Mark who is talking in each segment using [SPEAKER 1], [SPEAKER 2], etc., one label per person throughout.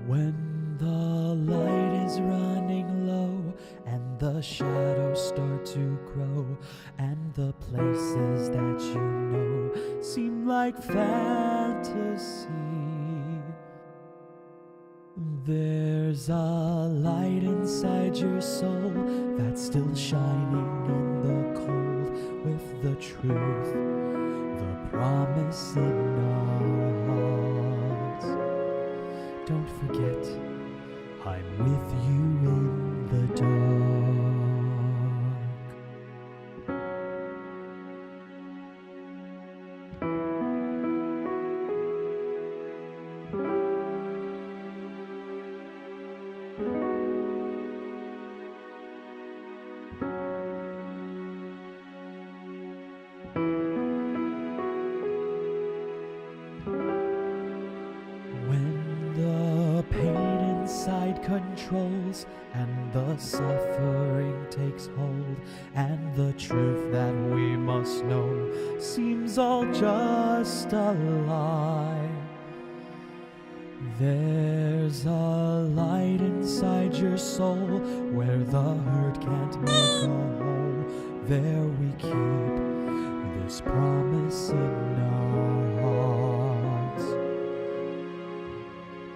[SPEAKER 1] When the light is running low and the shadows start to grow and the places that you know seem like fantasy, there's a light inside your soul that's still shining in the cold with the truth, the promise in our hearts. Don't forget, I'm with you in the dark. Controls and the suffering takes hold and the truth that we must know seems all just a lie. There's a light inside your soul where the hurt can't make a hole. There we keep this promise in our hearts.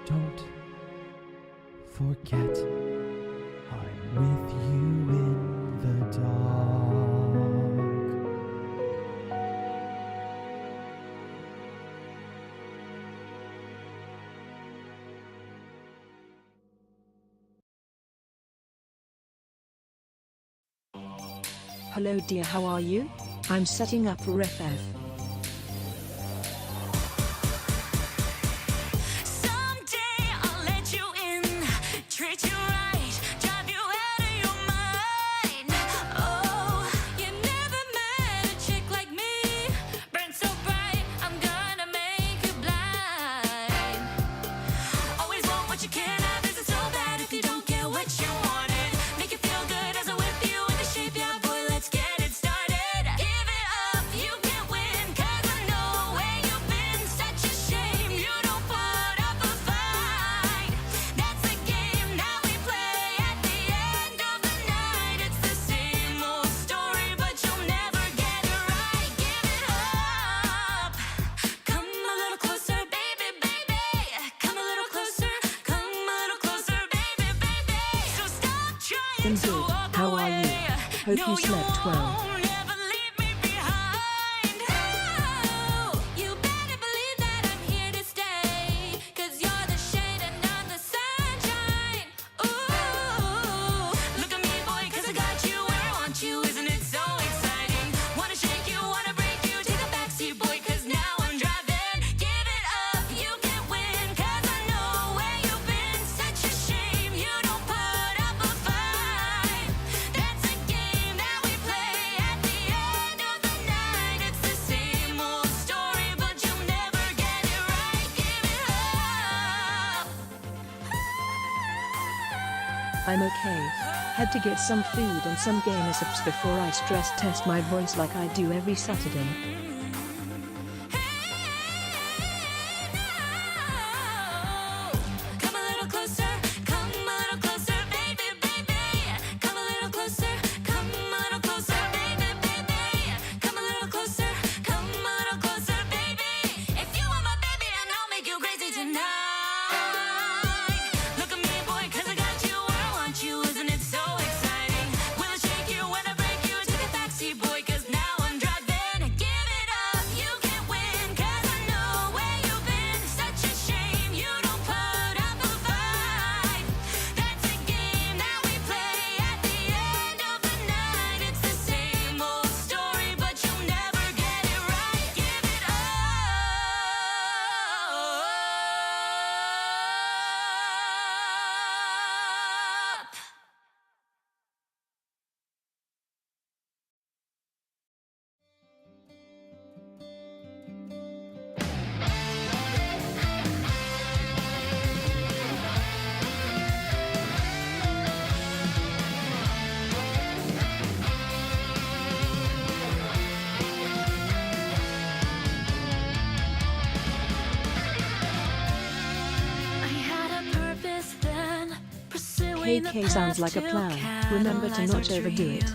[SPEAKER 1] Don't forget, I'm with you in the dark.
[SPEAKER 2] Hello dear, how are you? I'm setting up for FF. I'm good. How are you? Hope you slept well. I'm okay. Had to get some food and some gamer subs before I stress test my voice like I do every Saturday.
[SPEAKER 3] Boy, 'cause now I'm driving. Give it
[SPEAKER 2] Hey K, sounds like a plan. Remember to not overdo it.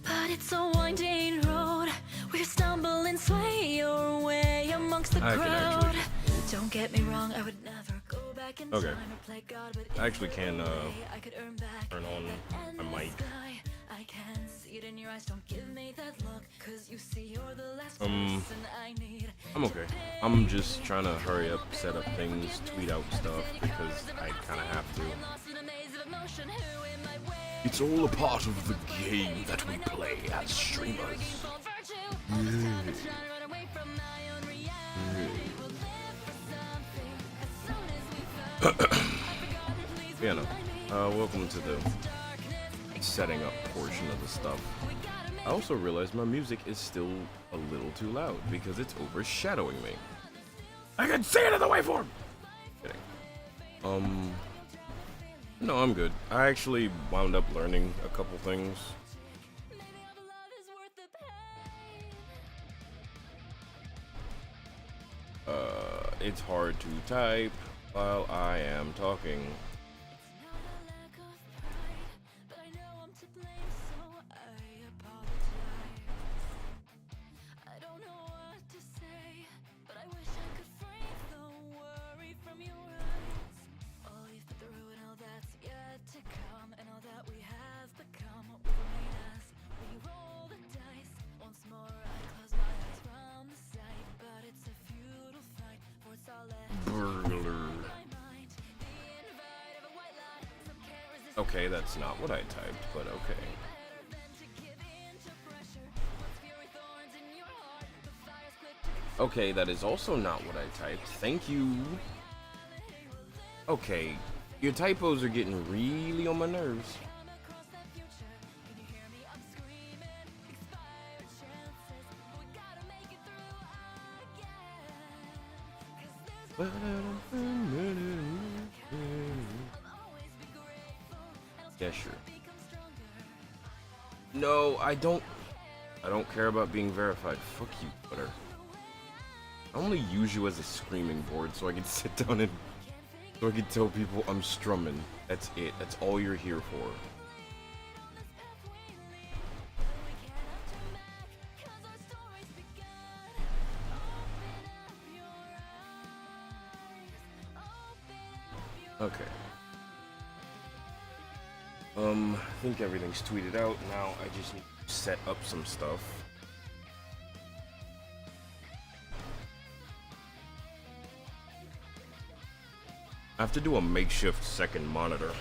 [SPEAKER 3] But it's a winding road. We stumble and sway your way amongst the
[SPEAKER 4] I can
[SPEAKER 3] crowd.
[SPEAKER 4] actually
[SPEAKER 3] Don't get me wrong, I would never go back in
[SPEAKER 4] Okay.
[SPEAKER 3] time or play God, but
[SPEAKER 4] I actually can
[SPEAKER 3] I could earn back
[SPEAKER 4] turn on
[SPEAKER 3] that
[SPEAKER 4] my mic.
[SPEAKER 3] sky. I can see it in your eyes. Don't give me that look, 'cause you see you're the last person I need.
[SPEAKER 4] I'm okay. I'm just trying to hurry up, set up things, tweet out stuff because I kind of have to.
[SPEAKER 3] Lost in a maze of emotion, who in my way?
[SPEAKER 4] It's all a part of the game that we play as streamers. Yeah, no. Welcome to the setting up portion of the stuff. I also realized my music is still a little too loud because it's overshadowing me. I can see it in the waveform! Kidding. No, I'm good. I actually wound up learning a couple things. It's hard to type while I am talking. Okay, that's not what I typed, but okay. Okay, that is also not what I typed. Thank you. Okay, your typos are getting really on my nerves. Yeah, sure. No, I don't care about being verified. Fuck you, Twitter. I only use you as a screaming board so I can sit down and so I can tell people I'm strumming. That's it. That's all you're here for. Okay. I think everything's tweeted out. Now I just need to set up some stuff. I have to do a makeshift second monitor.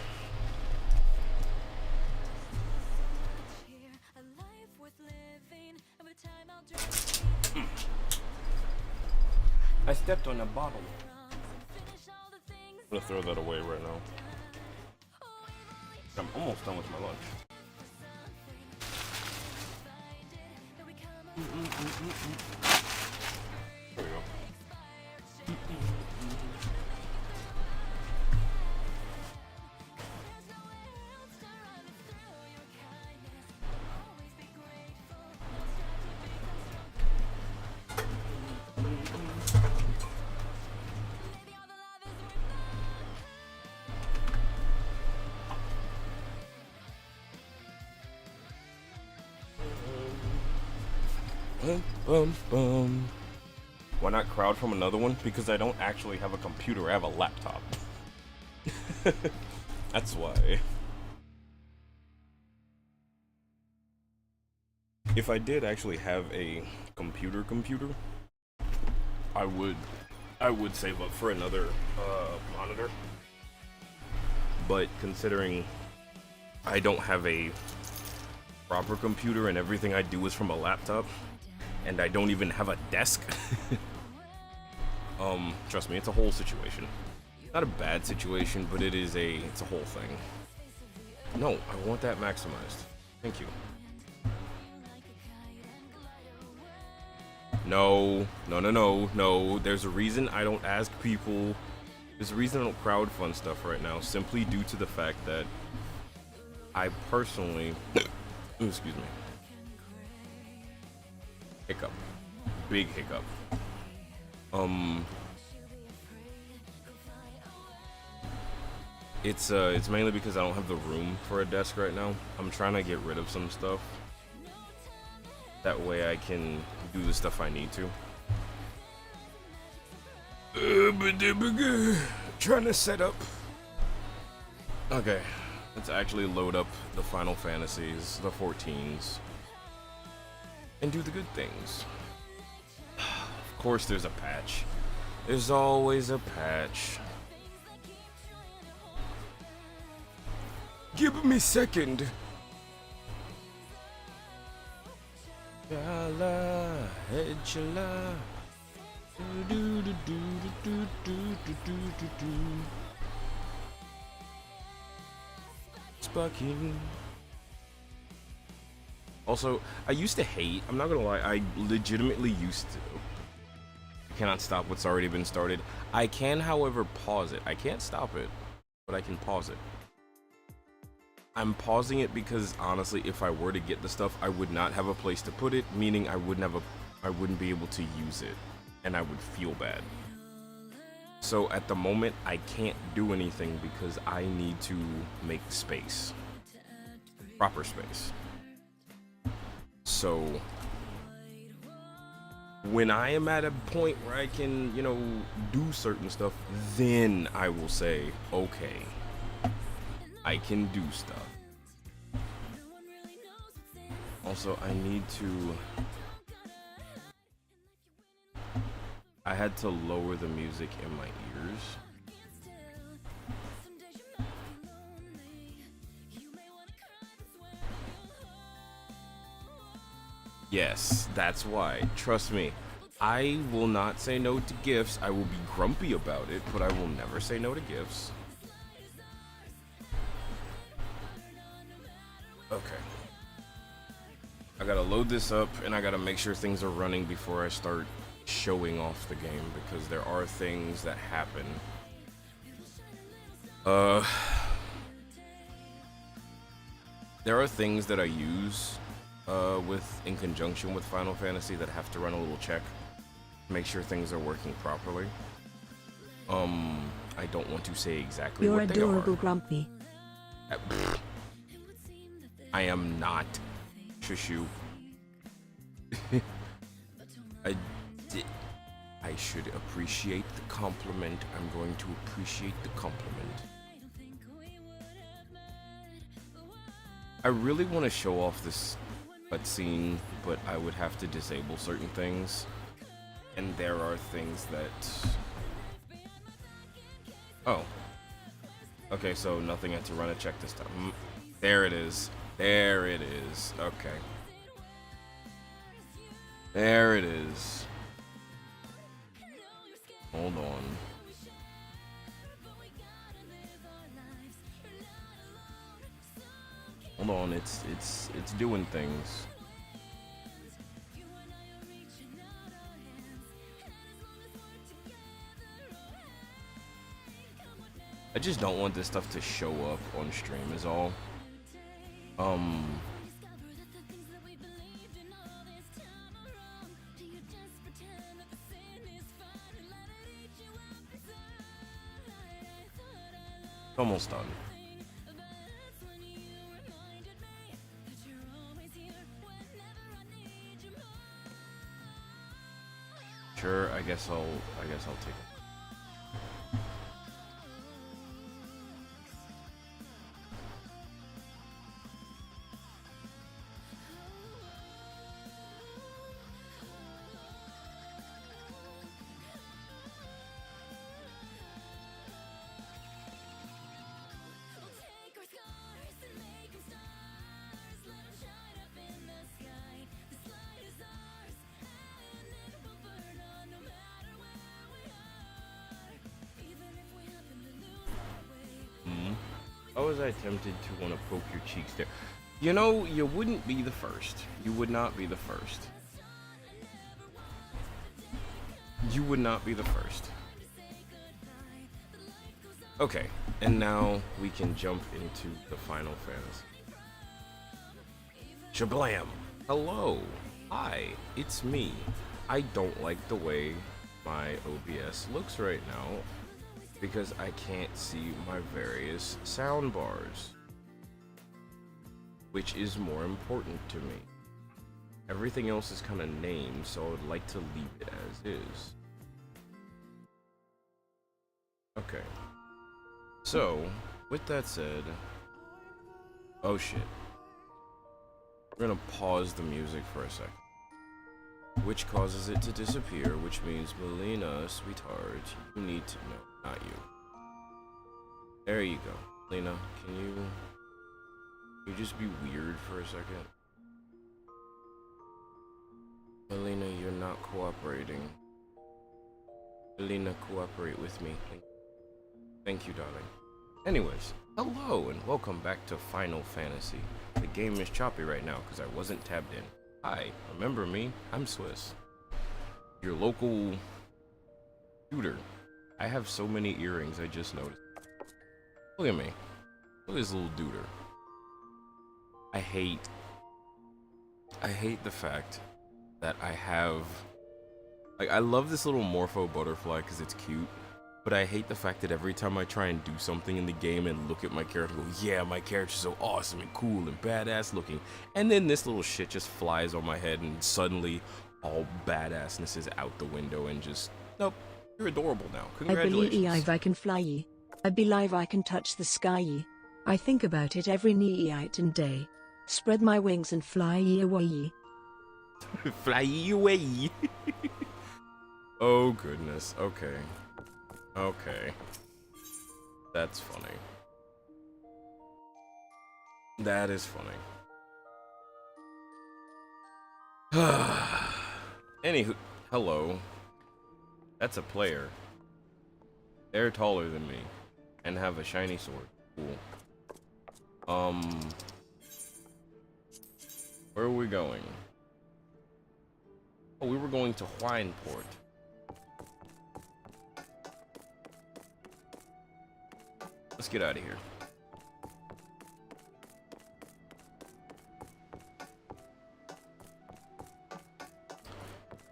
[SPEAKER 4] I stepped on a bottle. I'm gonna throw that away right now. I'm almost done with my lunch. There we go. Why not crowd from another one? Because I don't actually have a computer, I have a laptop. That's why. If I did actually have a computer, I would save up for another monitor. But considering I don't have a proper computer and everything I do is from a laptop, and I don't even have a desk. Trust me, it's a whole situation. Not a bad situation, but it's a whole thing. No, I want that maximized. Thank you. No. There's a reason I don't ask people. There's a reason I don't crowdfund stuff right now, simply due to the fact that I personally, excuse me, hiccup, big hiccup. It's mainly because I don't have the room for a desk right now. I'm trying to get rid of some stuff. That way I can do the stuff I need to. Trying to set up. Okay, let's actually load up the Final Fantasies, the 14s, and do the good things. Of course there's a patch. There's always a patch. Give me second. Yalla, hedgela. Do do do do do do do do do. Sparking. Also, I used to hate. I'm not gonna lie. I legitimately used to. I cannot stop what's already been started. I can, however, pause it. I can't stop it, but I can pause it. I'm pausing it because honestly, if I were to get the stuff, I would not have a place to put it, meaning I wouldn't be able to use it, and I would feel bad. So at the moment, I can't do anything because I need to make space, proper space. So when I am at a point where I can, you know, do certain stuff, then I will say, okay, I can do stuff. Also, I need to... I had to lower the music in my ears. Yes, that's why. Trust me. I will not say no to gifts. I will be grumpy about it, but I will never say no to gifts. Okay. I gotta load this up and I gotta make sure things are running before I start showing off the game, because there are things that happen. There are things that I use in conjunction with Final Fantasy that have to run a little check, make sure things are working properly. I don't want to say exactly
[SPEAKER 2] You're
[SPEAKER 4] what they are.
[SPEAKER 2] You're adorable, Grumpy.
[SPEAKER 4] I am not. Shushu. I should appreciate the compliment. I'm going to appreciate the compliment. I really want to show off this cutscene, but I would have to disable certain things. And there are things that... Oh. Okay, so nothing had to run a check this time. There it is. There it is. Okay. There it is. Hold on. Hold on, it's doing things. I just don't want this stuff to show up on stream is all. Almost done. Sure, I guess I'll take it. How was I tempted to want to poke your cheeks there? You know, you wouldn't be the first. You would not be the first. You would not be the first. Okay, and now we can jump into the Final Fantasy. Shablam! Hello! Hi, it's me. I don't like the way my OBS looks right now. because I can't see my various sound bars, which is more important to me. Everything else is kind of named, so I would like to leave it as is. Okay. So, with that said, oh shit. We're gonna pause the music for a second, which causes it to disappear, which means Melina, sweetheart, you need to know, not you. There you go. Melina, can you just be weird for a second? Melina, you're not cooperating. Melina, cooperate with me. Thank you, darling. Anyways, hello and welcome back to Final Fantasy. The game is choppy right now because I wasn't tabbed in. Hi, remember me? I'm Swiss, your local tutor. I have so many earrings, I just noticed. Look at me. Look at this little duder. I hate the fact that I have, like, I love this little morpho butterfly because it's cute, but I hate the fact that every time I try and do something in the game and look at my character and go, yeah, my character's so awesome and cool and badass looking, and then this little shit just flies on my head and suddenly all badassness is out the window and just, nope, you're adorable now. Congratulations.
[SPEAKER 2] I believe I can fly. I believe I can touch the sky. I think about it every night and day. Spread my wings and fly away.
[SPEAKER 4] Fly away. Oh goodness. Okay. Okay. That's funny. That is funny. Anywho, hello. That's a player. They're taller than me and have a shiny sword. Cool. Where are we going? Oh, we were going to Wineport. Let's get out of here.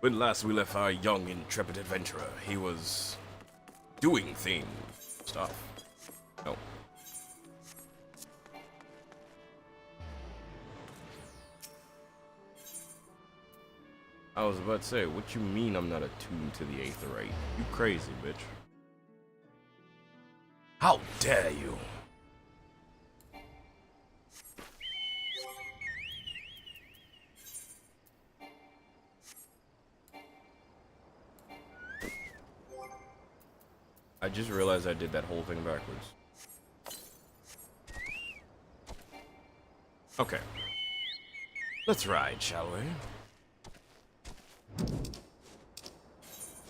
[SPEAKER 4] When last we left our young, intrepid adventurer, he was doing things. Stuff. No. I was about to say, what you mean I'm not attuned to the Aetherite? You crazy, bitch. How dare you! I just realized I did that whole thing backwards. Okay. Let's ride, shall we?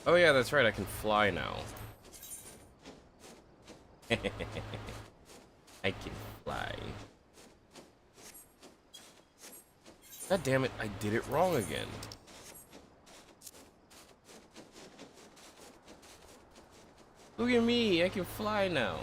[SPEAKER 4] Oh yeah, that's right, I can fly now. I can fly. God damn it, I did it wrong again. Look at me, I can fly now.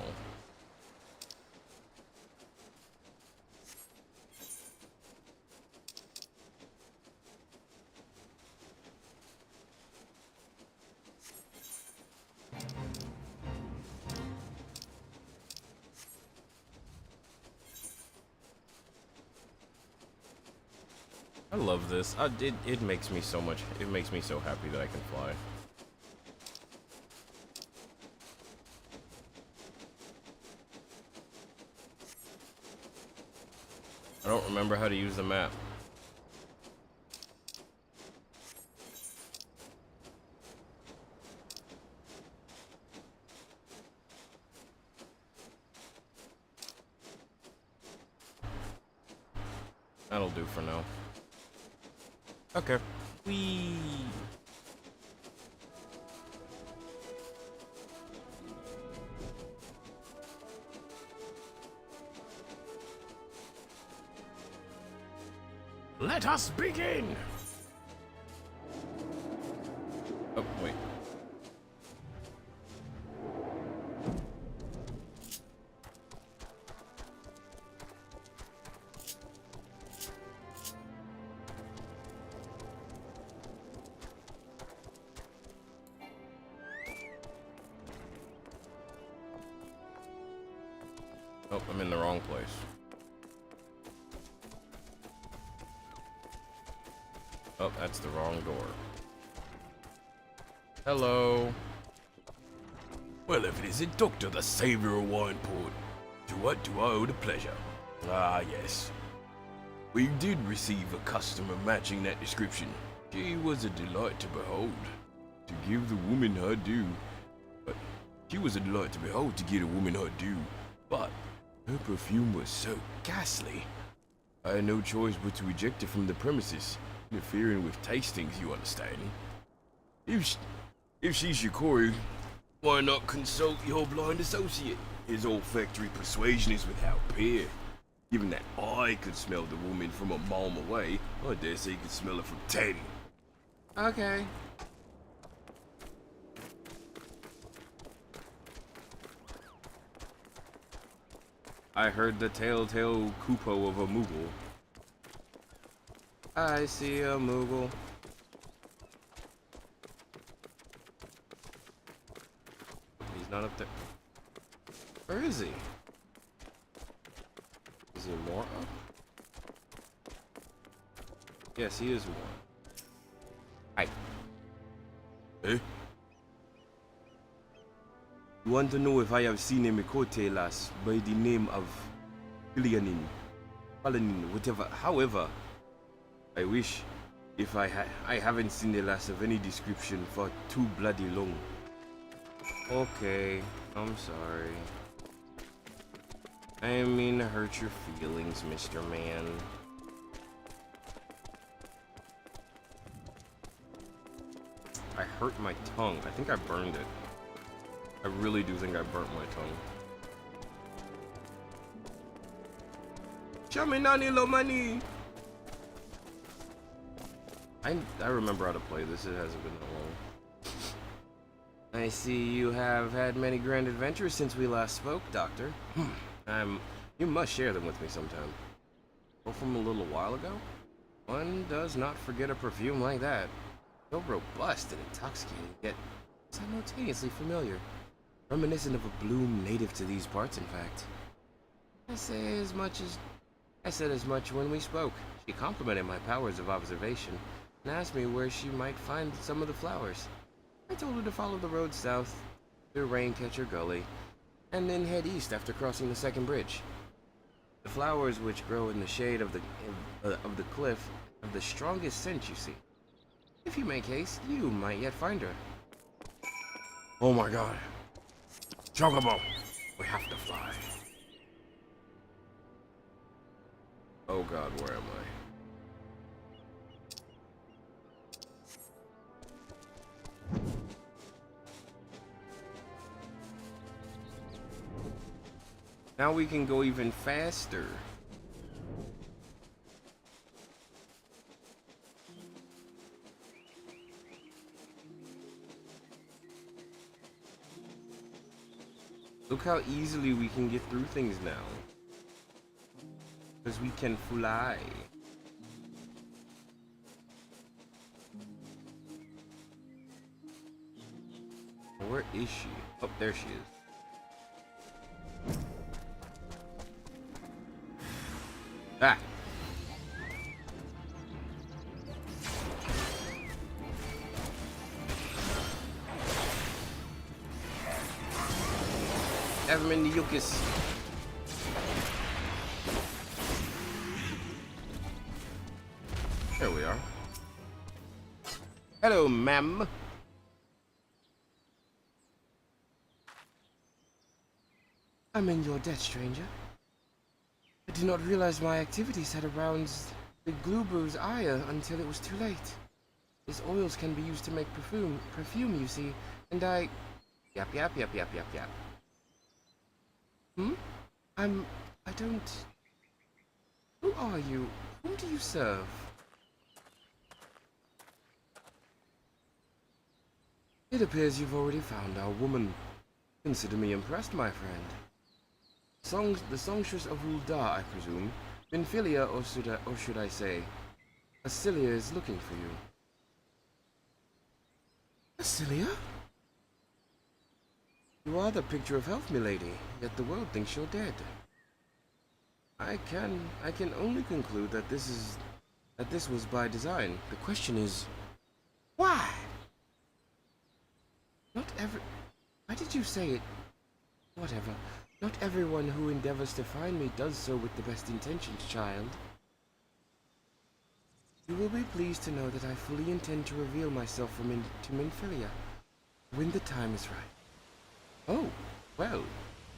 [SPEAKER 4] I love this. It makes me so much. It makes me so happy that I can fly. I don't remember how to use the map. That'll do for now. Okay. Whee! Let us begin! Oh, wait. Oh, I'm in the wrong place. Oh, that's the wrong door. Hello.
[SPEAKER 5] Well, if it isn't Doctor, the Savior of Wineport, to what do I owe the pleasure? Ah, yes. We did receive a customer matching that description. She was a delight to behold. To give the woman her due. But she was a delight to behold to give a woman her due. But her perfume was so ghastly. I had no choice but to eject her from the premises, interfering with tastings, you understand. If she's Shikori, why not consult your blind associate? His olfactory persuasion is without peer. Given that I could smell the woman from a mile away, I dare say you could smell her from 10.
[SPEAKER 4] Okay. I heard the telltale Kupo of a Moogle. I see a Moogle. He's not up there. Where is he? Is he more up? Yes, he is one. Hi.
[SPEAKER 5] Eh? You want to know if I have seen a Mikote lass by the name of Palanin, whatever. However, I wish if I haven't seen the lass of any description for too bloody long.
[SPEAKER 4] Okay, I'm sorry. I didn't mean to hurt your feelings, Mr. Man. I hurt my tongue. I think I burned it. I really do think I burnt my tongue.
[SPEAKER 5] Chaminani Lomani!
[SPEAKER 4] I remember how to play this. It hasn't been that long. I see you have had many grand adventures since we last spoke, Doctor. You must share them with me sometime. Or from a little while ago? One does not forget a perfume like that. So robust and intoxicating, yet simultaneously familiar. Reminiscent of a bloom native to these parts, in fact. I said as much when we spoke. She complimented my powers of observation and asked me where she might find some of the flowers. I told her to follow the road south through Raincatcher Gully, and then head east after crossing the second bridge. The flowers which grow in the shade of the cliff have the strongest scent, you see. If you make haste, you might yet find her.
[SPEAKER 5] Oh my god. Chocobo! We have to fly.
[SPEAKER 4] Oh god, where am I? Now we can go even faster. Look how easily we can get through things now. Because we can fly. Where is she? Oh, there she is. Ah! Have him in the Yukis. There we are. Hello, ma'am. I'm in your debt, stranger. I did not realize my activities had aroused the Gluber's ire until it was too late. These oils can be used to make perfume, you see, and I... Yap. I don't... Who are you? Whom do you serve? It appears you've already found our woman. Consider me impressed, my friend. The songstress of Ul'dah, I presume. Benfilia, or should I say, Acilia is looking for you. Acilia? You are the picture of health, milady, yet the world thinks you're dead.
[SPEAKER 5] I can only conclude that this was by design. The question is, why? Why did you say it? Whatever. Not everyone who endeavors to find me does so with the best intentions, child. You will be pleased to know that I fully intend to reveal myself to Minfilia when the time is right. Oh, well,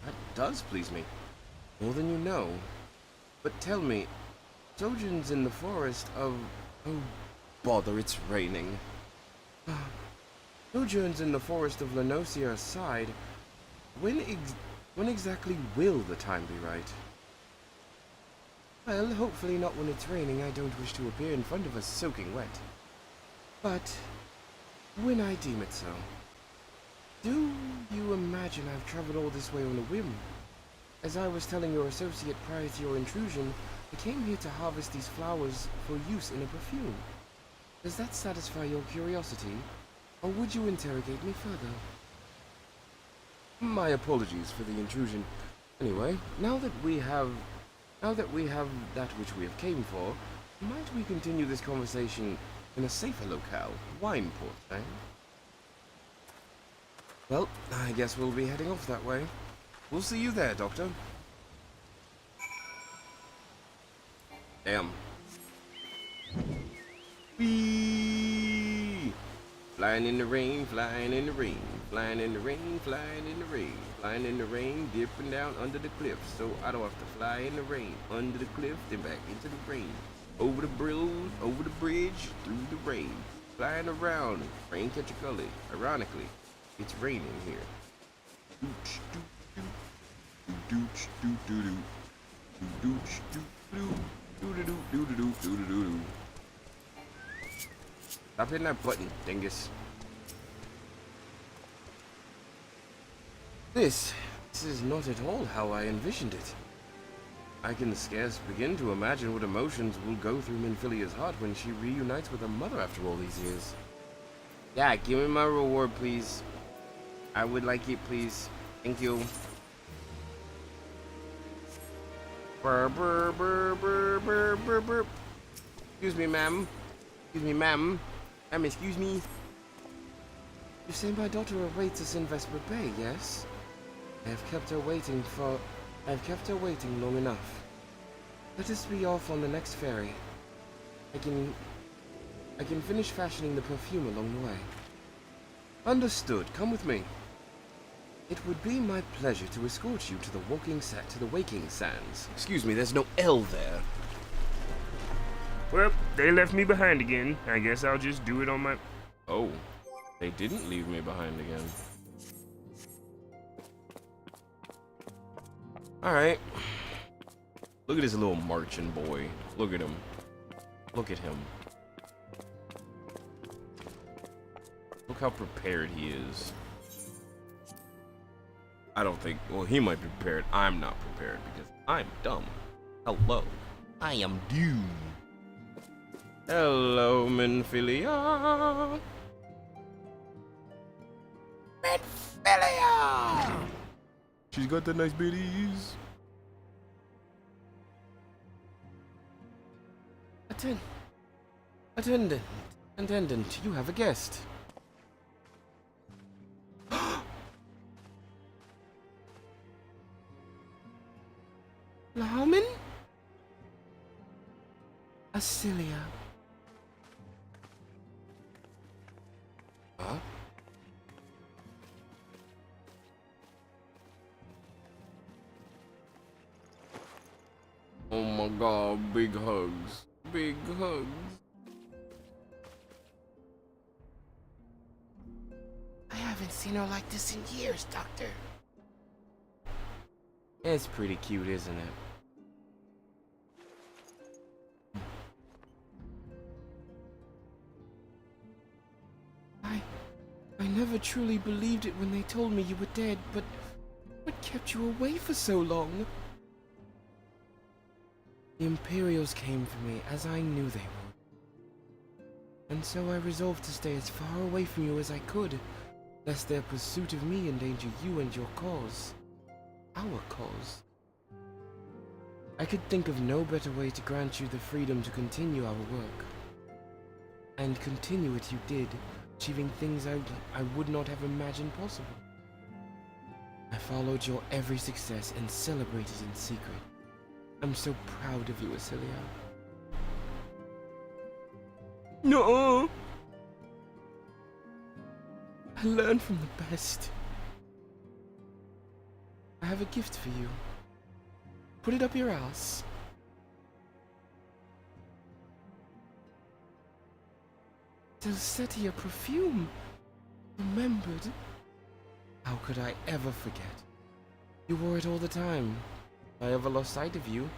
[SPEAKER 5] that does please me. More than you know. But tell me, sojourns in the forest of... Oh, bother, it's raining. Sojourns in the forest of Lenosia aside, when exactly will the time be right? Well, hopefully not when it's raining. I don't wish to appear in front of us soaking wet. But when I deem it so. Do you imagine I've traveled all this way on a whim? As I was telling your associate prior to your intrusion, I came here to harvest these flowers for use in a perfume. Does that satisfy your curiosity, or would you interrogate me further? My apologies for the intrusion. Anyway, now that we have that which we have came for, might we continue this conversation in a safer locale? Wineport, eh? Well, I guess we'll be heading off that way. We'll see you there, Doctor. Damn. Whee! Flying in the rain, flying in the rain, flying in the rain, flying in the rain, flying in the rain, dipping down under the cliff, so I don't have to fly in the rain, under the cliff, then back into the rain, over the bridge, through the rain, flying around, rain catch a gully. Ironically, it's raining here. Dooch, doo, doo, dooch, doo, doo, doo, dooch, doo, doo, doo, doo, doo, doo, doo, doo, doo, doo. Stop hitting that button, dingus. This is not at all how I envisioned it. I can scarce begin to imagine what emotions will go through Minfilia's heart when she reunites with her mother after all these years. Yeah, give me my reward, please. I would like it, please. Thank you. Burr, burr, burr, burr, burr, burr, burr. Excuse me, ma'am. Excuse me, ma'am. Excuse me. You say my daughter awaits us in Vesper Bay, yes? I have kept her waiting long enough. Let us be off on the next ferry. I can finish fashioning the perfume along the way. Understood. Come with me. It would be my pleasure to escort you to the Waking Sands. Excuse me, there's no L there.
[SPEAKER 4] Well, they left me behind again. I guess I'll just do it on my... Oh, they didn't leave me behind again. Alright. Look at this little marching boy. Look at him. Look at him. Look how prepared he is. I don't think... Well, he might be prepared. I'm not prepared because I'm dumb. Hello. I am doomed. Hello, Minfilia. Minfilia! She's got the nice bitties. Attendant, you have a guest. Laumen? Acilia. Huh? Oh my god, big hugs. Big hugs. I haven't seen her like this in years, Doctor. It's pretty cute, isn't it? I never truly believed it when they told me you were dead, but what kept you away for so long? The Imperials came for me, as I knew they would. And so I resolved to stay as far away from you as I could, lest their pursuit of me endanger you and your cause. Our cause.
[SPEAKER 6] I could think of no better way to grant you the freedom to continue our work. And continue it you did, achieving things I would not have imagined possible. I followed your every success and celebrated in secret. I'm so proud of you, Asilia. No! I learned from the best. I have a gift for you. Put it up your ass. Delcetia perfume. Remembered? How could I ever forget? You wore it all the time. If I ever lost sight of you,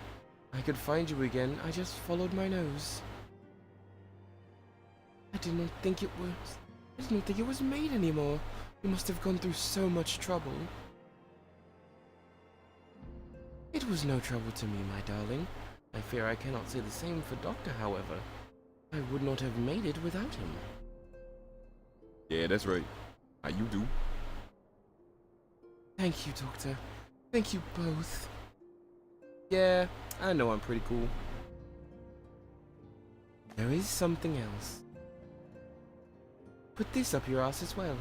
[SPEAKER 6] I could find you again. I just followed my nose. I did not think it was made anymore. You must have gone through so much trouble. It was no trouble to me, my darling. I fear I cannot say the same for Doctor, however. I would not have made it without him.
[SPEAKER 4] Yeah, that's right. How you do?
[SPEAKER 6] Thank you, Doctor. Thank you both. Yeah, I know I'm pretty cool. There is something else. Put this up your ass as well.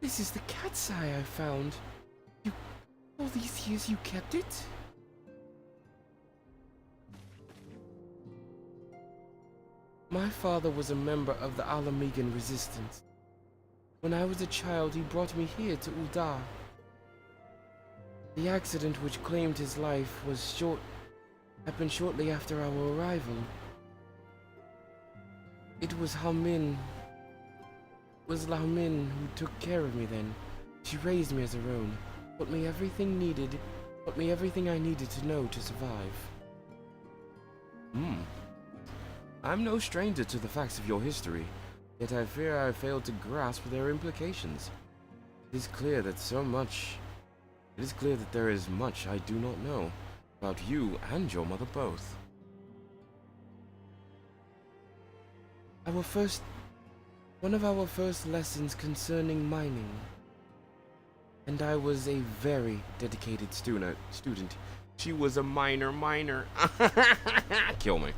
[SPEAKER 6] This is the cat's eye I found. All these years you kept it? My father was a member of the Alamegan resistance. When I was a child, he brought me here to Uldar. The accident which claimed his life happened shortly after our arrival. It was Laumin who took care of me then. She raised me as her own, taught me everything I needed to know to survive. I'm no stranger to the facts of your history, yet I fear I failed to grasp their implications. It is clear that there is much I do not know about you and your mother both. One of our first lessons concerning mining, and I was a very dedicated student.
[SPEAKER 4] She was a miner. Kill me.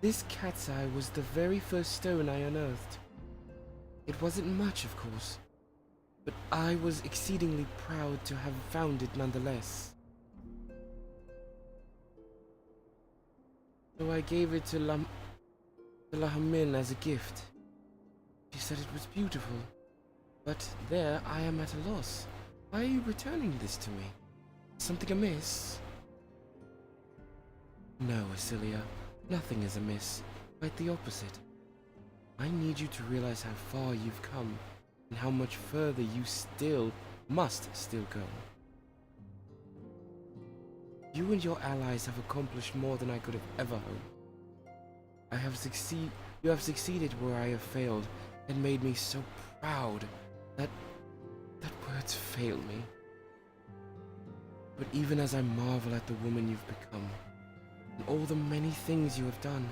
[SPEAKER 6] This cat's eye was the very first stone I unearthed. It wasn't much, of course, but I was exceedingly proud to have found it nonetheless. So I gave it to Lahamin as a gift. She said it was beautiful, but there I am at a loss. Why are you returning this to me? Something amiss? No, Asilia, nothing is amiss. Quite the opposite. I need you to realize how far you've come, and how much further you must still go. You and your allies have accomplished more than I could have ever hoped. You have succeeded where I have failed, and made me so proud that words fail me. But even as I marvel at the woman you've become, and all the many things you have done,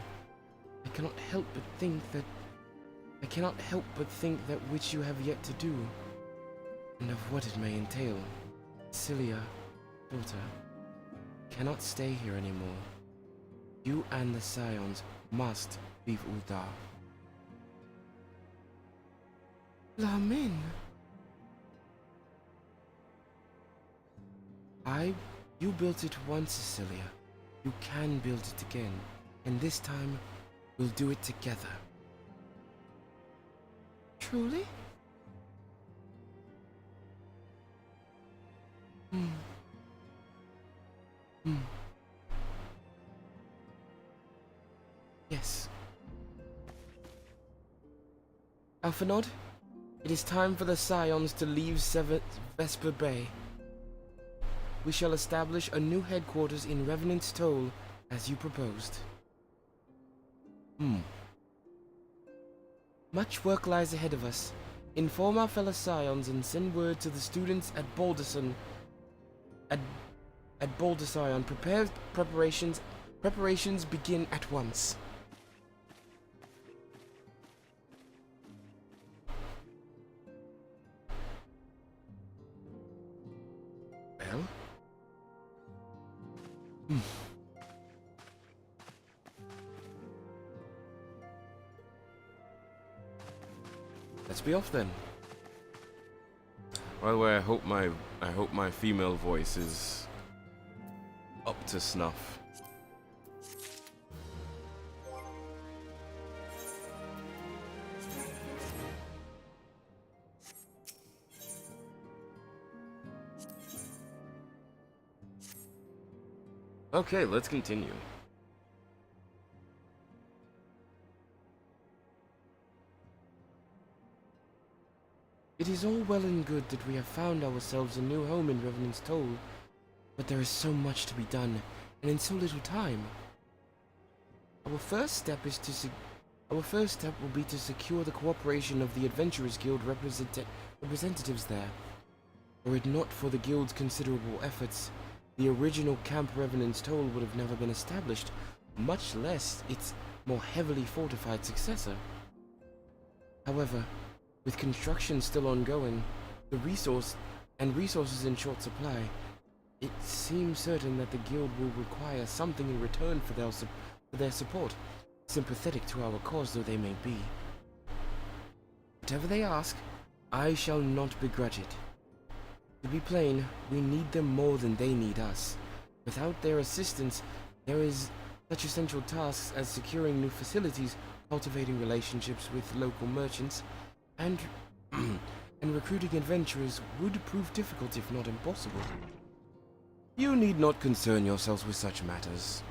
[SPEAKER 6] I cannot help but think that which you have yet to do, and of what it may entail. Cilia, daughter, cannot stay here anymore. You and the Scions must leave Uldar. Lamin! You built it once, Cecilia. You can build it again, and this time, we'll do it together. Truly? Yes. Alphanod, it is time for the Scions to leave Vesper Bay. We shall establish a new headquarters in Revenant's Toll, as you proposed. Much work lies ahead of us. Inform our fellow Scions and send word to the students at Balderson. At Baldersion, preparations begin at once. Let's be off then.
[SPEAKER 4] By the way, I hope my female voice is up to snuff. Okay, let's continue.
[SPEAKER 6] It is all well and good that we have found ourselves a new home in Revenant's Toll, but there is so much to be done, and in so little time. Our first step will be to secure the cooperation of the Adventurers Guild representatives there. Were it not for the Guild's considerable efforts, the original Camp Revenant's Toll would have never been established, much less its more heavily fortified successor. However, with construction still ongoing, resources in short supply, it seems certain that the Guild will require something in return for their support, sympathetic to our cause though they may be. Whatever they ask, I shall not begrudge it. To be plain, we need them more than they need us. Without their assistance, there is such essential tasks as securing new facilities, cultivating relationships with local merchants, and recruiting adventurers would prove difficult if not impossible. You need not concern yourselves with such matters.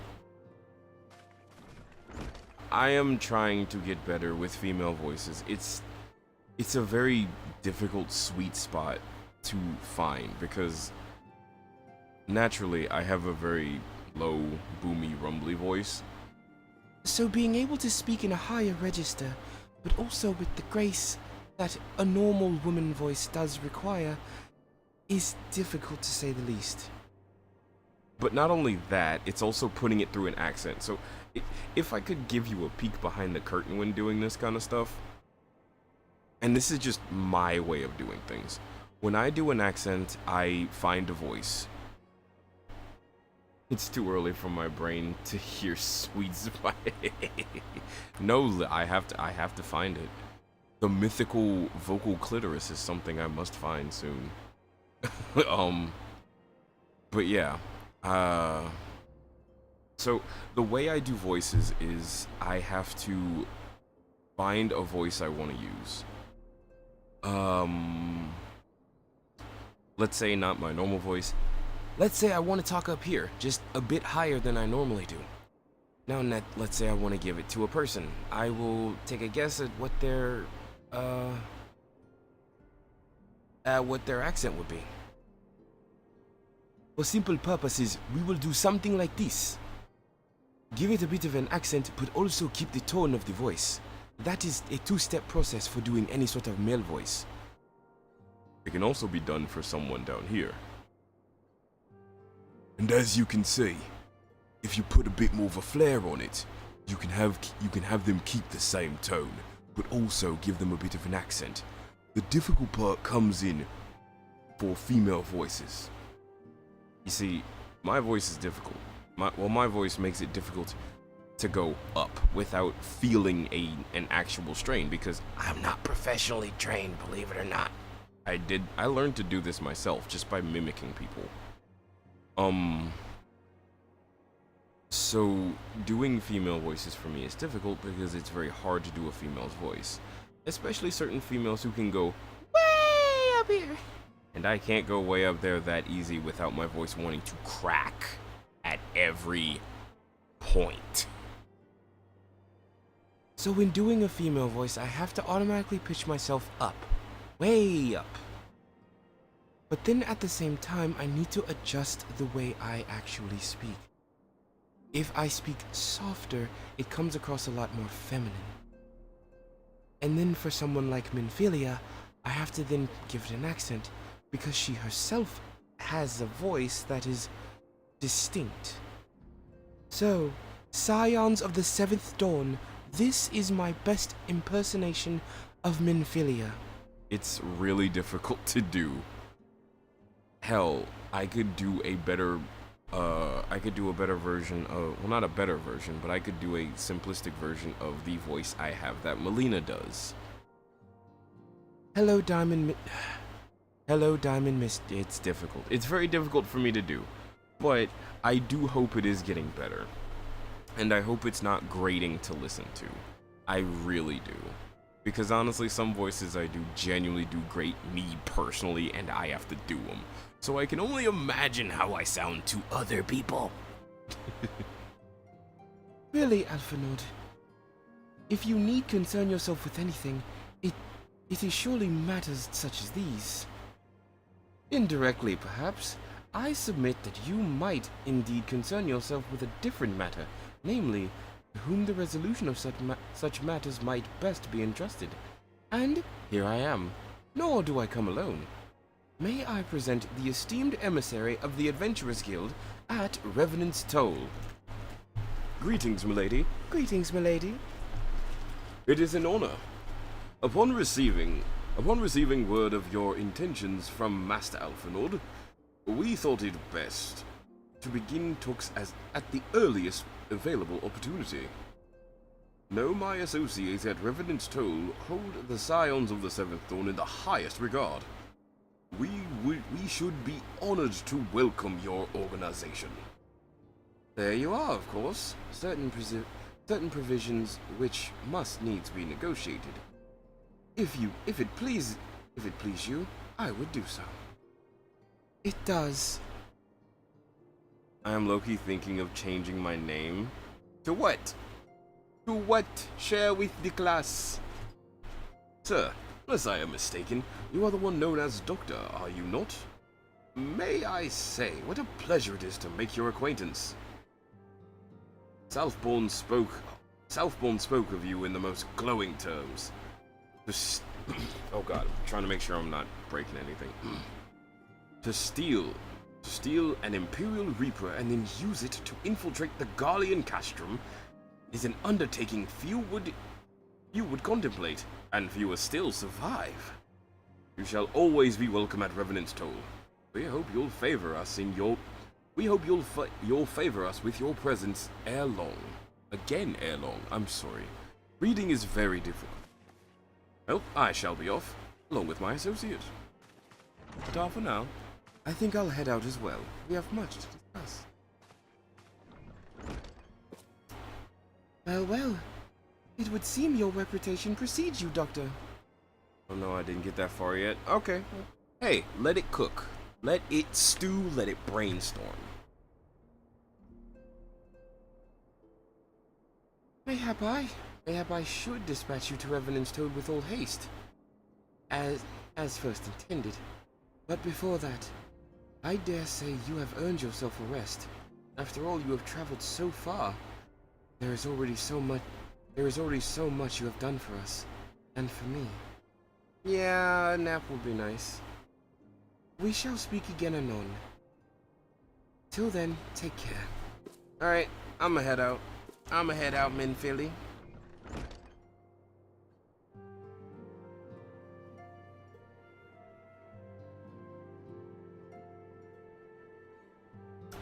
[SPEAKER 4] I am trying to get better with female voices. It's a very difficult sweet spot to find because naturally I have a very low, boomy, rumbly voice.
[SPEAKER 6] So being able to speak in a higher register, but also with the grace that a normal woman voice does require, is difficult to say the least.
[SPEAKER 4] But not only that, it's also putting it through an accent. So if I could give you a peek behind the curtain when doing this kind of stuff, and this is just my way of doing things. When I do an accent, I find a voice. It's too early for my brain to hear sweet No, I have to find it. The mythical vocal clitoris is something I must find soon. But yeah. So the way I do voices is I have to find a voice I want to use. Let's say not my normal voice. Let's say I want to talk up here, just a bit higher than I normally do. Now, let's say I want to give it to a person. I will take a guess at what their accent would be. For simple purposes, we will do something like this. Give it a bit of an accent, but also keep the tone of the voice. That is a two-step process for doing any sort of male voice. It can also be done for someone down here.
[SPEAKER 5] And as you can see, if you put a bit more of a flair on it, you can have them keep the same tone, but also give them a bit of an accent. The difficult part comes in for female voices.
[SPEAKER 4] You see, my voice is difficult. My voice makes it difficult to go up without feeling an actual strain because I'm not professionally trained, believe it or not. I learned to do this myself just by mimicking people. So doing female voices for me is difficult because it's very hard to do a female's voice. Especially certain females who can go way up here. And I can't go way up there that easy without my voice wanting to crack at every point.
[SPEAKER 6] So when doing a female voice, I have to automatically pitch myself up. Way up. But then at the same time, I need to adjust the way I actually speak. If I speak softer, it comes across a lot more feminine. And then for someone like Minfilia, I have to then give it an accent, because she herself has a voice that is distinct. So, Scions of the Seventh Dawn, this is my best impersonation of Minfilia.
[SPEAKER 4] It's really difficult to do. Hell, I could do a better
[SPEAKER 5] I could do a better version of, well, not a better version, but I could do a simplistic version of the voice I have that Melina does.
[SPEAKER 6] Hello, Diamond. Hello, Diamond Mist.
[SPEAKER 5] It's difficult. It's very difficult for me to do, but I do hope it is getting better. And I hope it's not grating to listen to. I really do. Because honestly, some voices I do genuinely do grate me personally, and I have to do them. So I can only imagine how I sound to other people.
[SPEAKER 6] Really, Alphinaud? If you need concern yourself with anything, it is surely matters such as these. Indirectly, perhaps, I submit that you might indeed concern yourself with a different matter, namely, to whom the resolution of such matters might best be entrusted. And here I am. Nor do I come alone. May I present the esteemed emissary of the Adventurers Guild at Revenant's Toll.
[SPEAKER 5] Greetings, milady.
[SPEAKER 6] Greetings, milady.
[SPEAKER 5] It is an honor. Upon receiving word of your intentions from Master Alphinaud, we thought it best to begin talks at the earliest available opportunity. Know my associates at Revenant's Toll hold the Scions of the Seventh Dawn in the highest regard. We should be honored to welcome your organization. There you are, of course. Certain provisions which must needs be negotiated. If it please you, I would do so.
[SPEAKER 6] It does.
[SPEAKER 5] I am low-key thinking of changing my name. To what? To what? Share with the class. Sir, unless I am mistaken, you are the one known as Doctor, are you not? May I say, what a pleasure it is to make your acquaintance. Southbourne spoke of you in the most glowing terms. Oh god, I'm trying to make sure I'm not breaking anything. To steal an Imperial Reaper and then use it to infiltrate the Garlean castrum is an undertaking few would contemplate, and fewer still survive. You shall always be welcome at Revenant's Toll. We hope you'll favor us with your presence ere long. Again, ere long. I'm sorry. Reading is very difficult. Well, I shall be off, along with my associate. Ta for now.
[SPEAKER 6] I think I'll head out as well. We have much to discuss. Well, well. It would seem your reputation precedes you, Doctor.
[SPEAKER 5] Oh no, I didn't get that far yet. Okay. Hey, let it cook. Let it stew, let it brainstorm.
[SPEAKER 6] Mayhap I should dispatch you to Revenant's Toll with all haste. As first intended. But before that, I dare say you have earned yourself a rest. After all, you have traveled so far. There is already so much you have done for us. And for me.
[SPEAKER 5] Yeah, a nap would be nice.
[SPEAKER 6] We shall speak again anon. Till then, take care.
[SPEAKER 5] Alright, I'ma head out, Min Philly.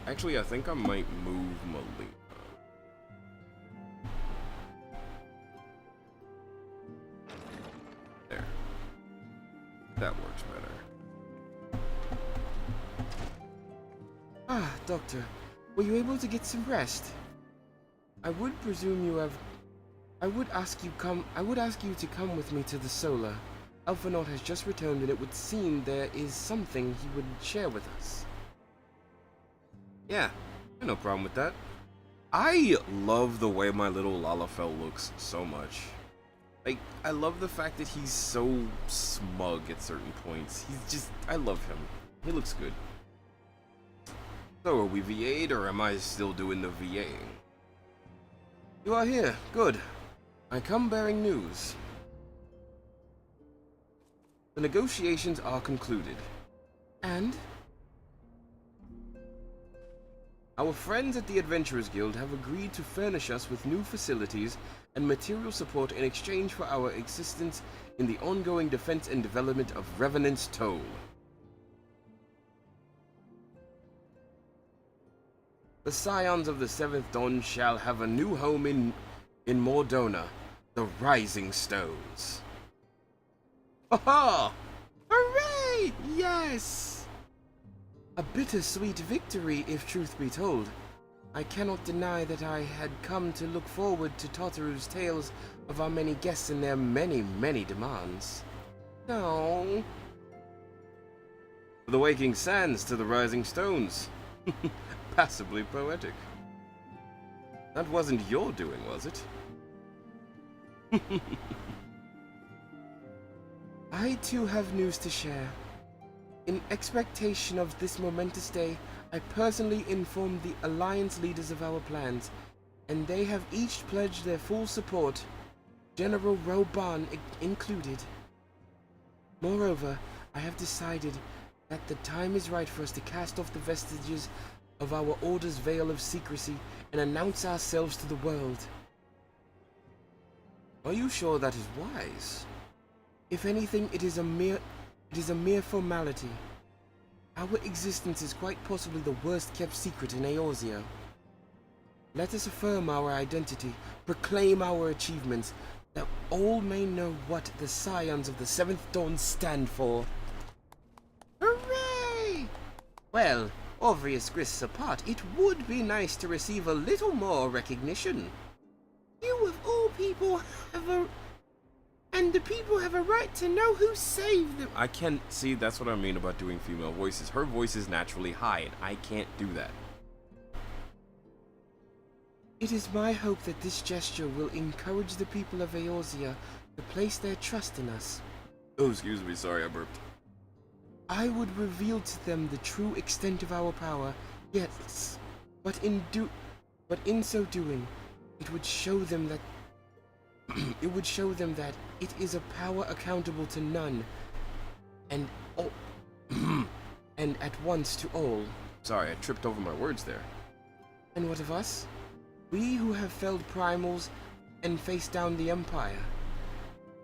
[SPEAKER 5] Actually, I think I might move Melina. There. That works better.
[SPEAKER 6] Ah, Doctor. Were you able to get some rest? I would presume you have... I would ask you to come with me to the Solar. Alphinaud has just returned and it would seem there is something he would share with us.
[SPEAKER 5] Yeah, no problem with that. I love the way my little Lalafell looks so much. Like, I love the fact that he's so smug at certain points. I love him. He looks good. So, are we VA'd, or am I still doing the VAing? You are here. Good. I come bearing news. The negotiations are concluded.
[SPEAKER 6] And?
[SPEAKER 5] Our friends at the Adventurers Guild have agreed to furnish us with new facilities and material support in exchange for our existence in the ongoing defense and development of Revenant's Toll.
[SPEAKER 6] The scions of the Seventh Dawn shall have a new home in Mordona, the Rising Stones. Ha! Hooray! Yes! A bittersweet victory, if truth be told. I cannot deny that I had come to look forward to Totaru's tales of our many guests and their many, many demands. No. The waking sands to the rising stones. Passably poetic. That wasn't your doing, was it? I too have news to share. In expectation of this momentous day, I personally informed the Alliance leaders of our plans, and they have each pledged their full support, General Roban included. Moreover, I have decided that the time is right for us to cast off the vestiges of our Order's veil of secrecy and announce ourselves to the world. Are you sure that is wise? If anything, it is a mere formality. Our existence is quite possibly the worst kept secret in Eorzea. Let us affirm our identity, proclaim our achievements, that all may know what the Scions of the Seventh Dawn stand for. Hooray! Well, obvious risks apart, it would be nice to receive a little more recognition. You of all people have a... And the people have a right to know who saved them.
[SPEAKER 4] I can't see, that's what I mean about doing female voices. Her voice is naturally high, and I can't do that.
[SPEAKER 6] It is my hope that this gesture will encourage the people of Eorzea to place their trust in us.
[SPEAKER 4] Oh, excuse me, sorry I burped.
[SPEAKER 6] I would reveal to them the true extent of our power, yes, but in so doing, it would show them that it is a power accountable to none, and all, and at once to all.
[SPEAKER 4] Sorry, I tripped over my words there.
[SPEAKER 6] And what of us? We who have felled primals and faced down the Empire.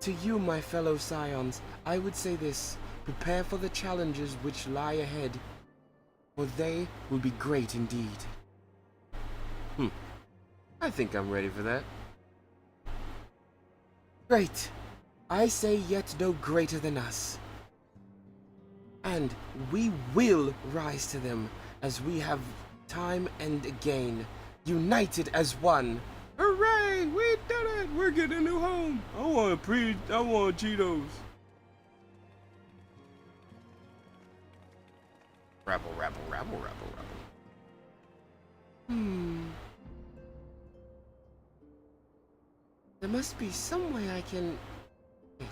[SPEAKER 6] To you, my fellow scions, I would say this: prepare for the challenges which lie ahead, for they will be great indeed. I think I'm ready for that. Great! I say yet no greater than us. And we will rise to them, as we have time and again, united as one. Hooray! We did it! We're getting a new home! I want Cheetos. Rabble, rabble, rabble, rabble, rabble. There must be some way I can... Wait.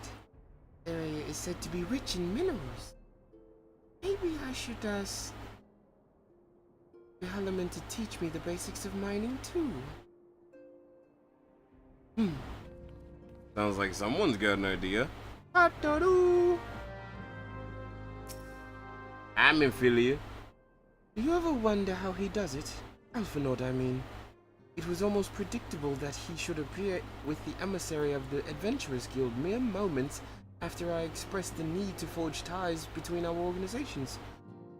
[SPEAKER 6] The area is said to be rich in minerals. Maybe I should ask Halloman to teach me the basics of mining too.
[SPEAKER 4] Sounds like someone's got an idea. I'm Amphilia.
[SPEAKER 6] Do you ever wonder how he does it? Alphinaud, I mean. It was almost predictable that he should appear with the emissary of the Adventurers Guild mere moments after I expressed the need to forge ties between our organizations.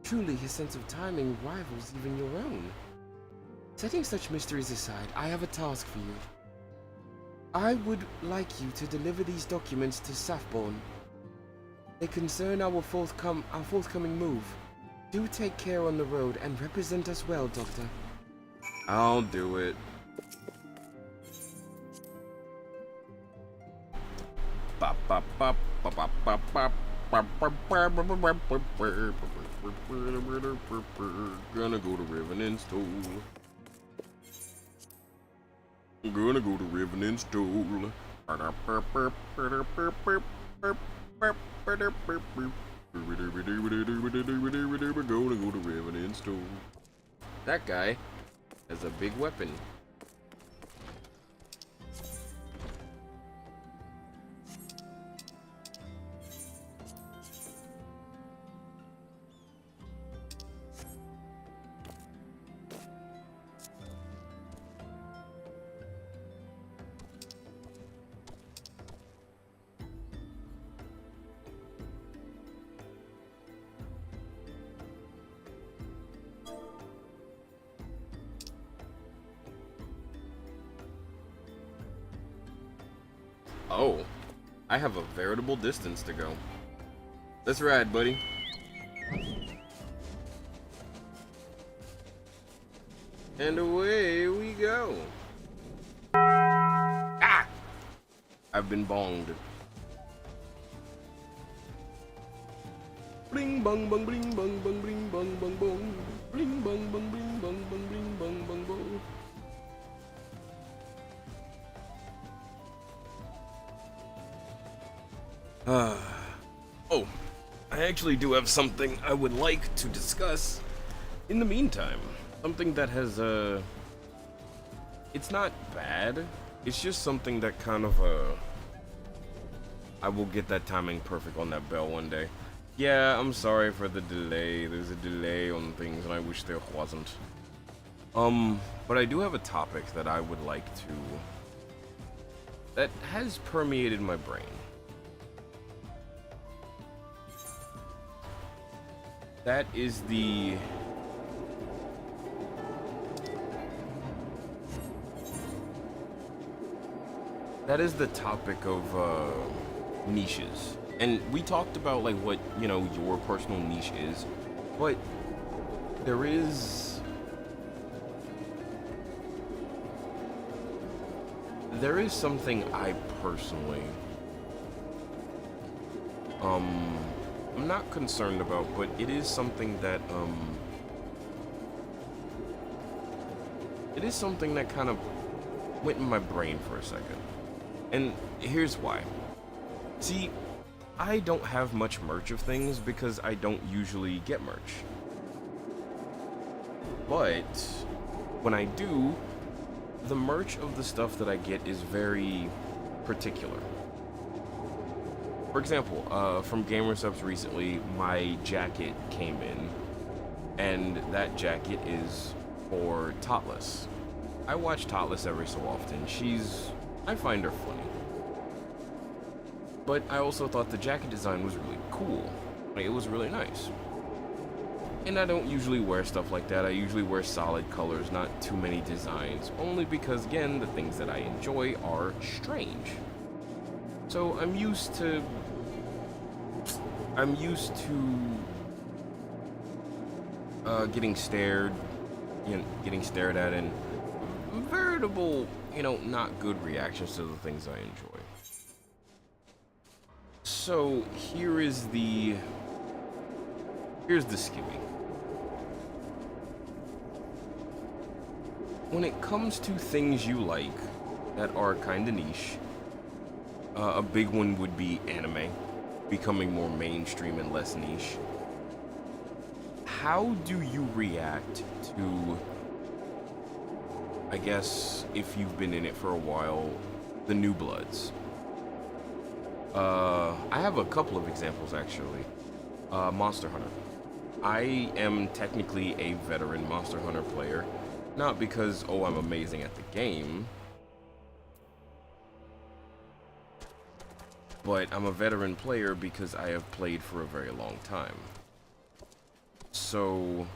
[SPEAKER 6] Truly, his sense of timing rivals even your own. Setting such mysteries aside, I have a task for you. I would like you to deliver these documents to Safborn. They concern our forthcoming move. Do take care on the road and represent us well, Doctor.
[SPEAKER 4] I'll do it. Gonna go to Revenant's Toll. Gonna go to Revenant's Toll. Gonna go to Revenant's Toll. That guy has a big weapon. Oh, I have a veritable distance to go. Let's ride, buddy. And away we go. Ah! I've been bonged. Bling bong bong bling bong bong bling bong bong bong. Bling bong bong bling bong bong bling bong bong bong. Oh, I actually do have something I would like to discuss in the meantime. Something that has, it's not bad. It's just something that kind of, I will get that timing perfect on that bell one day. Yeah, I'm sorry for the delay. There's a delay on things, and I wish there wasn't. But I do have a topic that I would like to, that has permeated my brain. That is the topic of niches. And we talked about like what, you know, your personal niche is, but there is something I personally I'm not concerned about, but it is something that it is something that kind of went in my brain for a second. And here's why. See, I don't have much merch of things because I don't usually get merch. But when I do, the merch of the stuff that I get is very particular. For example, from GamerSubs recently, my jacket came in, and that jacket is for Totless. I watch Totless every so often. I find her funny. But I also thought the jacket design was really cool. Like, it was really nice. And I don't usually wear stuff like that. I usually wear solid colors, not too many designs, only because, again, the things that I enjoy are strange. So I'm used to getting stared at, and veritable, not good reactions to the things I enjoy. So here's the skimmy. When it comes to things you like that are kinda niche, a big one would be anime, becoming more mainstream and less niche. How do you react to, I guess, if you've been in it for a while, the new bloods? I have a couple of examples, actually. Monster Hunter. I am technically a veteran Monster Hunter player, not because, I'm amazing at the game, but I'm a veteran player because I have played for a very long time. So,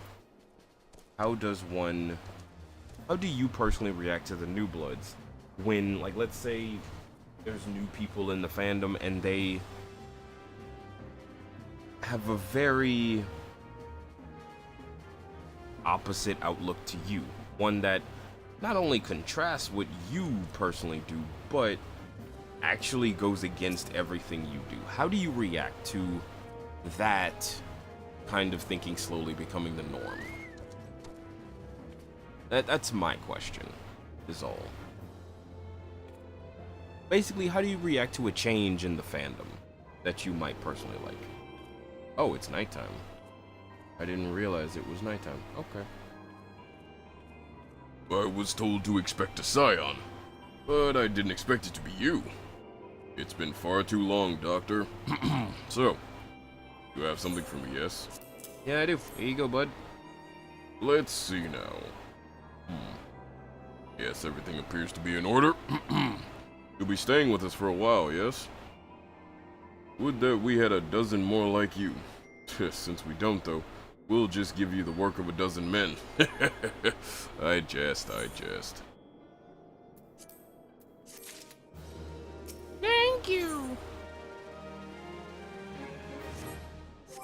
[SPEAKER 4] how do you personally react to the new bloods when, like, let's say there's new people in the fandom and they have a very opposite outlook to you, one that not only contrasts what you personally do, but actually goes against everything you do? How do you react to that kind of thinking slowly becoming the norm? That's my question, is all. Basically, how do you react to a change in the fandom that you might personally like? Oh, it's nighttime. I didn't realize it was nighttime. Okay.
[SPEAKER 5] I was told to expect a scion, but I didn't expect it to be you. It's been far too long, Doctor. So, you have something for me, yes?
[SPEAKER 4] Yeah, I do. Here you go, bud.
[SPEAKER 5] Let's see now. Yes, everything appears to be in order. You'll be staying with us for a while, yes? Would that we had a dozen more like you. Since we don't, though, we'll just give you the work of a dozen men. I jest.
[SPEAKER 7] Dang Thank you.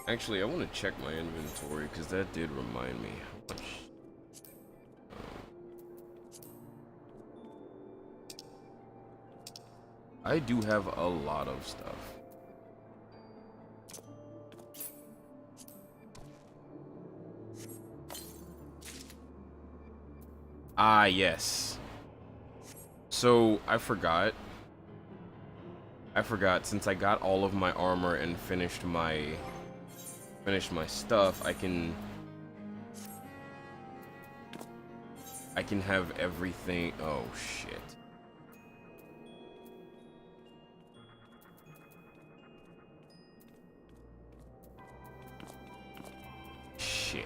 [SPEAKER 5] Actually, I want to check my inventory because that did remind me how much. I do have a lot of stuff. Ah, yes. So, I forgot. Since I got all of my armor and finished my stuff, I can have everything. Oh shit. Shit.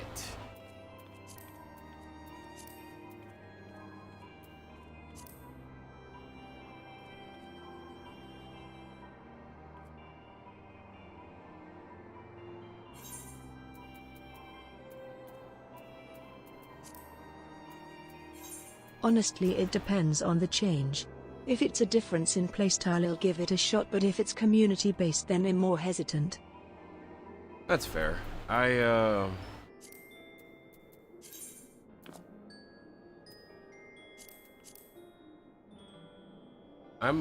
[SPEAKER 2] Honestly, it depends on the change. If it's a difference in playstyle, I'll give it a shot, but if it's community based, then I'm more hesitant.
[SPEAKER 5] That's fair. I'm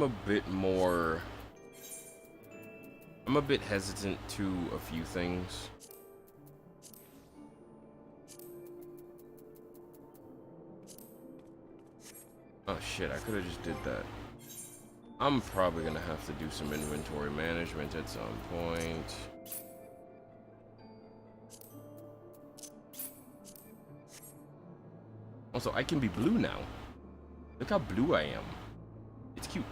[SPEAKER 5] a bit hesitant to a few things. Oh shit, I could have just did that. I'm probably gonna have to do some inventory management at some point. Also, I can be blue now. Look how blue I am. It's cute.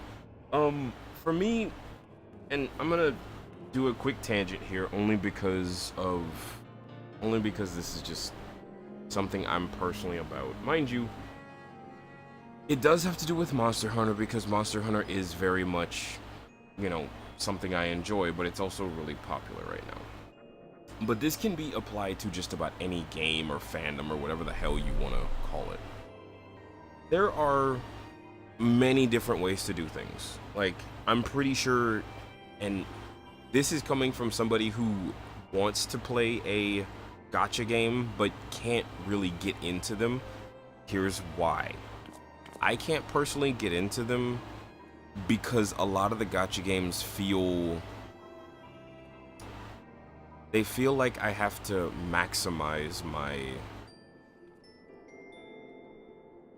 [SPEAKER 5] For me, and I'm gonna do a quick tangent here only because this is just something I'm personally about. Mind you, it does have to do with Monster Hunter because Monster Hunter is very much, you know, something I enjoy, but it's also really popular right now. But this can be applied to just about any game or fandom or whatever the hell you want to call it. There are many different ways to do things. Like, I'm pretty sure, and this is coming from somebody who wants to play a gacha game but can't really get into them. Here's why. I can't personally get into them because a lot of the gacha games feel like I have to maximize my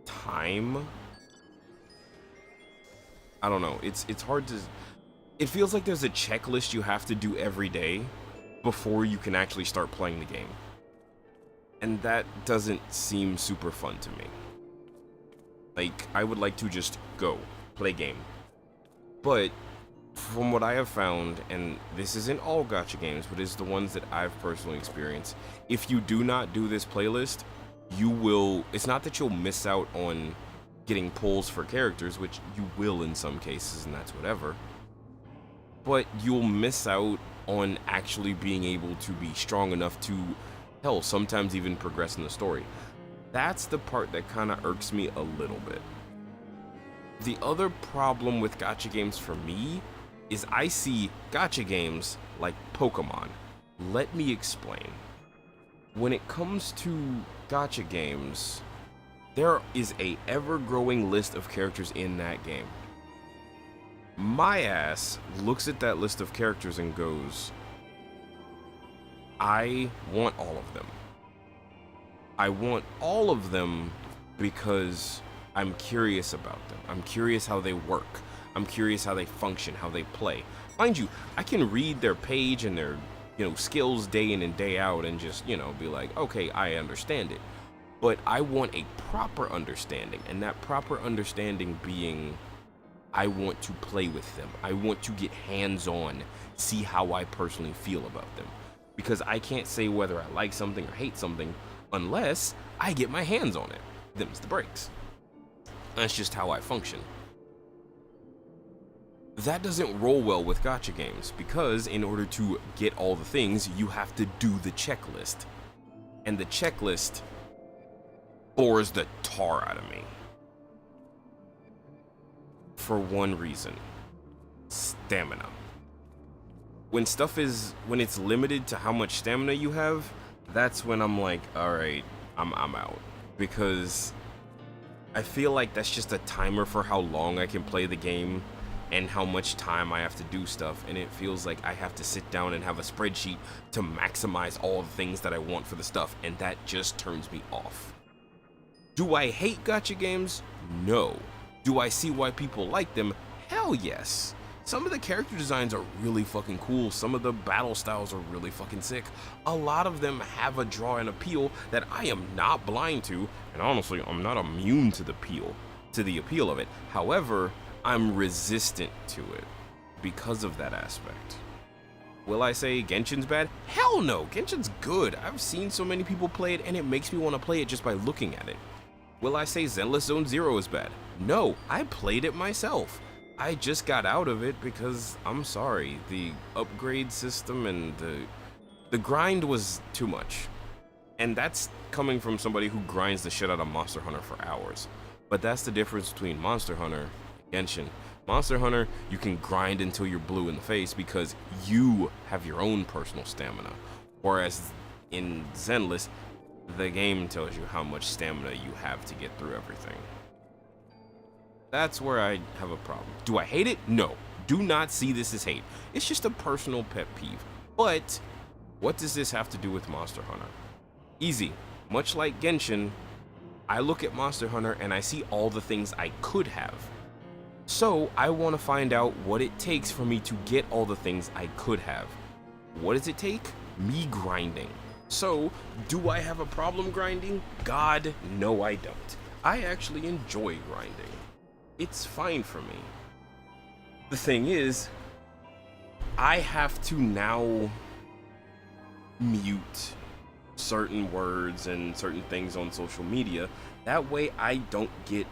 [SPEAKER 5] time. I don't know. It's hard to. It feels like there's a checklist you have to do every day before you can actually start playing the game. And that doesn't seem super fun to me. Like, I would like to just go, play game. But, from what I have found, and this isn't all gacha games, but is the ones that I've personally experienced, if you do not do this playlist, you will, it's not that you'll miss out on getting pulls for characters, which you will in some cases, and that's whatever, but you'll miss out on actually being able to be strong enough to, hell, sometimes even progress in the story. That's the part that kind of irks me a little bit. The other problem with gacha games for me is I see gacha games like Pokemon. Let me explain. When it comes to gacha games, there is a ever-growing list of characters in that game. My ass looks at that list of characters and goes, I want all of them. I want all of them because I'm curious about them. I'm curious how they work. I'm curious how they function, how they play. Mind you, I can read their page and their, skills day in and day out and just, be like, okay, I understand it. But I want a proper understanding, and that proper understanding being, I want to play with them. I want to get hands-on, see how I personally feel about them. Because I can't say whether I like something or hate something unless I get my hands on it. Them's the breaks. That's just how I function. That doesn't roll well with gacha games, because in order to get all the things, you have to do the checklist. And the checklist bores the tar out of me. For one reason.
[SPEAKER 4] stamina. When it's limited to how much stamina you have, that's when I'm like, all right, I'm out, because I feel like that's just a timer for how long I can play the game and how much time I have to do stuff, and it feels like I have to sit down and have a spreadsheet to maximize all the things that I want for the stuff, and that just turns me off. Do I hate gacha games? No. Do I see why people like them? Hell yes. Some of the character designs are really fucking cool. Some of the battle styles are really fucking sick. A lot of them have a draw and appeal that I am not blind to, and honestly, I'm not immune to the appeal of it. However, I'm resistant to it because of that aspect. Will I say Genshin's bad? Hell no, Genshin's good. I've seen so many people play it, and it makes me want to play it just by looking at it. Will I say Zenless Zone Zero is bad? No, I played it myself. I just got out of it because, I'm sorry, the upgrade system and the grind was too much. And that's coming from somebody who grinds the shit out of Monster Hunter for hours. But that's the difference between Monster Hunter and Genshin. Monster Hunter, you can grind until you're blue in the face because you have your own personal stamina. Whereas in Zenless, the game tells you how much stamina you have to get through everything. That's where I have a problem. Do I hate it? No. Do not see this as hate. It's just a personal pet peeve. But what does this have to do with Monster Hunter? Easy. Much like Genshin, I look at Monster Hunter and I see all the things I could have. So I want to find out what it takes for me to get all the things I could have. What does it take? Me grinding. So, do I have a problem grinding? God, no I don't. I actually enjoy grinding. It's fine for me. The thing is, I have to now mute certain words and certain things on social media. That way I don't get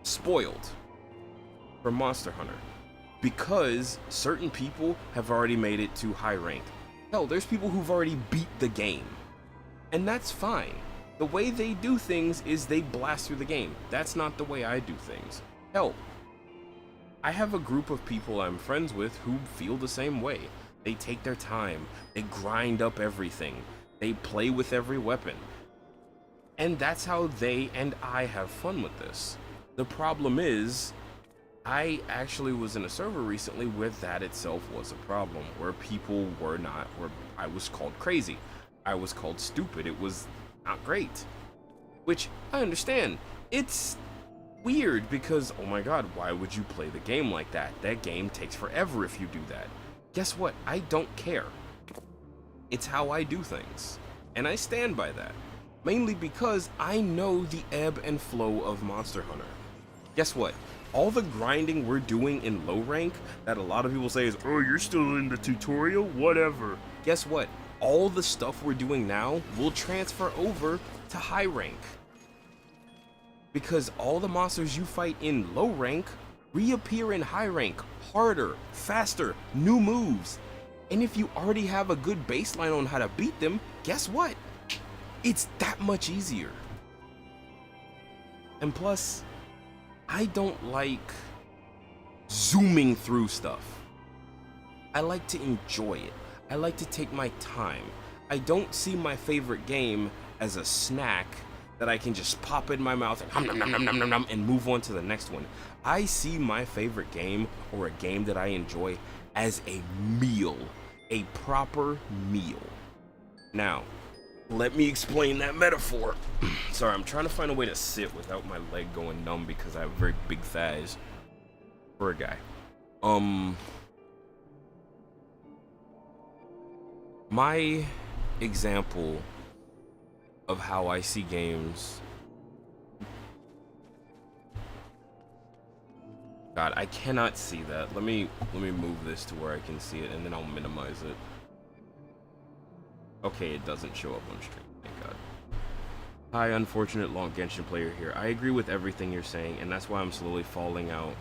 [SPEAKER 4] spoiled for Monster Hunter. Because certain people have already made it to high rank. Hell, there's people who've already beat the game. And that's fine. The way they do things is they blast through the game. That's not the way I do things. Hell, I have a group of people I'm friends with who feel the same way. They take their time. They grind up everything. They play with every weapon. And that's how they and I have fun with this. The problem is, I actually was in a server recently where that itself was a problem, where people were not, where I was called crazy. I was called stupid. It was not great. Which, I understand. It's weird because, oh my god, why would you play the game like that? That game takes forever if you do that. Guess what? I don't care. It's how I do things. And I stand by that. Mainly because I know the ebb and flow of Monster Hunter. Guess what? All the grinding we're doing in low rank that a lot of people say is, oh, you're still in the tutorial? Whatever. Guess what? All the stuff we're doing now will transfer over to high rank. Because all the monsters you fight in low rank reappear in high rank, harder, faster, new moves. And if you already have a good baseline on how to beat them, guess what? It's that much easier. And plus, I don't like zooming through stuff. I like to enjoy it. I like to take my time. I don't see my favorite game as a snack that I can just pop in my mouth and hum, nom, nom, nom, nom, nom, and move on to the next one. I see my favorite game or a game that I enjoy as a meal, a proper meal. Now, let me explain that metaphor. Sorry, I'm trying to find a way to sit without my leg going numb because I have very big thighs for a guy. My example of how I see games. God, I cannot see that. Let me move this to where I can see it, and then I'll minimize it. Okay, it doesn't show up on stream. Thank God. Hi, unfortunate long Genshin player here. I agree with everything you're saying, and that's why I'm slowly falling out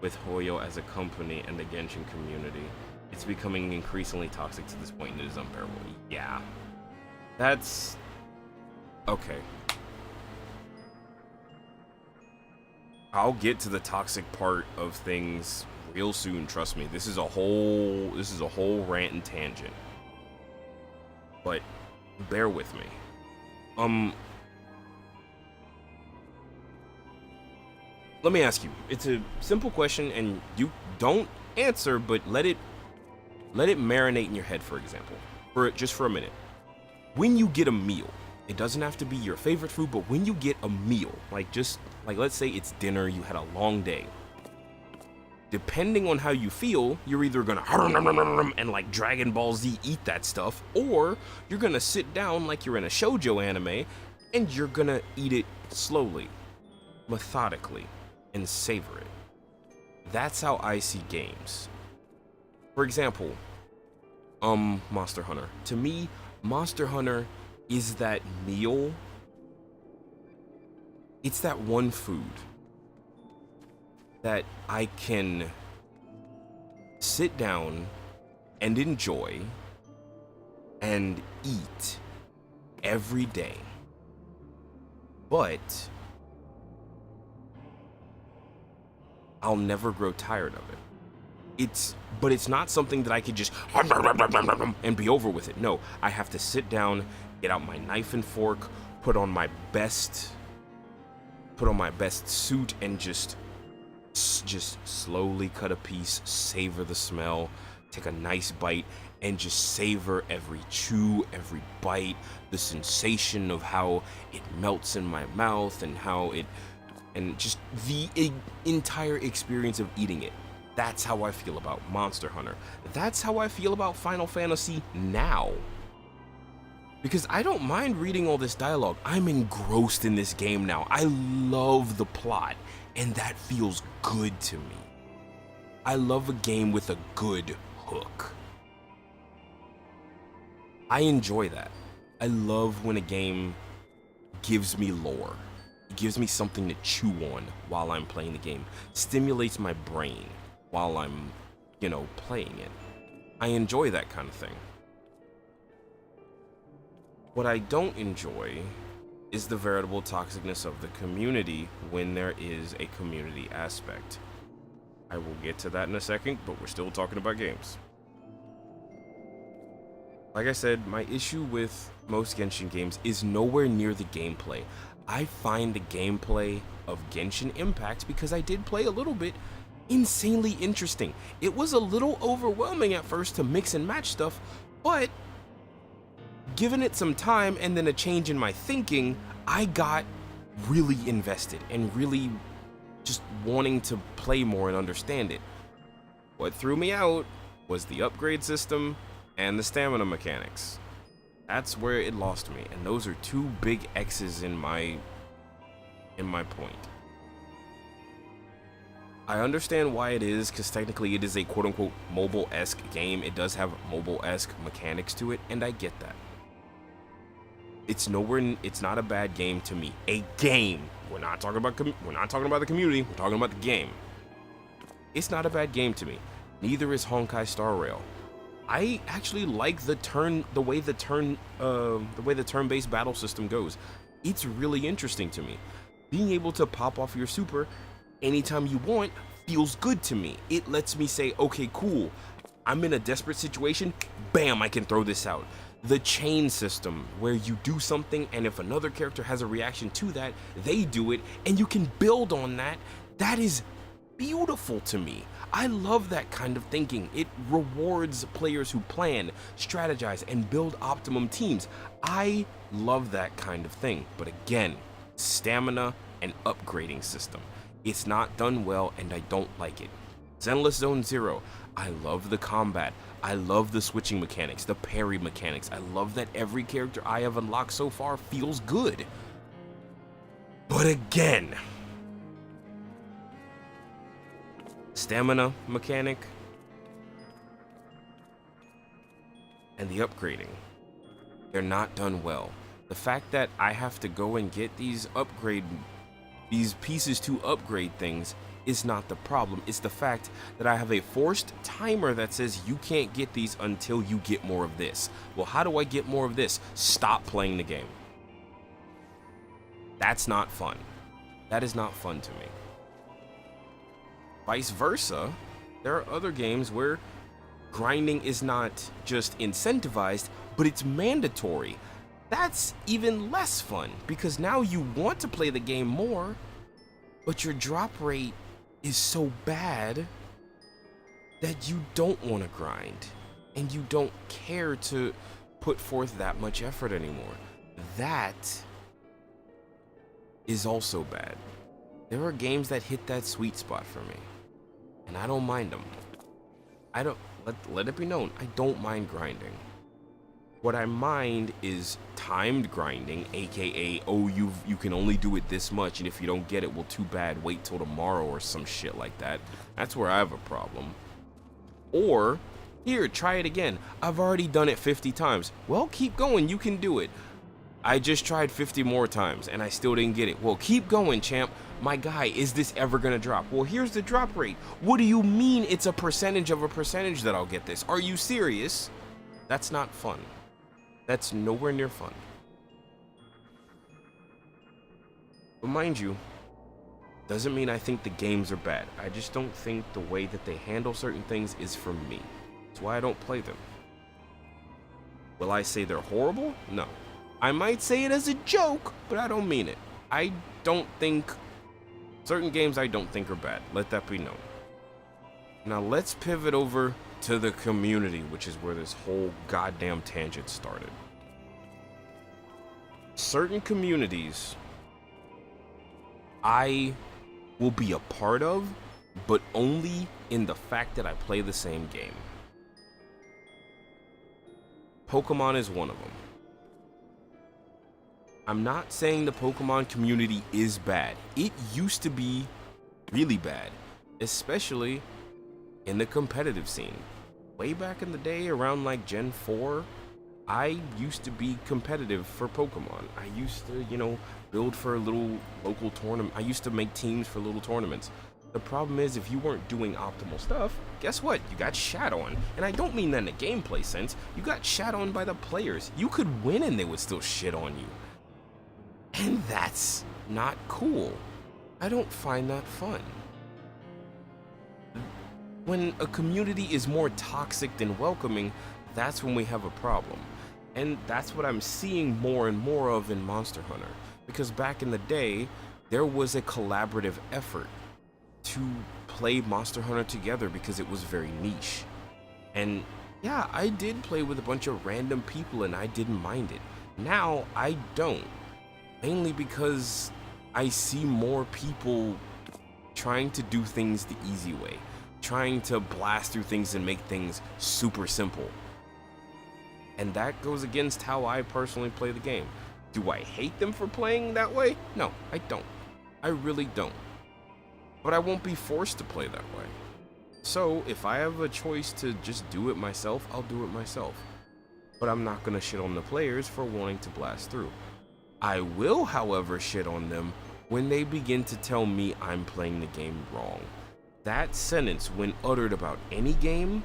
[SPEAKER 4] with Hoyo as a company and the Genshin community. It's becoming increasingly toxic to this point, and it is unbearable. Yeah. That's... okay. I'll get to the toxic part of things real soon, trust me. This is a whole rant and tangent. But bear with me. Let me ask you. It's a simple question, and you don't answer, but let it marinate in your head, for example. Just for a minute. When you get a meal, it doesn't have to be your favorite food, but when you get a meal, like let's say it's dinner, you had a long day. Depending on how you feel, you're either gonna and like Dragon Ball Z eat that stuff, or you're gonna sit down like you're in a shoujo anime and you're gonna eat it slowly, methodically, and savor it. That's how I see games. For example, Monster Hunter. To me, Monster Hunter is that meal. It's that one food that I can sit down and enjoy and eat every day. But I'll never grow tired of it. But it's not something that I could just and be over with it. No, I have to sit down, get out my knife and fork, put on my best suit, and just slowly cut a piece, savor the smell, take a nice bite, and just savor every chew, every bite, the sensation of how it melts in my mouth and just the entire experience of eating it. That's how I feel about Monster Hunter. That's how I feel about Final Fantasy now. Because I don't mind reading all this dialogue. I'm engrossed in this game now. I love the plot, and that feels good to me. I love a game with a good hook. I enjoy that. I love when a game gives me lore. It gives me something to chew on while I'm playing the game. Stimulates my brain while I'm, playing it. I enjoy that kind of thing. What I don't enjoy is the veritable toxicness of the community when there is a community aspect. I will get to that in a second, but we're still talking about games. Like I said, my issue with most Genshin games is nowhere near the gameplay. I find the gameplay of Genshin Impact, because I did play a little bit, insanely interesting. It was a little overwhelming at first to mix and match stuff, but given it some time and then a change in my thinking, I got really invested and really just wanting to play more and understand it. What threw me out was the upgrade system and the stamina mechanics. That's where it lost me, and those are two big X's in my point. I understand why it is, because technically it is a quote-unquote mobile-esque game. It does have mobile-esque mechanics to it, and I get that. It's not a bad game to me. A game. We're not talking about the community. We're talking about the game. It's not a bad game to me. Neither is Honkai Star Rail. I actually like the way the turn-based battle system goes. It's really interesting to me. Being able to pop off your super anytime you want feels good to me. It lets me say, okay, cool. I'm in a desperate situation. Bam, I can throw this out. The chain system, where you do something and if another character has a reaction to that, they do it, and you can build on that. That is beautiful to me. I love that kind of thinking. It rewards players who plan, strategize, and build optimum teams. I love that kind of thing. But again, stamina and upgrading system. It's not done well, and I don't like it. Zenless Zone Zero. I love the combat. I love the switching mechanics, the parry mechanics. I love that every character I have unlocked so far feels good. But again, stamina mechanic and the upgrading, they're not done well. The fact that I have to go and get these pieces to upgrade things is not the problem. It's the fact that I have a forced timer that says you can't get these until you get more of this. Well, how do I get more of this? Stop playing the game. That's not fun. That is not fun to me. Vice versa,
[SPEAKER 5] There are other games where grinding is not just incentivized, but it's mandatory. That's even less fun because now you want to play the game more, but your drop rate is so bad that you don't want to grind and you don't care to put forth that much effort anymore. That is also bad. There are games that hit that sweet spot for me, and I don't mind them. I don't, let it be known, I don't mind grinding. What I mind is timed grinding, aka, oh, you can only do it this much, and if you don't get it, well, too bad, wait till tomorrow or some shit like that. That's where I have a problem. Or, here, try it again. I've already done it 50 times. Well, keep going, you can do it. I just tried 50 more times, and I still didn't get it. Well, keep going, champ. My guy, is this ever gonna drop? Well, here's the drop rate. What do you mean it's a percentage of a percentage that I'll get this? Are you serious? That's not fun. That's nowhere near fun. But mind you, doesn't mean I think the games are bad. I just don't think the way that they handle certain things is for me. That's why I don't play them. Will I say they're horrible? No. I might say it as a joke, but I don't mean it. I don't think... Certain games I don't think are bad. Let that be known. Now let's pivot over to the community, which is where this whole goddamn tangent started. Certain communities I will be a part of, but only in the fact that I play the same game. Pokemon is one of them. I'm not saying the Pokemon community is bad. It used to be really bad, especially in the competitive scene. Way back in the day, around like Gen 4, I used to be competitive for Pokemon. I used to, you know, build for a little local tournament. I used to make teams for little tournaments. The problem is, if you weren't doing optimal stuff, guess what? You got shat on. And I don't mean that in a gameplay sense. You got shat on by the players. You could win and they would still shit on you. And that's not cool. I don't find that fun. When a community is more toxic than welcoming, that's when we have a problem. And that's what I'm seeing more and more of in Monster Hunter. Because back in the day, there was a collaborative effort to play Monster Hunter together because it was very niche. And yeah, I did play with a bunch of random people and I didn't mind it. Now, I don't. Mainly because I see more people trying to do things the easy way. Trying to blast through things and make things super simple. And that goes against how I personally play the game. Do I hate them for playing that way? No, I don't. I really don't. But I won't be forced to play that way. So, if I have a choice to just do it myself, I'll do it myself. But I'm not gonna shit on the players for wanting to blast through. I will, however, shit on them when they begin to tell me I'm playing the game wrong. That sentence, when uttered about any game,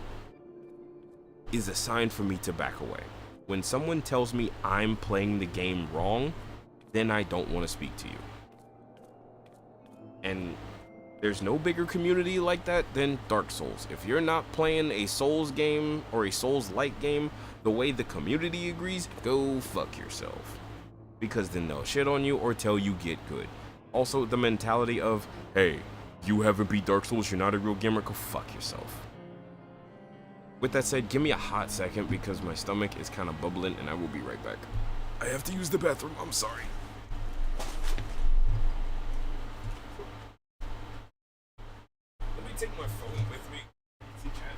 [SPEAKER 5] is a sign for me to back away. When someone tells me I'm playing the game wrong, then I don't want to speak to you. And there's no bigger community like that than Dark Souls. If you're not playing a Souls game or a Souls-like game the way the community agrees, go fuck yourself. Because then they'll shit on you or tell you get good. Also, the mentality of, hey, you haven't beat Dark Souls, you're not a real gamer, go fuck yourself. With that said, give me a hot second because my stomach is kind of bubbling and I will be right back. I have to use the bathroom, I'm sorry. Let me take my phone with me. See, chat.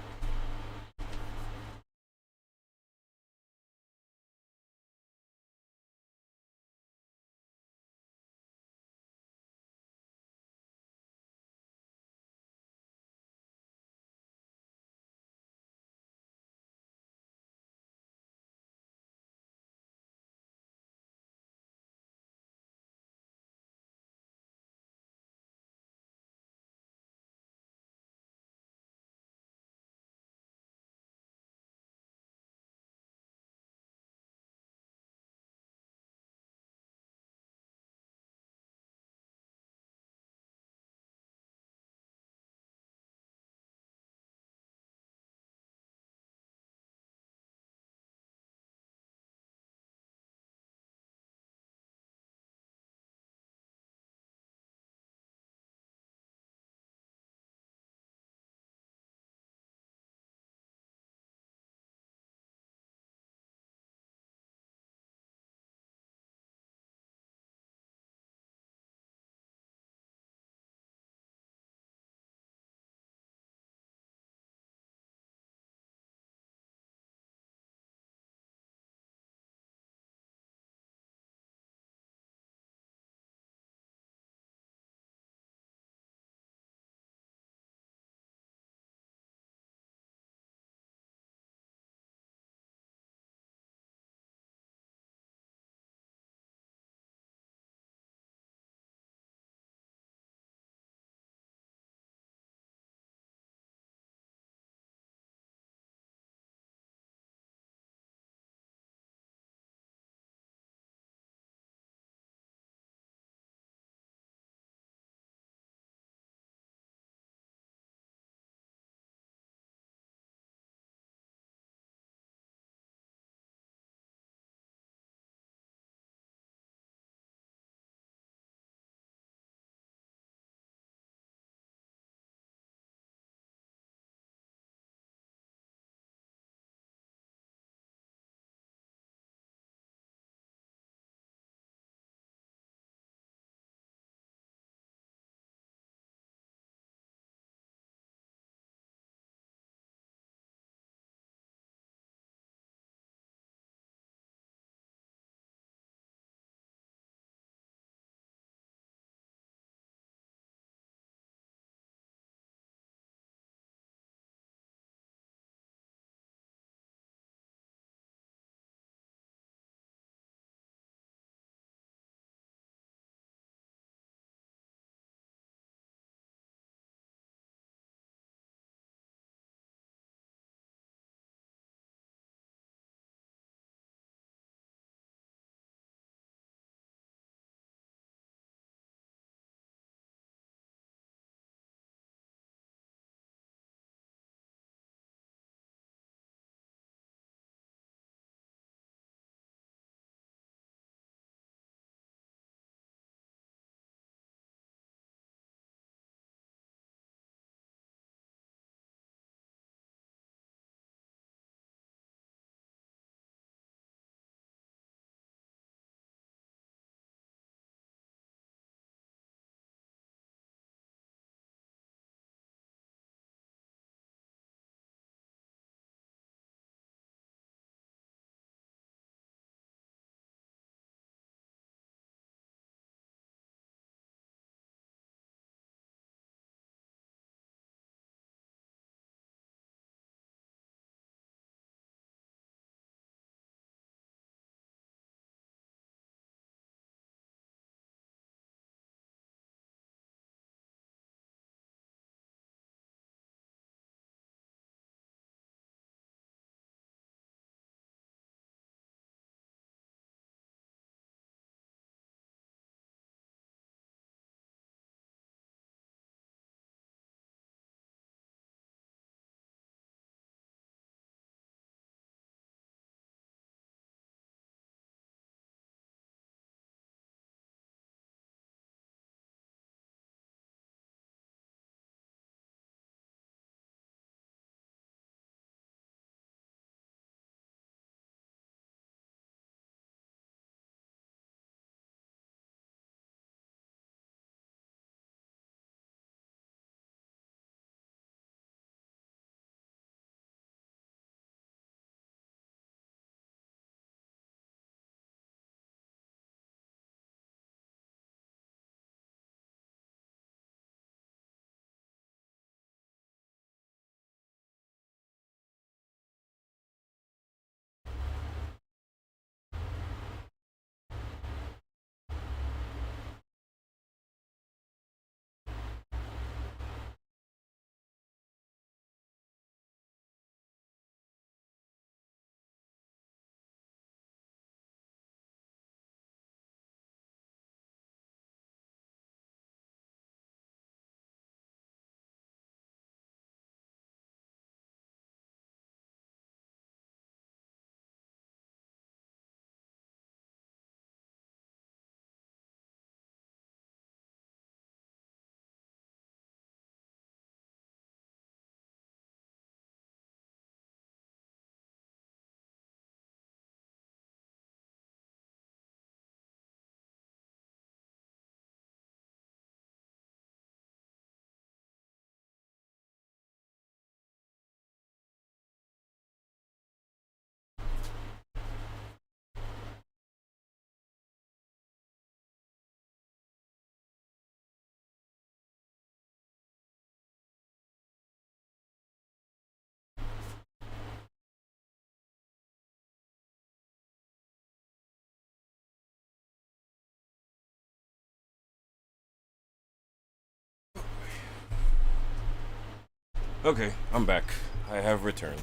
[SPEAKER 4] Okay, I'm back. I have returned.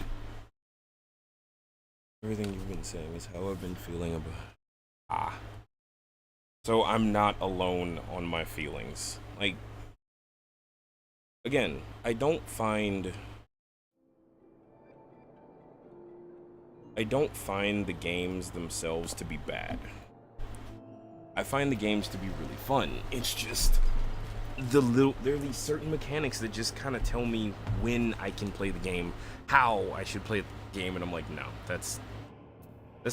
[SPEAKER 4] Everything you've been saying is how I've been feeling about... So I'm not alone on my feelings. Like, again, I don't find the games themselves to be bad. I find the games to be really fun. It's just there are these certain mechanics that just kind of tell me when I can play the game, how I should play the game, and I'm like, no, that's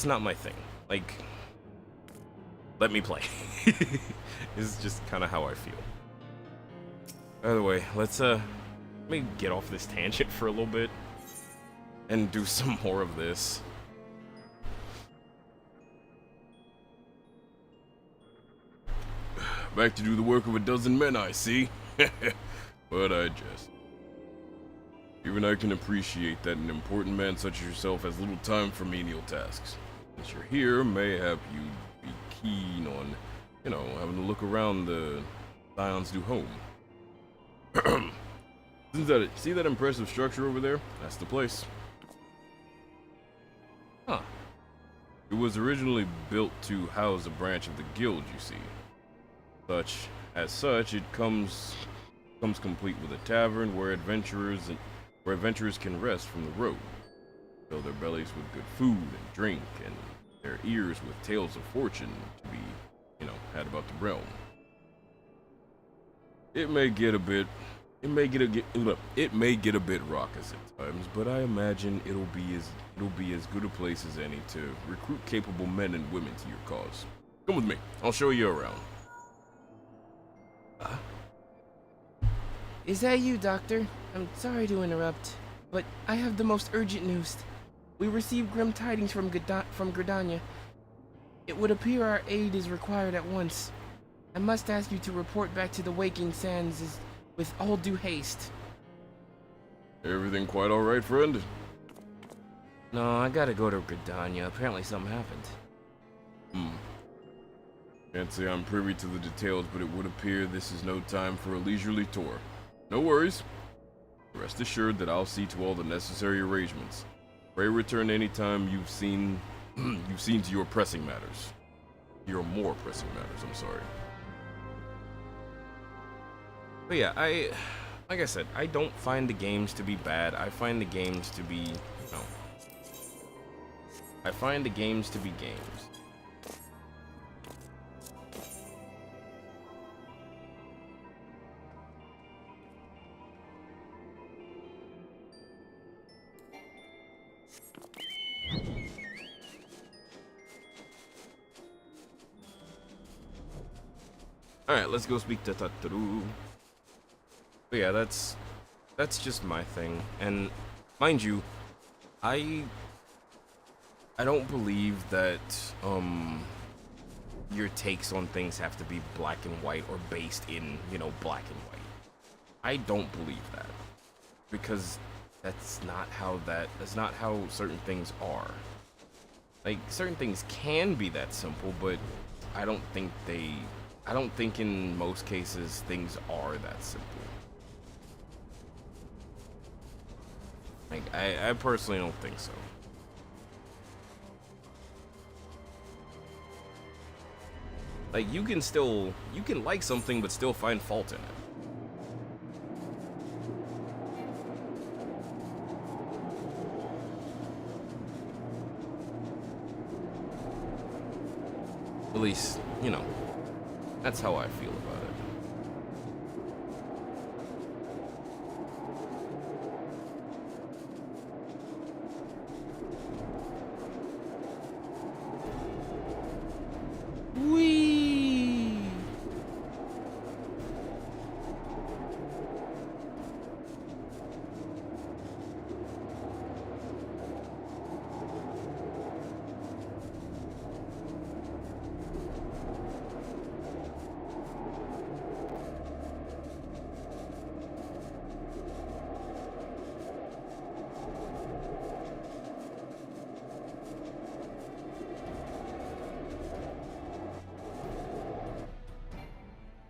[SPEAKER 4] not my thing. Like, let me play. This is just kind of how I feel. By the way, let me get off this tangent for a little bit and do some more of this.
[SPEAKER 5] Back to do the work of a dozen men, I see. But I jest. Even I can appreciate that an important man such as yourself has little time for menial tasks. Since you're here, may have you be keen on, having to look around the Scion's new home. See that impressive structure over there? That's the place. Huh. It was originally built to house a branch of the guild, you see. As such, it comes complete with a tavern where adventurers can rest from the road, fill their bellies with good food and drink, and their ears with tales of fortune to be, had about the realm. It may get a bit raucous at times, but I imagine it'll be as good a place as any to recruit capable men and women to your cause. Come with me. I'll show you around.
[SPEAKER 6] Is that you, Doctor? I'm sorry to interrupt, but I have the most urgent news. We received grim tidings from Gridania. It would appear our aid is required at once. I must ask you to report back to the Waking Sands with all due haste.
[SPEAKER 5] Everything quite all right, friend?
[SPEAKER 6] No, I gotta go to Gridania. Apparently something happened.
[SPEAKER 5] Can't say I'm privy to the details, but it would appear this is no time for a leisurely tour. No worries. Rest assured that I'll see to all the necessary arrangements. Pray return anytime you've seen to your pressing matters. Your more pressing matters, I'm sorry.
[SPEAKER 4] But yeah, like I said, I don't find the games to be bad. I find the games to be, I find the games to be games. Alright, let's go speak to Tataru. But yeah, that's just my thing. And mind you, I don't believe that your takes on things have to be black and white or based in, black and white. I don't believe that. Because that's not how certain things are. Like, certain things can be that simple, but I don't think in most cases things are that simple. Like, I personally don't think so. Like, you can like something but still find fault in it. At least, that's how I feel about it.
[SPEAKER 6] Whee!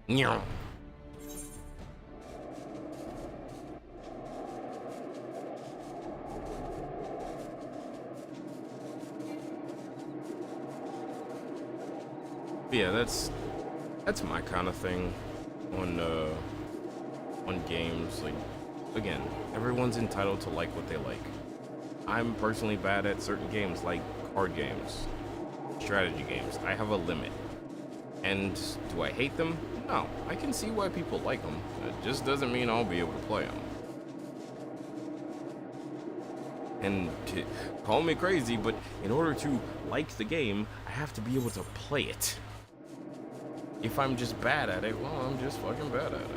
[SPEAKER 4] Nyah. Yeah, that's my kind of thing on games. Like, again, everyone's entitled to like what they like. I'm personally bad at certain games, like card games, strategy games. I have a limit. And do I hate them? No, I can see why people like them. It just doesn't mean I'll be able to play them. And call me crazy, but in order to like the game, I have to be able to play it. If I'm just bad at it, well, I'm just fucking bad at it.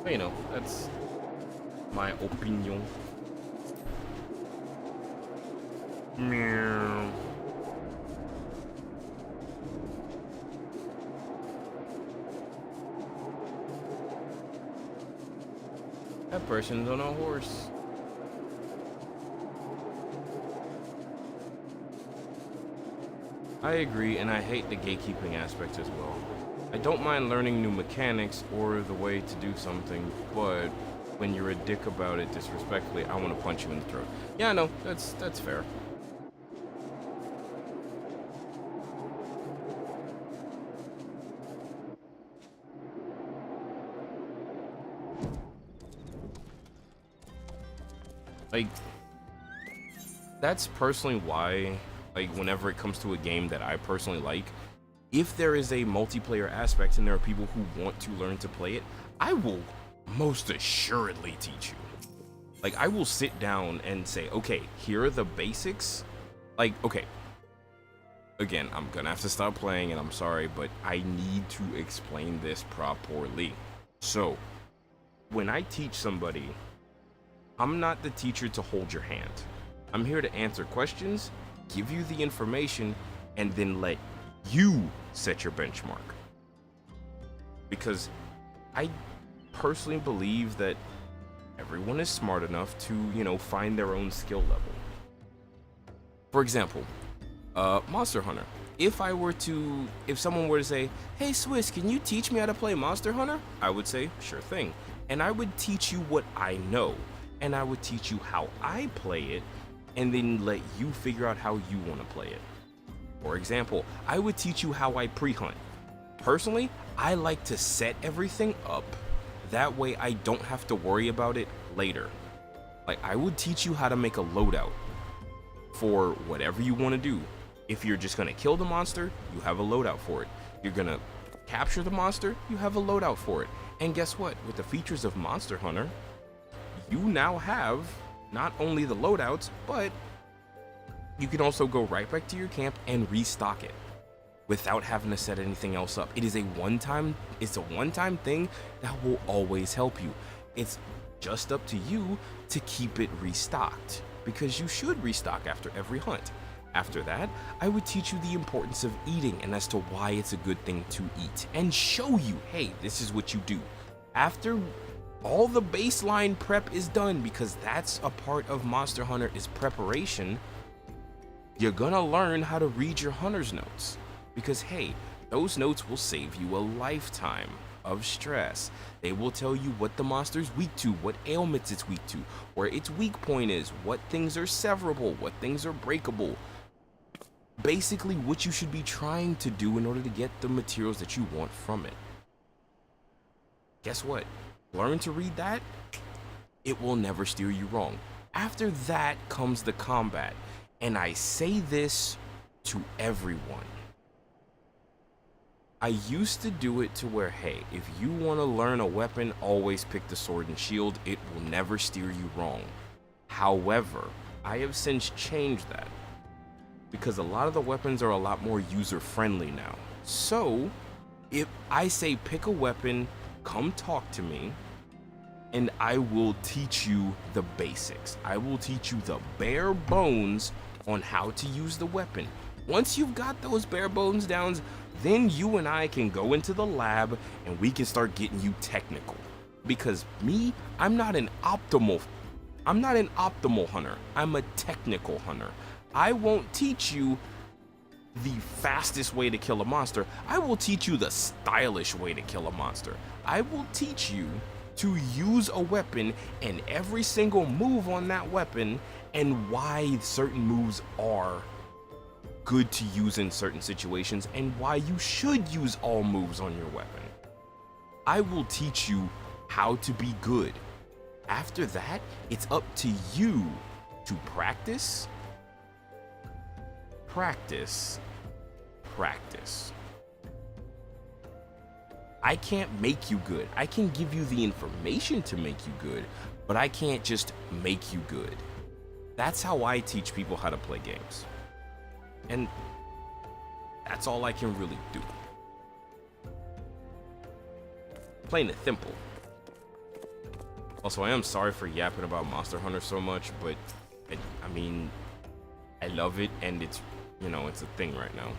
[SPEAKER 4] But, you know, that's my opinion. Meow. That person's on a horse. I agree, and I hate the gatekeeping aspect as well. I don't mind learning new mechanics or the way to do something, but when you're a dick about it disrespectfully, I want to punch you in the throat. Yeah, no, that's fair. Like, that's personally why, like, whenever it comes to a game that I personally like, if there is a multiplayer aspect and there are people who want to learn to play it, I will most assuredly teach you. Like, I will sit down and say, okay, here are the basics. Like, okay, again, I'm gonna have to stop playing, and I'm sorry, but I need to explain this properly. So, when I teach somebody, I'm not the teacher to hold your hand. I'm here to answer questions, give you the information, and then let you set your benchmark. Because I personally believe that everyone is smart enough to, you know, find their own skill level. For example, Monster Hunter. If someone were to say, hey Swiss, can you teach me how to play Monster Hunter? I would say, sure thing. And I would teach you what I know. And I would teach you how I play it, and then let you figure out how you want to play it. For example, I would teach you how I pre-hunt. Personally, I like to set everything up. That way I don't have to worry about it later. Like, I would teach you how to make a loadout for whatever you want to do. If you're just going to kill the monster, you have a loadout for it. You're going to capture the monster, you have a loadout for it. And guess what? With the features of Monster Hunter, you now have not only the loadouts, but you can also go right back to your camp and restock it without having to set anything else up. It's a one-time thing that will always help you. It's just up to you to keep it restocked, because you should restock after every hunt. After that, I would teach you the importance of eating and as to why it's a good thing to eat, and show you, hey, this is what you do. After all the baseline prep is done, because that's a part of Monster Hunter, is preparation, you're gonna learn how to read your hunter's notes. Because hey, those notes will save you a lifetime of stress. They will tell you what the monster's weak to, what ailments it's weak to, where its weak point is, what things are severable, what things are breakable. Basically what you should be trying to do in order to get the materials that you want from it. Guess what? Learn to read that, it will never steer you wrong. After that comes the combat. And I say this to everyone. I used to do it to where, hey, if you want to learn a weapon, always pick the sword and shield. It will never steer you wrong. However, I have since changed that, because a lot of the weapons are a lot more user-friendly now. So, if I say pick a weapon, come talk to me, and I will teach you the basics. I will teach you the bare bones on how to use the weapon. Once you've got those bare bones down, then you and I can go into the lab and we can start getting you technical. Because me, I'm not an optimal hunter. I'm a technical hunter. I won't teach you
[SPEAKER 5] the fastest way to kill a monster. I will teach you the stylish way to kill a monster. I will teach you to use a weapon and every single move on that weapon and why certain moves are good to use in certain situations and why you should use all moves on your weapon. I will teach you how to be good. After that, it's up to you to practice, practice, practice. I can't make you good. I can give you the information to make you good, but I can't just make you good. That's how I teach people how to play games. And that's all I can really do. Plain and simple. Also, I am sorry for yapping about Monster Hunter so much, but I mean, I love it, and it's, you know, it's a thing right now.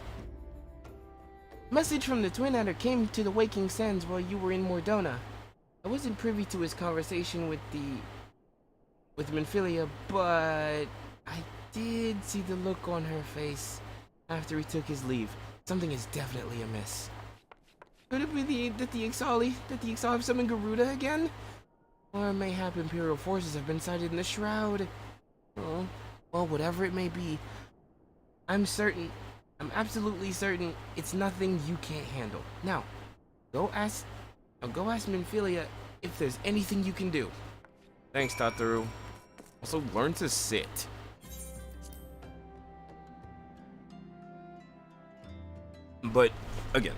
[SPEAKER 6] Message from the Twin Adder came to the Waking Sands while you were in Mordona. I wasn't privy to his conversation with Minfilia, but I did see the look on her face after he took his leave. Something is definitely amiss. Could it be that the Ixali have summoned Garuda again? Or mayhap Imperial forces have been sighted in the Shroud? Oh, well, whatever it may be, I'm absolutely certain it's nothing you can't handle. Now, go ask Minfilia if there's anything you can do.
[SPEAKER 5] Thanks, Tataru. Also, learn to sit. But, again,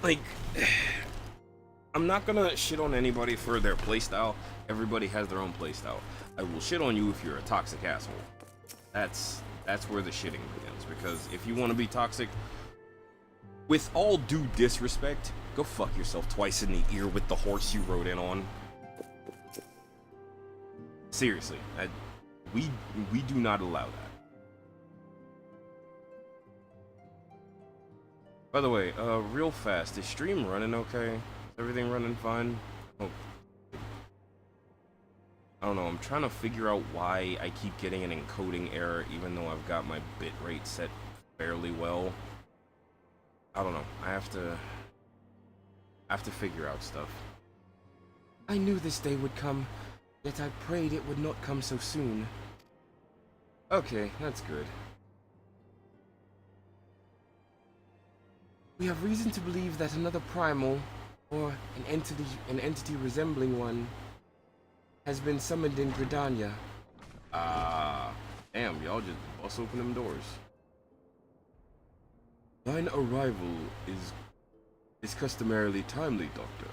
[SPEAKER 5] like, I'm not gonna shit on anybody for their playstyle. Everybody has their own playstyle. I will shit on you if you're a toxic asshole. That's where the shitting begins. Because if you want to be toxic, with all due disrespect, go fuck yourself twice in the ear with the horse you rode in on. Seriously, we do not allow that. By the way, real fast, is stream running okay? Is everything running fine? Oh. I don't know, I'm trying to figure out why I keep getting an encoding error even though I've got my bitrate set fairly well. I don't know, I have to figure out stuff.
[SPEAKER 6] I knew this day would come, yet I prayed it would not come so soon.
[SPEAKER 5] Okay, that's good.
[SPEAKER 6] We have reason to believe that another primal, or an entity resembling one, has been summoned in Gridania.
[SPEAKER 5] Damn, y'all just bust open them doors.
[SPEAKER 7] Thine arrival is customarily timely, Doctor.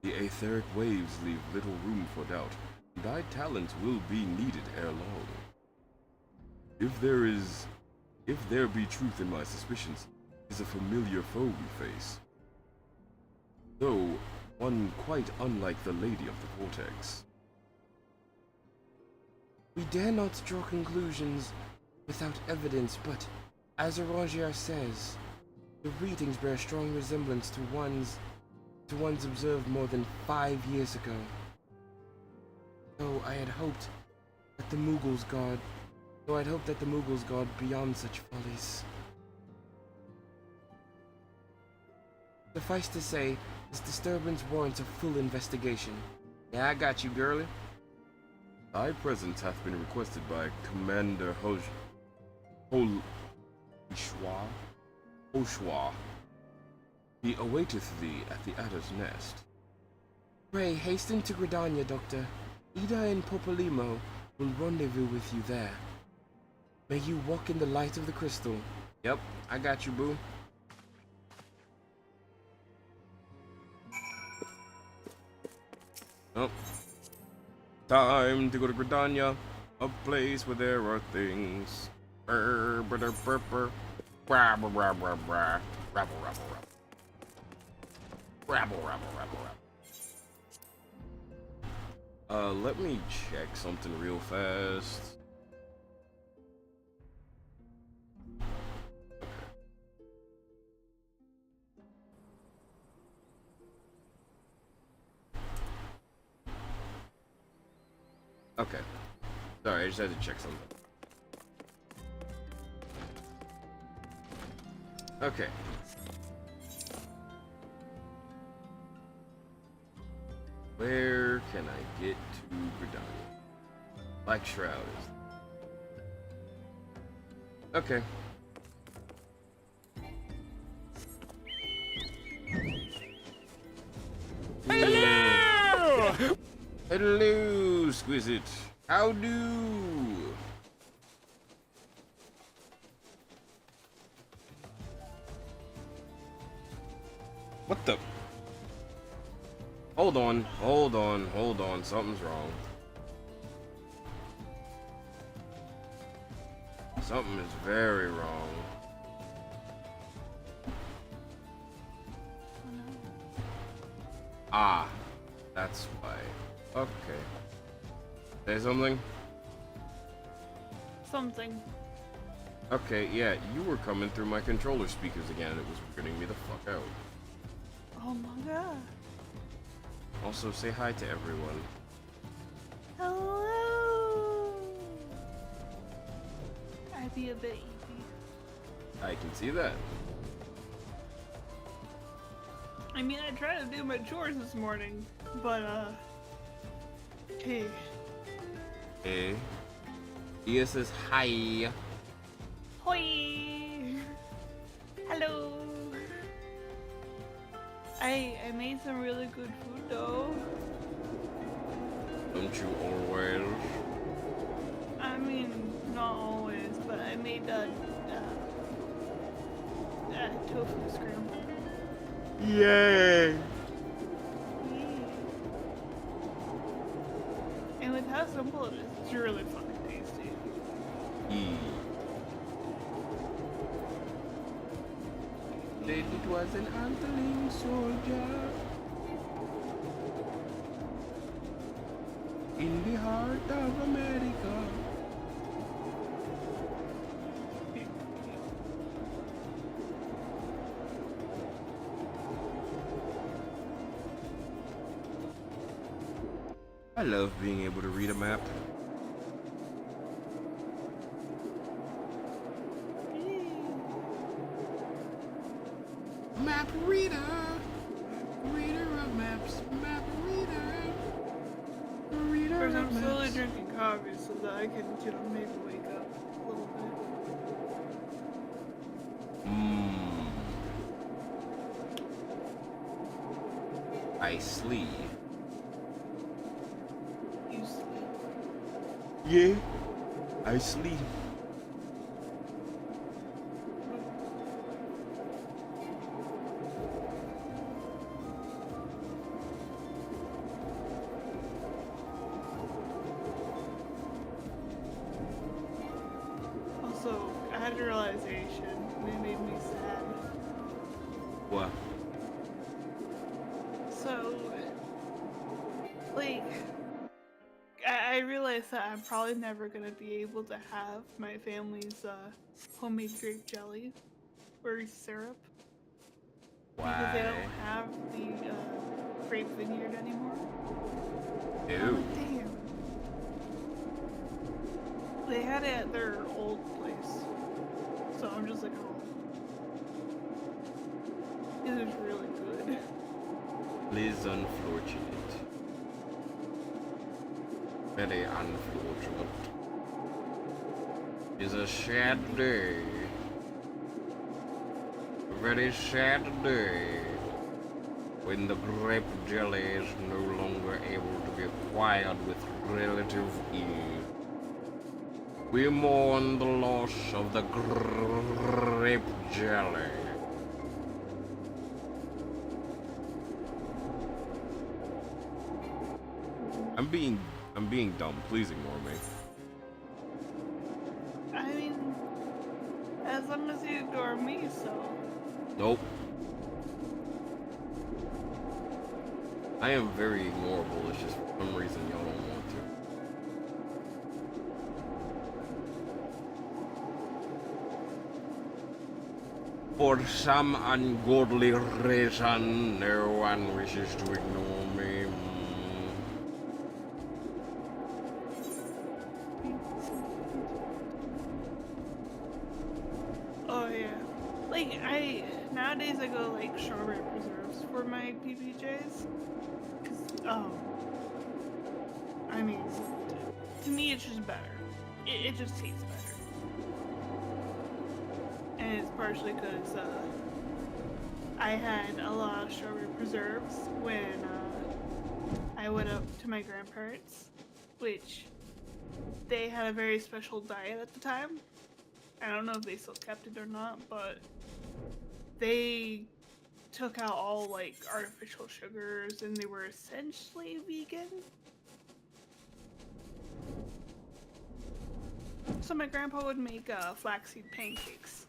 [SPEAKER 7] The aetheric waves leave little room for doubt. Thy talents will be needed ere long. If there be truth in my suspicions, it is a familiar foe we face. Though one quite unlike the Lady of the Vortex.
[SPEAKER 6] We dare not draw conclusions without evidence, but, as Orangier says, the readings bear strong resemblance to ones observed more than 5 years ago. Though I had hoped that the Moogles guard beyond such follies. Suffice to say, this disturbance warrants a full investigation. Yeah, I got you, girlie.
[SPEAKER 7] Thy presence hath been requested by Commander Hoshua. He awaiteth thee at the Adder's Nest.
[SPEAKER 6] Pray, hasten to Gridania, Doctor. Ida and Popolimo will rendezvous with you there. May you walk in the light of the crystal.
[SPEAKER 5] Yep, I got you, boo. Oh. Time to go to Gridania, a place where there are things. Let me check something real fast. Okay. Sorry, I just had to check something.
[SPEAKER 7] Okay. Where can I get to Gridania? Black Shroud is. Okay. Hello! Hello, Squisite. How do? What the? Hold on, hold on, hold on. Something's wrong. Something is very wrong. Ah, that's why. Okay. Say something?
[SPEAKER 8] Something.
[SPEAKER 7] Okay, yeah, you were coming through my controller speakers again. It was weirding me the fuck out.
[SPEAKER 8] Oh my god.
[SPEAKER 7] Also, say hi to everyone.
[SPEAKER 8] Hello. I'd be a bit easy.
[SPEAKER 7] I can see that.
[SPEAKER 8] I mean, I tried to do my chores this morning, but hey.
[SPEAKER 7] Hey. Dia says hi.
[SPEAKER 8] Hoi. Hello. I made some really good food though.
[SPEAKER 7] Don't you always?
[SPEAKER 8] I mean, not always, but I made tofu scramble.
[SPEAKER 7] Yay!
[SPEAKER 8] And with how simple it is, it's really fucking tasty.
[SPEAKER 7] It was an antling soldier in the heart of America. I love being able to read a map. Map reader, reader of maps, map reader, reader
[SPEAKER 8] Because
[SPEAKER 7] of
[SPEAKER 8] I'm slowly
[SPEAKER 7] maps.
[SPEAKER 8] drinking coffee so that I can, maybe wake up a little bit.
[SPEAKER 7] I sleep.
[SPEAKER 8] You sleep.
[SPEAKER 7] Yeah, I sleep.
[SPEAKER 8] Also, I had a realization, and it made me sad.
[SPEAKER 7] What?
[SPEAKER 8] So, like, I realized that I'm probably never gonna be able to have my family's homemade grape jelly or syrup because they don't have the grape vineyard anymore. I'm
[SPEAKER 7] Ew.
[SPEAKER 8] like, damn. They had it at their old place, so I'm just like, oh, it is really good.
[SPEAKER 7] Liz unfortunate. Very unfortunate. It's a sad day. A very sad day. When the grape jelly is no longer able to be acquired with relative ease. We mourn the loss of the grape jelly. I'm being dumb. Please ignore me.
[SPEAKER 8] I mean, as long as you ignore me, so.
[SPEAKER 7] Nope. I am very ignorable. It's just for some reason y'all don't want to. For some ungodly reason, no one wishes to ignore me.
[SPEAKER 8] Oh yeah. Like, nowadays I go like strawberry preserves for my PBJs. Cause, I mean, to me it's just better. It just tastes better. And it's partially because, I had a lot of strawberry preserves when, I went up to my grandparents, which they had a very special diet at the time. I don't know if they still kept it or not, but they took out all like artificial sugars and they were essentially vegan. So my grandpa would make flaxseed pancakes,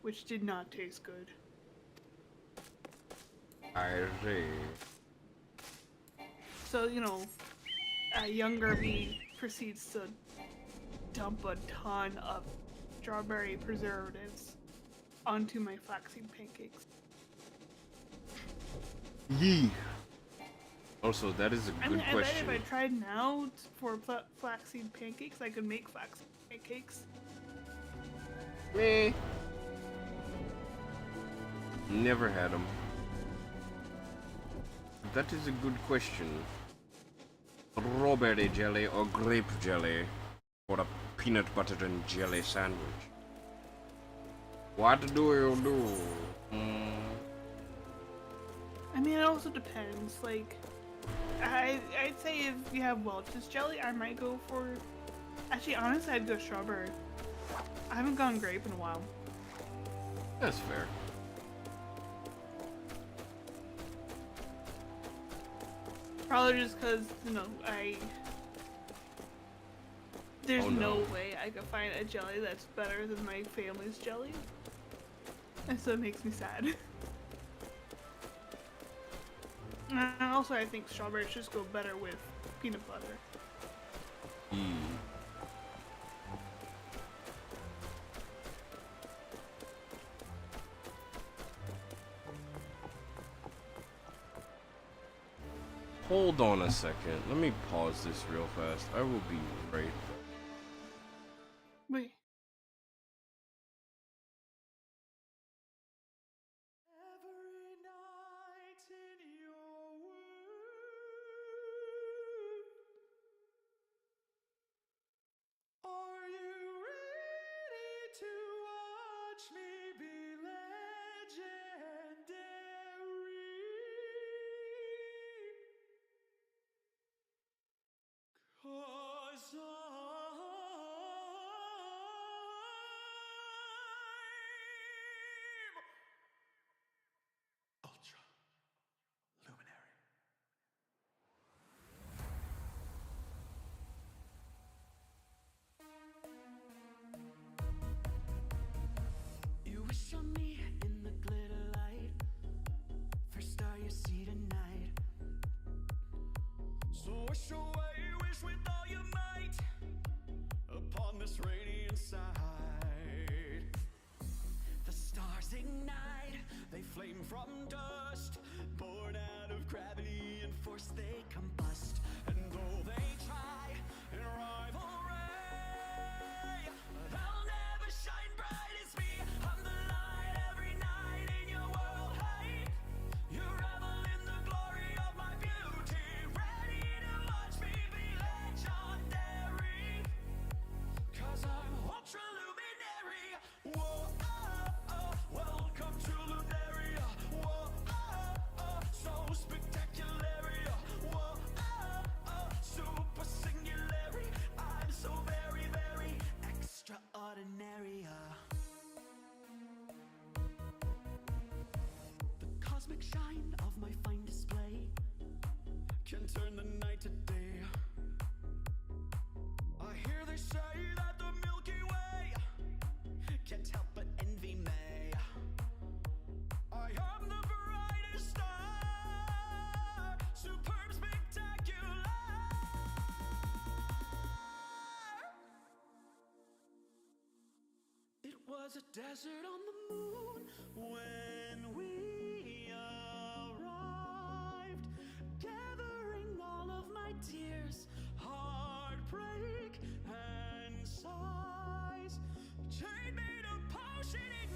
[SPEAKER 8] which did not taste good.
[SPEAKER 7] I see.
[SPEAKER 8] So, you know, younger me proceeds to dump a ton of strawberry preservatives onto my flaxseed pancakes.
[SPEAKER 7] Yee. Also, that is a good
[SPEAKER 8] I bet
[SPEAKER 7] question.
[SPEAKER 8] if I tried now for flaxseed pancakes, I could make flaxseed pancakes.
[SPEAKER 7] Meh. Never had them. That is a good question. Strawberry jelly or grape jelly for a peanut butter and jelly sandwich. What do you do?
[SPEAKER 8] I mean, it also depends. Like, I'd say if you have Welch's jelly, I might go for... Actually, honestly, I'd go strawberry. I haven't gone grape in a while.
[SPEAKER 7] That's fair.
[SPEAKER 8] Probably just because, you know, there's no way I could find a jelly that's better than my family's jelly. And so it makes me sad. And also I think strawberries just go better with peanut butter.
[SPEAKER 7] Hold on a second. Let me pause this real fast. I will be right back.
[SPEAKER 8] Wait.
[SPEAKER 1] Every night in your wood, are you ready to watch me be legendary? 'Cause I'm Ultra Luminary. You wish on me in the glitter light, first star you see tonight. So wish away, wish with all your might upon this radiant sight. The stars ignite, they flame from dust, born out of gravity and force they combust. And though they try in rivalry, they'll never shine bright as me. I'm the light every night in your world height. You revel in the glory of my beauty, ready to watch me be legendary. 'Cause I'm ultra luminary. Whoa, welcome to Lunaria. Whoa, so spectacular. Whoa, super singular. I'm so very, very extraordinary. The cosmic shine of my fine display can turn the night to day. I hear they say that the Milky Way can't help but envy me. I am the brightest star, superb, spectacular. It was a desert on the moon when we arrived, gathering all of my tears, heartbreak and sighs. Chain made a potion,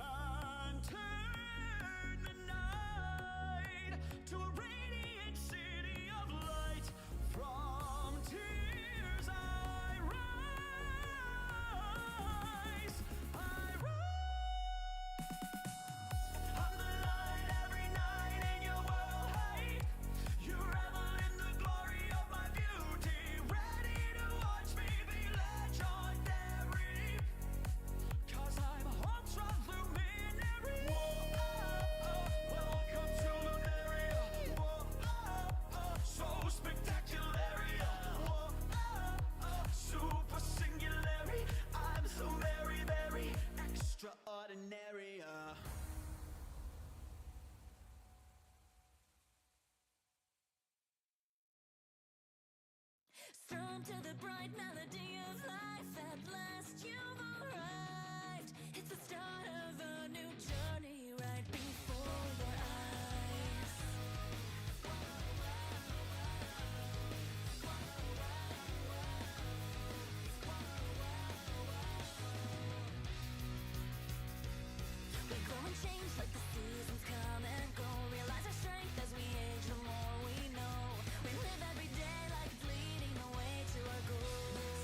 [SPEAKER 1] and turn the night to a radiant city of light. From tears I rise, I rise. I'm the light every night in your world, hey. You revel in the glory of my beauty, ready to watch me be legendary. Cause I'm ultra-luminary. Welcome to Lunaria. So spectacular. Super singularity. I'm so very, very extraordinary.
[SPEAKER 3] Strum to the bright melody of life. At last you've arrived. It's the start of a new journey right before your eyes. We grow and change like the seasons come and go. Realize our strength as we age, the more we know. We live every day like it's leading the way to our goals.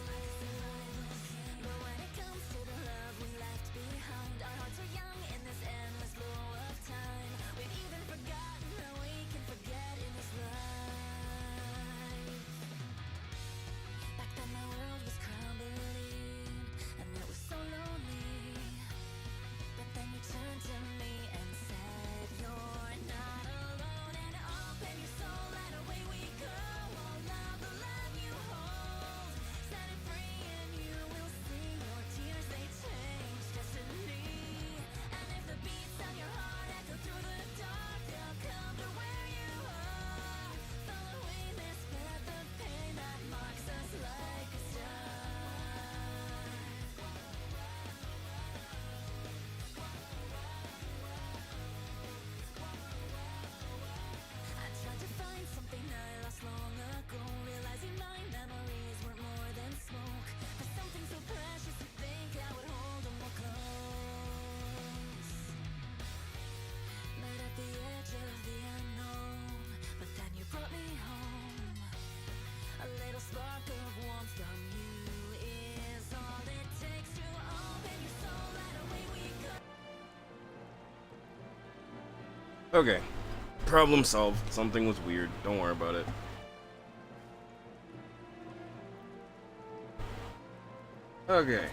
[SPEAKER 3] But when it comes to the love we left behind, our hearts are young in this endless flow of time. We've even forgotten how we can forget in this life. Back then my world was crumbling, and it was so lonely. But then you turned to me and said, you're not alone, and open your soul and away we go. All of the love you hold, set it free and you will see your tears, they change destiny. And if the beats of your heart echo through the dark, they'll come to where you are. Following this path of pain that marks us like a star. I tried to find something I lost long ago, realizing my memories weren't more than smoke. For something so precious to think I would hold them more close. Met at the edge of the unknown, but then you brought me home. A little spark of warmth from you is all it takes to open your soul and away we go.
[SPEAKER 4] Okay. Problem solved. Something was weird. Don't worry about it. Okay.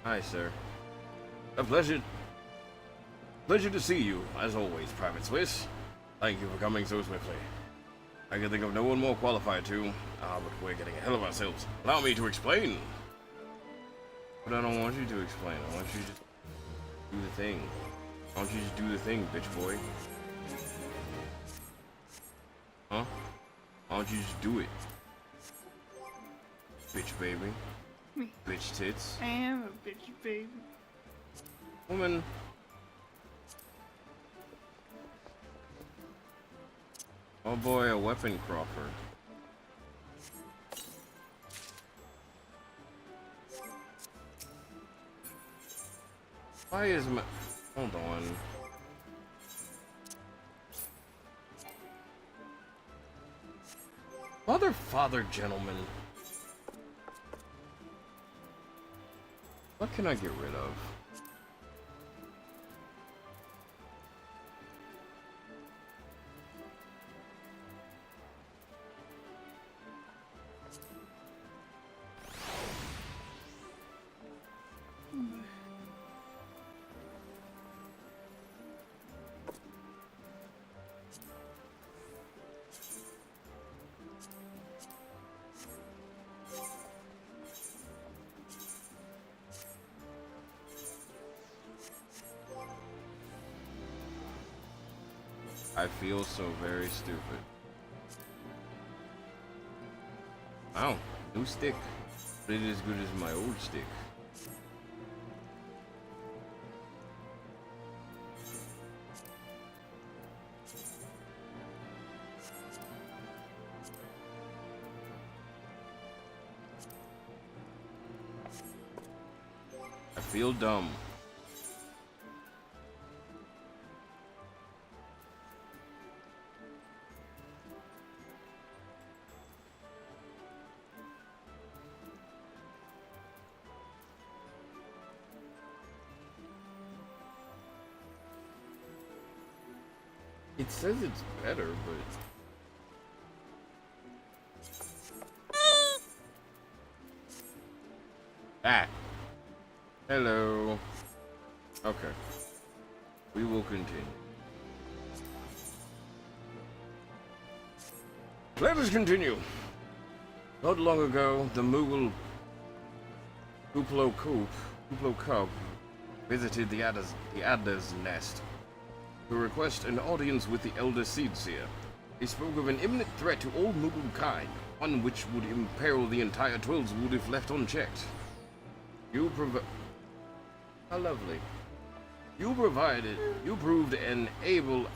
[SPEAKER 4] Hi, sir. A pleasure to see you, as always, Private Swiss. Thank you for coming so swiftly. I can think of no one more qualified to, but we're getting ahead of ourselves. Allow me to explain. But I don't want you to explain. I want you to just do the thing. Why don't you just do the thing, bitch boy? Huh? Why don't you just do it? Bitch baby.
[SPEAKER 8] Me.
[SPEAKER 4] Bitch tits.
[SPEAKER 8] I am a bitch, baby.
[SPEAKER 4] Woman. Oh boy, a weapon Crawford. Why is my... Hold on. Mother, father, gentlemen. What can I get rid of? I feel so very stupid. Wow, new stick. But it is as good as my old stick.
[SPEAKER 7] feel dumb. It says it's better, but... Ah! Hello. Okay. We will continue. Let us continue. Not long ago, the Moogle Kuplo Cup visited the Adder's Nest to request an audience with the Elder Seedseer. He spoke of an imminent threat to all Moogle kind, one which would imperil the entire Twilswood if left unchecked. How lovely. You proved an able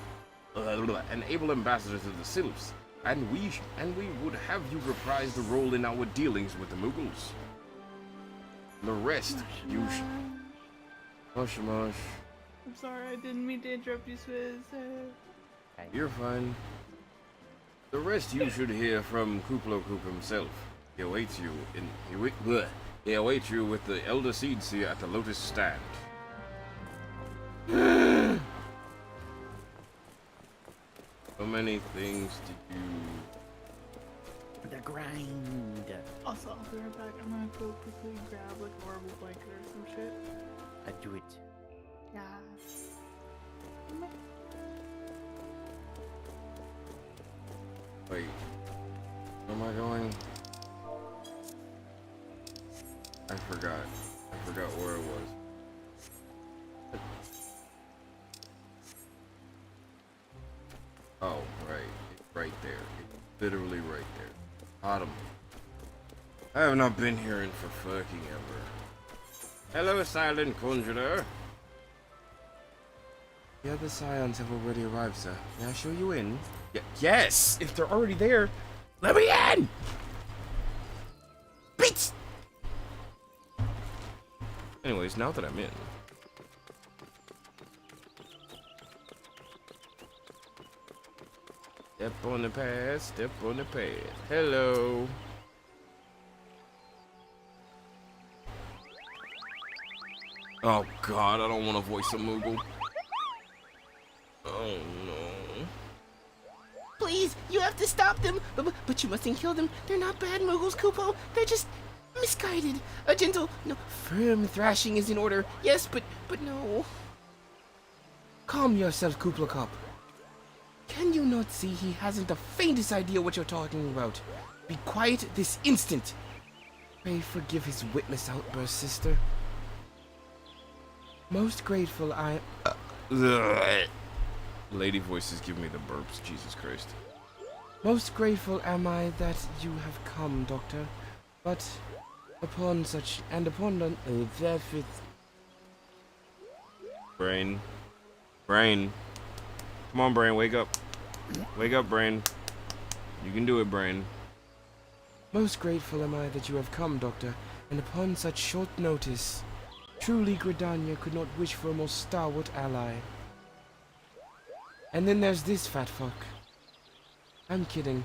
[SPEAKER 7] ambassador to the Sylphs, and we would have you reprise the role in our dealings with the Moogles. The rest, you Mush.
[SPEAKER 8] I'm sorry, I didn't mean to interrupt you, Swizz.
[SPEAKER 7] You're fine. The rest you should hear from Kuplo himself. He awaits you with the Elder Seedseer at the Lotus Stand. So many things to do.
[SPEAKER 9] The grind.
[SPEAKER 8] Also, I'll be right back. I'm gonna go quickly grab like a horrible blanket or some shit.
[SPEAKER 9] I do it.
[SPEAKER 8] Yeah.
[SPEAKER 7] Wait. Where am I going? I forgot. I forgot where it was. Oh, right. It's right there. It's literally right there. Autumn. I have not been here in for fucking ever. Hello, silent conjurer.
[SPEAKER 6] The other scions have already arrived, sir. May I show you in?
[SPEAKER 4] Yes! If they're already there, let me in! Bitch! Anyways, now that I'm in.
[SPEAKER 7] Step on the path, step on the path. Hello.
[SPEAKER 4] Oh god, I don't want to voice a Moogle. Oh no.
[SPEAKER 10] Please, you have to stop them. But you mustn't kill them. They're not bad Moogles, Kupo. They're just misguided. A gentle, no, firm thrashing is in order. Yes, but no.
[SPEAKER 6] Calm yourself, Kuplakop. Can you not see he hasn't the faintest idea what you're talking about? Be quiet this instant. Pray forgive his witless outburst, sister. Most grateful I...
[SPEAKER 4] Lady voices give me the burps, Jesus Christ.
[SPEAKER 6] Most grateful am I that you have come, Doctor. But upon such... and upon the...
[SPEAKER 4] Brain. Brain. Come on, Brain, wake up. Wake up, Brain. You can do it, Brain.
[SPEAKER 6] Most grateful am I that you have come, Doctor, and upon such short notice. Truly, Gridania could not wish for a more stalwart ally. And then there's this fat fuck. I'm kidding,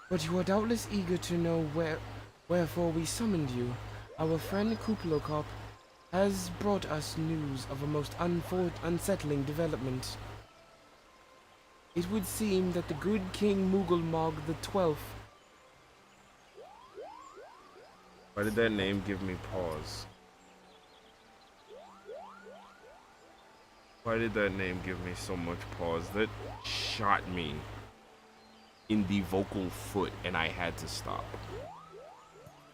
[SPEAKER 6] but you are doubtless eager to know wherefore we summoned you. Our friend Kuplokop has brought us news of a most unsettling development. It would seem that the good King Moogelmog the 12th.
[SPEAKER 4] Why did that name give me pause? Why did that name give me so much pause? That shot me in the vocal foot and I had to stop.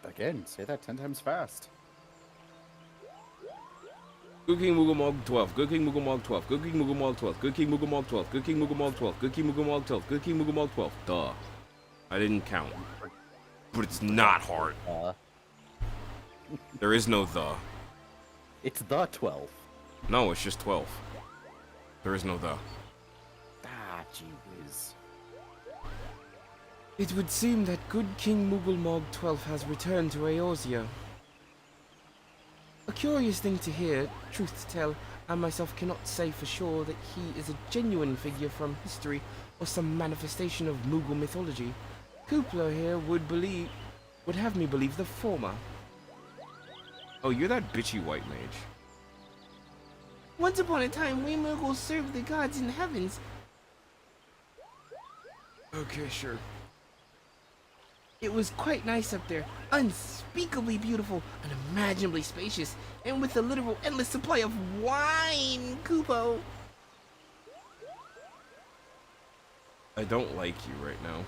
[SPEAKER 9] Again, say that 10 times fast.
[SPEAKER 4] Good King Moogelmog 12. Good King Moogelmog 12. Good King Moogelmog 12. Good King Moogelmog 12. Good King Moogelmog 12. Good King Moogelmog 12. Good King Moogelmog 12. Duh. I didn't count. But it's not hard. There is no the.
[SPEAKER 9] It's the 12.
[SPEAKER 4] No, it's just 12. There is no the.
[SPEAKER 9] Ah, gee whiz.
[SPEAKER 6] It would seem that good King Moogelmog 12 has returned to Eorzea. A curious thing to hear, truth to tell, I myself cannot say for sure that he is a genuine figure from history or some manifestation of Mughal mythology. Kuplo here would have me believe the former.
[SPEAKER 4] Oh, you're that bitchy white mage.
[SPEAKER 10] Once upon a time, we Mughals served the gods in the heavens.
[SPEAKER 6] Okay, sure.
[SPEAKER 10] It was quite nice up there, unspeakably beautiful, unimaginably spacious, and with a literal endless supply of wine, Kupo.
[SPEAKER 4] I don't like you right now.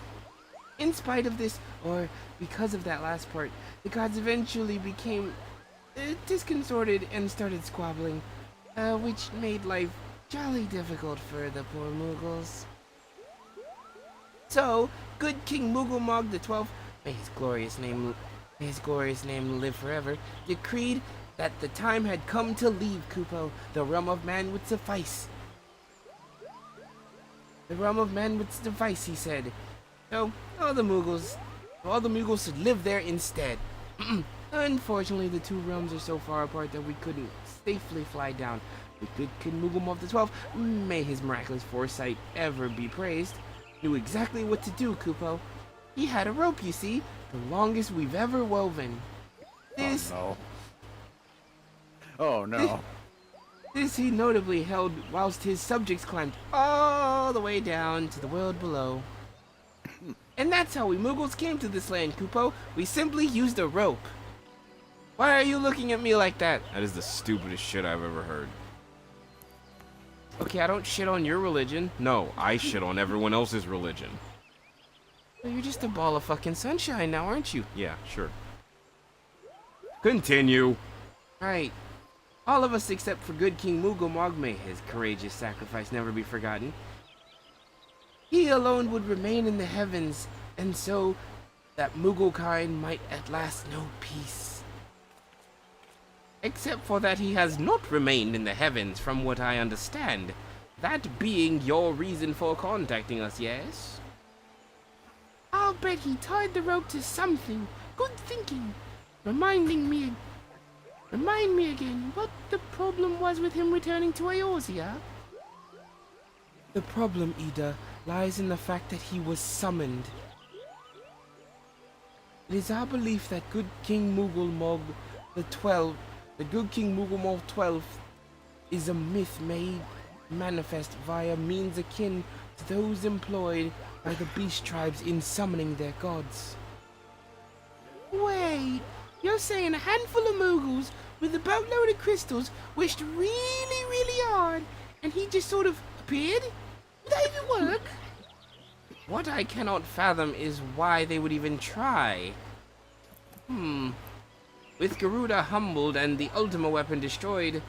[SPEAKER 10] In spite of this, or because of that last part, the gods eventually became disconcerted and started squabbling, which made life jolly difficult for the poor Mughals. So, good King Mughal the 12th, may his glorious name live forever, decreed that the time had come to leave Kupo. The realm of man would suffice. The realm of man would suffice, he said. So, all the Mughals should live there instead. Unfortunately, the two realms are so far apart that we couldn't safely fly down. The good King Mughal the 12th, may his miraculous foresight ever be praised, knew exactly what to do, Kupo. He had a rope, you see, the longest we've ever woven. This,
[SPEAKER 9] Oh no.
[SPEAKER 10] this he notably held whilst his subjects climbed all the way down to the world below. And that's how we Mughals came to this land, Kupo. We simply used a rope. Why are you looking at me like that?
[SPEAKER 4] That is the stupidest shit I've ever heard.
[SPEAKER 10] Okay, I don't shit on your religion.
[SPEAKER 4] No, I shit on everyone else's religion.
[SPEAKER 10] Well, you're just a ball of fucking sunshine now, aren't you?
[SPEAKER 4] Yeah, sure. Continue.
[SPEAKER 10] Right. All of us except for good King Mughal, may his courageous sacrifice never be forgotten. He alone would remain in the heavens, and so that Mughal kind might at last know peace. Except for that he has not remained in the heavens, from what I understand. That being your reason for contacting us, yes? I'll bet he tied the rope to something. Good thinking. Remind me again what the problem was with him returning to Eorzea.
[SPEAKER 6] The problem, Ida, lies in the fact that he was summoned. It is our belief that good King Mughal the 12th, the good King Mughal 12th, is a myth made manifest via means akin to those employed by the beast tribes in summoning their gods.
[SPEAKER 10] Wait, you're saying a handful of Mughals with a boatload of crystals wished really, really hard, and he just sort of appeared? Would that even work? What I cannot fathom is why they would even try. With Garuda humbled and the Ultima weapon destroyed,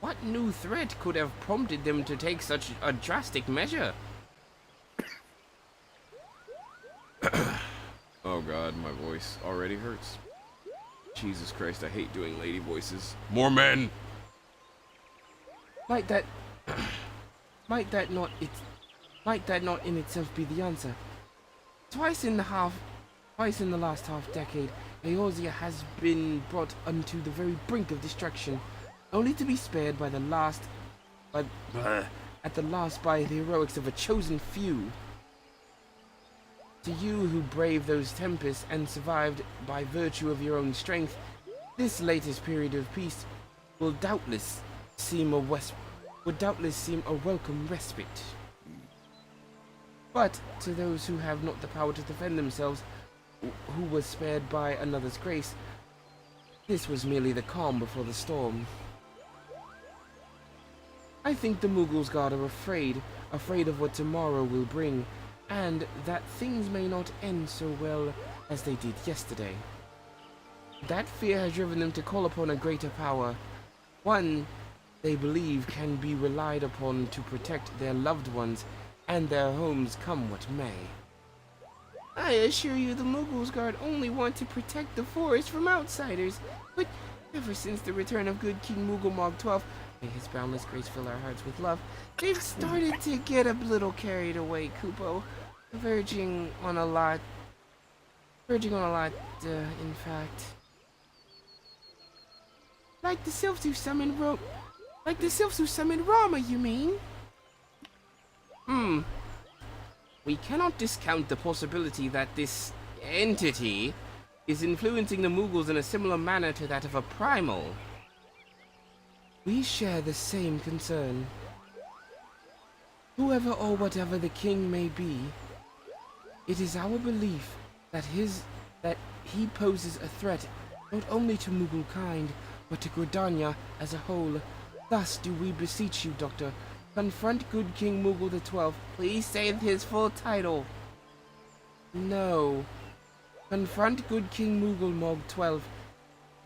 [SPEAKER 10] what new threat could have prompted them to take such a drastic measure?
[SPEAKER 4] Oh god, my voice already hurts. Jesus Christ, I hate doing lady voices. More men!
[SPEAKER 6] Might that not in itself be the answer? Twice in the last half decade, Eorzea has been brought unto the very brink of destruction, only to be spared by the last by the heroics of a chosen few. To you who braved those tempests and survived by virtue of your own strength, this latest period of peace will doubtless seem a welcome respite. But to those who have not the power to defend themselves, who was spared by another's grace, this was merely the calm before the storm. I think the Mughals God are afraid of what tomorrow will bring, and that things may not end so well as they did yesterday. That fear has driven them to call upon a greater power, one they believe can be relied upon to protect their loved ones and their homes come what may.
[SPEAKER 10] I assure you the Mughals Guard only want to protect the forest from outsiders, but ever since the return of good King Mughal 12, may his boundless grace fill our hearts with love, they've started to get a little carried away, Kupo. Verging on a lot, in fact. Like the sylphs who summoned Rama, you mean? We cannot discount the possibility that this entity is influencing the Mughals in a similar manner to that of a primal. We share the same concern. Whoever or whatever the king may be, it is our belief that he poses a threat not only to Mughal kind, but to Gridania as a whole. Thus do we beseech you, Doctor, confront good King Mughal the 12th. Please say his full title. No. Confront good King Mughal Mog 12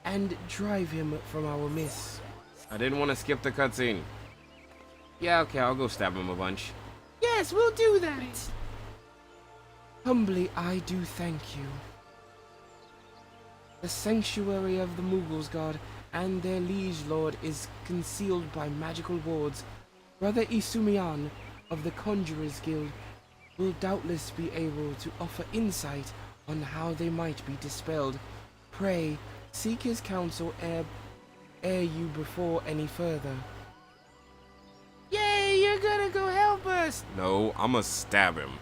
[SPEAKER 10] and drive him from our midst.
[SPEAKER 6] I didn't want to skip the cutscene. Yeah, okay, I'll go stab him a bunch.
[SPEAKER 10] Yes, we'll do that.
[SPEAKER 6] Humbly, I do thank you. The sanctuary of the Mughals, God, and their liege lord is concealed by magical wards. Brother Isumian of the Conjurers Guild will doubtless be able to offer insight on how they might be dispelled. Pray, seek his counsel ere you before any further.
[SPEAKER 10] Yay, you're gonna go help us.
[SPEAKER 6] No, I'ma stab him.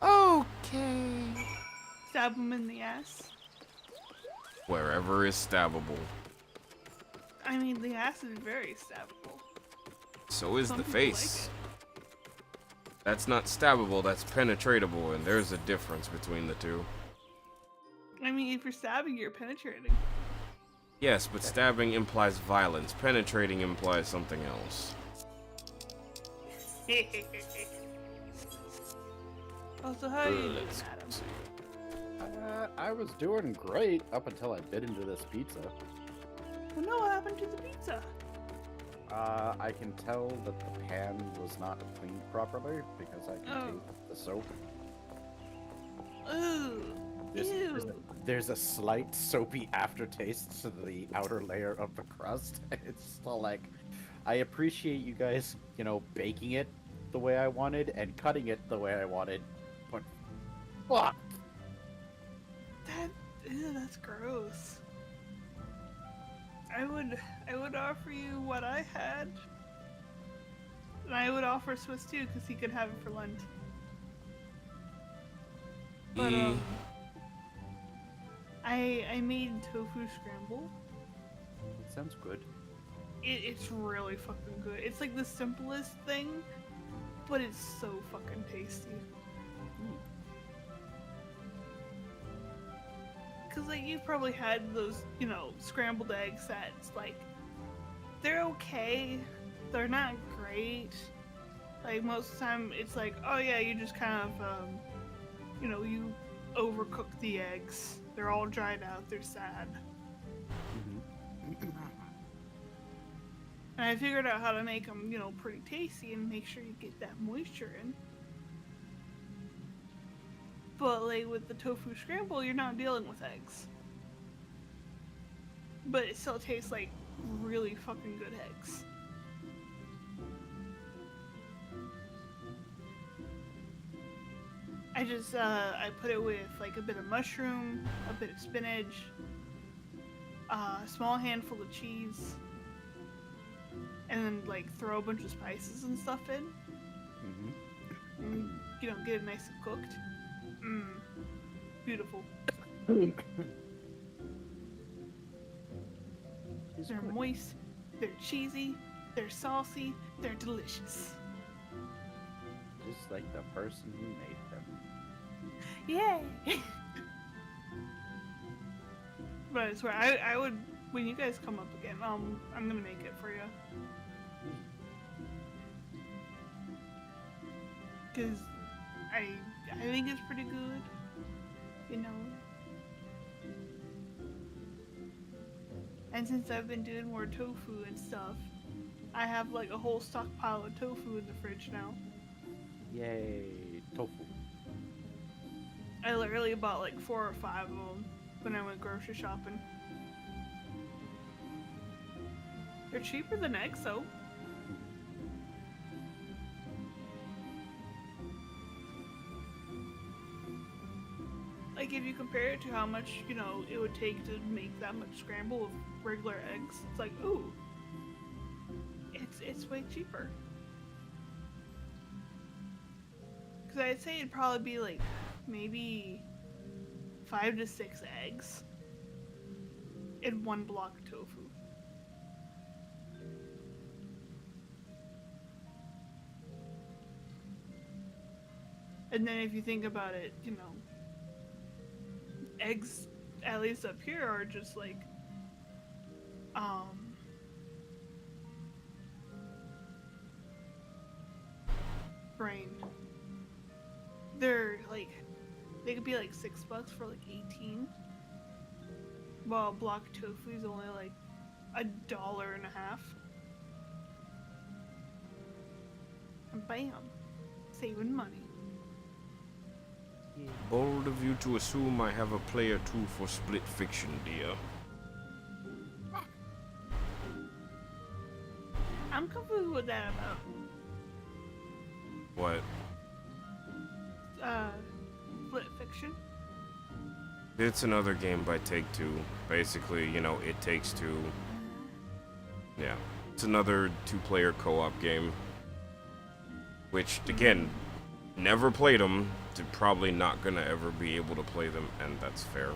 [SPEAKER 10] Okay.
[SPEAKER 8] Stab him in the ass.
[SPEAKER 6] Wherever is stabbable.
[SPEAKER 8] I mean, the ass is very stabbable.
[SPEAKER 6] So is
[SPEAKER 8] Some
[SPEAKER 6] the
[SPEAKER 8] people
[SPEAKER 6] face. That's not stabbable, that's penetratable, and there's a difference between the two.
[SPEAKER 8] I mean, if you're stabbing, you're penetrating.
[SPEAKER 6] Yes, but stabbing implies violence. Penetrating implies something else.
[SPEAKER 8] Also, how are you doing,
[SPEAKER 6] Let's
[SPEAKER 8] Adam?
[SPEAKER 6] see.
[SPEAKER 9] I was doing great up until I bit into this pizza.
[SPEAKER 8] Well, no, what happened to the pizza?
[SPEAKER 9] I can tell that the pan was not cleaned properly because I can taste the soap.
[SPEAKER 8] Ooh.
[SPEAKER 9] There's a slight soapy aftertaste to the outer layer of the crust. It's still like, I appreciate you guys, baking it the way I wanted and cutting it the way I wanted, but fuck.
[SPEAKER 8] That's gross. I would offer you what I had, and I would offer Swiss too, because he could have it for Lent. But I made tofu scramble.
[SPEAKER 9] It sounds good.
[SPEAKER 8] It's really fucking good. It's like the simplest thing, but it's so fucking tasty. Cause like you've probably had those, scrambled eggs that's like, they're okay, they're not great. Like most of the time it's like, oh yeah, you just kind of, you overcook the eggs. They're all dried out, they're sad. And I figured out how to make them, pretty tasty and make sure you get that moisture in. But like with the tofu scramble, you're not dealing with eggs. But it still tastes like really fucking good eggs. I put it with like a bit of mushroom, a bit of spinach, a small handful of cheese, and then like throw a bunch of spices and stuff in. And, get it nice and cooked. Beautiful. They're moist, they're cheesy, they're saucy, they're delicious.
[SPEAKER 9] Just like the person who made them.
[SPEAKER 8] Yay! But I swear, I would, when you guys come up again, I'm gonna make it for you. Cause I think it's pretty good, And since I've been doing more tofu and stuff, I have like a whole stockpile of tofu in the fridge now.
[SPEAKER 9] Yay, tofu.
[SPEAKER 8] I literally bought like 4 or 5 of them when I went grocery shopping. They're cheaper than eggs though. like if you compare it to how much, you know, it would take to make that much scramble of regular eggs, it's like, ooh, it's way cheaper. Because I'd say it'd probably be like maybe 5 to 6 eggs in 1 block of tofu. And then if you think about it, you know, eggs, at least up here, are just like, brain. They're like, they could be like $6 for like 18. While block tofu is only like $1.50. And bam, saving money.
[SPEAKER 4] Bold of you to assume I have a player 2 for split fiction, dear.
[SPEAKER 8] I'm confused with that about.
[SPEAKER 4] What?
[SPEAKER 8] Split fiction.
[SPEAKER 4] It's another game by Take-Two. Basically, you know, It Takes Two. Yeah. It's another 2-player co-op game. Which, again, never played them. Probably not gonna ever be able to play them, and that's fair.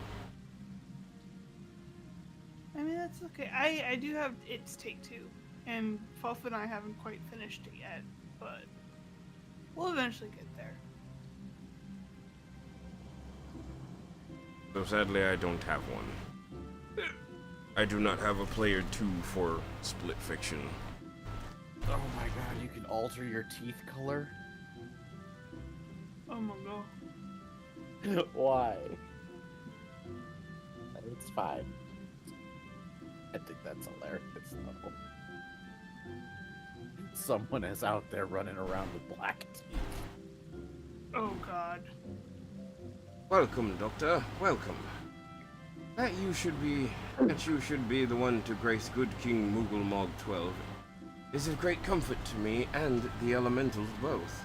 [SPEAKER 8] I mean, that's okay. I do have It's Take-Two, and Fuff and I haven't quite finished it yet, but we'll eventually get there.
[SPEAKER 4] So sadly, I don't have one. I do not have a player 2 for split fiction.
[SPEAKER 9] Oh my god, you can alter your teeth color?
[SPEAKER 8] Oh my god.
[SPEAKER 9] Why? It's fine. I think that's hilarious, though. Someone is out there running around with black teeth.
[SPEAKER 8] Oh god.
[SPEAKER 4] Welcome, Doctor. Welcome. That you should be the one to grace good King Moogle 12 is of great comfort to me and the elementals both.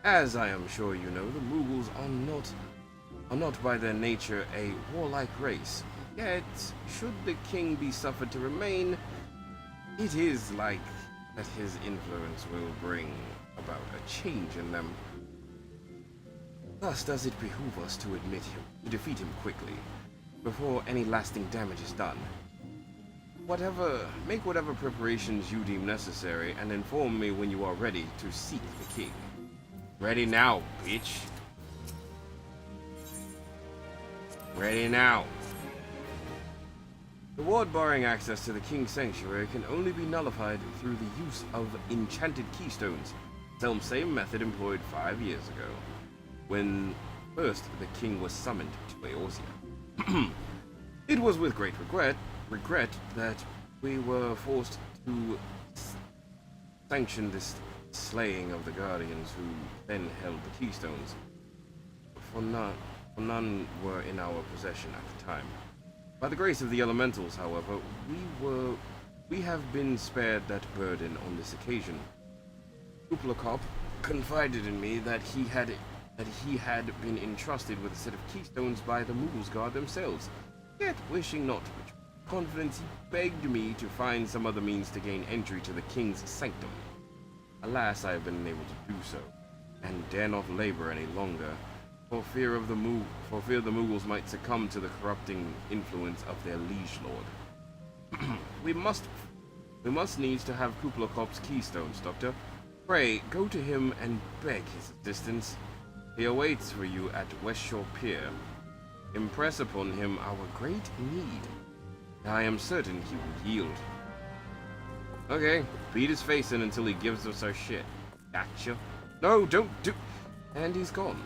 [SPEAKER 4] As I am sure you know, the Moogles are not by their nature a warlike race. Yet, should the king be suffered to remain, it is like that his influence will bring about a change in them. Thus does it behoove us to defeat him quickly, before any lasting damage is done. Make whatever preparations you deem necessary, and inform me when you are ready to seek the king. Ready now, bitch. Ready now. The ward barring access to the King's Sanctuary can only be nullified through the use of enchanted keystones. Same method employed 5 years ago, when first the King was summoned to Eorzea. It was with great regret that we were forced to sanction this slaying of the Guardians who then held the keystones, for none were in our possession at the time. By the grace of the elementals, however, we have been spared that burden on this occasion. Kuplakop confided in me that he had been entrusted with a set of keystones by the Moogles Guard themselves, yet wishing not to betray confidence, he begged me to find some other means to gain entry to the King's sanctum. Alas, I have been unable to do so, and dare not labor any longer, for fear the Moogles might succumb to the corrupting influence of their liege lord. We must needs to have Kuplakop's keystones, Doctor. Pray, go to him and beg his assistance. He awaits for you at Westshore Pier. Impress upon him our great need. I am certain he will yield. Okay, beat his face in until he gives us our shit. Gotcha. No, don't do... And he's gone.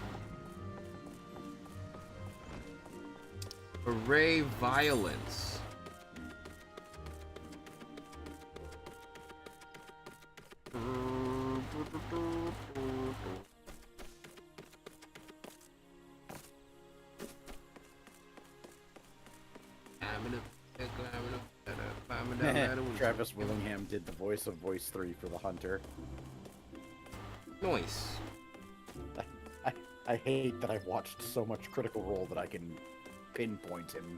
[SPEAKER 4] Array violence.
[SPEAKER 9] Travis Willingham did the voice of Voice 3 for the Hunter.
[SPEAKER 4] Nice.
[SPEAKER 9] I hate that I've watched so much Critical Role that I can pinpoint him.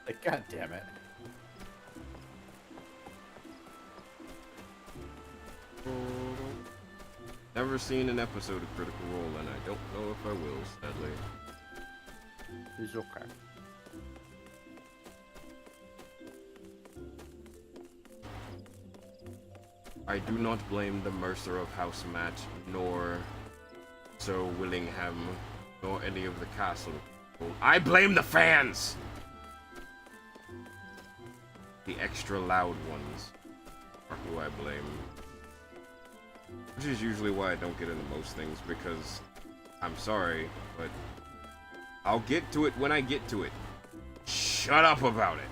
[SPEAKER 9] Like, god damn it.
[SPEAKER 7] Never seen an episode of Critical Role, and I don't know if I will, sadly.
[SPEAKER 9] He's okay.
[SPEAKER 7] I do not blame the Mercer of House Matt, nor Sir Willingham, nor any of the castle people. I blame the fans! The extra loud ones are who I blame. Which is usually why I don't get into most things, because I'm sorry, but I'll get to it when I get to it. Shut up about it!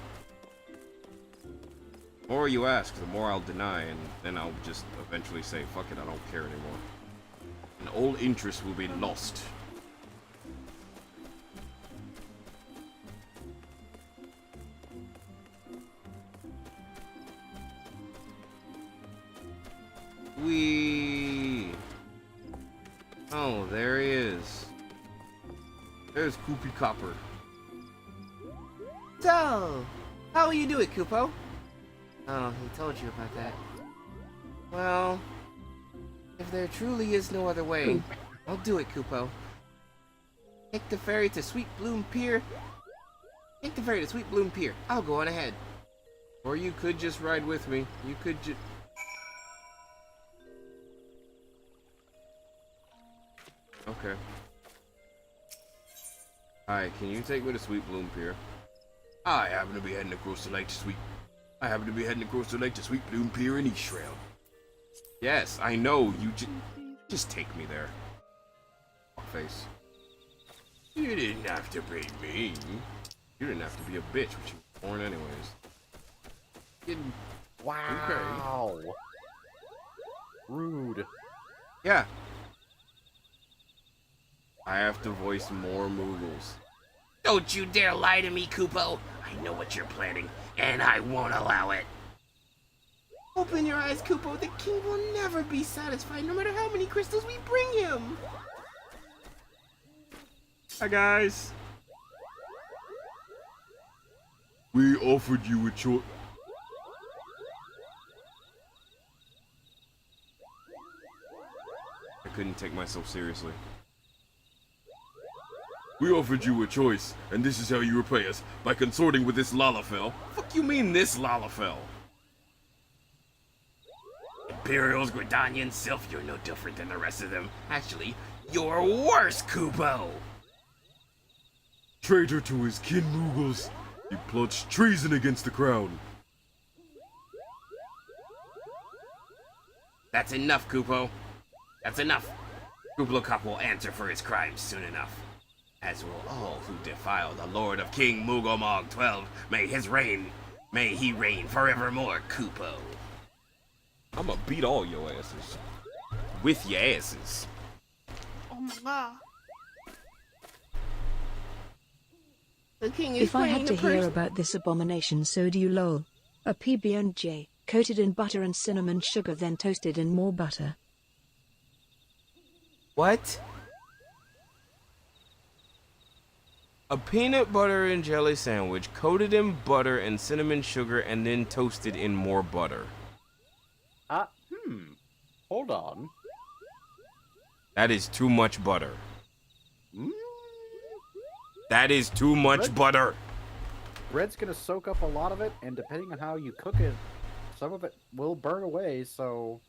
[SPEAKER 7] The more you ask, the more I'll deny, and then I'll just eventually say, fuck it, I don't care anymore. And all interest will be lost. Wee. Oh, there he is. There's Koopy Copper.
[SPEAKER 10] So, how will you do it, Kupo? Oh, he told you about that. Well, if there truly is no other way, I'll do it, Kupo. Take the ferry to Sweet Bloom Pier. Take the ferry to Sweet Bloom Pier. I'll go on ahead.
[SPEAKER 7] Or you could just ride with me. You could just... Okay. Hi, can you take me to Sweet Bloom Pier?
[SPEAKER 5] I happen to be heading across the lake to Sweet Bloom Pier in East Shroud.
[SPEAKER 7] Yes, I know. You just take me there. Face.
[SPEAKER 5] You didn't have to be mean.
[SPEAKER 7] You didn't have to be a bitch, which you were born anyways.
[SPEAKER 9] Wow. Okay. Rude.
[SPEAKER 7] Yeah. I have to voice more Moogles.
[SPEAKER 10] Don't you dare lie to me, Kupo. I know what you're planning, and I won't allow it. Open your eyes, Kupo. The king will never be satisfied, no matter how many crystals we bring him.
[SPEAKER 7] Hi, guys.
[SPEAKER 5] We offered you a choice.
[SPEAKER 7] I couldn't take myself seriously.
[SPEAKER 5] We offered you a choice, and this is how you repay us, by consorting with this Lalafell.
[SPEAKER 7] Fuck you mean this Lalafell?
[SPEAKER 10] Imperials, Gridanians, Sylph, you're no different than the rest of them. Actually, you're worse, Kupo.
[SPEAKER 5] Traitor to his kin, Moogles. He plots treason against the crown.
[SPEAKER 10] That's enough, Kupo. That's enough. Kublai Kop will answer for his crimes soon enough. As will all who defile the Lord of King Mugomog 12. May he reign forevermore, Kupo.
[SPEAKER 7] I'ma beat all your asses. With your asses.
[SPEAKER 8] Oh my god.
[SPEAKER 10] The king is
[SPEAKER 2] If I had to
[SPEAKER 10] playing
[SPEAKER 2] hear about this abomination, so do you, lol. A PB&J, coated in butter and cinnamon sugar, then toasted in more butter.
[SPEAKER 6] What? A peanut butter and jelly sandwich coated in butter and cinnamon sugar and then toasted in more butter.
[SPEAKER 9] Hold on.
[SPEAKER 6] That is too much butter.
[SPEAKER 9] Mm?
[SPEAKER 6] That is too much butter.
[SPEAKER 9] Bread's gonna soak up a lot of it, and depending on how you cook it, some of it will burn away, so...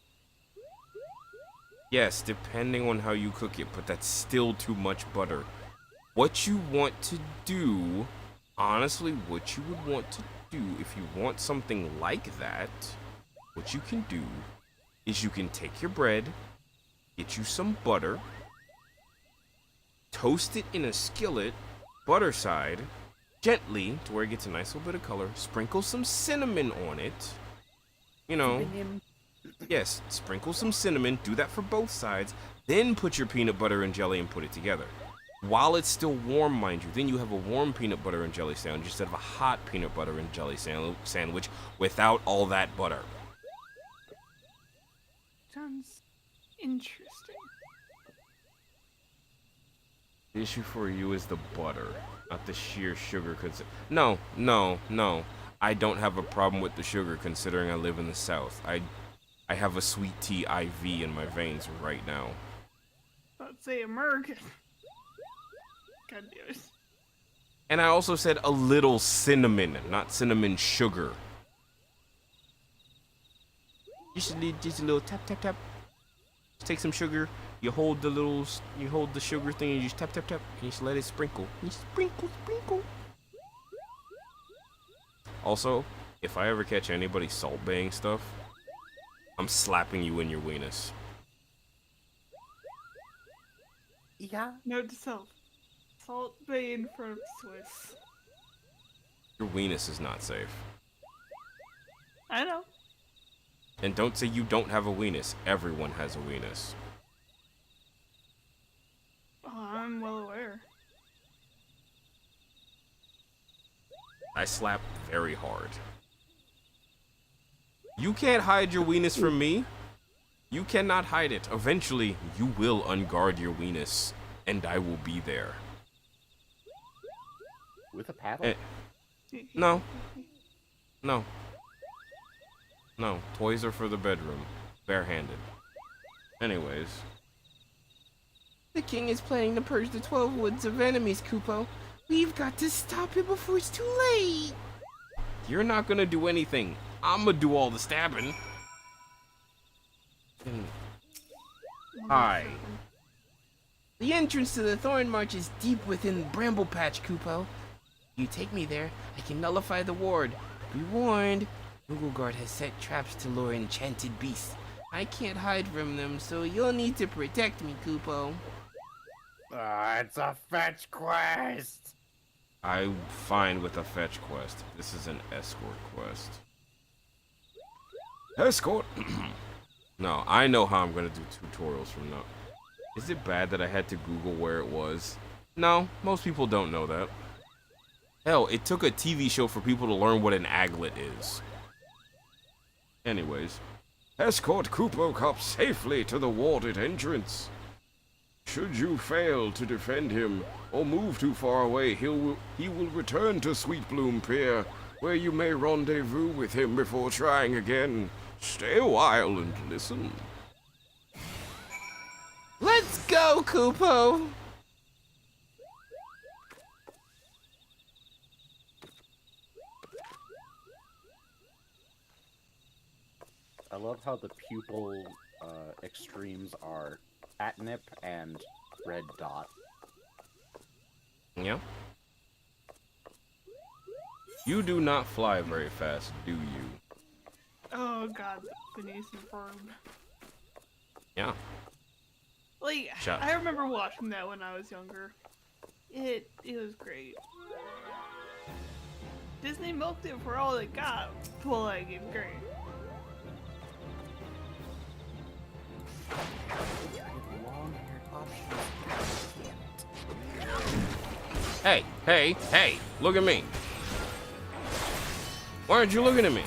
[SPEAKER 6] Yes, depending on how you cook it, but that's still too much butter. What you want to do, honestly, what you would want to do if you want something like that, what you can do is you can take your bread, get you some butter, toast it in a skillet, butter side, gently to where it gets a nice little bit of color, sprinkle some cinnamon on it, you know, yes, sprinkle some cinnamon, do that for both sides, then put your peanut butter and jelly and put it together. While it's still warm, mind you, then you have a warm peanut butter and jelly sandwich instead of a hot peanut butter and jelly sandwich without all that butter.
[SPEAKER 8] Sounds interesting.
[SPEAKER 4] The issue for you is the butter, not the sheer sugar. No, no, no. I don't have a problem with the sugar considering I live in the South. I have a sweet tea IV in my veins right now.
[SPEAKER 8] Let's say American. God damn it.
[SPEAKER 4] And I also said a little cinnamon, not cinnamon sugar. Just a little tap, tap, tap. Just take some sugar. You hold the sugar thing and you just tap, tap, tap. And you just let it sprinkle. You sprinkle, sprinkle. Also, if I ever catch anybody salt baying stuff, I'm slapping you in your weenus.
[SPEAKER 9] Yeah.
[SPEAKER 8] Note to self. Salt Bay in front of Swiss.
[SPEAKER 4] Your weenus is not safe.
[SPEAKER 8] I know.
[SPEAKER 4] And don't say you don't have a weenus. Everyone has a weenus.
[SPEAKER 8] Oh, I'm well aware.
[SPEAKER 4] I slap very hard. You can't hide your weenus from me. You cannot hide it. Eventually, you will unguard your weenus, and I will be there.
[SPEAKER 9] With a paddle?
[SPEAKER 4] No. No. No. Toys are for the bedroom. Barehanded. Anyways.
[SPEAKER 10] The king is planning to purge the 12 woods of enemies, Kupo. We've got to stop it before it's too late.
[SPEAKER 4] You're not gonna do anything. I'm gonna do all the stabbing. Hi.
[SPEAKER 10] The entrance to the Thorn March is deep within Bramble Patch, Kupo. You take me there, I can nullify the ward. Be warned, Moogle has set traps to lure enchanted beasts. I can't hide from them, so you'll need to protect me, Kupo.
[SPEAKER 9] It's a fetch quest!
[SPEAKER 4] I'm fine with a fetch quest. This is an escort quest. Escort? No, I know how I'm gonna do tutorials from now. Is it bad that I had to Google where it was? No, most people don't know that. Hell, it took a TV show for people to learn what an aglet is. Anyways. Escort Kupo Cop safely to the warded entrance. Should you fail to defend him or move too far away, he will return to Sweet Bloom Pier, where you may rendezvous with him before trying again. Stay a while and listen.
[SPEAKER 10] Let's go, Kupo!
[SPEAKER 9] I love how the pupil extremes are catnip and red dot.
[SPEAKER 4] Yeah. You do not fly very fast, do you?
[SPEAKER 8] Oh god, Phineas and Ferb.
[SPEAKER 4] Yeah.
[SPEAKER 8] Like,
[SPEAKER 4] Shut.
[SPEAKER 8] I remember watching that when I was younger. It was great. Disney milked it for all it got. Well, like, it's great.
[SPEAKER 4] Hey, hey, hey, look at me. Why aren't you looking at me?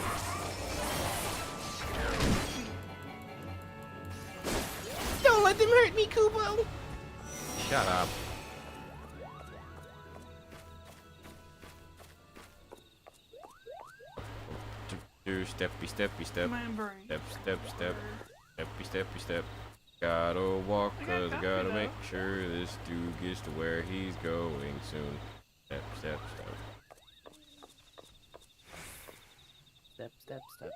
[SPEAKER 10] Don't let them hurt me, Kupo!
[SPEAKER 4] Shut up. Do steppy steppy step.
[SPEAKER 8] My brain.
[SPEAKER 4] Step step step. Steppy steppy step. Gotta walk cause I gotta make sure this dude gets to where he's going soon. Step step step.
[SPEAKER 9] Step, step, step.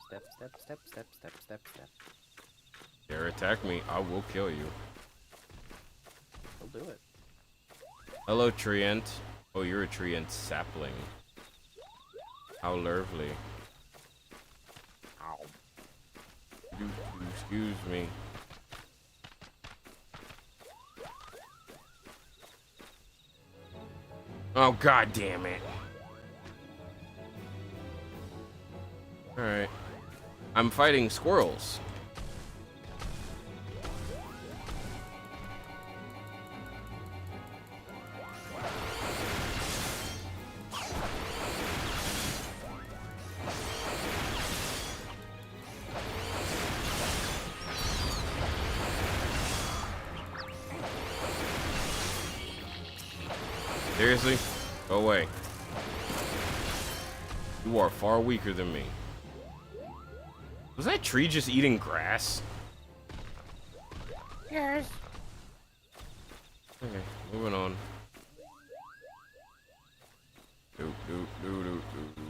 [SPEAKER 9] Step, step, step, step, step, step, step.
[SPEAKER 4] Dare attack me, I will kill you.
[SPEAKER 9] I'll do it.
[SPEAKER 4] Hello, Treant. Oh, you're a Treant sapling. How lovely.
[SPEAKER 9] Ow.
[SPEAKER 4] Excuse me. Oh, god damn it. Alright. I'm fighting squirrels. Seriously? Go away. You are far weaker than me. Was that tree just eating grass?
[SPEAKER 9] Yes.
[SPEAKER 4] Okay, moving on. Do do do do do do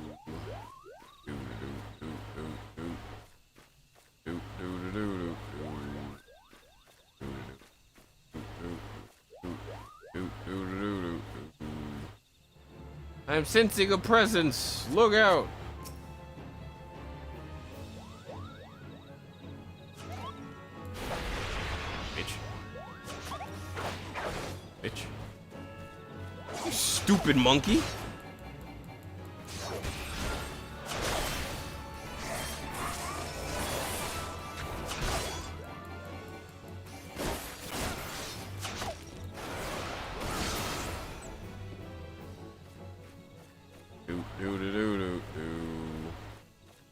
[SPEAKER 4] do do do do do do do. I'm sensing a presence. Look out. Bitch. Bitch. You stupid monkey.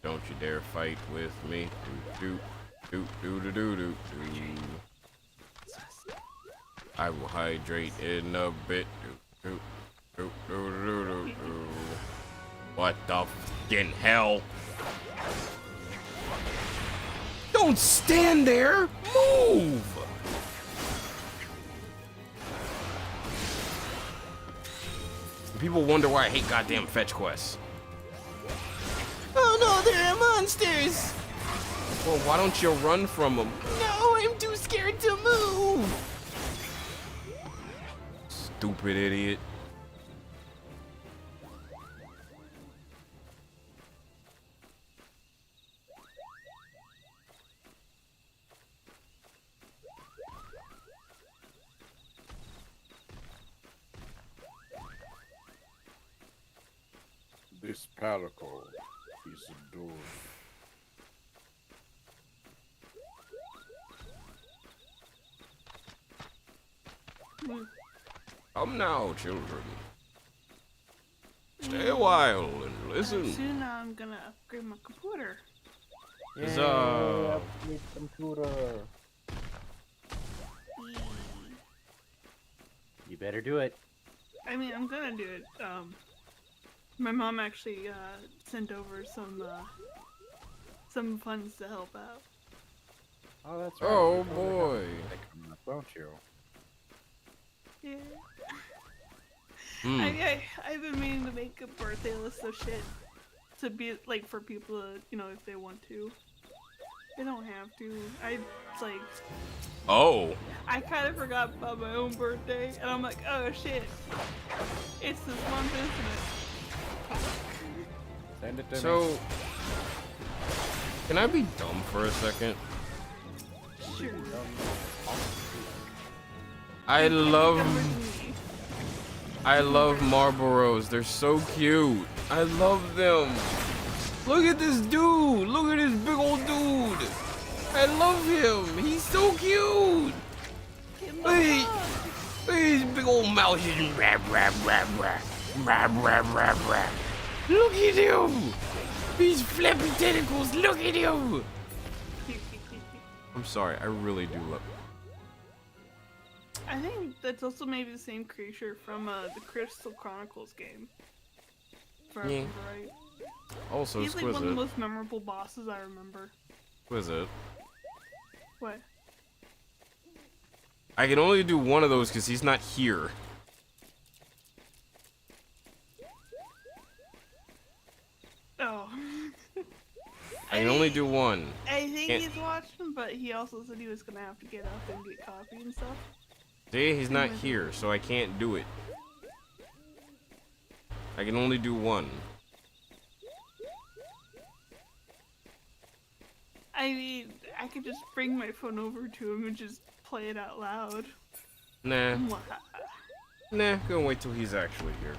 [SPEAKER 4] Don't you dare fight with me. I will hydrate in a bit. What the fucking hell? Don't stand there! Move! People wonder why I hate goddamn fetch quests.
[SPEAKER 10] Oh no, there are monsters!
[SPEAKER 4] Well, why don't you run from them?
[SPEAKER 10] No, I'm too scared to move!
[SPEAKER 4] Stupid idiot.
[SPEAKER 9] This particle is a door.
[SPEAKER 4] Come now, children. Stay a while and listen.
[SPEAKER 8] Soon I'm gonna upgrade my computer.
[SPEAKER 4] Huzzah.
[SPEAKER 9] Computer. You better do it.
[SPEAKER 8] I mean, I'm gonna do it. My mom actually sent over some funds to help out.
[SPEAKER 9] Oh, that's right.
[SPEAKER 4] Oh
[SPEAKER 9] You totally
[SPEAKER 4] boy.
[SPEAKER 9] have that coming up, don't you?
[SPEAKER 8] Yeah.
[SPEAKER 4] Hmm.
[SPEAKER 8] I've been meaning to make a birthday list of shit to be like for people to, you know, if they want to. They don't have to.
[SPEAKER 4] Oh.
[SPEAKER 8] I kind of forgot about my own birthday, and I'm like, oh shit, it's this month, isn't it?
[SPEAKER 9] Send it to me.
[SPEAKER 4] So, can I be dumb for a second?
[SPEAKER 8] Sure.
[SPEAKER 4] I love
[SPEAKER 8] Me.
[SPEAKER 4] Marlboros. They're so cute. I love them. Look at this dude. Look at this big old dude. I love him. He's so cute. Hey, his big old mouth. Rap, rap, rap, rap, rap, rap, rap, rap. Look at him. These flappy tentacles. Look at him. I'm sorry. I really do love.
[SPEAKER 8] I think that's also maybe the same creature from the Crystal Chronicles game. If I remember right.
[SPEAKER 4] Also
[SPEAKER 8] He's like
[SPEAKER 4] exquisite.
[SPEAKER 8] one of the most memorable bosses I remember.
[SPEAKER 4] Exquisite.
[SPEAKER 8] What?
[SPEAKER 4] I can only do one of those because he's not here.
[SPEAKER 8] Oh.
[SPEAKER 4] I can only do one.
[SPEAKER 8] I think
[SPEAKER 4] Can't-
[SPEAKER 8] he's watching, but he also said he was gonna have to get up and get coffee and stuff.
[SPEAKER 4] See, he's not here, so I can't do it. I can only do one.
[SPEAKER 8] I mean, I could just bring my phone over to him and just play it out loud.
[SPEAKER 4] Nah, gonna wait till he's actually here.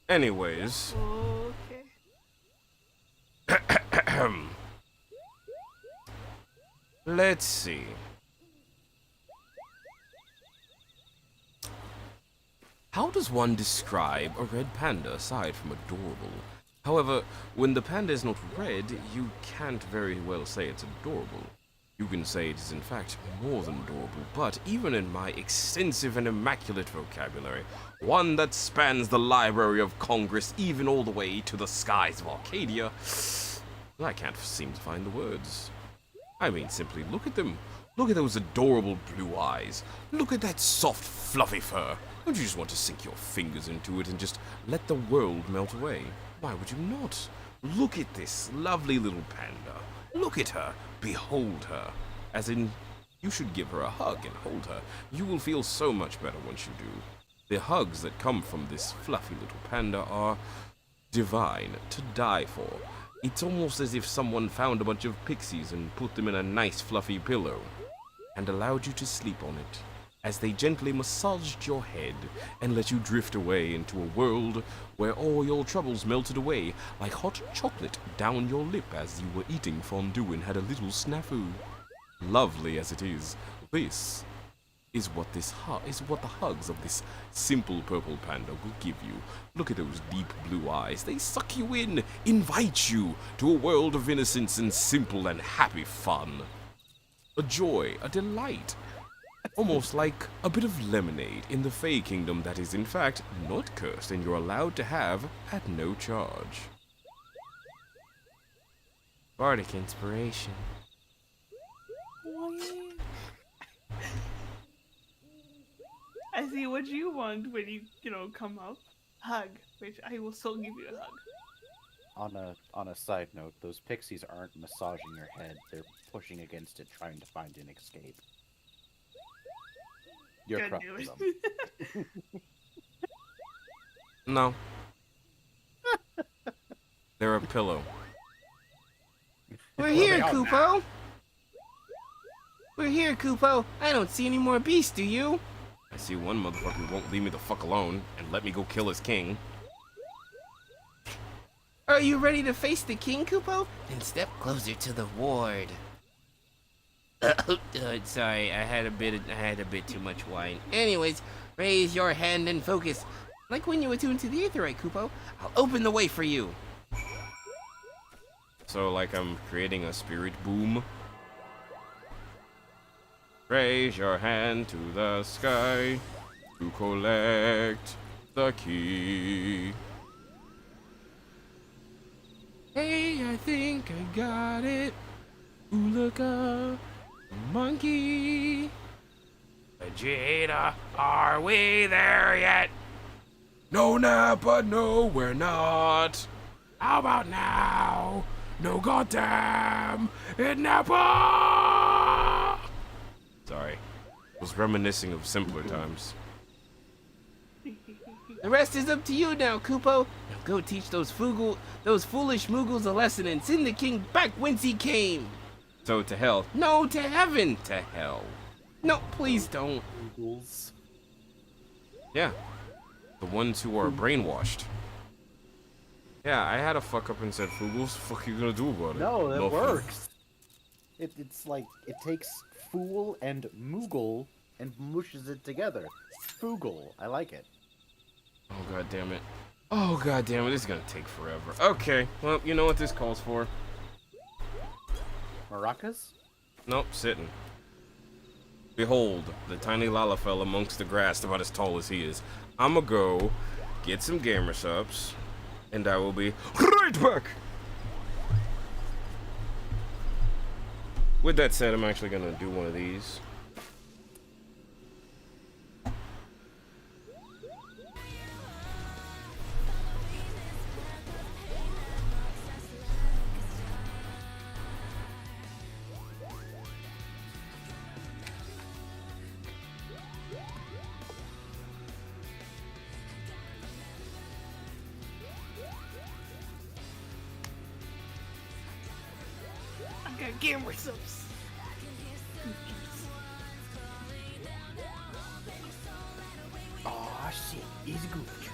[SPEAKER 4] Anyways,
[SPEAKER 8] Okay.
[SPEAKER 4] let's see. How does one describe a red panda aside from adorable? However, when the panda is not red, you can't very well say it's adorable.
[SPEAKER 5] You can say it is in fact more than adorable, but even in my extensive and immaculate vocabulary, one that spans the Library of Congress even all the way to the skies of Arcadia, I can't seem to find the words. I mean, simply look at them. Look at those adorable blue eyes. Look at that soft, fluffy fur. Don't you just want to sink your fingers into it and just let the world melt away? Why would you not? Look at this lovely little panda. Look at her. Behold her. As in, you should give her a hug and hold her. You will feel so much better once you do. The hugs that come from this fluffy little panda are divine, to die for. It's almost as if someone found a bunch of pixies and put them in a nice fluffy pillow and allowed you to sleep on it, as they gently massaged your head and let you drift away into a world where all your troubles melted away like hot chocolate down your lip as you were eating fondue and had a little snafu. Lovely as it is, this is what the hugs of this simple purple panda will give you. Look at those deep blue eyes. They suck you in, invite you to a world of innocence and simple and happy fun. A joy, a delight. Almost like a bit of lemonade in the Fey Kingdom that is in fact not cursed and you're allowed to have at no charge. Bardic inspiration.
[SPEAKER 8] I see what you want when you come up. Hug, which I will still give you a hug.
[SPEAKER 9] On a side note, those pixies aren't massaging your head; they're pushing against it, trying to find an escape. You're
[SPEAKER 8] God
[SPEAKER 9] crushing
[SPEAKER 8] damn
[SPEAKER 9] them.
[SPEAKER 5] No. They're a pillow.
[SPEAKER 10] We're here,
[SPEAKER 9] they are
[SPEAKER 10] Kupo. We're here, Kupo. I don't see any more beasts, do you?
[SPEAKER 5] I see one motherfucker who won't leave me the fuck alone and let me go kill his king.
[SPEAKER 10] Are you ready to face the king, Kupo? Then step closer to the ward. Sorry, I had a bit too much wine. Anyways, raise your hand and focus. Like when you attune to the Aetherite, Kupo. I'll open the way for you.
[SPEAKER 5] So, like I'm creating a spirit boom. Raise your hand to the sky to collect the key.
[SPEAKER 10] Hey, I think I got it. Ooh, look up, monkey.
[SPEAKER 5] Vegeta, are we there yet? No, Nappa, no, we're not. How about now? No, goddamn, it Nappa! Sorry, was reminiscing of simpler times.
[SPEAKER 10] The rest is up to you now, Kupo. Now go teach those foolish Moogles a lesson and send the king back whence he came.
[SPEAKER 5] So to hell.
[SPEAKER 10] No, to heaven.
[SPEAKER 5] To hell.
[SPEAKER 10] No, please don't.
[SPEAKER 5] Yeah, the ones who are brainwashed. Yeah, I had a fuck up and said Fugals. Fuck you gonna do about it?
[SPEAKER 9] No, that
[SPEAKER 5] Nothing.
[SPEAKER 9] works. It's like it takes fool and Moogle and mushes it together. Fugal. I like it.
[SPEAKER 5] Oh god damn it. Oh god damn it, this is gonna take forever. Okay, well, you know what this calls for.
[SPEAKER 9] Maracas?
[SPEAKER 5] Nope, sitting. Behold, the tiny Lalafell amongst the grass about as tall as he is. I'ma go get some gamer subs, and I will be right back! With that said, I'm actually gonna do one of these.
[SPEAKER 8] I got gamer subs.
[SPEAKER 9] Oh shit, easy goof juice.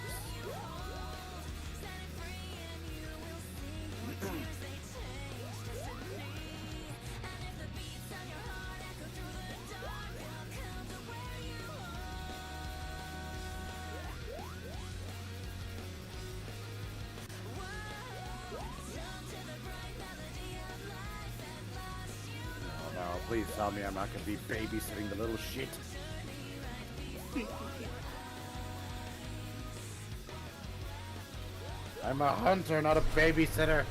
[SPEAKER 9] please tell me I'm not gonna be babysitting the little shit. I'm a hunter, not a babysitter.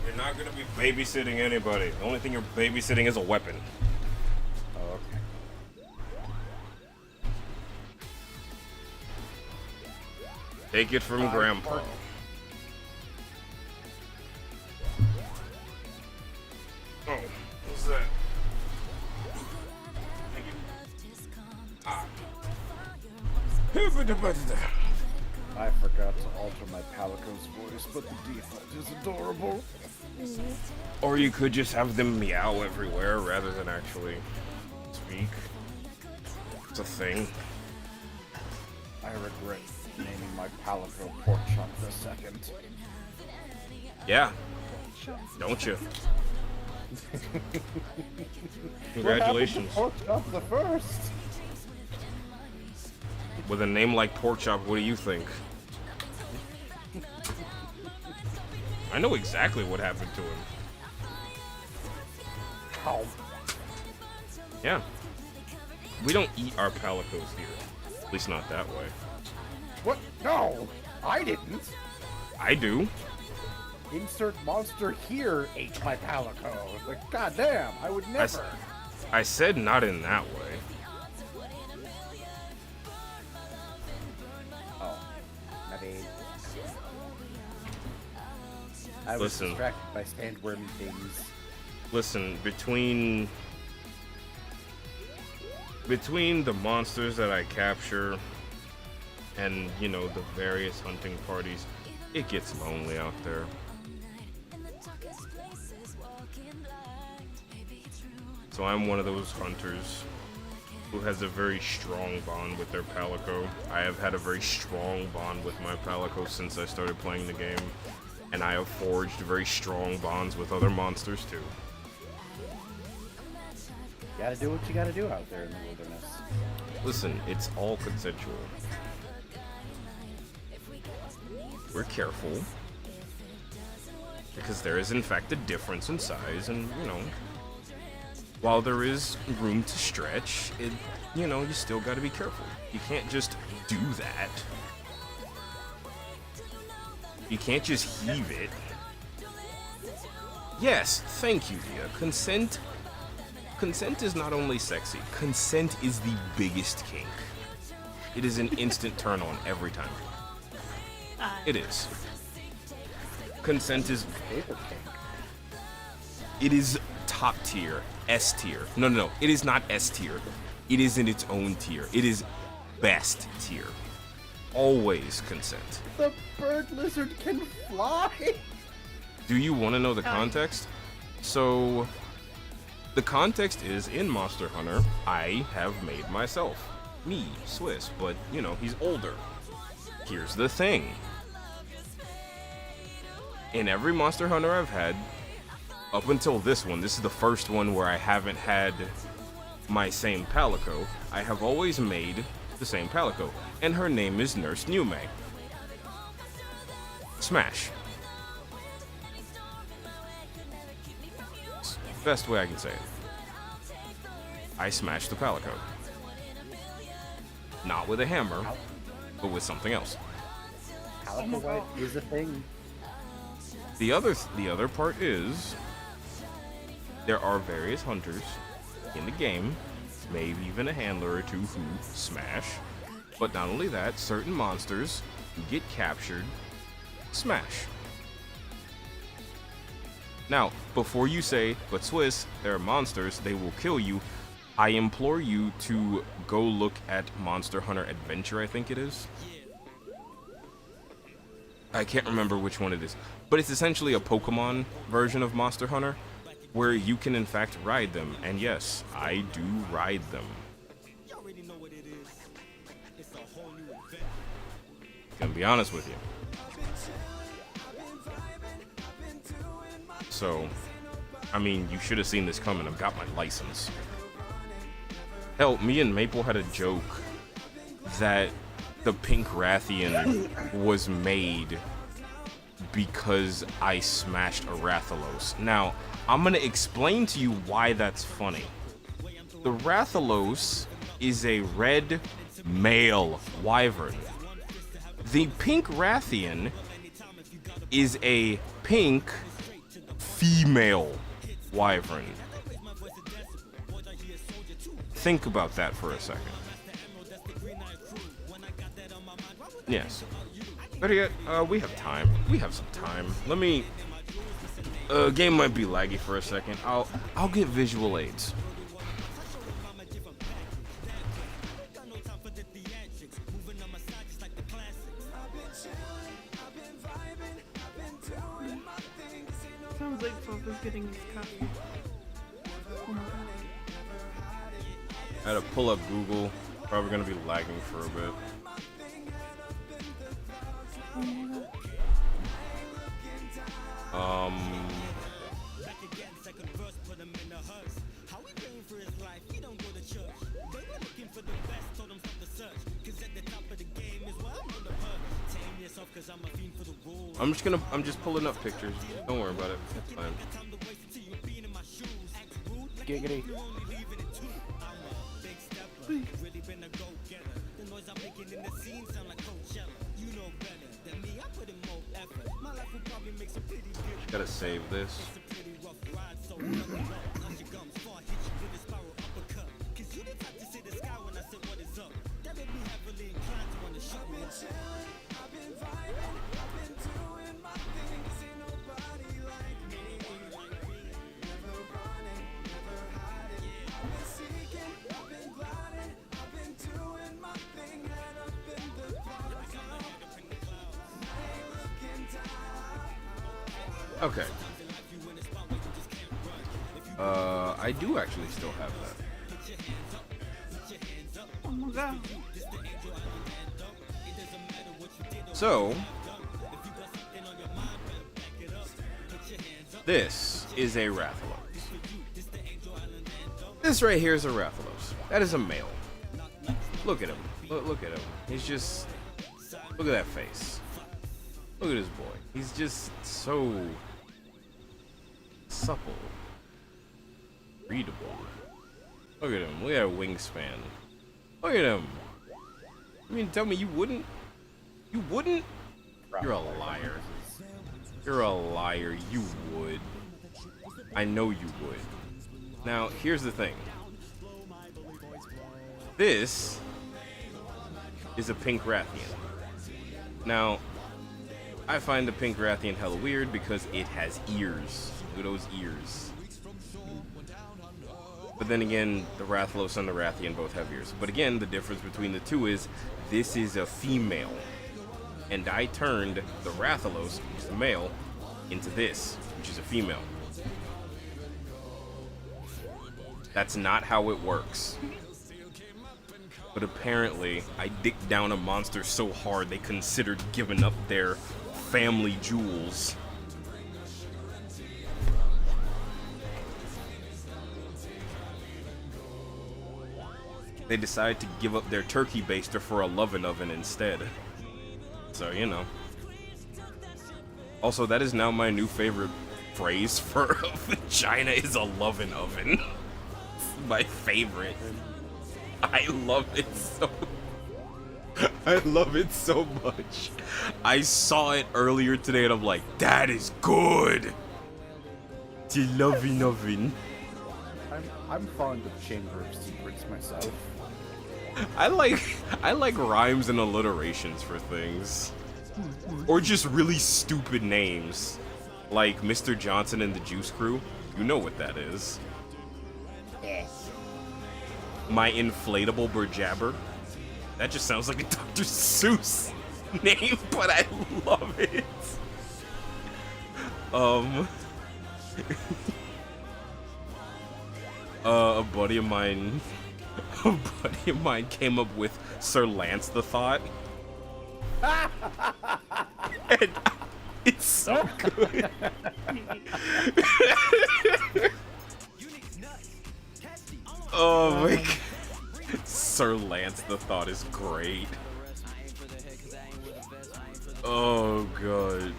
[SPEAKER 4] You're not gonna be babysitting anybody. The only thing you're babysitting is a weapon.
[SPEAKER 9] Oh, okay.
[SPEAKER 4] Take it from Grandpa. Oh, what's that? Thank you. Ah.
[SPEAKER 9] I forgot to alter my Palico's voice, but the default is adorable.
[SPEAKER 4] Or you could just have them meow everywhere rather than actually speak. It's a thing.
[SPEAKER 9] I regret naming my Palico Pork Chop the second.
[SPEAKER 4] Yeah. Don't you? Congratulations.
[SPEAKER 9] Pork Chop the first.
[SPEAKER 4] With a name like Pork Chop, what do you think? I know exactly what happened to him.
[SPEAKER 9] Ow.
[SPEAKER 4] Yeah. We don't eat our palicos here. At least not that way.
[SPEAKER 9] What? No, I didn't.
[SPEAKER 4] I do.
[SPEAKER 9] Insert monster here ate my Palico. Like, goddamn, I would never.
[SPEAKER 4] I said not in that way.
[SPEAKER 9] Oh, maybe. I was
[SPEAKER 4] Listen.
[SPEAKER 9] distracted by sandwormy things.
[SPEAKER 4] Listen, between the monsters that I capture and, you know, the various hunting parties, it gets lonely out there. So I'm one of those hunters who has a very strong bond with their Palico. I have had a very strong bond with my Palico since I started playing the game, and I have forged very strong bonds with other monsters too.
[SPEAKER 9] You gotta do what you gotta do out there in the wilderness.
[SPEAKER 4] Listen, it's all consensual. We're careful, because there is in fact a difference in size, and, you know, while there is room to stretch, you know, you still gotta be careful. You can't just do that. You can't just heave it. Yes, thank you, Dia. Consent is not only sexy, consent is the biggest kink. It is an instant turn on every time. It is. Consent is... It is top tier, S tier. No, it is not S tier. It is in its own tier. It is best tier. Always consent.
[SPEAKER 9] The bird lizard can fly!
[SPEAKER 4] Do you want to know the context? So, the context is, in Monster Hunter, I have made myself. Me, Swiss, but, you know, he's older. Here's the thing. In every Monster Hunter I've had, up until this one, this is the first one where I haven't had my same Palico, I have always made the same Palico, and her name is Nurse Nume. Smash. Best way I can say it. I smashed the Palico. Not with a hammer, but with something else.
[SPEAKER 9] Palico White is a thing.
[SPEAKER 4] The other part is there are various hunters in the game, maybe even a handler or two who smash. But not only that, certain monsters who get captured smash. Now, before you say, but Swiss, they're monsters, they will kill you, I implore you to go look at Monster Hunter Adventure, I think it is. I can't remember which one it is, but it's essentially a Pokemon version of Monster Hunter, where you can in fact ride them, and yes, I do ride them. Gonna be honest with you. So, I mean, you should have seen this coming. I've got my license. Hell, me and Maple had a joke that the Pink Rathian was made because I smashed a Rathalos. Now, I'm gonna explain to you why that's funny. The Rathalos is a red male wyvern. The pink Rathian is a pink female wyvern. Think about that for a second. Yes. Better yet, we have time. We have some time. Let me. Game might be laggy for a second. I'll get visual aids.
[SPEAKER 8] Sounds like Fof is getting his coffee. Oh my god.
[SPEAKER 4] I had to pull up Google. Probably gonna be lagging for a bit.
[SPEAKER 8] Oh my god.
[SPEAKER 4] I'm just pulling up pictures. Don't worry about it. It's fine.
[SPEAKER 9] Giggity.
[SPEAKER 4] Gotta save this. Okay. I do actually still have that.
[SPEAKER 8] Oh my god.
[SPEAKER 4] So, this is a Rathalos. This right here is a Rathalos. That is a male. Look at him. Look at him. He's just... Look at that face. Look at this boy. He's just so... supple. Readable. Look at him. Look at that wingspan. Look at him. You mean tell me you wouldn't? You wouldn't? You're a liar. You're a liar. You would. I know you would. Now, here's the thing. This is a pink Rathian. Now, I find the pink Rathian hella weird because it has ears. Look at those ears. But then again, the Rathalos and the Rathian both have ears. But again, the difference between the two is this is a female. And I turned the Rathalos, which is a male, into this, which is a female. That's not how it works. But apparently, I dicked down a monster so hard they considered giving up their family jewels. They decided to give up their turkey baster for a lovin' oven instead. So, you know. Also, that is now my new favorite phrase for a vagina is a lovin' oven. My favorite. I love it so I love it so much. I saw it earlier today and I'm like, that is good. It's a lovin' oven.
[SPEAKER 9] I'm fond of Chamber of Secrets myself.
[SPEAKER 4] I like rhymes and alliterations for things. Or just really stupid names. Like Mr. Johnson and the Juice Crew. You know what that is. My inflatable Burjabber. That just sounds like a Dr. Seuss name, but I love it. A buddy of mine came up with Sir Lance the Thought. And it's so good. Oh my god. Sir Lance the Thought is great. Oh god.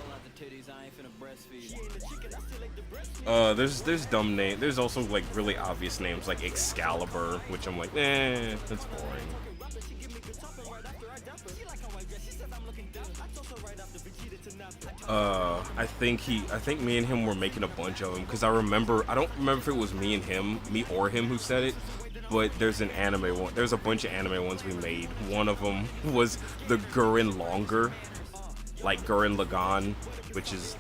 [SPEAKER 4] There's dumb name. There's also like really obvious names like Excalibur, which I'm like, that's boring. I think me and him were making a bunch of them because I don't remember if it was me or him who said it, but there's an anime one. There's a bunch of anime ones we made. One of them was the Gurren Longer, like Gurren Lagann, which has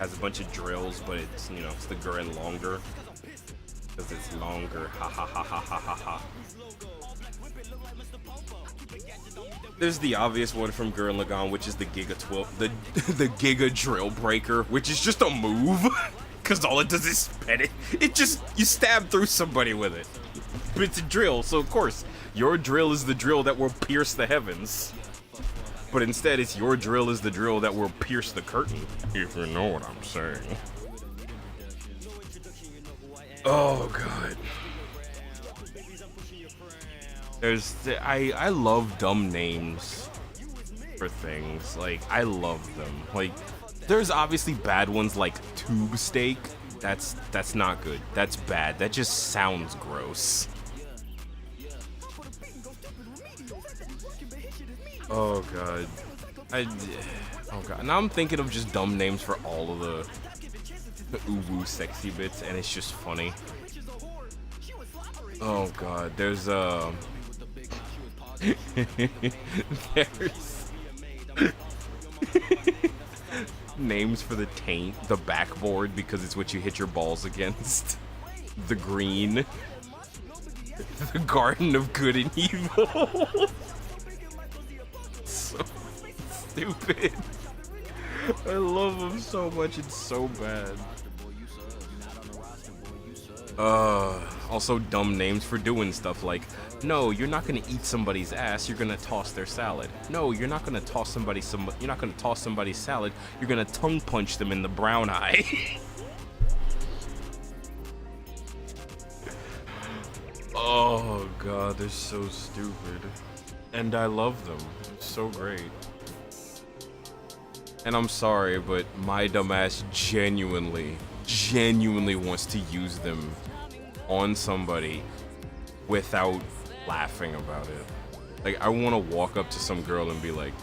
[SPEAKER 4] a bunch of drills, but it's it's the Gurren Longer because it's longer. Ha ha ha ha ha ha ha. There's the obvious one from Gurren Lagann, which is the Giga 12, the Giga Drill Breaker, which is just a move, because all it does is spin it. You stab through somebody with it. But it's a drill, so of course, your drill is the drill that will pierce the heavens. But instead, it's your drill is the drill that will pierce the curtain, if you know what I'm saying. Oh, God. I love dumb names for things. Like, I love them. Like, there's obviously bad ones like Tube Steak. That's not good. That's bad. That just sounds gross. Oh god. Oh god. Now I'm thinking of just dumb names for all of the uwu sexy bits, and it's just funny. Oh god. There's names for the taint, the backboard because it's what you hit your balls against. The green. The Garden of Good and Evil. So stupid. I love them so much, it's so bad. Also dumb names for doing stuff like, no, you're not gonna eat somebody's ass, you're gonna toss their salad. No, you're not gonna toss somebody's salad, you're gonna tongue punch them in the brown eye. Oh god, they're so stupid. And I love them. It's so great. And I'm sorry, but my dumbass genuinely wants to use them on somebody without laughing about it. Like, I want to walk up to some girl and be like,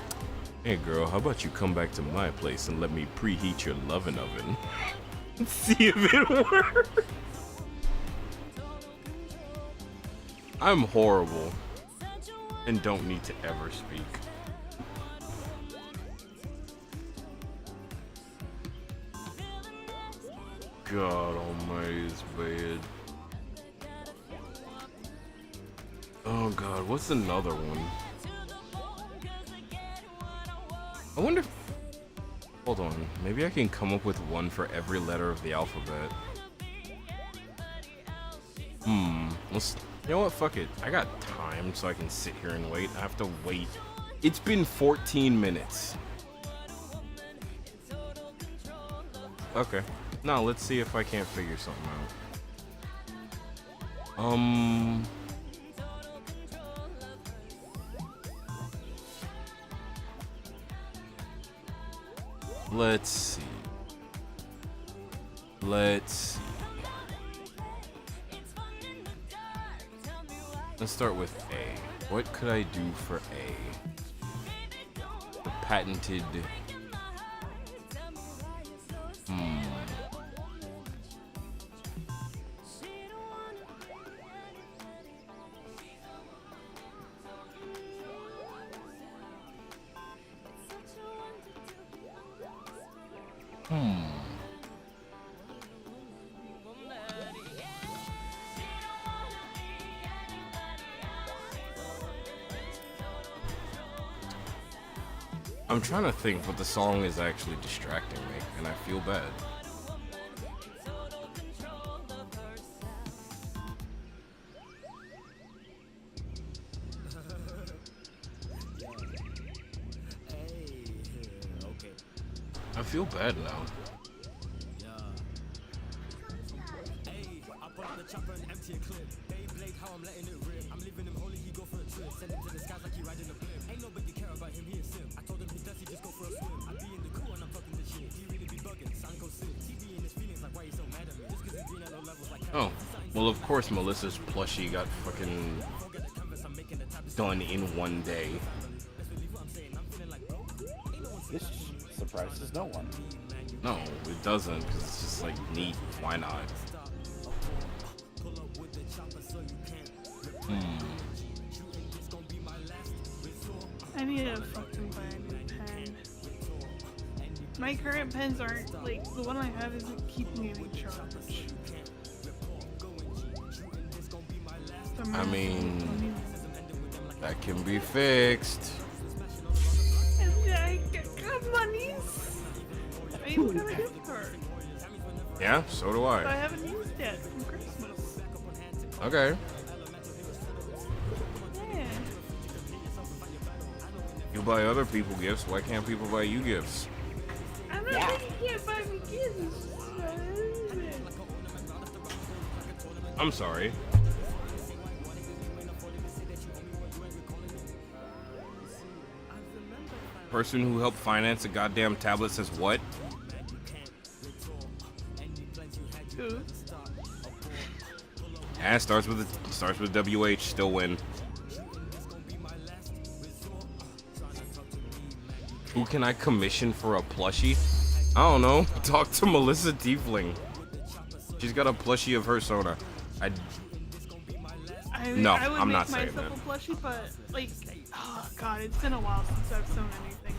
[SPEAKER 4] hey girl, how about you come back to my place and let me preheat your loving oven? See if it works. I'm horrible and don't need to ever speak. God almighty, it's bad. Oh god, what's another one? I wonder... Hold on, maybe I can come up with one for every letter of the alphabet. You know what, fuck it. I got time so I can sit here and wait. I have to wait. It's been 14 minutes. Okay. Now, let's see if I can't figure something out. Let's see. Let's start with A. What could I do for A? The patented... I'm trying to think, but the song is actually distracting me, and I feel bad. I feel bad now. Oh, well, of course Melissa's plushie got fucking done in one day.
[SPEAKER 9] This surprises no one.
[SPEAKER 4] No, it doesn't, because it's just like neat. Why not?
[SPEAKER 8] I need to fucking buy a new pen. My current pens aren't, like, the one I have isn't keeping any charge. So I'm
[SPEAKER 4] I
[SPEAKER 8] gonna-
[SPEAKER 4] mean, that can be fixed.
[SPEAKER 8] I got monies. I even got a gift card.
[SPEAKER 4] Yeah, so do
[SPEAKER 8] So I
[SPEAKER 4] I.
[SPEAKER 8] haven't used yet from Christmas.
[SPEAKER 4] Okay.
[SPEAKER 8] Yeah.
[SPEAKER 4] You buy other people gifts, why can't people buy you gifts?
[SPEAKER 8] I'm not saying you can't buy me gifts.
[SPEAKER 4] I'm sorry. Person who helped finance a goddamn tablet says what?
[SPEAKER 8] Who?
[SPEAKER 4] Ah, starts with WH, still win. Who can I commission for a plushie? I don't know. Talk to Melissa Tiefling. She's got a plushie of her Sona. No,
[SPEAKER 8] I would
[SPEAKER 4] I'm
[SPEAKER 8] make
[SPEAKER 4] not saying
[SPEAKER 8] myself
[SPEAKER 4] that.
[SPEAKER 8] a plushie, but like, oh god, it's been a while since I've sewn anything.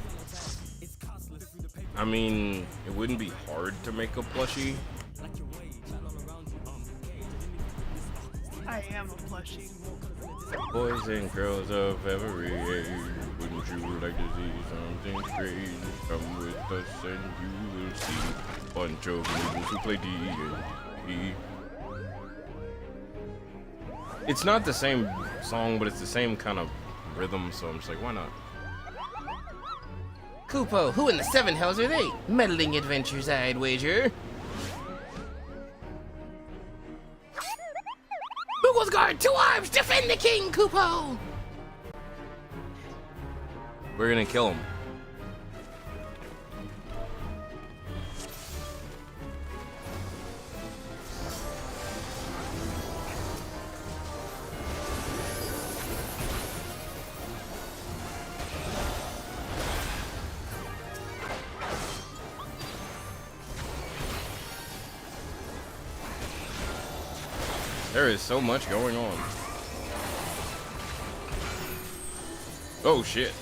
[SPEAKER 4] I mean, it wouldn't be hard to make a plushie.
[SPEAKER 8] I am a plushie.
[SPEAKER 4] Boys and girls of every age, wouldn't you like to see something crazy? Come with us and you will see a bunch of noobs who play D&D. It's not the same song, but it's the same kind of rhythm, so I'm just like, why not?
[SPEAKER 10] Kupo, who in the seven hells are they? Meddling adventures, I'd wager. Moogle's Guard, to arms, defend the king, Kupo!
[SPEAKER 4] We're gonna kill him. There is so much going on. Oh shit.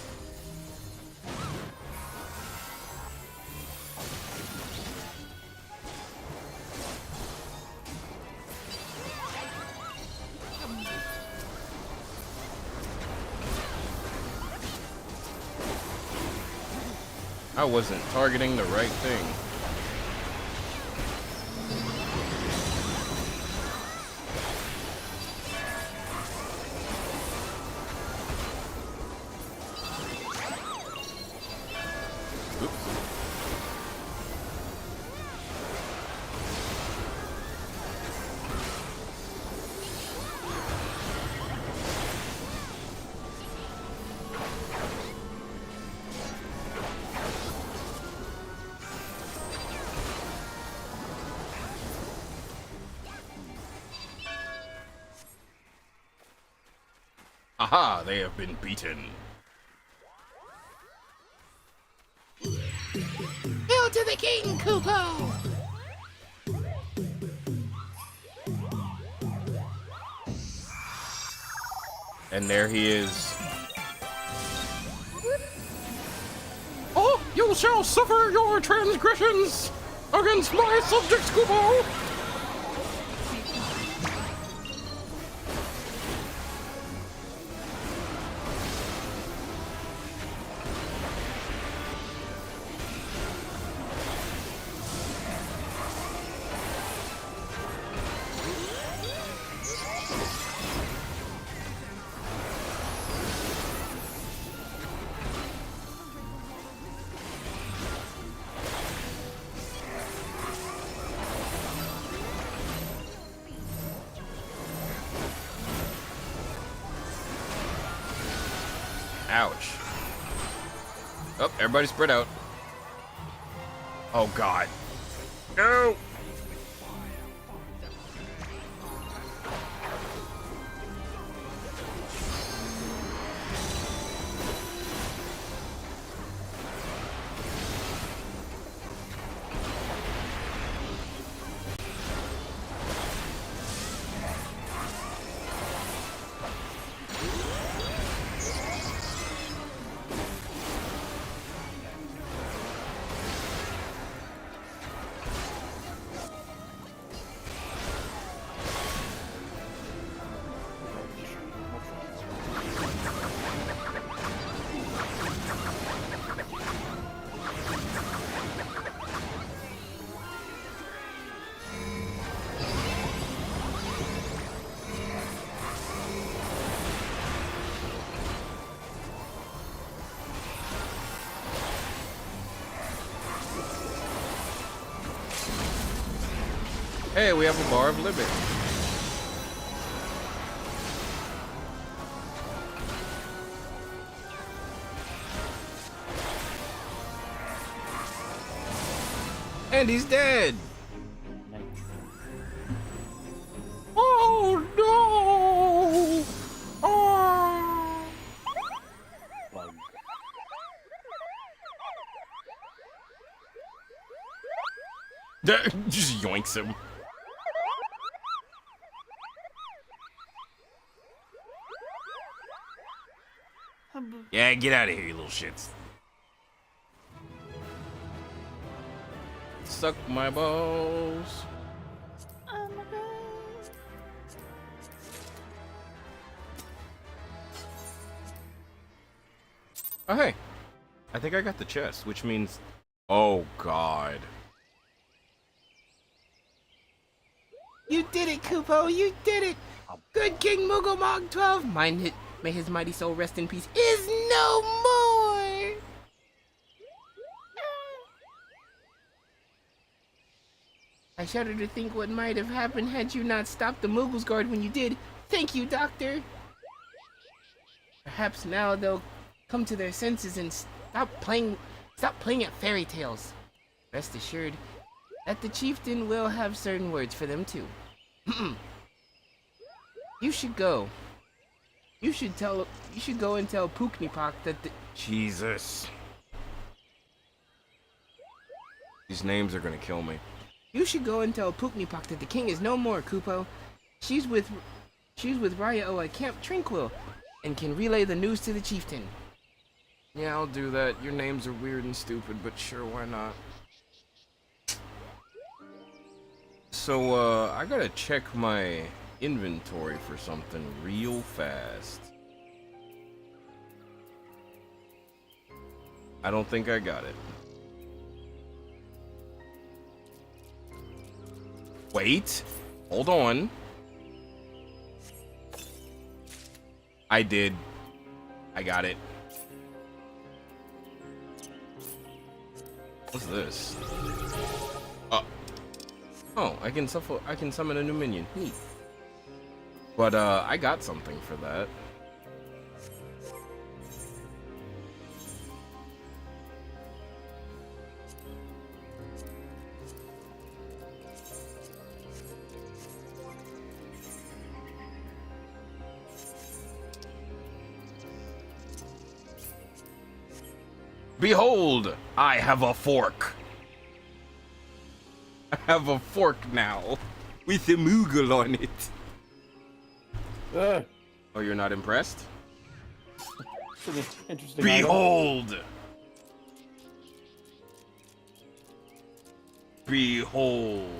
[SPEAKER 4] I wasn't targeting the right thing. Aha, they have been beaten.
[SPEAKER 10] Hail to the king, Kupo!
[SPEAKER 4] And there he is.
[SPEAKER 5] Oh, you shall suffer your transgressions against my subjects, Kubo!
[SPEAKER 4] Ouch. Oh, everybody spread out. Oh god. No!
[SPEAKER 7] Hey, we have a bar of limit. And he's dead. Oh no! Oh!
[SPEAKER 9] Bug.
[SPEAKER 7] Just yoinks him. Yeah, get out of here, you little shits. Suck my balls.
[SPEAKER 8] Oh my god.
[SPEAKER 7] Oh, hey. I think I got the chest, which means... Oh, God.
[SPEAKER 10] You did it, Kupo! You did it! Good King Mugomog 12, may his mighty soul rest in peace, is no more! I shudder to think what might have happened had you not stopped the Moogle's guard when you did. Thank you, Doctor! Perhaps now they'll come to their senses and stop playing at fairy tales. Rest assured that the chieftain will have certain words for them too. You should go. You should go and tell Puknipak that the...
[SPEAKER 7] Jesus. These names are gonna kill me.
[SPEAKER 10] You should go and tell Puknipak that the king is no more, Kupo. She's with Raya at Camp Tranquil and can relay the news to the chieftain.
[SPEAKER 7] Yeah, I'll do that. Your names are weird and stupid, but sure, why not? So, I gotta check my inventory for something real fast. I don't think I got it. Wait, hold on. I did. I got it. What's this? Oh, I can summon a new minion. Neat. But I got something for that. Behold, I have a fork. I have a fork now with a Moogle on it. Oh, you're not impressed?
[SPEAKER 9] Interesting.
[SPEAKER 7] Behold! Behold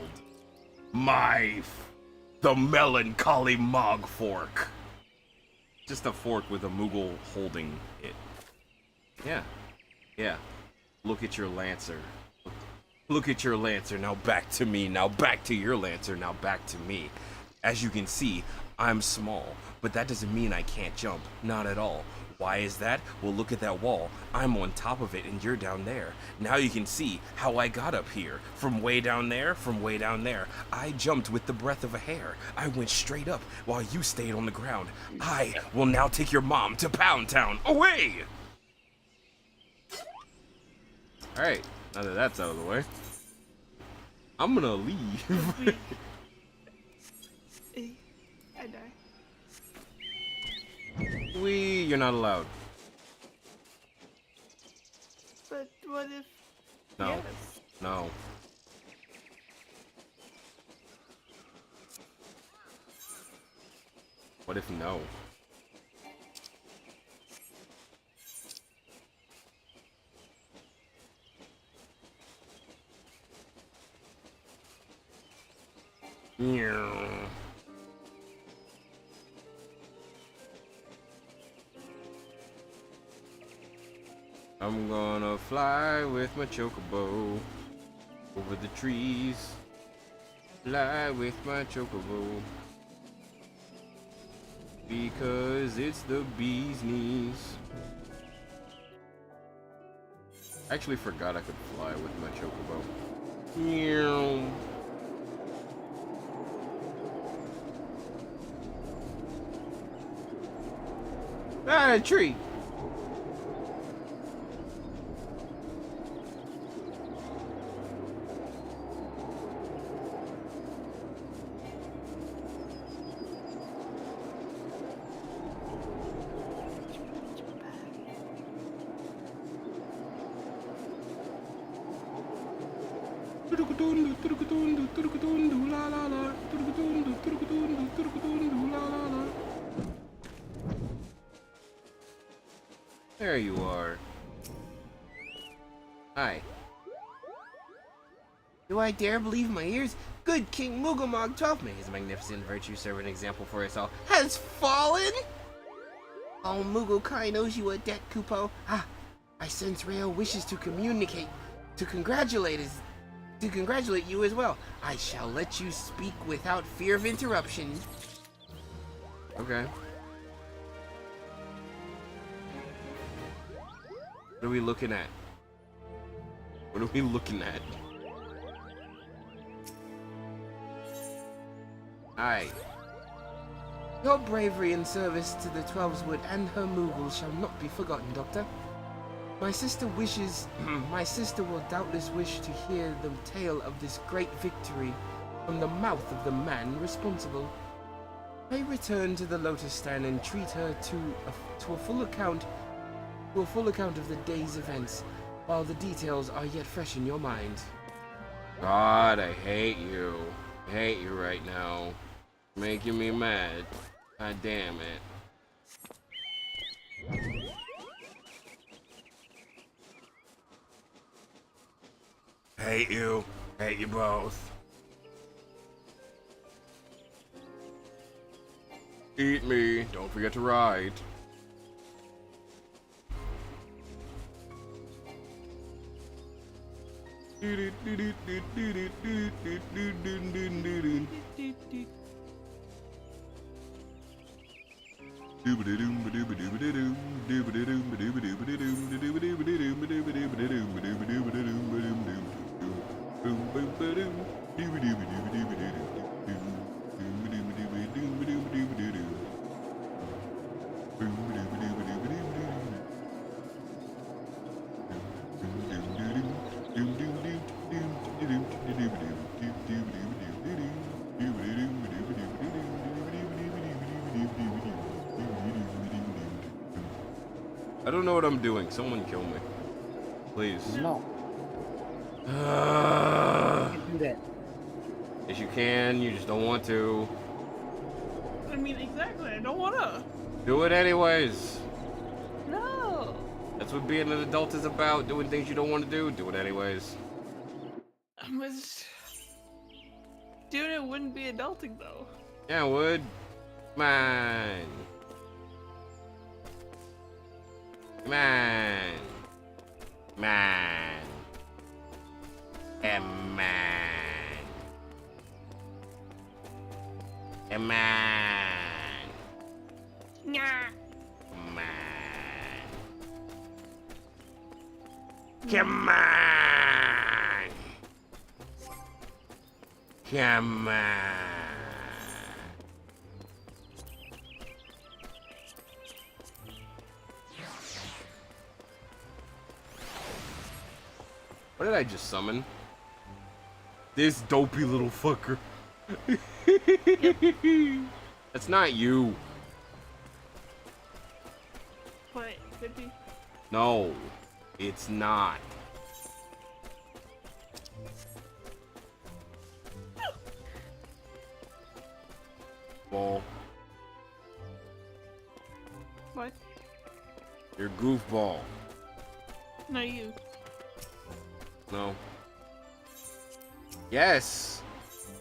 [SPEAKER 7] the melancholy Mog fork. Just a fork with a Moogle holding it. Yeah. Yeah. Look at your Lancer. Look at your Lancer. Now back to me. Now back to your Lancer. Now back to me. As you can see, I'm small, but that doesn't mean I can't jump. Not at all. Why is that? Well, look at that wall. I'm on top of it and you're down there. Now you can see how I got up here. From way down there, I jumped with the breath of a hair. I went straight up while you stayed on the ground. I will now take your mom to Pound Town. Away! Alright, now that that's out of the way, I'm gonna leave.
[SPEAKER 8] I die.
[SPEAKER 7] You're not allowed.
[SPEAKER 8] But what if...
[SPEAKER 7] No.
[SPEAKER 8] Yes.
[SPEAKER 7] No. What if no? Yeah. I'm gonna fly with my chocobo over the trees. Fly with my chocobo because it's the bee's knees. I actually forgot I could fly with my chocobo. Meow.
[SPEAKER 6] Ah, a tree. There you are. Hi. Do I dare believe my ears? Good King Mugomog 12, may his magnificent virtue serve an example for us all, has fallen? All Mugokai knows you a debt, Kupo. Ah, I sense Rayo wishes to communicate, to congratulate you as well. I shall let you speak without fear of interruption. Okay. What are we looking at? What are we looking at? Aye. Your bravery and service to the Twelveswood and her Moogles shall not be forgotten, Doctor. My sister will doubtless wish to hear the tale of this great victory from the mouth of the man responsible. I return to the Lotus Stand and treat her to a full account of the day's events, while the details are yet fresh in your mind.
[SPEAKER 7] God, I hate you. I hate you right now. Making me mad. God damn it. Hate you. Hate you both. Eat me. Don't forget to ride. I don't know what I'm doing. Someone kill me. Please.
[SPEAKER 9] No.
[SPEAKER 7] Do that. Yes, you can. You just don't want to.
[SPEAKER 8] I mean, exactly. I don't wanna.
[SPEAKER 7] Do it anyways.
[SPEAKER 8] No.
[SPEAKER 7] That's what being an adult is about. Doing things you don't want to do. Do it anyways.
[SPEAKER 8] Doing it wouldn't be adulting though.
[SPEAKER 7] Yeah, it would. Come on. Come on. Come on. Come on. Come on.
[SPEAKER 8] Nah.
[SPEAKER 7] Come on. Come on. Come on. What did I just summon? This dopey little fucker. That's not you.
[SPEAKER 8] But could be.
[SPEAKER 7] No, it's not. Ball.
[SPEAKER 8] What?
[SPEAKER 7] You're goofball.
[SPEAKER 8] No, you.
[SPEAKER 7] No. Yes.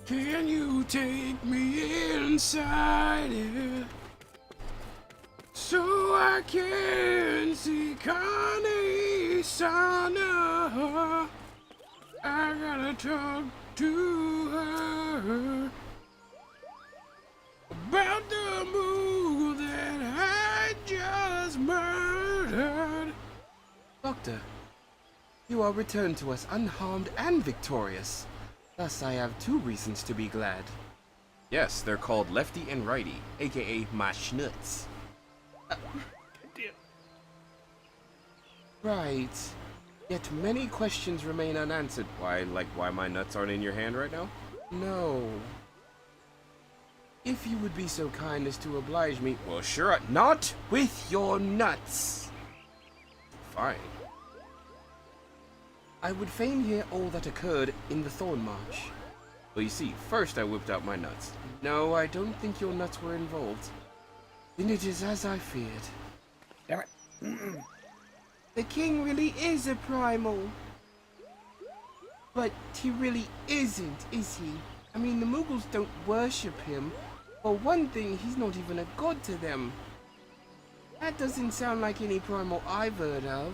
[SPEAKER 7] Can you take me inside it so I can see Connie Sana? I gotta talk to her about the move that I just murdered.
[SPEAKER 6] Doctor, you are returned to us unharmed and victorious. Thus, I have two reasons to be glad.
[SPEAKER 7] Yes, they're called Lefty and Righty, aka my schnutz.
[SPEAKER 5] Right. Yet many questions remain unanswered. Why my nuts aren't in your hand right now? No. If you would be so kind as to oblige me. Well, sure. Not with your nuts. Fine. I would fain hear all that occurred in the Thorn March. Well, you see, first I whipped out my nuts. No, I don't think your nuts were involved. Then it is as I feared.
[SPEAKER 9] Damn it.
[SPEAKER 6] The king really is a primal. But he really isn't, is he? I mean, the Mughals don't worship him. For one thing, he's not even a god to them. That doesn't sound like any primal I've heard of.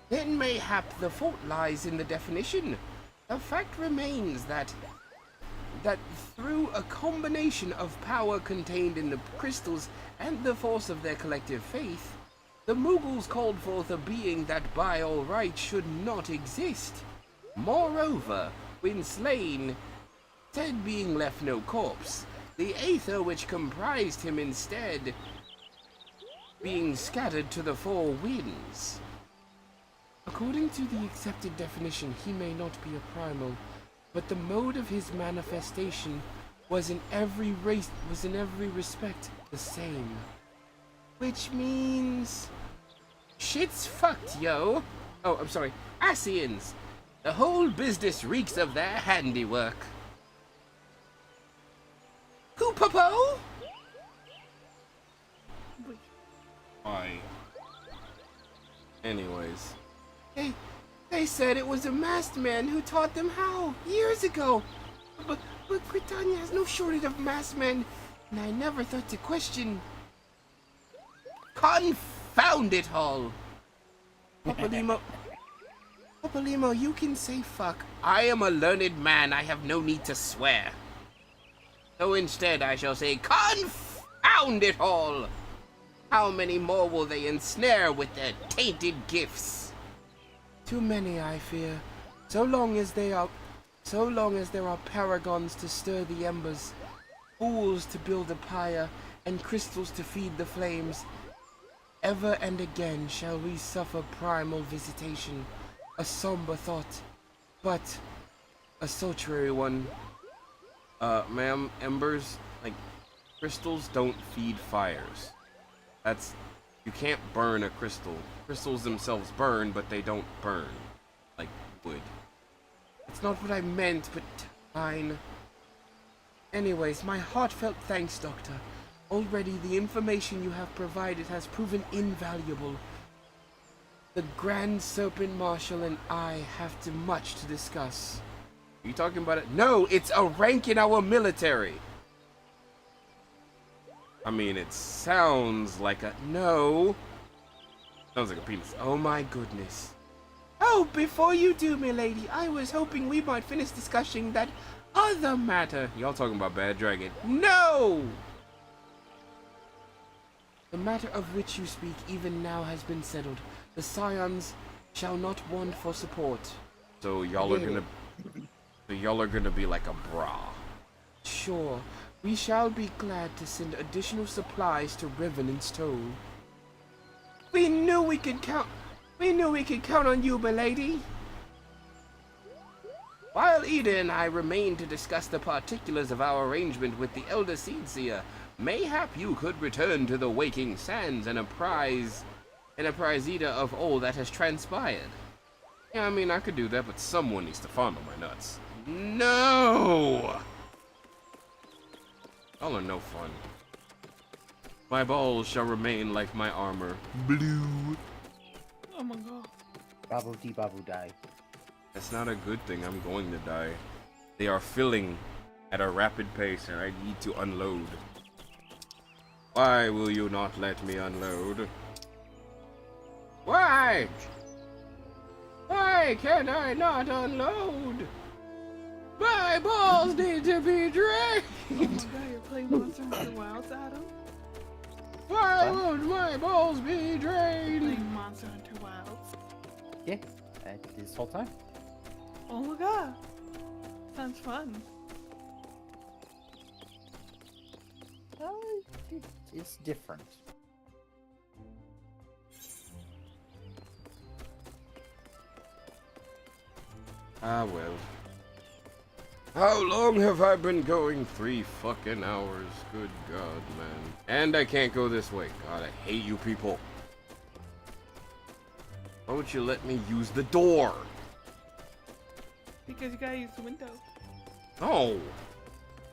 [SPEAKER 6] Then mayhap the fault lies in the definition. The fact remains that through a combination of power contained in the crystals and the force of their collective faith, the Mughals called forth a being that by all right should not exist. Moreover, when slain, instead being left no corpse, the aether which comprised him instead being scattered to the four winds. According to the accepted definition, he may not be a primal, but the mode of his manifestation was in every respect the same. Which means shit's fucked, yo. Oh, I'm sorry, Asians. The whole business reeks of their handiwork. Koopapo?
[SPEAKER 4] Why? Anyways.
[SPEAKER 6] They said it was a masked man who taught them how, years ago. But Britannia has no shortage of masked men, and I never thought to question. Confound it all! Papalimo, you can say fuck. I am a learned man, I have no need to swear. So instead I shall say, confound it all! How many more will they ensnare with their tainted gifts? Too many, I fear. So long as there are paragons to stir the embers, fools to build a pyre, and crystals to feed the flames, ever and again shall we suffer primal visitation. A somber thought, but a sultry one.
[SPEAKER 4] Ma'am, embers, like, crystals don't feed fires. You can't burn a crystal. Crystals themselves burn, but they don't burn. Like wood.
[SPEAKER 6] It's not what I meant, but fine. Anyways, my heartfelt thanks, Doctor. Already the information you have provided has proven invaluable. The Grand Serpent Marshal and I have too much to discuss.
[SPEAKER 4] Are you talking about it? No, it's a rank in our military. I mean, it sounds like a... No. Sounds like a penis.
[SPEAKER 6] Oh my goodness. Oh, before you do, milady, I was hoping we might finish discussing that other matter.
[SPEAKER 4] Y'all talking about Bad Dragon?
[SPEAKER 6] No! The matter of which you speak even now has been settled. The Scions shall not want for support.
[SPEAKER 4] So y'all are gonna... So y'all are gonna be like a bra.
[SPEAKER 6] Sure. We shall be glad to send additional supplies to Revenant's Toll. We knew we could count on you, milady. While Ida and I remain to discuss the particulars of our arrangement with the Elder Seedseer, mayhap you could return to the Waking Sands and apprise Ida of all that has transpired.
[SPEAKER 4] Yeah, I mean, I could do that, but someone needs to fondle my nuts. No! Y'all are no fun. My balls shall remain like my armor. Blue.
[SPEAKER 8] Oh my god.
[SPEAKER 9] Babu dee babu die.
[SPEAKER 4] That's not a good thing. I'm going to die. They are filling at a rapid pace and I need to unload. Why will you not let me unload?
[SPEAKER 6] Why? Why can I not unload? My balls need to be drained!
[SPEAKER 8] Oh my god, you're playing Monster Hunter Wilds, Adam?
[SPEAKER 6] Why won't my balls be drained?
[SPEAKER 8] Playing Monster Hunter Wilds.
[SPEAKER 9] Yeah, this whole time.
[SPEAKER 8] Oh my god. Sounds fun.
[SPEAKER 9] It's different.
[SPEAKER 7] Ah, well. How long have I been going? 3 fucking hours. Good God, man. And I can't go this way. God, I hate you people. Why would you let me use the door?
[SPEAKER 8] Because you gotta use the window.
[SPEAKER 7] No.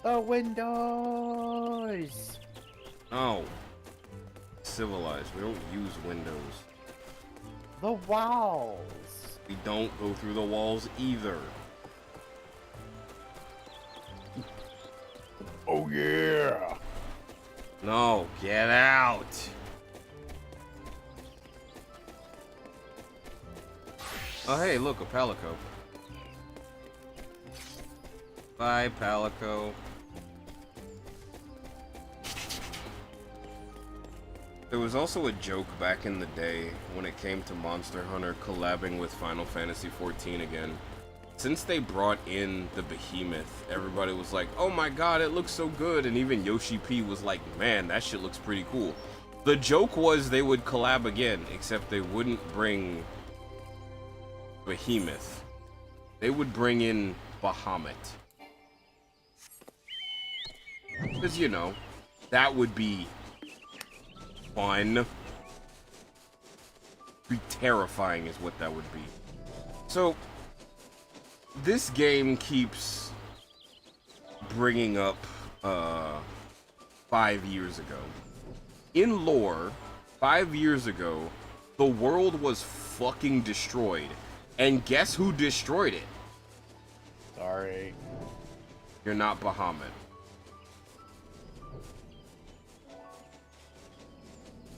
[SPEAKER 9] The windows.
[SPEAKER 7] No. Civilized. We don't use windows.
[SPEAKER 9] The walls.
[SPEAKER 7] We don't go through the walls either.
[SPEAKER 9] Oh yeah.
[SPEAKER 7] No, get out. Oh hey, look, a Palico. Bye, Palico. There was also a joke back in the day when it came to Monster Hunter collabing with Final Fantasy XIV again. Since they brought in the Behemoth, everybody was like, oh my god, it looks so good, and even Yoshi P was like, man, that shit looks pretty cool. The joke was they would collab again, except they wouldn't bring Behemoth. They would bring in Bahamut. Because, you know, that would be fun. Be terrifying is what that would be. So, this game keeps bringing up 5 years ago. In lore, 5 years ago, the world was fucking destroyed. And guess who destroyed it?
[SPEAKER 9] Sorry.
[SPEAKER 7] You're not Bahamut.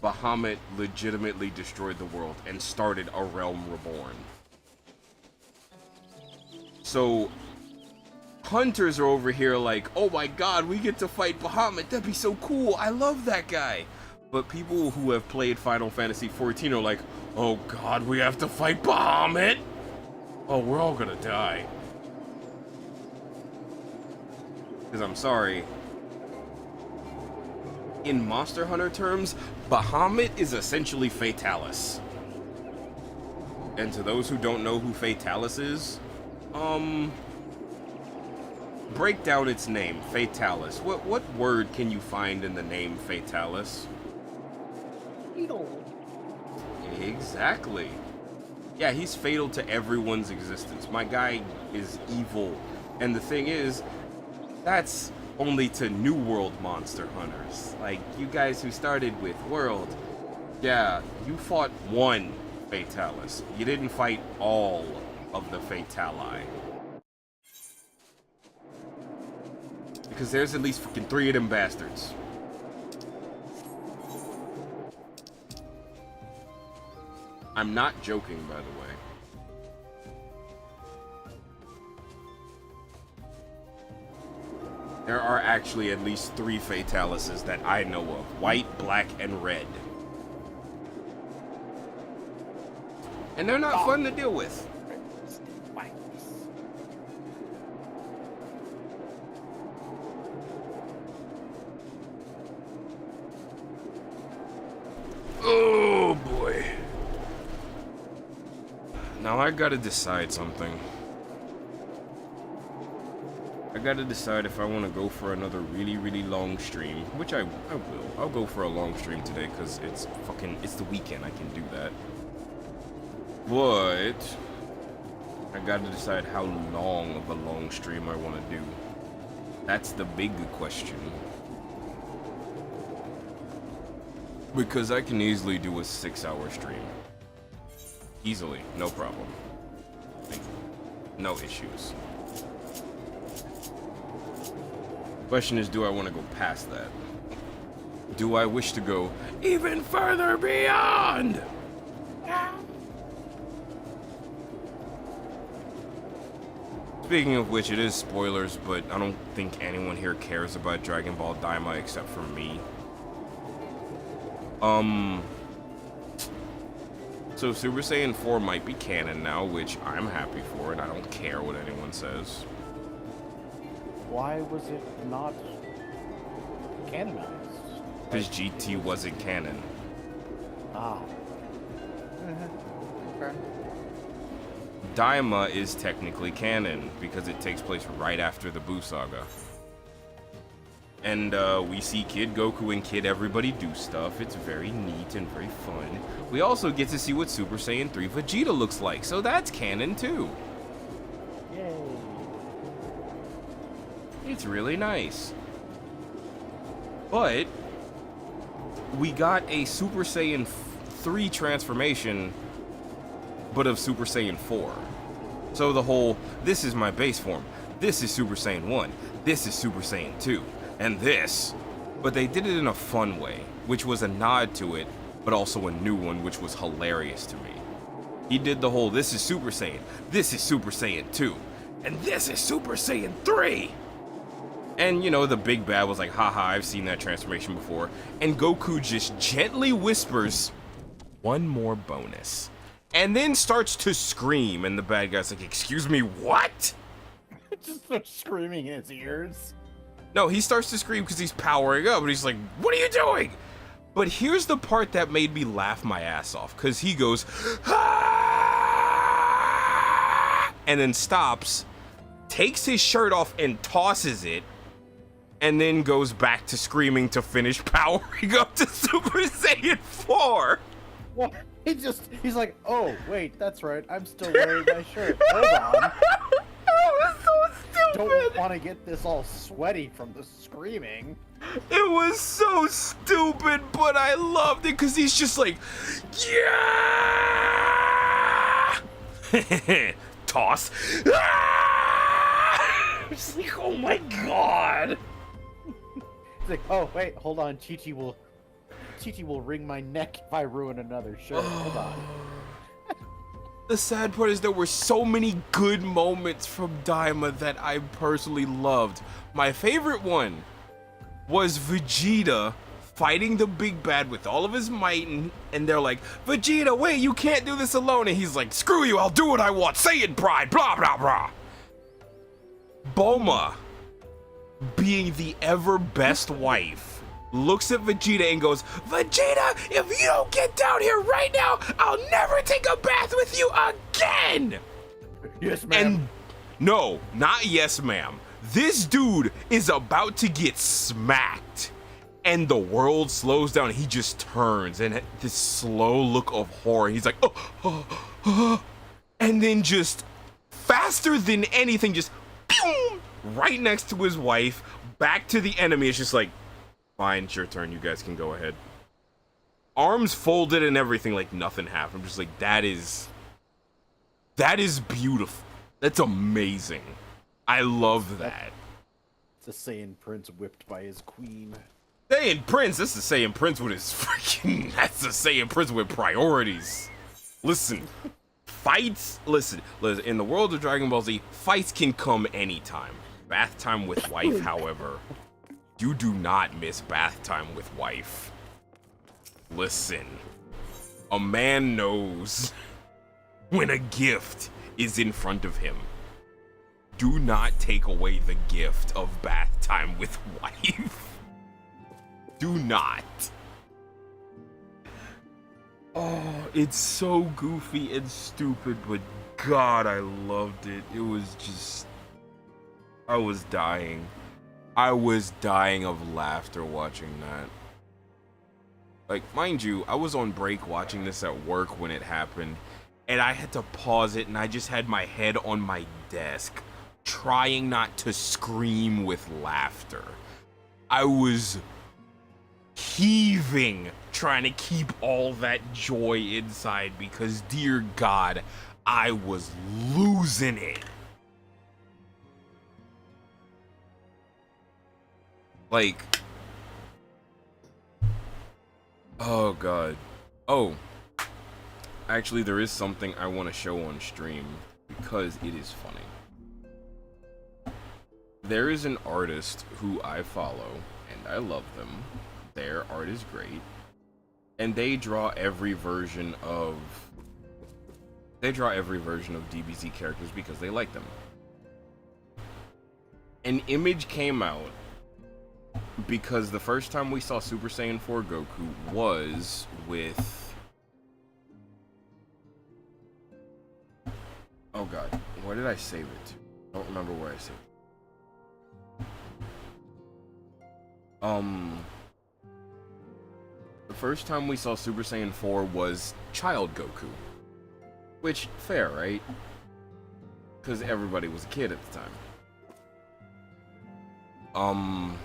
[SPEAKER 7] Bahamut legitimately destroyed the world and started a realm reborn. So, hunters are over here like, oh my god, we get to fight Bahamut, that'd be so cool, I love that guy. But people who have played Final Fantasy XIV are like, oh god, we have to fight Bahamut? Oh, we're all gonna die. Because I'm sorry. In Monster Hunter terms, Bahamut is essentially Fatalis. And to those who don't know who Fatalis is, break down its name, Fatalis. What word can you find in the name Fatalis?
[SPEAKER 9] Fatal.
[SPEAKER 7] Exactly. Yeah, he's fatal to everyone's existence. My guy is evil. And the thing is, that's only to New World Monster Hunters. Like, you guys who started with World, yeah, you fought one Fatalis. You didn't fight all of the Fatali. Because there's at least fucking 3 of them bastards. I'm not joking, by the way. There are actually at least 3 Fatalises that I know of. White, black, and red. And they're not fun to deal with. Oh boy. Now I gotta decide something. I gotta decide if I want to go for another really long stream, which I will. I'll go for a long stream today because it's the weekend. I can do that. But I gotta decide how long of a long stream I want to do. That's the big question. Because I can easily do a 6-hour stream. Easily, no problem. Like, no issues. Question is, do I want to go past that? Do I wish to go even further beyond? Speaking of which, it is spoilers, but I don't think anyone here cares about Dragon Ball Daima except for me. So Super Saiyan 4 might be canon now, which I'm happy for, and I don't care what anyone says.
[SPEAKER 9] Why was it not canonized?
[SPEAKER 7] Because GT wasn't canon.
[SPEAKER 9] Ah. Okay.
[SPEAKER 4] Daima is technically canon because it takes place right after the Buu Saga. And we see Kid Goku and Kid Everybody do stuff. It's very neat and very fun. We also get to see what Super Saiyan 3 Vegeta looks like, so that's canon too.
[SPEAKER 9] Yay.
[SPEAKER 4] It's really nice. But we got a Super Saiyan 3 transformation, but of Super Saiyan 4. So the whole, this is my base form, this is Super Saiyan 1, this is Super Saiyan 2. And this, but they did it in a fun way, which was a nod to it, but also a new one, which was hilarious to me. He did the whole, this is Super Saiyan, this is Super Saiyan 2, and this is Super Saiyan 3! And, you know, the big bad was like, haha, I've seen that transformation before. And Goku just gently whispers, one more bonus. And then starts to scream, and the bad guy's like, excuse me, what?
[SPEAKER 9] Just starts screaming in his ears.
[SPEAKER 4] No, he starts to scream because he's powering up, and he's like, what are you doing? But here's the part that made me laugh my ass off, because he goes, ah! And then stops, takes his shirt off and tosses it, and then goes back to screaming to finish powering up to Super Saiyan 4.
[SPEAKER 9] What? He's like, oh, wait, that's right, I'm still wearing my shirt. Hold on.
[SPEAKER 4] That was so stupid.
[SPEAKER 9] Don't want to get this all sweaty from the screaming.
[SPEAKER 4] It was so stupid, but I loved it because he's just like, yeah! Toss. Ah! It's like, oh my god.
[SPEAKER 9] It's like, oh, wait, hold on, Chi-Chi will wring my neck if I ruin another shirt. Hold on.
[SPEAKER 4] The sad part is there were so many good moments from Daima that I personally loved. My favorite one was Vegeta fighting the big bad with all of his might, and they're like, Vegeta, wait, you can't do this alone. And he's like, screw you, I'll do what I want. Saiyan pride, blah, blah, blah. Bulma, being the ever best wife, looks at Vegeta and goes, Vegeta, if you don't get down here right now, I'll never take a bath with you again!
[SPEAKER 9] Yes, ma'am.
[SPEAKER 4] And no, not yes, ma'am. This dude is about to get smacked. And the world slows down. He just turns, and this slow look of horror. He's like, oh. And then just faster than anything, just boom, right next to his wife, back to the enemy. It's just like, fine, it's your turn. You guys can go ahead. Arms folded and everything, like nothing happened. I'm just like, that is beautiful. That's amazing. I love that.
[SPEAKER 9] It's a Saiyan prince whipped by his queen.
[SPEAKER 4] Saiyan Prince, that's the Saiyan Prince with his freaking, that's the Saiyan Prince with priorities. Listen, fights, listen, in the world of Dragon Ball Z, fights can come anytime. Bath time with wife, however, you do not miss bath time with wife. Listen, a man knows when a gift is in front of him. Do not take away the gift of bath time with wife. Do not. Oh, it's so goofy and stupid, but God, I loved it. It was just, I was dying. I was dying of laughter watching that. Like, mind you, I was on break watching this at work when it happened, and I had to pause it, and I just had my head on my desk, trying not to scream with laughter. I was heaving, trying to keep all that joy inside, because, dear God, I was losing it. Like, oh God. Oh, actually there is something I want to show on stream because it is funny. There is an artist who I follow and I love them. Their art is great. And they draw every version of DBZ characters because they like them. An image came out because the first time we saw Super Saiyan 4 Goku was with
[SPEAKER 7] Oh god, where did I save it to? I don't remember where I saved it. The first time we saw Super Saiyan 4 was Child Goku. Which, fair, right? Because everybody was a kid at the time.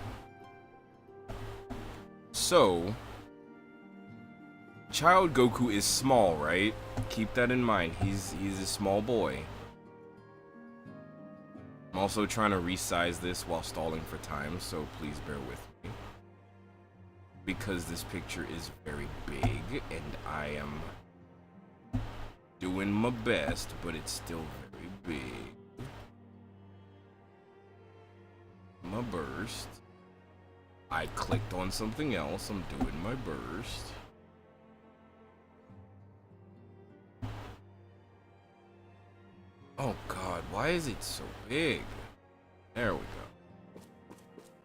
[SPEAKER 7] So, Child Goku is small, right? Keep that in mind. He's a small boy. I'm also trying to resize this while stalling for time, so please bear with me. Because this picture is very big, and I am doing my best, but it's still very big. My burst. I clicked on something else. I'm doing my burst. Oh god, why is it so big? There we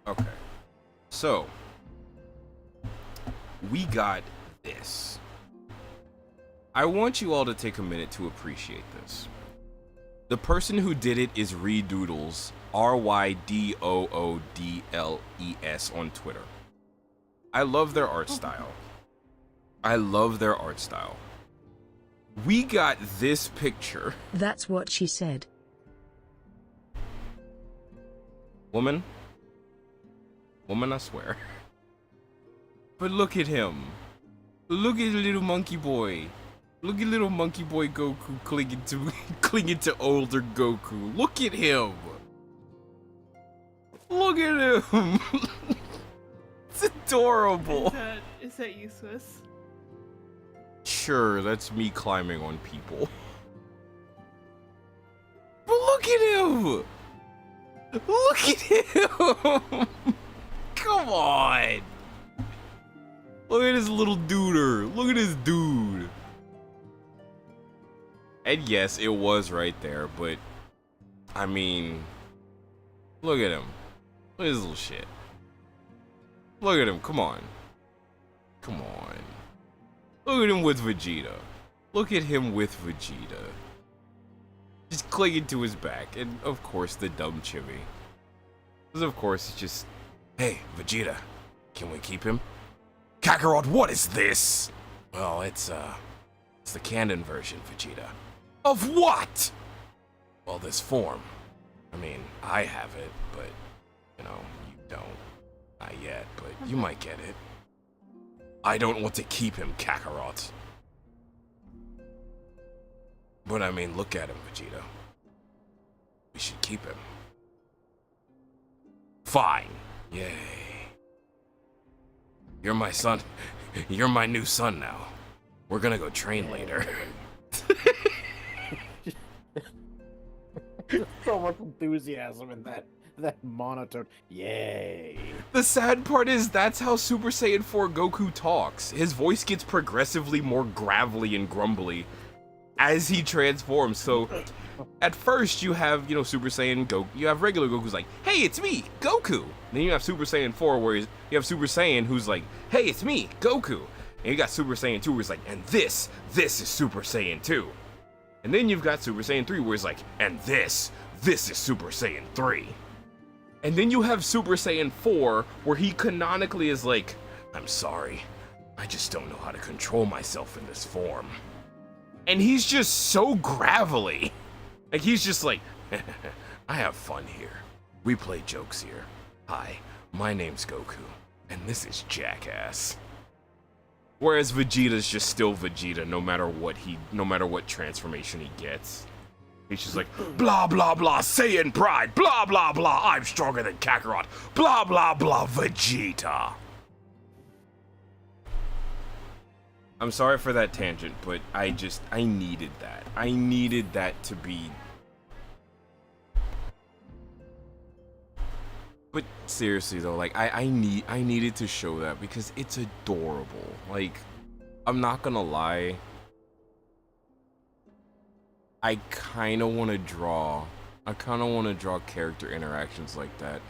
[SPEAKER 7] go. Okay. So, we got this. I want you all to take a minute to appreciate this. The person who did it is Redoodles, RYDOODLES on Twitter. I love their art style. I love their art style. We got this picture.
[SPEAKER 2] That's what she said.
[SPEAKER 7] Woman, I swear. But look at him. Look at little monkey boy. Look at little monkey boy Goku clinging to older Goku. Look at him. Look at him. It's adorable.
[SPEAKER 8] Is that useless?
[SPEAKER 7] Sure, that's me climbing on people. But look at him. Look at him. Come on. Look at this little duder. Look at this dude. And yes, it was right there, but I mean, look at him. Look at this little shit. Look at him. Come on. Come on. Look at him with Vegeta. Look at him with Vegeta. Just clinging to his back. And of course, the dumb Chibi. Because of course, it's just, hey, Vegeta, can we keep him? Kakarot, what is this? Well, it's the canon version, Vegeta. Of what? Well, this form. I mean, I have it, but, you know, you don't. Not yet, but you might get it. I don't want to keep him, Kakarot. But I mean, look at him, Vegeta. We should keep him. Fine. Yay. You're my son. You're my new son now. We're gonna go train later.
[SPEAKER 9] So much enthusiasm in that monotone. Yay.
[SPEAKER 7] The sad part is that's how Super Saiyan 4 Goku talks. His voice gets progressively more gravelly and grumbly as he transforms. So at first you have, you know, Super Saiyan Goku. You have regular Goku's like, hey, it's me, Goku. And then you have Super Saiyan 4 where you have Super Saiyan who's like, hey, it's me, Goku. And you got Super Saiyan 2 where he's like, and this is Super Saiyan 2. And then you've got Super Saiyan 3 where he's like, and this is Super Saiyan 3. And then you have Super Saiyan 4 where he canonically is like, I'm sorry, I just don't know how to control myself in this form. And he's just so gravelly. Like he's just like, I have fun here. We play jokes here. Hi, my name's Goku, and this is Jackass. Whereas Vegeta's just still Vegeta no matter what transformation he gets. He's just like, blah, blah, blah, Saiyan pride, blah, blah, blah, I'm stronger than Kakarot, blah, blah, blah, Vegeta. I'm sorry for that tangent, but I needed that. I needed that to be... But seriously though, like, I needed to show that because it's adorable. Like, I'm not gonna lie. I kinda wanna draw character interactions like that.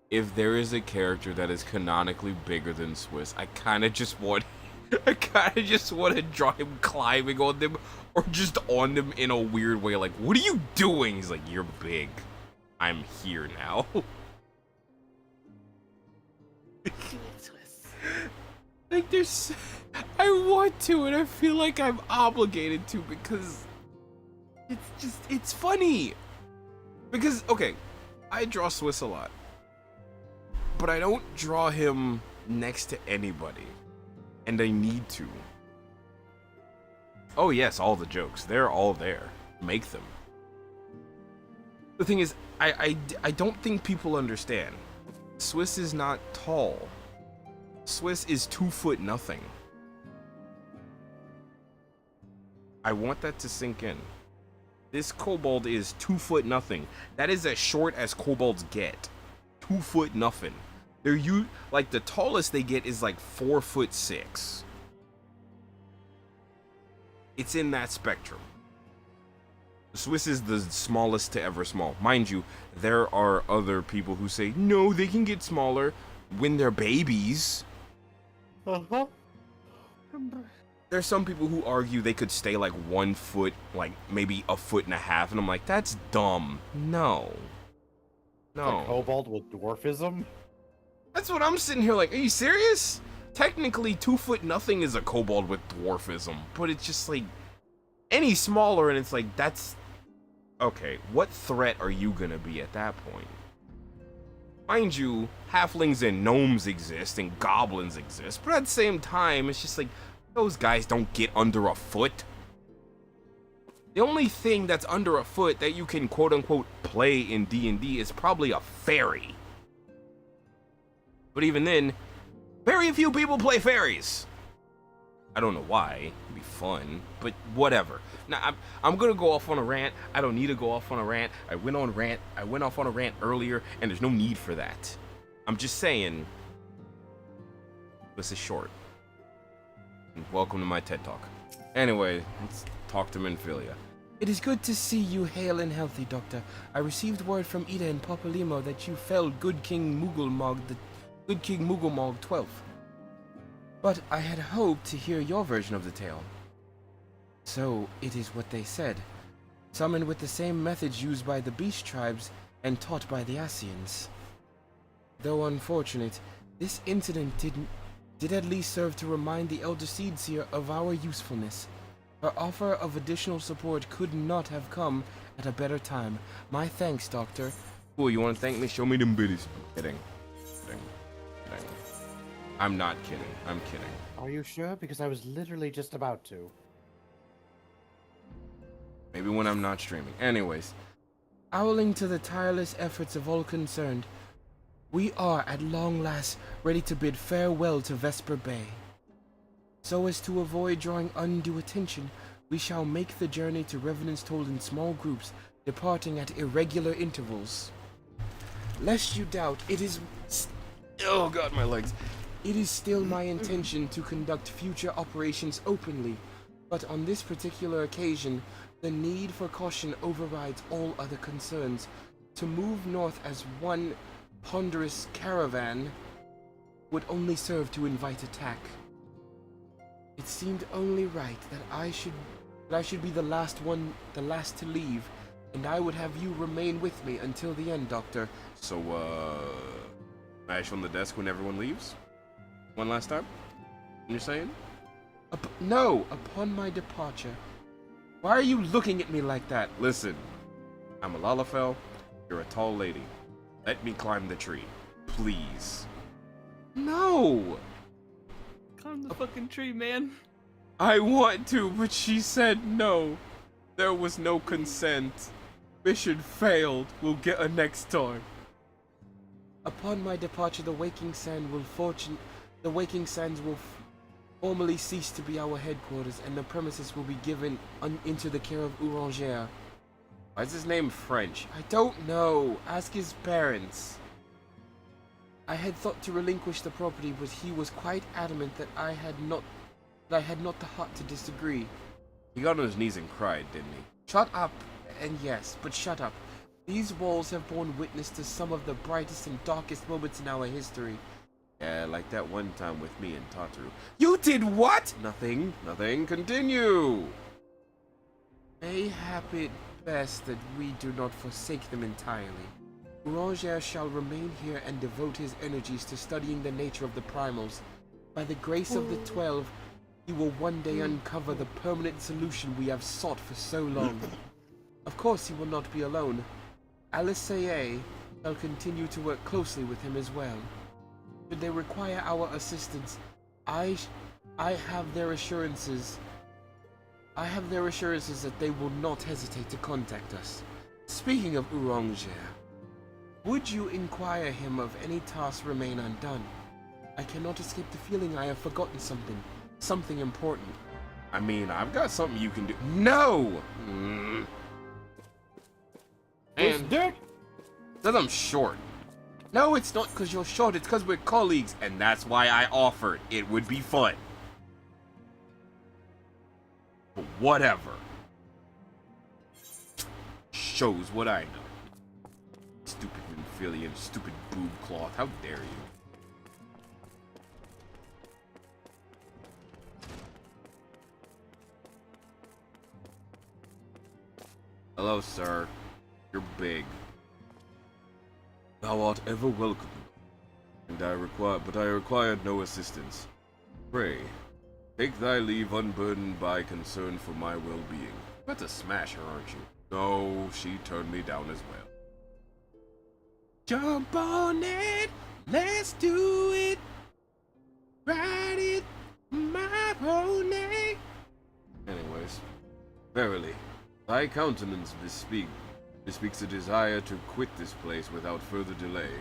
[SPEAKER 7] If there is a character that is canonically bigger than Swiss, I kinda just want
[SPEAKER 5] I kind of just want to draw him climbing on them, or just on them in a weird way. Like, what are you doing? He's like, you're big. I'm here now. Like, there's... I want to, and I feel like I'm obligated to, because... it's funny. Because, okay, I draw Swiss a lot. But I don't draw him next to anybody. And I need to. Oh yes, all the jokes. They're all there. Make them. The thing is, I don't think people understand. Swiss is not tall. Swiss is 2 foot nothing. I want that to sink in. This kobold is 2 foot nothing. That is as short as kobolds get. 2 foot nothing. They're like the tallest they get is like 4'6". It's in that spectrum. The Swiss is the smallest to ever small. Mind you, there are other people who say, no, they can get smaller when they're babies.
[SPEAKER 9] Uh-huh.
[SPEAKER 5] There's some people who argue they could stay like 1 foot, like maybe 1.5 feet, and I'm like, that's dumb. No. No.
[SPEAKER 9] A kobold with dwarfism?
[SPEAKER 5] That's what I'm sitting here like, are you serious? Technically, 2 foot nothing is a kobold with dwarfism, but it's just like, any smaller and it's like, that's... Okay, what threat are you gonna be at that point? Mind you, halflings and gnomes exist and goblins exist, but at the same time, it's just like, those guys don't get under a foot. The only thing that's under a foot that you can quote-unquote play in D&D is probably a fairy. But even then, very few people play fairies. I don't know why. It'd be fun, but whatever. Now, I'm gonna go off on a rant. I don't need to go off on a rant. I went off on a rant earlier, and there's no need for that. I'm just saying, this is short. And welcome to my TED Talk. Anyway, let's talk to Minfilia.
[SPEAKER 6] It is good to see you hale and healthy, Doctor. I received word from Ida and Popalimo that you felled Good King Mugglemog 12th. But I had hoped to hear your version of the tale. So, it is what they said. Summoned with the same methods used by the Beast tribes and taught by the Asians. Though unfortunate, this incident did at least serve to remind the Elder Seedseer of our usefulness. Her offer of additional support could not have come at a better time. My thanks, Doctor.
[SPEAKER 5] Cool, you want to thank me? Show me them bitties. Kidding. I'm not kidding. I'm kidding.
[SPEAKER 9] Are you sure? Because I was literally just about to.
[SPEAKER 5] Maybe when I'm not streaming. Anyways.
[SPEAKER 6] Owing to the tireless efforts of all concerned, we are at long last ready to bid farewell to Vesper Bay. So as to avoid drawing undue attention, we shall make the journey to Revenant's Toll in small groups, departing at irregular intervals. Lest you doubt, it is...
[SPEAKER 5] Oh god, my legs.
[SPEAKER 6] It is still my intention to conduct future operations openly, but on this particular occasion, the need for caution overrides all other concerns. To move north as one ponderous caravan would only serve to invite attack. It seemed only right that I should be the last to leave, and I would have you remain with me until the end, Doctor.
[SPEAKER 5] So, smash on the desk when everyone leaves? One last time? You're saying?
[SPEAKER 6] No, upon my departure. Why are you looking at me like that?
[SPEAKER 5] Listen, I'm a Lalafell, you're a tall lady. Let me climb the tree. Please.
[SPEAKER 6] No!
[SPEAKER 8] Climb the fucking tree, man.
[SPEAKER 5] I want to, but she said no. There was no consent. Mission failed. We'll get her next time.
[SPEAKER 6] Upon my departure, the Waking Sands will formally cease to be our headquarters, and the premises will be given into the care of Ourangere.
[SPEAKER 5] Why is his name French?
[SPEAKER 6] I don't know. Ask his parents. I had thought to relinquish the property, but he was quite adamant that I had not the heart to disagree.
[SPEAKER 5] He got on his knees and cried, didn't he?
[SPEAKER 6] Shut up. And yes, but shut up. These walls have borne witness to some of the brightest and darkest moments in our history.
[SPEAKER 7] Yeah, like that one time with me and Tataru.
[SPEAKER 6] You did what?
[SPEAKER 7] Nothing, nothing, continue!
[SPEAKER 6] Mayhap it best that we do not forsake them entirely. Ouranger shall remain here and devote his energies to studying the nature of the primals. By the grace of the 12, he will one day uncover the permanent solution we have sought for so long. Of course, he will not be alone. Alisaie shall continue to work closely with him as well. Should they require our assistance, I have their assurances. I have their assurances that they will not hesitate to contact us. Speaking of Ouranger, would you inquire him of any tasks remain undone? I cannot escape the feeling I have forgotten something important.
[SPEAKER 7] I mean, I've got something you can do.
[SPEAKER 6] No!
[SPEAKER 9] This
[SPEAKER 6] And
[SPEAKER 9] dick.
[SPEAKER 7] Says I'm short.
[SPEAKER 6] no, it's not because you're short, it's because we're colleagues.
[SPEAKER 7] And that's why I offered. It would be fun. But whatever. Shows what I know. Stupid Memphilia, stupid boob cloth. How dare you? Hello, sir. You're big. Thou art ever welcome, and I required no assistance. Pray, take thy leave unburdened by concern for my well-being. You're about to smash her, aren't you? No, she turned me down as well.
[SPEAKER 6] Jump on it, let's do it. Ride it, my pony.
[SPEAKER 7] Anyways, verily, thy countenance bespeaks a desire to quit this place without further delay.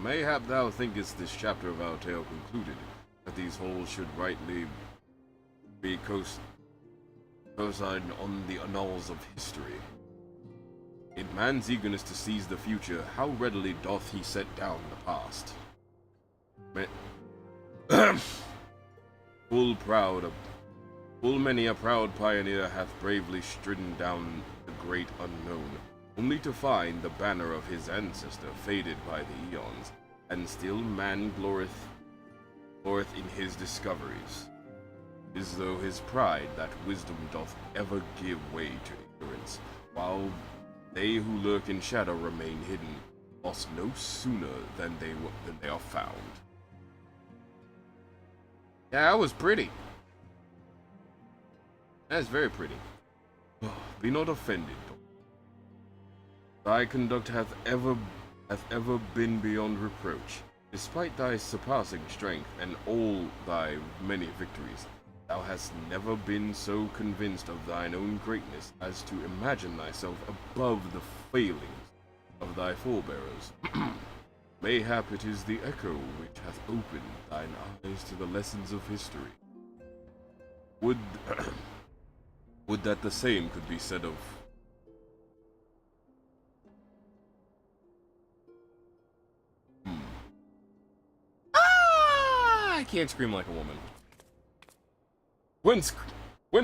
[SPEAKER 7] Mayhap thou thinkest this chapter of our tale concluded, that these halls should rightly be co-signed on the annals of history. In man's eagerness to seize the future, how readily doth he set down the past. Full many a proud pioneer hath bravely stridden down the great unknown, only to find the banner of his ancestor faded by the eons, and still man gloreth in his discoveries. 'Tis though his pride that wisdom doth ever give way to ignorance, while they who lurk in shadow remain hidden, lost no sooner than they are found. Yeah, that was pretty. That's very pretty. Be not offended. Thy conduct hath ever been beyond reproach. Despite thy surpassing strength and all thy many victories, thou hast never been so convinced of thine own greatness as to imagine thyself above the failings of thy forebearers. Mayhap it is the echo which hath opened thine eyes to the lessons of history. Would that the same could be said of...
[SPEAKER 6] Ah!
[SPEAKER 7] I can't scream like a woman. Whence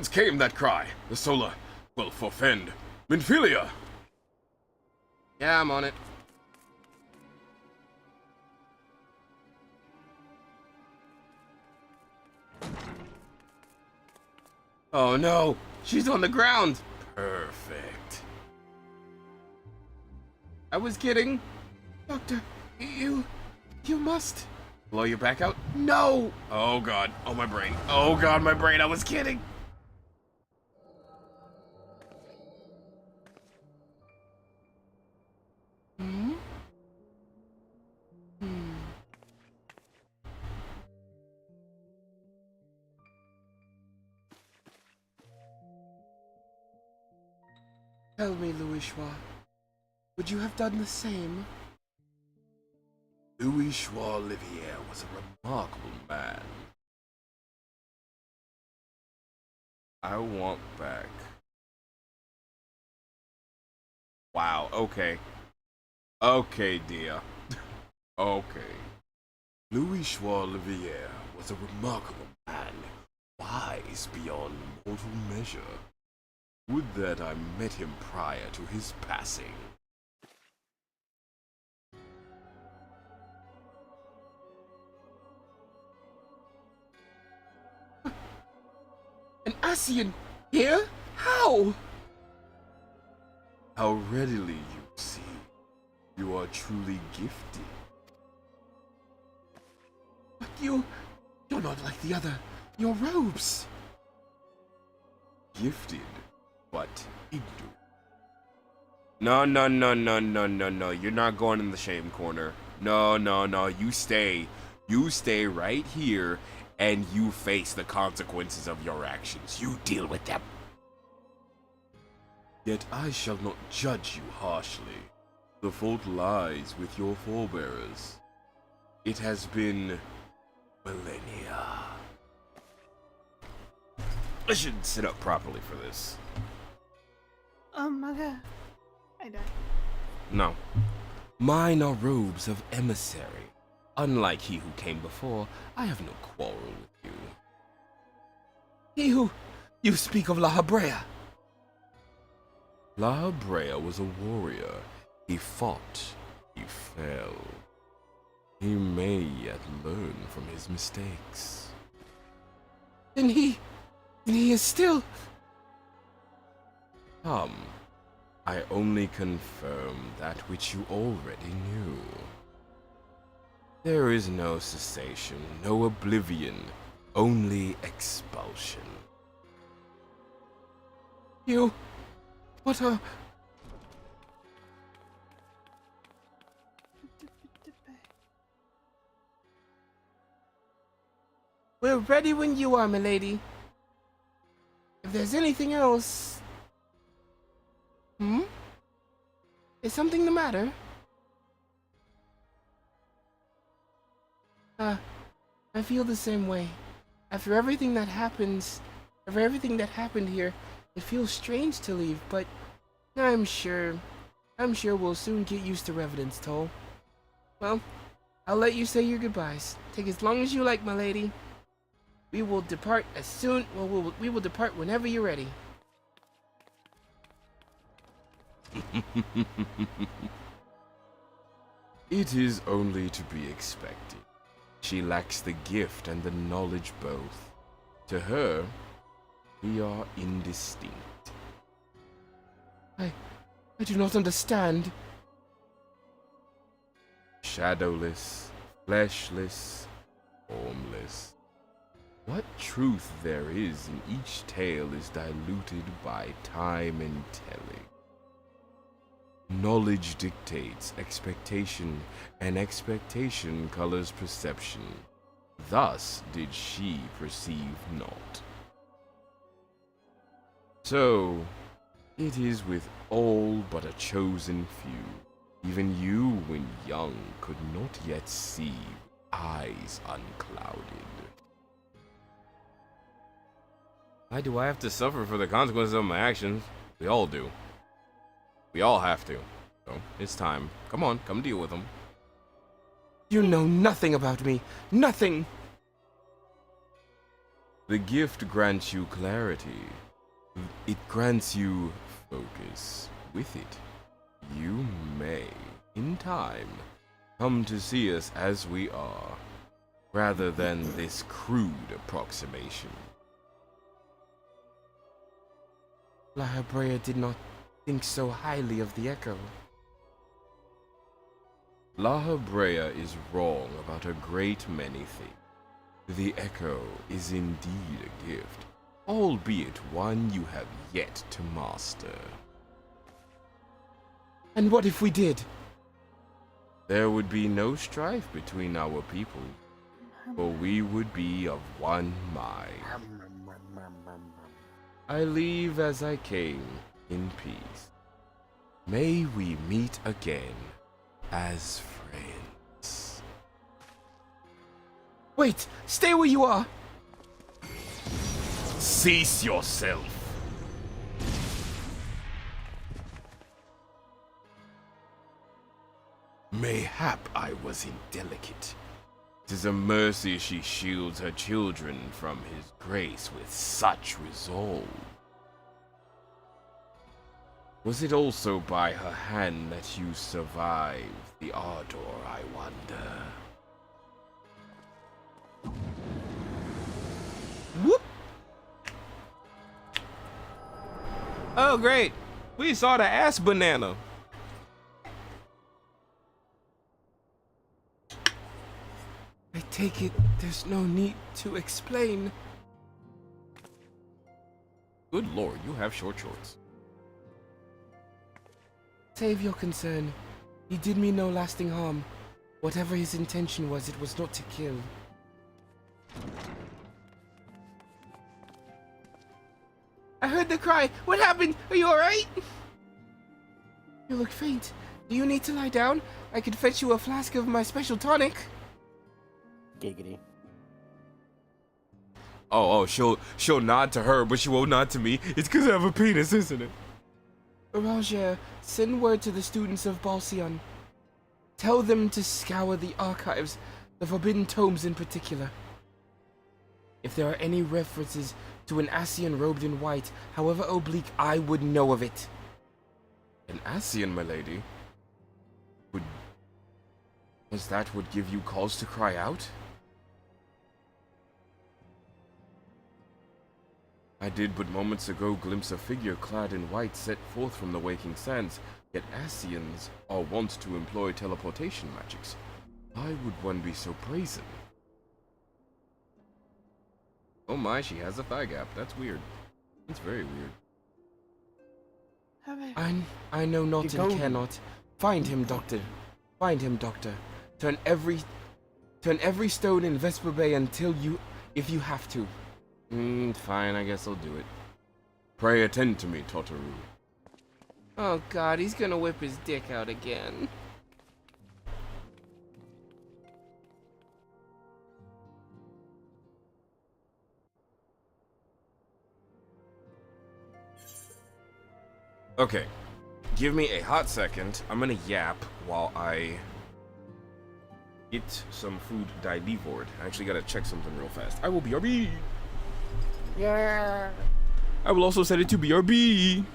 [SPEAKER 7] came that cry? The solar... well, forfend. Minfilia!
[SPEAKER 6] Yeah, I'm on it. Oh no! She's on the ground!
[SPEAKER 7] Perfect.
[SPEAKER 6] I was kidding. Doctor, you must...
[SPEAKER 7] Blow your back out?
[SPEAKER 6] No!
[SPEAKER 7] Oh god. Oh my brain. Oh god, my brain. I was kidding.
[SPEAKER 6] Hmm? Tell me, Louis Schwa, would you have done the same?
[SPEAKER 7] Louis Schwa Olivier was a remarkable man. I want back. Wow, okay. Okay, dear. Okay. Louis Schwa Olivier was a remarkable man, wise beyond mortal measure. Would that I met him prior to his passing.
[SPEAKER 10] Asian, here? How?
[SPEAKER 7] How readily you see. You are truly gifted.
[SPEAKER 10] But you're not like the other. Your robes.
[SPEAKER 7] Gifted, but ignorant.
[SPEAKER 4] No, no, no, no, no, no, no. You're not going in the shame corner. No, no, no. You stay. You stay right here and you face the consequences of your actions. You deal with them.
[SPEAKER 7] Yet I shall not judge you harshly. The fault lies with your forebearers. It has been millennia.
[SPEAKER 4] I should sit up properly for this.
[SPEAKER 8] Okay. I died.
[SPEAKER 4] No. Mine are robes of emissary. Unlike he who came before, I have no quarrel with you.
[SPEAKER 10] You speak of La Habrea.
[SPEAKER 7] La Habrea was a warrior. He fought. He fell. He may yet learn from his mistakes.
[SPEAKER 10] And he is still...
[SPEAKER 7] Come. I only confirm that which you already knew. There is no cessation, no oblivion, only expulsion.
[SPEAKER 10] What a... We're ready when you are, milady. If there's anything else... Is something the matter? I feel the same way. After everything that happened here, it feels strange to leave, but I'm sure we'll soon get used to Revenant's toll. Well, I'll let you say your goodbyes. Take as long as you like, my lady. We will depart we will depart whenever you're ready.
[SPEAKER 7] It is only to be expected. She lacks the gift and the knowledge both. To her, we are indistinct.
[SPEAKER 10] I do not understand.
[SPEAKER 7] Shadowless, fleshless, formless. What truth there is in each tale is diluted by time and telling. Knowledge dictates expectation, and expectation colors perception. Thus did she perceive not. So, it is with all but a chosen few. Even you, when young, could not yet see with eyes unclouded.
[SPEAKER 4] Why do I have to suffer for the consequences of my actions? We all do. We all have to. So, it's time. Come on, come deal with them.
[SPEAKER 10] You know nothing about me. Nothing!
[SPEAKER 7] The gift grants you clarity. It grants you focus. With it, you may, in time, come to see us as we are, rather than this crude approximation.
[SPEAKER 10] La Habrea did not think so highly of the Echo.
[SPEAKER 7] La Habrea is wrong about a great many things. The Echo is indeed a gift, albeit one you have yet to master.
[SPEAKER 10] And what if we did?
[SPEAKER 7] There would be no strife between our people, for we would be of one mind. I leave as I came, in peace. May we meet again as friends.
[SPEAKER 10] Wait! Stay where you are!
[SPEAKER 4] Cease yourself!
[SPEAKER 7] Mayhap I was indelicate. 'Tis a mercy she shields her children from his grace with such resolve. Was it also by her hand that you survived the ardor, I wonder?
[SPEAKER 10] Whoop!
[SPEAKER 5] Oh, great. We saw the ass banana.
[SPEAKER 6] I take it there's no need to explain.
[SPEAKER 5] Good lord, you have short shorts.
[SPEAKER 6] Save your concern. He did me no lasting harm. Whatever his intention was, it was not to kill. I heard the cry. What happened? Are you alright? You look faint. Do you need to lie down? I could fetch you a flask of my special tonic.
[SPEAKER 9] Giggity.
[SPEAKER 5] Oh, she'll nod to her, but she won't nod to me. It's because I have a penis, isn't it?
[SPEAKER 6] Roger, send word to the students of Balsion. Tell them to scour the archives, the forbidden tomes in particular. If there are any references to an Ascian robed in white, however oblique, I would know of it.
[SPEAKER 5] An Ascian, my lady? Was that would give you cause to cry out? I did but moments ago glimpse a figure clad in white set forth from the waking sands, yet Ascians are wont to employ teleportation magics. Why would one be so brazen? Oh my, she has a thigh gap. That's weird. That's very weird.
[SPEAKER 6] I know not and cannot. Find him, Doctor. Find him, Doctor. Turn every stone in Vesper Bay if you have to.
[SPEAKER 5] Fine, I guess I'll do it. Pray attend to me, Totoro.
[SPEAKER 6] Oh god, he's gonna whip his dick out again.
[SPEAKER 5] Okay, give me a hot second. I'm gonna yap while I get some food devoured. I actually gotta check something real fast. I will BRB!
[SPEAKER 9] Yeah.
[SPEAKER 5] I will also set it to BRB!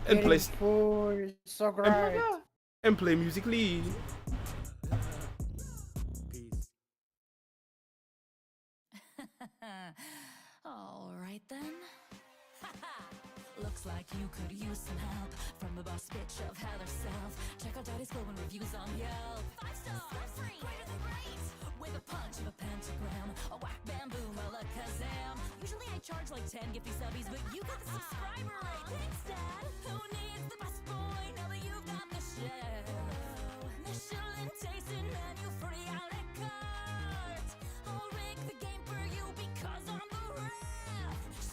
[SPEAKER 5] And play,
[SPEAKER 9] food. So great.
[SPEAKER 5] and play musically.
[SPEAKER 3] All right then. Looks like you could use some help from the boss bitch of hell herself. Check out Daddy's glowing reviews on Yelp. 5 stars, free, greater than great. With a punch of a pentagram, a whack bamboo, alakazam. Usually I charge like 10 gifty subbies, but you got the subscriber rate. Thanks, Dad. Who needs the bus boy now that you've got the chef? Michelin tasting menu free a la carte. I'll rig the game for you because I'm the ref.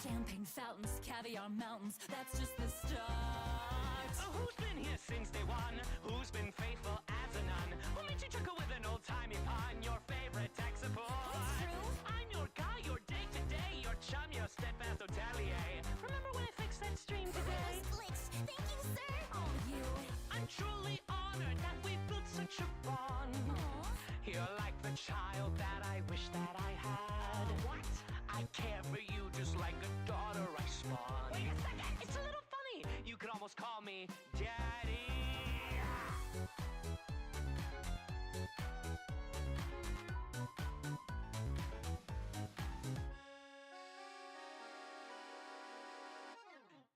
[SPEAKER 3] Champagne fountains, caviar mountains, that's just the start.
[SPEAKER 11] Who's been here since day one? Who's been faithful as a nun? Who made you chuckle with an old-timey pun? Your favorite tech support.
[SPEAKER 3] That's true.
[SPEAKER 11] I'm your guy, your day-to-day, your chum, your steadfast hotelier. Remember when I fixed that stream today?
[SPEAKER 3] Thank you, sir. Oh, you.
[SPEAKER 11] I'm truly honored that we built such a bond. You're like the child that I wish that I had. What? I care for you just like a daughter I spawned. Wait a second, it's a little funny. You could almost call me Daddy.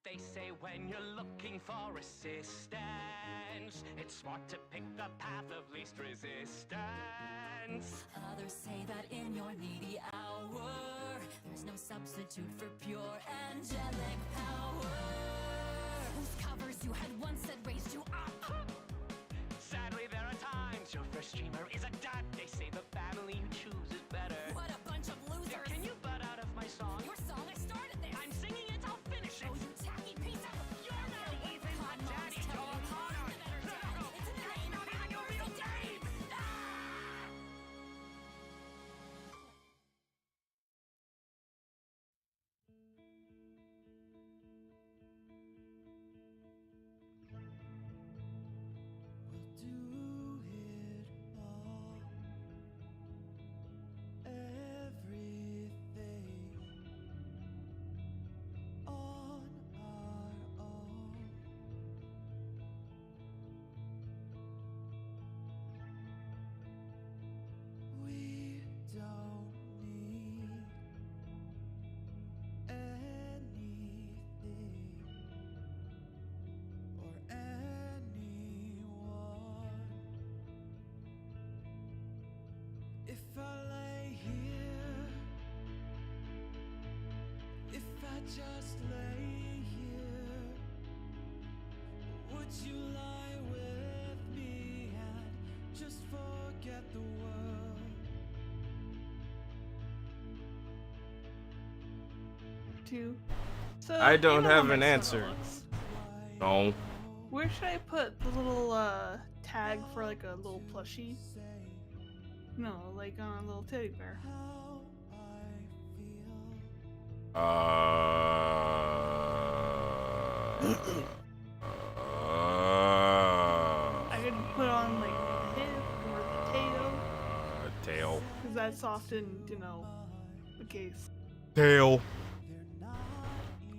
[SPEAKER 11] They say when you're looking for assistance, it's smart to pick the path of least resistance.
[SPEAKER 3] Others say that in your needy hour, there's no substitute for pure angelic power. Whose covers you had once said raised you up.
[SPEAKER 11] Sadly, there are times your first streamer is a dud. They say the family you choose is better.
[SPEAKER 3] What a bunch of losers.
[SPEAKER 11] Can you butt out of my song?
[SPEAKER 3] Your song, I started this.
[SPEAKER 11] I'm singing it, I'll finish it.
[SPEAKER 3] Oh, you tacky piece of...
[SPEAKER 11] You're not even my daddy, John Connor.
[SPEAKER 3] It's in the name of
[SPEAKER 11] your real name.
[SPEAKER 1] If I lay here, if I just lay here, would you lie with me and just forget the world?
[SPEAKER 8] Two. So
[SPEAKER 4] I don't
[SPEAKER 8] you know
[SPEAKER 4] have
[SPEAKER 8] how
[SPEAKER 4] an
[SPEAKER 8] my
[SPEAKER 4] answer.
[SPEAKER 8] soda looks.
[SPEAKER 4] No.
[SPEAKER 8] Where should I put the little tag for like a little plushie? No, like on a little teddy bear. I could put on like the hip or the tail,
[SPEAKER 4] Tail.
[SPEAKER 8] because that's often, you know, the case.
[SPEAKER 4] Tail.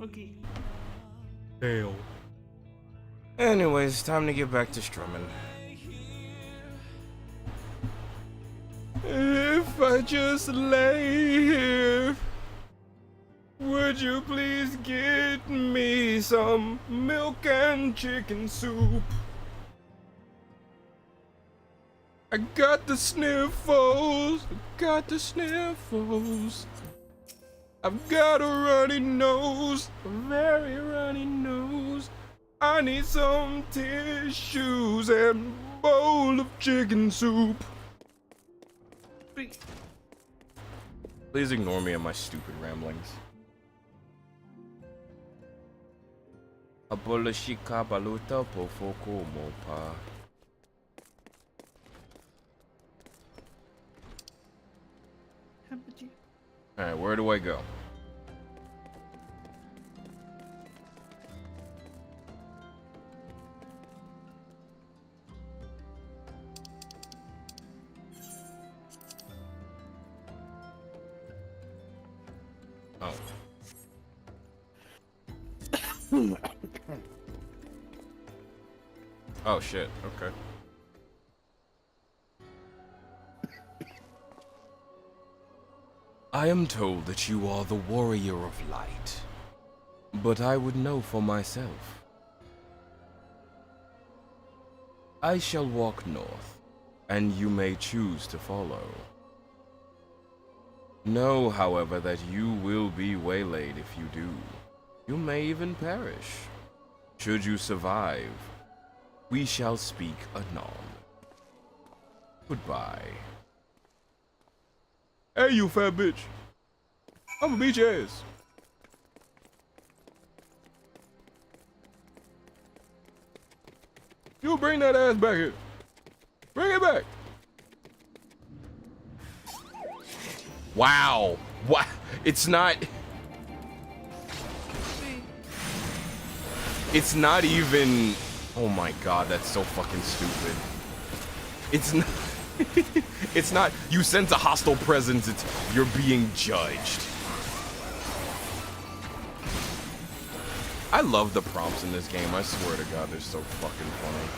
[SPEAKER 8] Okay.
[SPEAKER 4] Tail. Anyways, time to get back to strumming. If I just lay here, would you please get me some milk and chicken soup? I got the sniffles, I've got a runny nose, a very runny nose. I need some tissues and a bowl of chicken soup.
[SPEAKER 8] Wait.
[SPEAKER 4] Please ignore me and my stupid ramblings. Abolishika baluta pofoko mopa. Alright, where do I go? Oh. Oh shit, okay. I am told that you are the warrior of light, but I would know for myself. I shall walk north, and you may choose to follow. Know, however, that you will be waylaid if you do. You may even perish. Should you survive, we shall speak anon. Goodbye. Hey, you fat bitch. I'ma beat your ass. You bring that ass back here. Bring it back. Wow. What? It's not. It's not even. Oh my god, that's so fucking stupid. It's not. It's not. You sense a hostile presence. It's you're being judged. I love the prompts in this game. I swear to God, they're so fucking funny.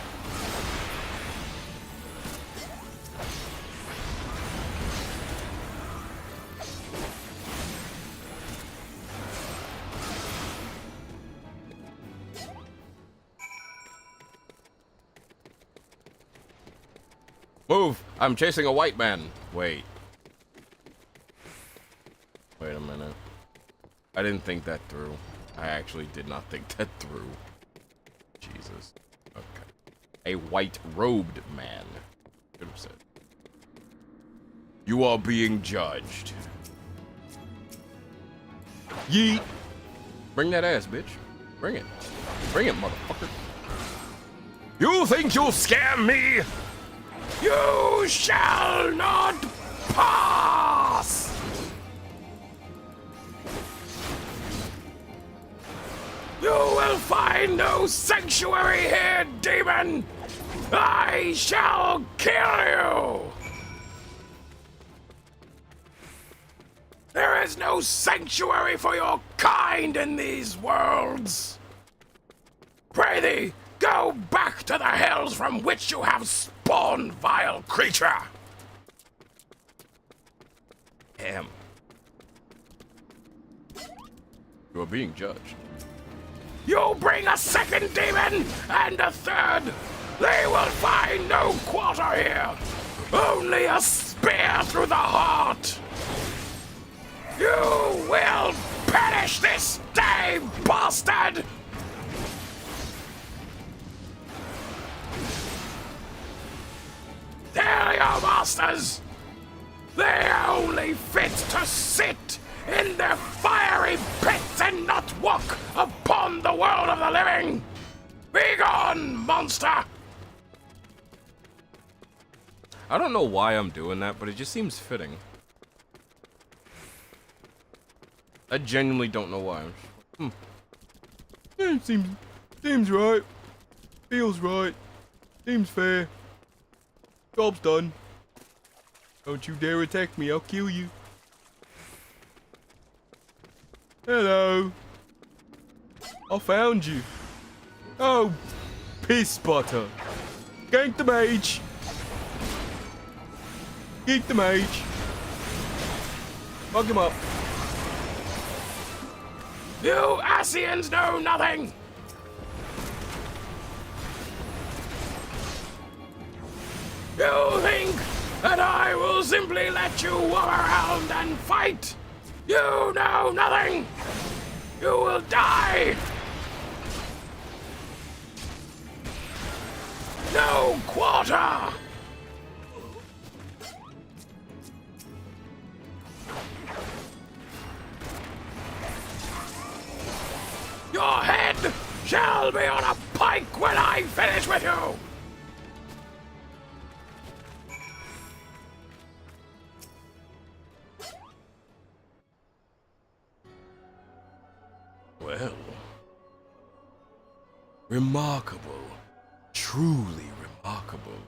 [SPEAKER 4] Move! I'm chasing a white man. Wait. Wait a minute. I didn't think that through. I actually did not think that through. Jesus. Okay. A white-robed man. Could have said. You are being judged. Yeet! Bring that ass, bitch. Bring it. Bring it, motherfucker. You think you'll scam me? You shall not pass! You will find no sanctuary here, demon! I shall kill you! There is no sanctuary for your kind in these worlds! Pray thee, go back to the hells from which you have spawned, vile creature! Damn. You are being judged. You bring a second demon and a third! They will find no quarter here!
[SPEAKER 5] Only a spear through the heart! You will perish this day, bastard! They're your masters! They're only fit to sit in their fiery pits and not walk upon the world of the living! Begone, monster!
[SPEAKER 4] I don't know why I'm doing that, but it just seems fitting. I genuinely don't know why.
[SPEAKER 5] Yeah, seems right. Feels right. Seems fair. Job's done. Don't you dare attack me, I'll kill you. Hello. I found you. Oh, piss butter. Gank the mage. Geek the mage. Fuck him up. You Asians know nothing! You think that I will simply let you walk around and fight? You know nothing! You will die! No quarter! Your head shall be on a pike when I finish with you!
[SPEAKER 7] Well, remarkable. Truly remarkable.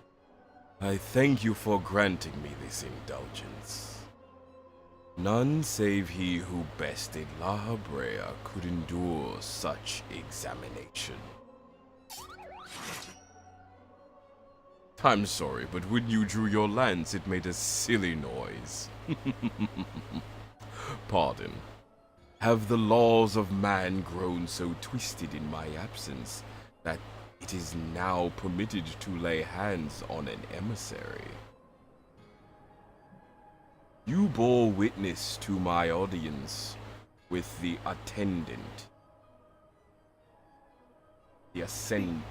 [SPEAKER 7] I thank you for granting me this indulgence. None save he who bested La Habrea could endure such examination. I'm sorry, but when you drew your lance, it made a silly noise. Pardon. Have the laws of man grown so twisted in my absence that it is now permitted to lay hands on an emissary? You bore witness to my audience with the attendant. The ascendant,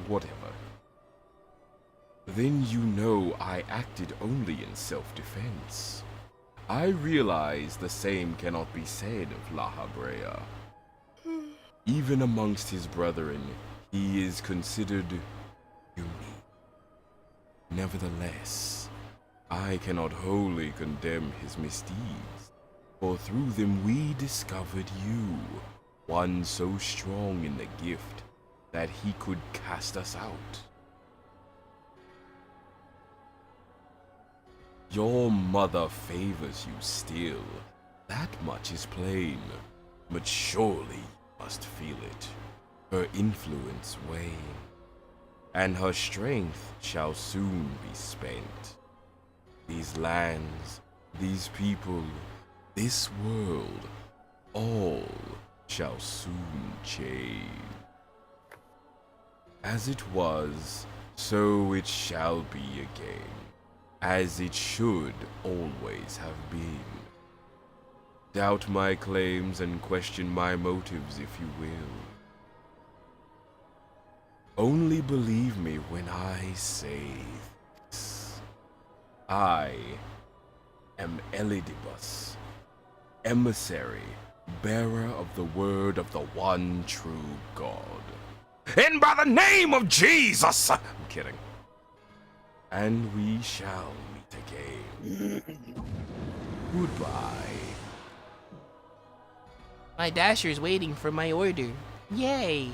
[SPEAKER 7] whatever. Then you know I acted only in self-defense. I realize the same cannot be said of La Habrea. Even amongst his brethren, he is considered unique. Nevertheless, I cannot wholly condemn his misdeeds, for through them we discovered you, one so strong in the gift that he could cast us out. Your mother favors you still, that much is plain, but surely you must feel it, her influence wane, and her strength shall soon be spent. These lands, these people, this world, all shall soon change. As it was, so it shall be again, as it should always have been. Doubt my claims and question my motives if you will. Only believe me when I say this. I am Elidibus, emissary, bearer of the word of the one true God.
[SPEAKER 5] And by the name of Jesus!
[SPEAKER 7] I'm kidding. And we shall meet again. Goodbye.
[SPEAKER 10] My dasher's waiting for my order. Yay!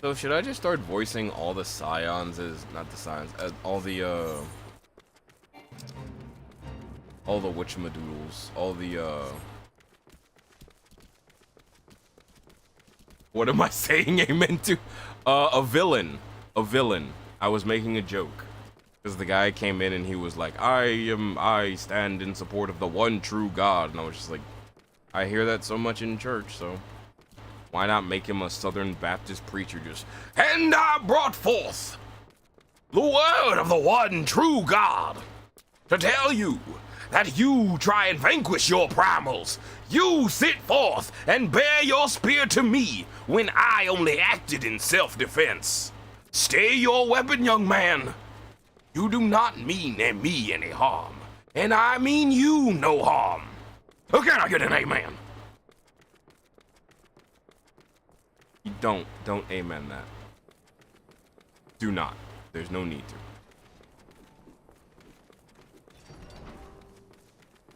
[SPEAKER 4] So should I just start voicing all the scions as, not the scions, as all the whatchamadoodles, all the, what am I saying amen to? A villain. I was making a joke. Because the guy came in and he was like, I stand in support of the one true God. And I was just like, I hear that so much in church, so why not make him a Southern Baptist preacher just, and I brought forth the word of the one true God to tell you that you try and vanquish your primals. You sit forth and bear your spear to me when I only acted in self-defense. Stay your weapon, young man. You do not mean me any harm, and I mean you no harm. How can I get an amen? You don't amen that. Do not. There's no need to.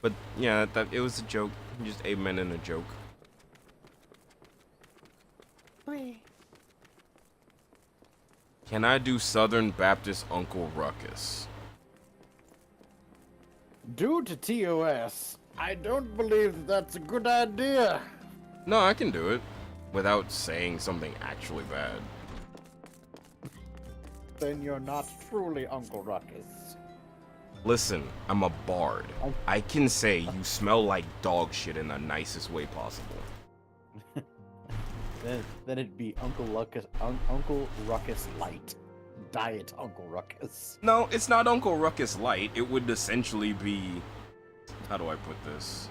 [SPEAKER 4] But yeah, that it was a joke. Just amen in a joke. Can I do Southern Baptist Uncle Ruckus?
[SPEAKER 9] Due to TOS, I don't believe that's a good idea.
[SPEAKER 4] No, I can do it without saying something actually bad.
[SPEAKER 9] Then you're not truly Uncle Ruckus.
[SPEAKER 4] Listen, I'm a bard. I can say you smell like dog shit in the nicest way possible.
[SPEAKER 9] Then it'd be Uncle Ruckus Light. Diet Uncle Ruckus.
[SPEAKER 4] No, it's not Uncle Ruckus Light. It would essentially be... How do I put this?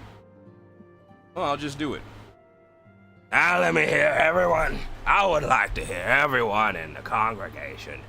[SPEAKER 4] Well, I'll just do it. Now let me hear everyone. I would like to hear everyone in the congregation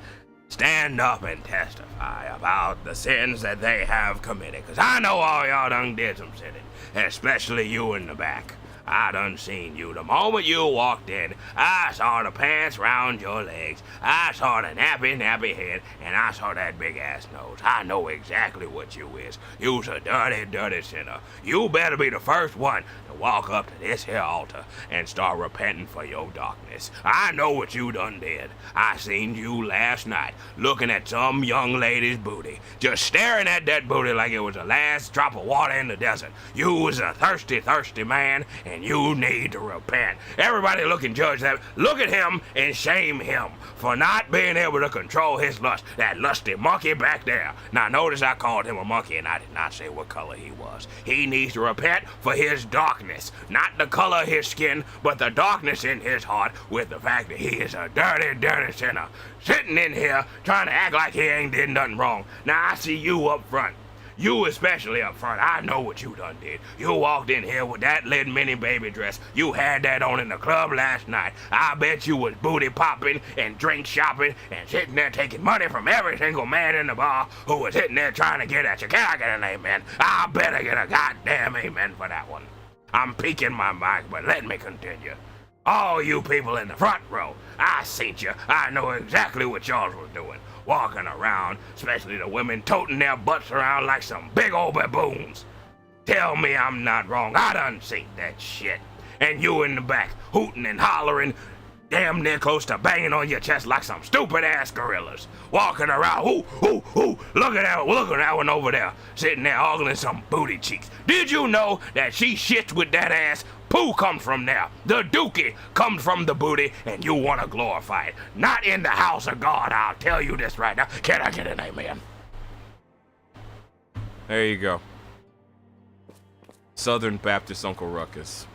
[SPEAKER 4] stand up and testify about the sins that they have committed. Because I know all y'all done did some sinning, especially you in the back. I done seen you. The moment you walked in, I saw the pants round your legs. I saw the nappy head, and I saw that big ass nose. I know exactly what you is. You's a dirty sinner. You better be the first one to walk up to this here altar and start repenting for your darkness. I know what you done did. I seen you last night looking at some young lady's booty, just staring at that booty like it was the last drop of water in the desert. You was a thirsty man, and you need to repent. Everybody look and judge that. Look at him and shame him for not being able to control his lust. That lusty monkey back there. Now notice I called him a monkey and I did not say what color he was. He needs to repent for his darkness. Not the color of his skin, but the darkness in his heart with the fact that he is a dirty sinner. Sitting in here trying to act like he ain't did nothing wrong. Now I see you up front. You especially up front. I know what you done did. You walked in here with that little mini baby dress. You had that on in the club last night. I bet you was booty popping and drink shopping and sitting there taking money from every single man in the bar who was sitting there trying to get at you. Can I get an amen? I better get a goddamn amen for that one. I'm peeking my mic, but let me continue. All you people in the front row, I seen you. I know exactly what y'all was doing. Walking around, especially the women toting their butts around like some big old baboons. Tell me I'm not wrong. I done seen that shit. And you in the back, hooting and hollering, damn near close to banging on your chest like some stupid ass gorillas. Walking around, look at that one over there, sitting there ogling some booty cheeks. Did you know that she shits with that ass? Poo comes from there. The dookie comes from the booty, and you want to glorify it. Not in the house of God, I'll tell you this right now. Can I get an amen? There you go. Southern Baptist Uncle Ruckus.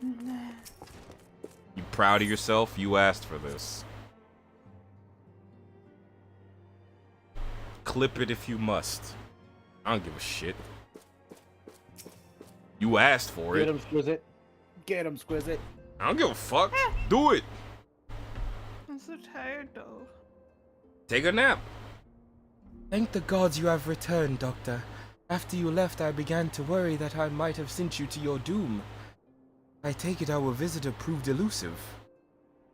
[SPEAKER 4] You proud of yourself? You asked for this. Clip it if you must. I don't give a shit. You asked for it.
[SPEAKER 9] Get him, Squizit. Get him, Squizit.
[SPEAKER 4] I don't give a fuck. Do it.
[SPEAKER 8] I'm so tired though.
[SPEAKER 4] Take a nap.
[SPEAKER 6] Thank the gods you have returned, Doctor. After you left, I began to worry that I might have sent you to your doom. I take it our visitor proved elusive.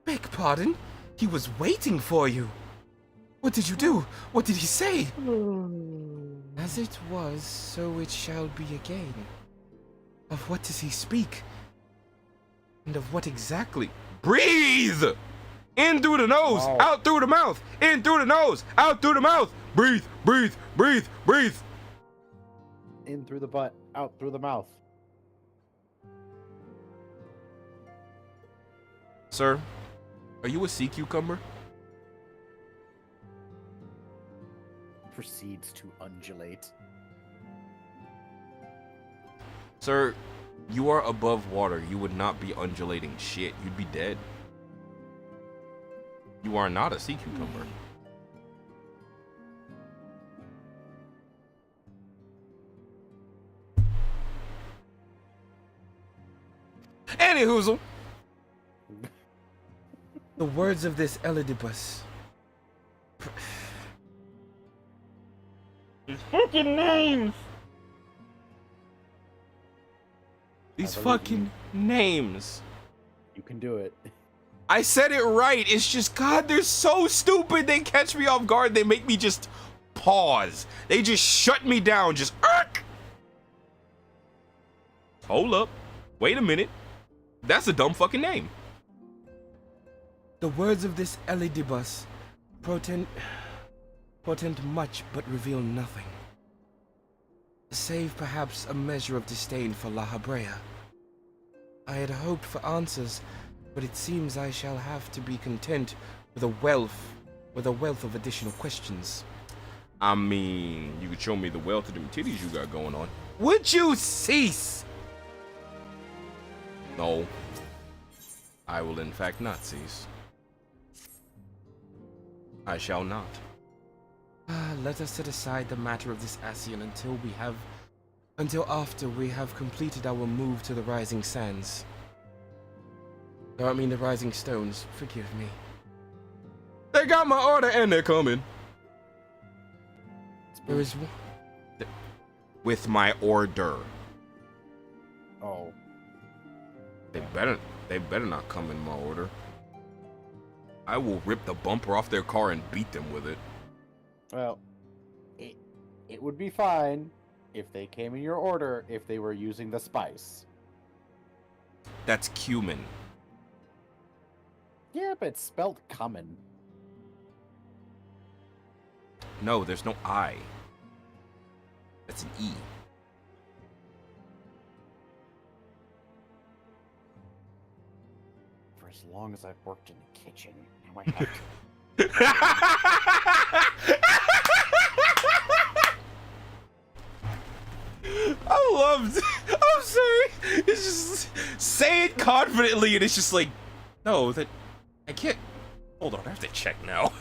[SPEAKER 6] Beg pardon? He was waiting for you. What did you do? What did he say? As it was, so it shall be again. Of what does he speak? And of what exactly?
[SPEAKER 4] Breathe! In through the nose, out through the mouth. In through the nose, out through the mouth. Breathe, breathe, breathe, breathe.
[SPEAKER 9] In through the butt, out through the mouth.
[SPEAKER 4] Sir, are you a sea cucumber?
[SPEAKER 9] Proceeds to undulate.
[SPEAKER 4] Sir, you are above water. You would not be undulating shit. You'd be dead. You are not a sea cucumber. Anywhoozle.
[SPEAKER 6] The words of this Elidibus.
[SPEAKER 4] These fucking names. These fucking names.
[SPEAKER 9] You can do it.
[SPEAKER 4] I said it right. It's just, God, they're so stupid. They catch me off guard. They make me just pause. They just shut me down. Just, irk. Hold up. Wait a minute. That's a dumb fucking name.
[SPEAKER 6] The words of this Elidibus portend much but reveal nothing. Save perhaps a measure of disdain for La Habrea. I had hoped for answers, but it seems I shall have to be content with a wealth of additional questions.
[SPEAKER 4] I mean, you could show me the wealth of them titties you got going on. Would you cease? No. I will in fact not cease. I shall not.
[SPEAKER 6] Let us set aside the matter of this Asian until after we have completed our move to the Rising Sands. I mean the Rising Stones, forgive me.
[SPEAKER 4] They got my order and they're coming.
[SPEAKER 6] There is one.
[SPEAKER 4] With my order.
[SPEAKER 9] Oh.
[SPEAKER 4] They better not come in my order. I will rip the bumper off their car and beat them with it.
[SPEAKER 9] Well, it would be fine if they came in your order if they were using the spice.
[SPEAKER 4] That's cumin.
[SPEAKER 9] Yeah, but it's spelled common.
[SPEAKER 4] No, there's no I. That's an E.
[SPEAKER 9] For as long as I've worked in the kitchen, now I have to.
[SPEAKER 4] I loved. I'm sorry. It's just say it confidently, and it's just like, no, that I can't. Hold on, I have to check now.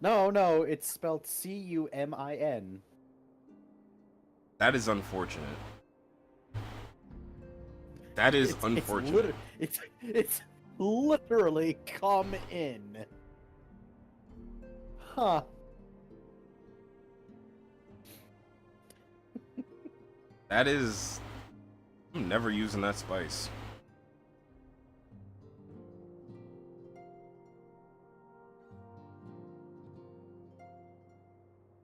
[SPEAKER 9] No, it's spelled C-U-M-I-N.
[SPEAKER 4] That is unfortunate. That is unfortunate.
[SPEAKER 9] It's literally come in. Huh.
[SPEAKER 4] That is. I'm never using that spice.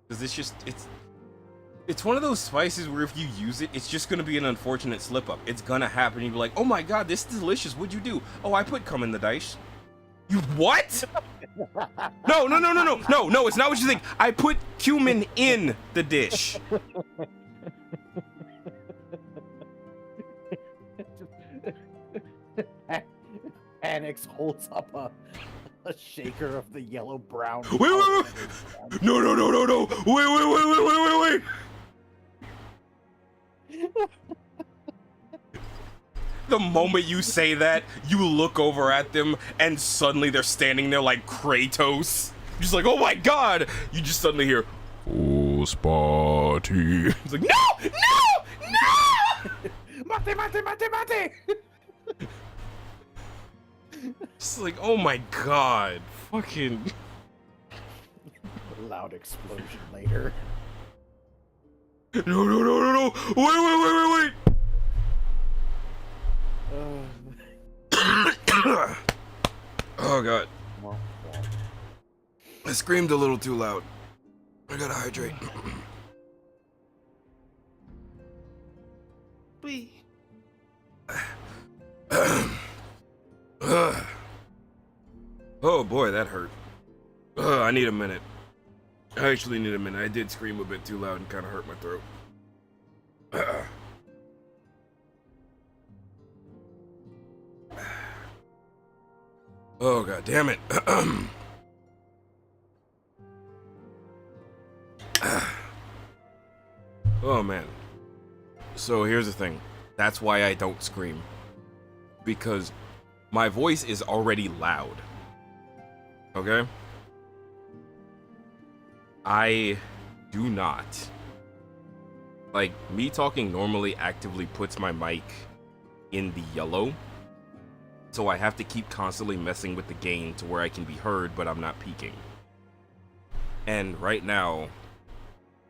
[SPEAKER 4] Cause it's one of those spices where if you use it, it's just gonna be an unfortunate slip up. It's gonna happen. You'll be like, oh my god, this is delicious. What'd you do? Oh, I put cum in the dice. You what? No, it's not what you think. I put cumin in the dish.
[SPEAKER 9] Annex holds up a shaker of the yellow brown.
[SPEAKER 4] Wait. No. Wait. The moment you say that, you look over at them and suddenly they're standing there like Kratos. Just like, oh my god! You just suddenly hear, oh, Spotty. It's like, no!
[SPEAKER 9] Mate!
[SPEAKER 4] It's like, oh my god. Fucking.
[SPEAKER 9] Loud explosion later.
[SPEAKER 4] No. Wait. Oh god. I screamed a little too loud. I gotta hydrate.
[SPEAKER 8] We.
[SPEAKER 4] Oh boy, that hurt. I need a minute. I actually need a minute. I did scream a bit too loud and kind of hurt my throat. Oh god damn it. Oh man. So here's the thing. That's why I don't scream. Because my voice is already loud. Okay? I do not. Like, me talking normally actively puts my mic in the yellow. So I have to keep constantly messing with the gain to where I can be heard, but I'm not peaking. And right now,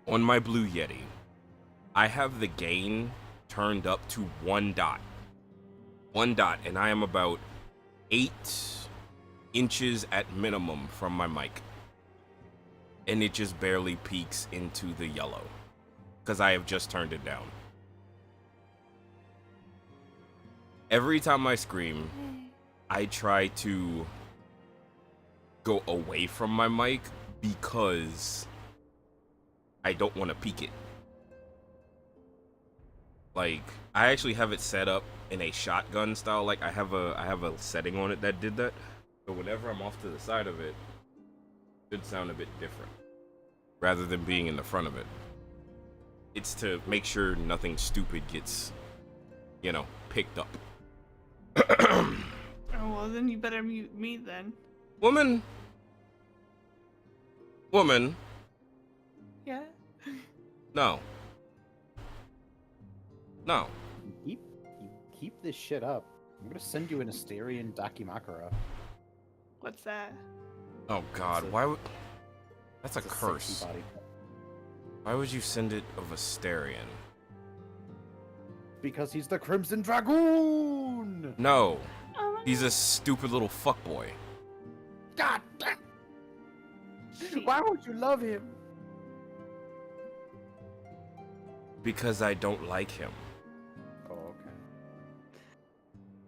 [SPEAKER 4] on my Blue Yeti, I have the gain turned up to 1 dot. 1 dot, and I am about 8 inches at minimum from my mic. And it just barely peaks into the yellow. Because I have just turned it down. Every time I scream, I try to go away from my mic because I don't want to peak it. Like, I actually have it set up in a shotgun style. Like, I have a setting on it that did that. So whenever I'm off to the side of it, it should sound a bit different. Rather than being in the front of it. It's to make sure nothing stupid gets, you know, picked up.
[SPEAKER 8] Oh, well, then you better mute me then.
[SPEAKER 4] Woman.
[SPEAKER 8] Yeah?
[SPEAKER 4] No.
[SPEAKER 9] You keep this shit up. I'm gonna send you an Asterian Dakimakura.
[SPEAKER 8] What's that?
[SPEAKER 4] Oh God,
[SPEAKER 9] It's a-
[SPEAKER 4] why would... That's a
[SPEAKER 9] It's
[SPEAKER 4] curse.
[SPEAKER 9] sexy body.
[SPEAKER 4] Why would you send it of Asterian?
[SPEAKER 9] Because he's the Crimson Dragoon!
[SPEAKER 4] No.
[SPEAKER 8] Oh my
[SPEAKER 4] He's a stupid little fuckboy.
[SPEAKER 9] God damn!
[SPEAKER 8] shit.
[SPEAKER 9] Why would you love him?
[SPEAKER 4] Because I don't like him.
[SPEAKER 9] Oh, okay.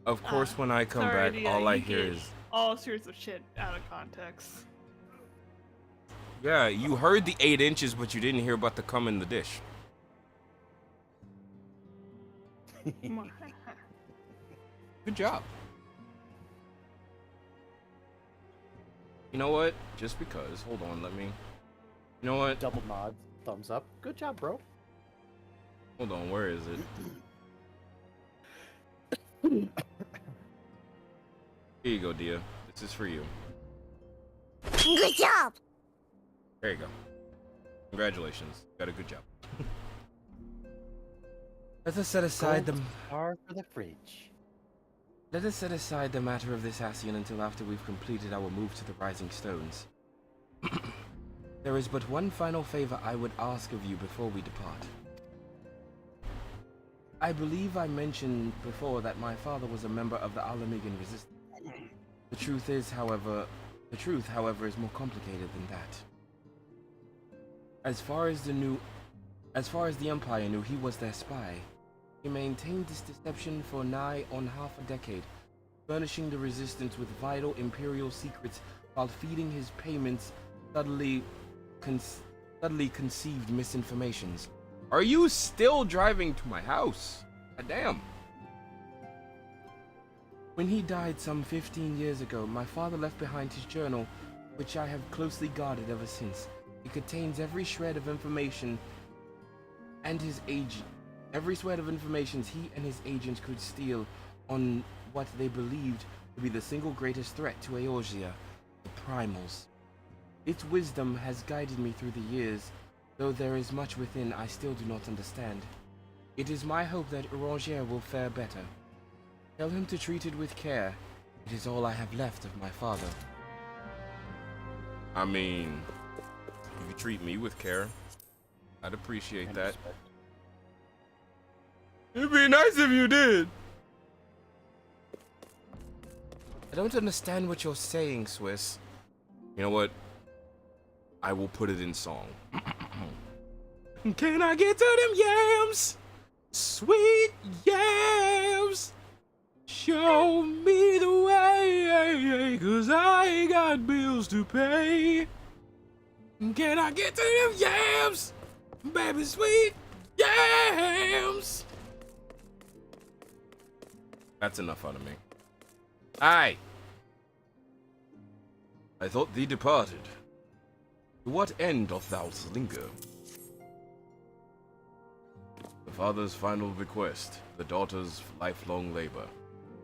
[SPEAKER 4] Of course, when I come
[SPEAKER 8] sorry,
[SPEAKER 4] back,
[SPEAKER 8] yeah,
[SPEAKER 4] all I
[SPEAKER 8] you
[SPEAKER 4] hear
[SPEAKER 8] get
[SPEAKER 4] is...
[SPEAKER 8] all sorts of shit out of context.
[SPEAKER 4] Yeah, you heard the 8 inches, but you didn't hear about the cum in the dish. Good job. You know what? Just because. Hold on, let me... You know what?
[SPEAKER 9] Double nod, thumbs up. Good job, bro.
[SPEAKER 4] Hold on, where is it? Here you go, Dia. This is for you.
[SPEAKER 3] Good job!
[SPEAKER 4] There you go. Congratulations. Got a good job. Let us set aside the...
[SPEAKER 9] Are for the fridge.
[SPEAKER 6] Let us set aside the matter of this Ascian until after we've completed our move to the Rising Stones. There is but one final favor I would ask of you before we depart. I believe I mentioned before that my father was a member of the Alamigan Resistance. The truth, however, is more complicated than that. As far as the Empire knew, he was their spy. He maintained this deception for nigh on half a decade, furnishing the Resistance with vital Imperial secrets while feeding his payments subtly conceived misinformations. Are you still driving to my house? God damn. When he died some 15 years ago, my father left behind his journal, which I have closely guarded ever since. It contains every shred of information every shred of information he and his agents could steal on what they believed to be the single greatest threat to Eorzea, the Primals. Its wisdom has guided me through the years, though there is much within I still do not understand. It is my hope that Eorzea will fare better. Tell him to treat it with care. It is all I have left of my father.
[SPEAKER 4] I mean, if you treat me with care, I'd appreciate that. It'd be nice if you did.
[SPEAKER 6] I don't understand what you're saying, Swiss.
[SPEAKER 4] You know what? I will put it in song.
[SPEAKER 6] Can I get to them yams? Sweet yams! Show me the way, 'cause I ain't got bills to pay. Can I get to them yams? Baby, sweet yams!
[SPEAKER 4] That's enough out of me. Aye.
[SPEAKER 5] I thought thee departed. To what end doth thou linger?
[SPEAKER 7] father's final bequest, the daughter's lifelong labor.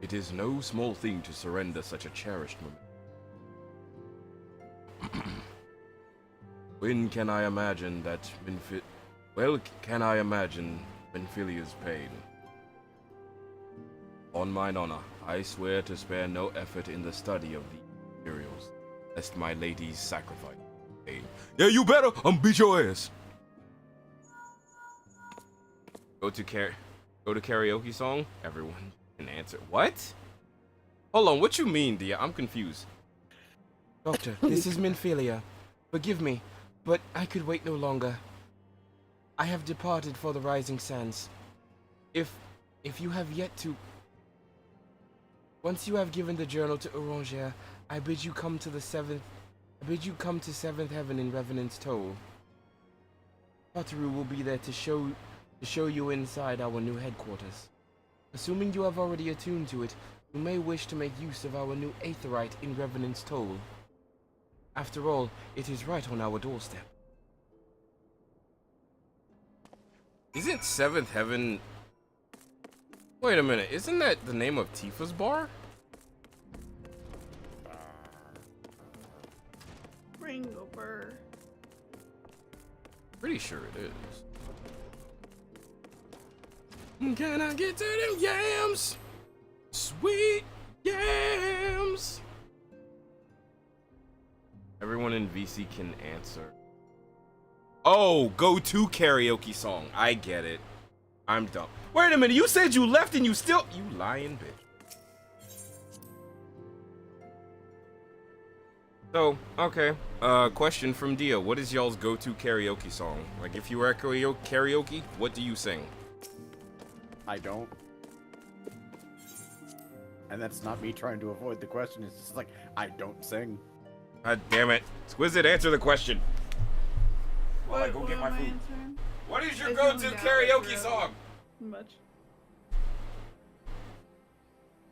[SPEAKER 7] It is no small thing to surrender such a cherished moment. When can I imagine that can I imagine Menphilia's pain? On mine honor, I swear to spare no effort in the study of the materials, lest my lady's sacrifice pain. Yeah, you better! Beat your ass! Go to karaoke song? Everyone can answer. What? Hold on, what you mean, Dia? I'm confused.
[SPEAKER 6] Doctor, this is Minphilia. Forgive me, but I could wait no longer. I have departed for the Rising Sands. If you have yet to... Once you have given the journal to Orangere, I bid you come to seventh heaven in Revenant's Toll. Hotaru will be there to show you inside our new headquarters. Assuming you have already attuned to it, you may wish to make use of our new Aetherite in Revenant's Toll. After all, it is right on our doorstep.
[SPEAKER 4] Isn't Seventh Heaven... Wait a minute, isn't that the name of Tifa's bar?
[SPEAKER 8] Ringo Burr.
[SPEAKER 4] Pretty sure it is.
[SPEAKER 5] Can I get to them yams? Sweet yams.
[SPEAKER 4] Everyone in VC can answer. Oh, go-to karaoke song. I get it. I'm dumb. Wait a minute, you said you left and you still... You lying bitch. So, okay. Question from Dia. What is y'all's go-to karaoke song? Like, if you were at karaoke, what do you sing?
[SPEAKER 9] I don't. And that's not me trying to avoid the question. It's just like, I don't sing.
[SPEAKER 4] God damn it. Squizzit, answer the question. While I go
[SPEAKER 8] What
[SPEAKER 4] get my
[SPEAKER 8] am I
[SPEAKER 4] food.
[SPEAKER 8] answering?
[SPEAKER 4] What is your
[SPEAKER 8] I
[SPEAKER 4] go-to
[SPEAKER 8] zoned out
[SPEAKER 4] karaoke
[SPEAKER 8] for
[SPEAKER 4] song?
[SPEAKER 8] Much.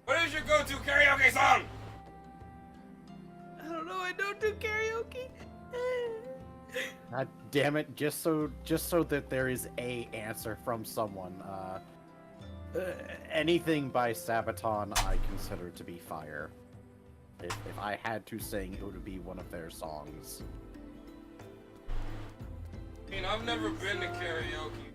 [SPEAKER 4] What is your go-to karaoke song?
[SPEAKER 8] I don't know. I don't do karaoke.
[SPEAKER 9] God damn it! Just so that there is a answer from someone. Anything by Sabaton, I consider to be fire. If I had to sing, it would be one of their songs.
[SPEAKER 4] I mean, I've never been to karaoke.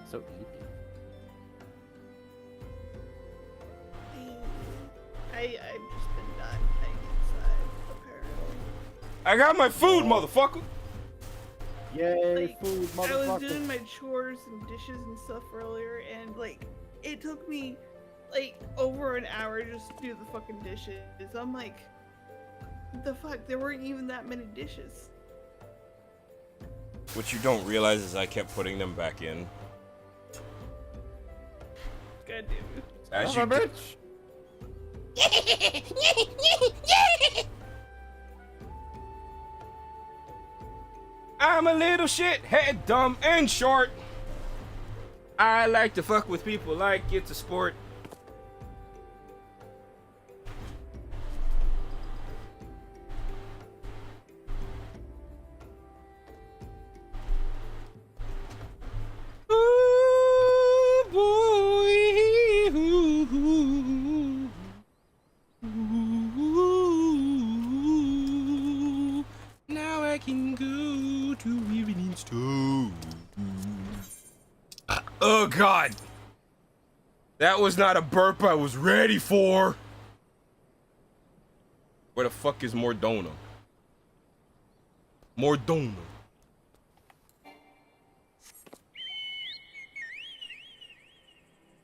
[SPEAKER 9] So
[SPEAKER 8] I've just been not playing inside, apparently.
[SPEAKER 4] I got my food, motherfucker!
[SPEAKER 9] yay,
[SPEAKER 8] Like,
[SPEAKER 9] food,
[SPEAKER 8] I was
[SPEAKER 9] motherfucker!
[SPEAKER 8] doing my chores and dishes and stuff earlier, and like, it took me like over an hour just to do the fucking dishes. I'm like, the fuck? There weren't even that many dishes.
[SPEAKER 4] What you don't realize is I kept putting them back in.
[SPEAKER 8] God damn it.
[SPEAKER 4] As
[SPEAKER 9] Son
[SPEAKER 4] you
[SPEAKER 9] of a
[SPEAKER 4] get-
[SPEAKER 9] bitch!
[SPEAKER 4] I'm a little shithead, dumb and short. I like to fuck with people like it's a sport. Ooh, boy. Ooh. Now I can go to Evening's Toe. Oh God, that was not a burp I was ready for. Where the fuck is Mordona? Mordona.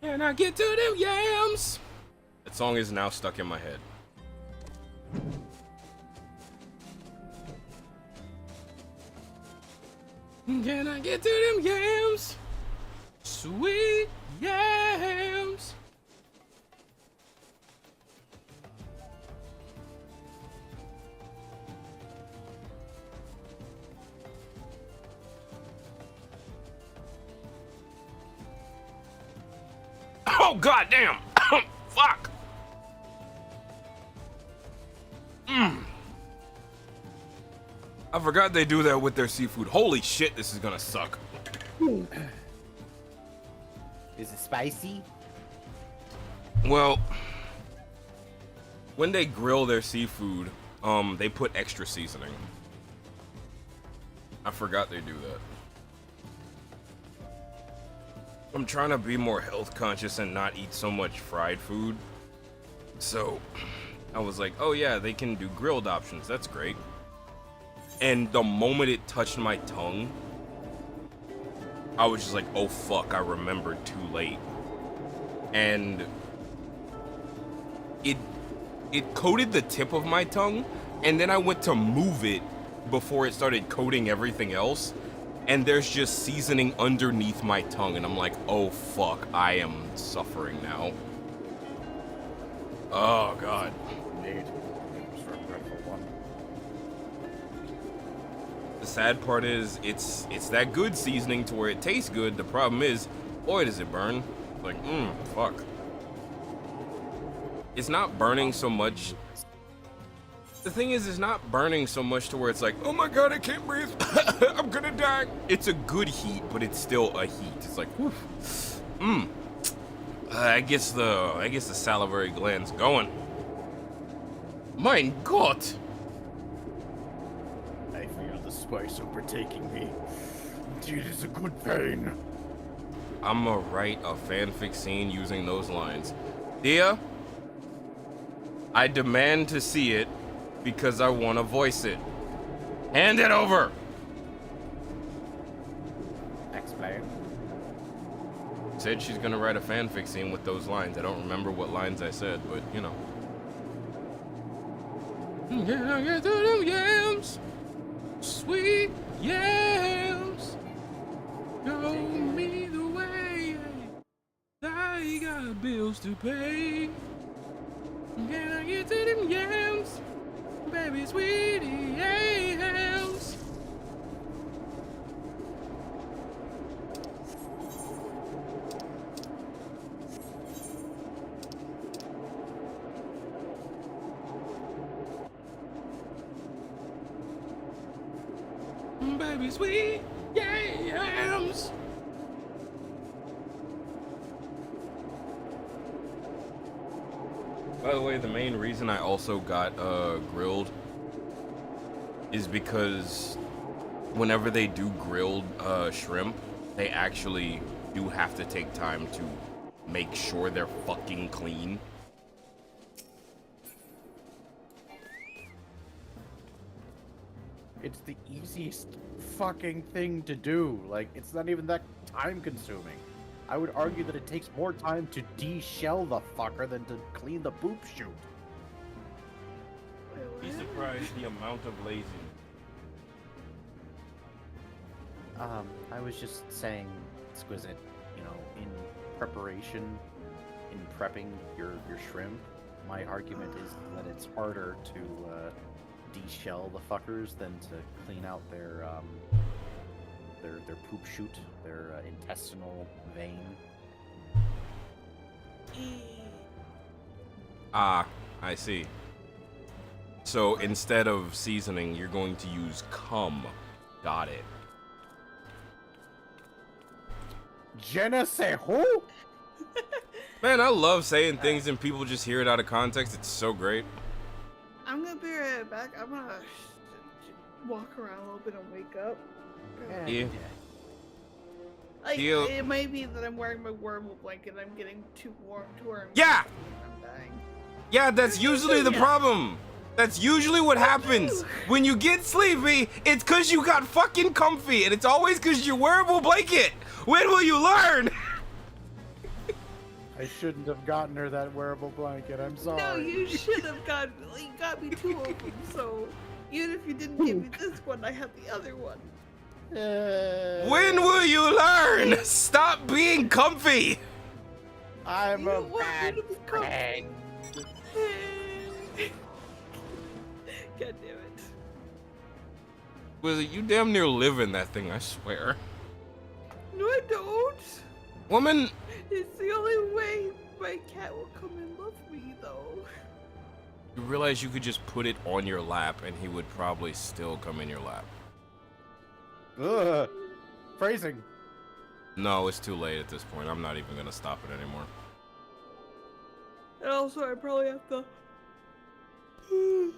[SPEAKER 4] Can I get to them yams? That song is now stuck in my head. Can I get to them yams? Sweet yams. Oh, goddamn! Fuck! I forgot they do that with their seafood. Holy shit, this is gonna suck.
[SPEAKER 9] Is it spicy?
[SPEAKER 4] Well, when they grill their seafood, they put extra seasoning. I forgot they do that. I'm trying to be more health conscious and not eat so much fried food. So, I was like, oh yeah, they can do grilled options. That's great. And the moment it touched my tongue, I was just like, oh fuck, I remembered too late. And it coated the tip of my tongue, and then I went to move it before it started coating everything else, and there's just seasoning underneath my tongue, and I'm like, oh fuck, I am suffering now. Oh god.
[SPEAKER 9] Indeed. It was a regretful one.
[SPEAKER 4] The sad part is, it's that good seasoning to where it tastes good. The problem is, boy, does it burn. Like, fuck. It's not burning so much. The thing is, it's not burning so much to where it's like, oh my god, I can't breathe. I'm gonna die. It's a good heat, but it's still a heat. It's like, whew. I guess the salivary gland's going. Mein Gott.
[SPEAKER 9] I feel the spice overtaking me. It is a good pain.
[SPEAKER 4] I'ma write a fanfic scene using those lines. Dia, I demand to see it because I want to voice it. Hand it over.
[SPEAKER 9] Explain.
[SPEAKER 4] Said she's gonna write a fanfic scene with those lines. I don't remember what lines I said, but you know. Yeah, get to them yams, sweet yams. Show me the way. I got bills to pay. Can I get to them yams, baby, sweetie yams? Baby, sweet yams. By the way, the main reason I also got grilled is because whenever they do grilled shrimp, they actually do have to take time to make sure they're fucking clean.
[SPEAKER 9] It's the easiest fucking thing to do. Like, it's not even that time consuming. I would argue that it takes more time to de-shell the fucker than to clean the poop chute.
[SPEAKER 4] Be surprised the amount of laziness.
[SPEAKER 9] I was just saying, Exquisite, you know, in preparation, in prepping your shrimp, my argument is that it's harder to de-shell the fuckers than to clean out their poop chute, their intestinal vein.
[SPEAKER 4] Ah, I see. So instead of seasoning, you're going to use cum. Got it.
[SPEAKER 9] Je ne sais who?
[SPEAKER 4] Man, I love saying things and people just hear it out of context. It's so great.
[SPEAKER 8] I'm gonna be right back. I'm gonna walk around a little bit and wake up.
[SPEAKER 4] Yeah.
[SPEAKER 8] Like,
[SPEAKER 4] Deal.
[SPEAKER 8] it might be that I'm wearing my warm blanket and I'm getting too warm to where
[SPEAKER 4] Yeah!
[SPEAKER 8] I'm dying.
[SPEAKER 4] Yeah, that's usually the problem. That's usually what happens. When you get sleepy, it's cause you got fucking comfy, and it's always cause your wearable blanket. When will you learn?
[SPEAKER 9] I shouldn't have gotten her that wearable blanket. I'm sorry.
[SPEAKER 8] No, you should have got. You got me two of them. So even if you didn't give me this one, I have the other one.
[SPEAKER 4] When will you learn? Stop being comfy.
[SPEAKER 9] I'm
[SPEAKER 8] You
[SPEAKER 9] a
[SPEAKER 8] don't want me
[SPEAKER 9] bad
[SPEAKER 8] to be comfy.
[SPEAKER 9] friend.
[SPEAKER 8] God damn it.
[SPEAKER 4] Was it you damn near live in that thing, I swear.
[SPEAKER 8] No, I don't.
[SPEAKER 4] Woman,
[SPEAKER 8] It's the only way my cat will come and love me, though.
[SPEAKER 4] You realize you could just put it on your lap and he would probably still come in your lap.
[SPEAKER 9] Ugh. Phrasing.
[SPEAKER 4] No, it's too late at this point. I'm not even gonna stop it anymore.
[SPEAKER 8] And also, I probably have to.
[SPEAKER 9] You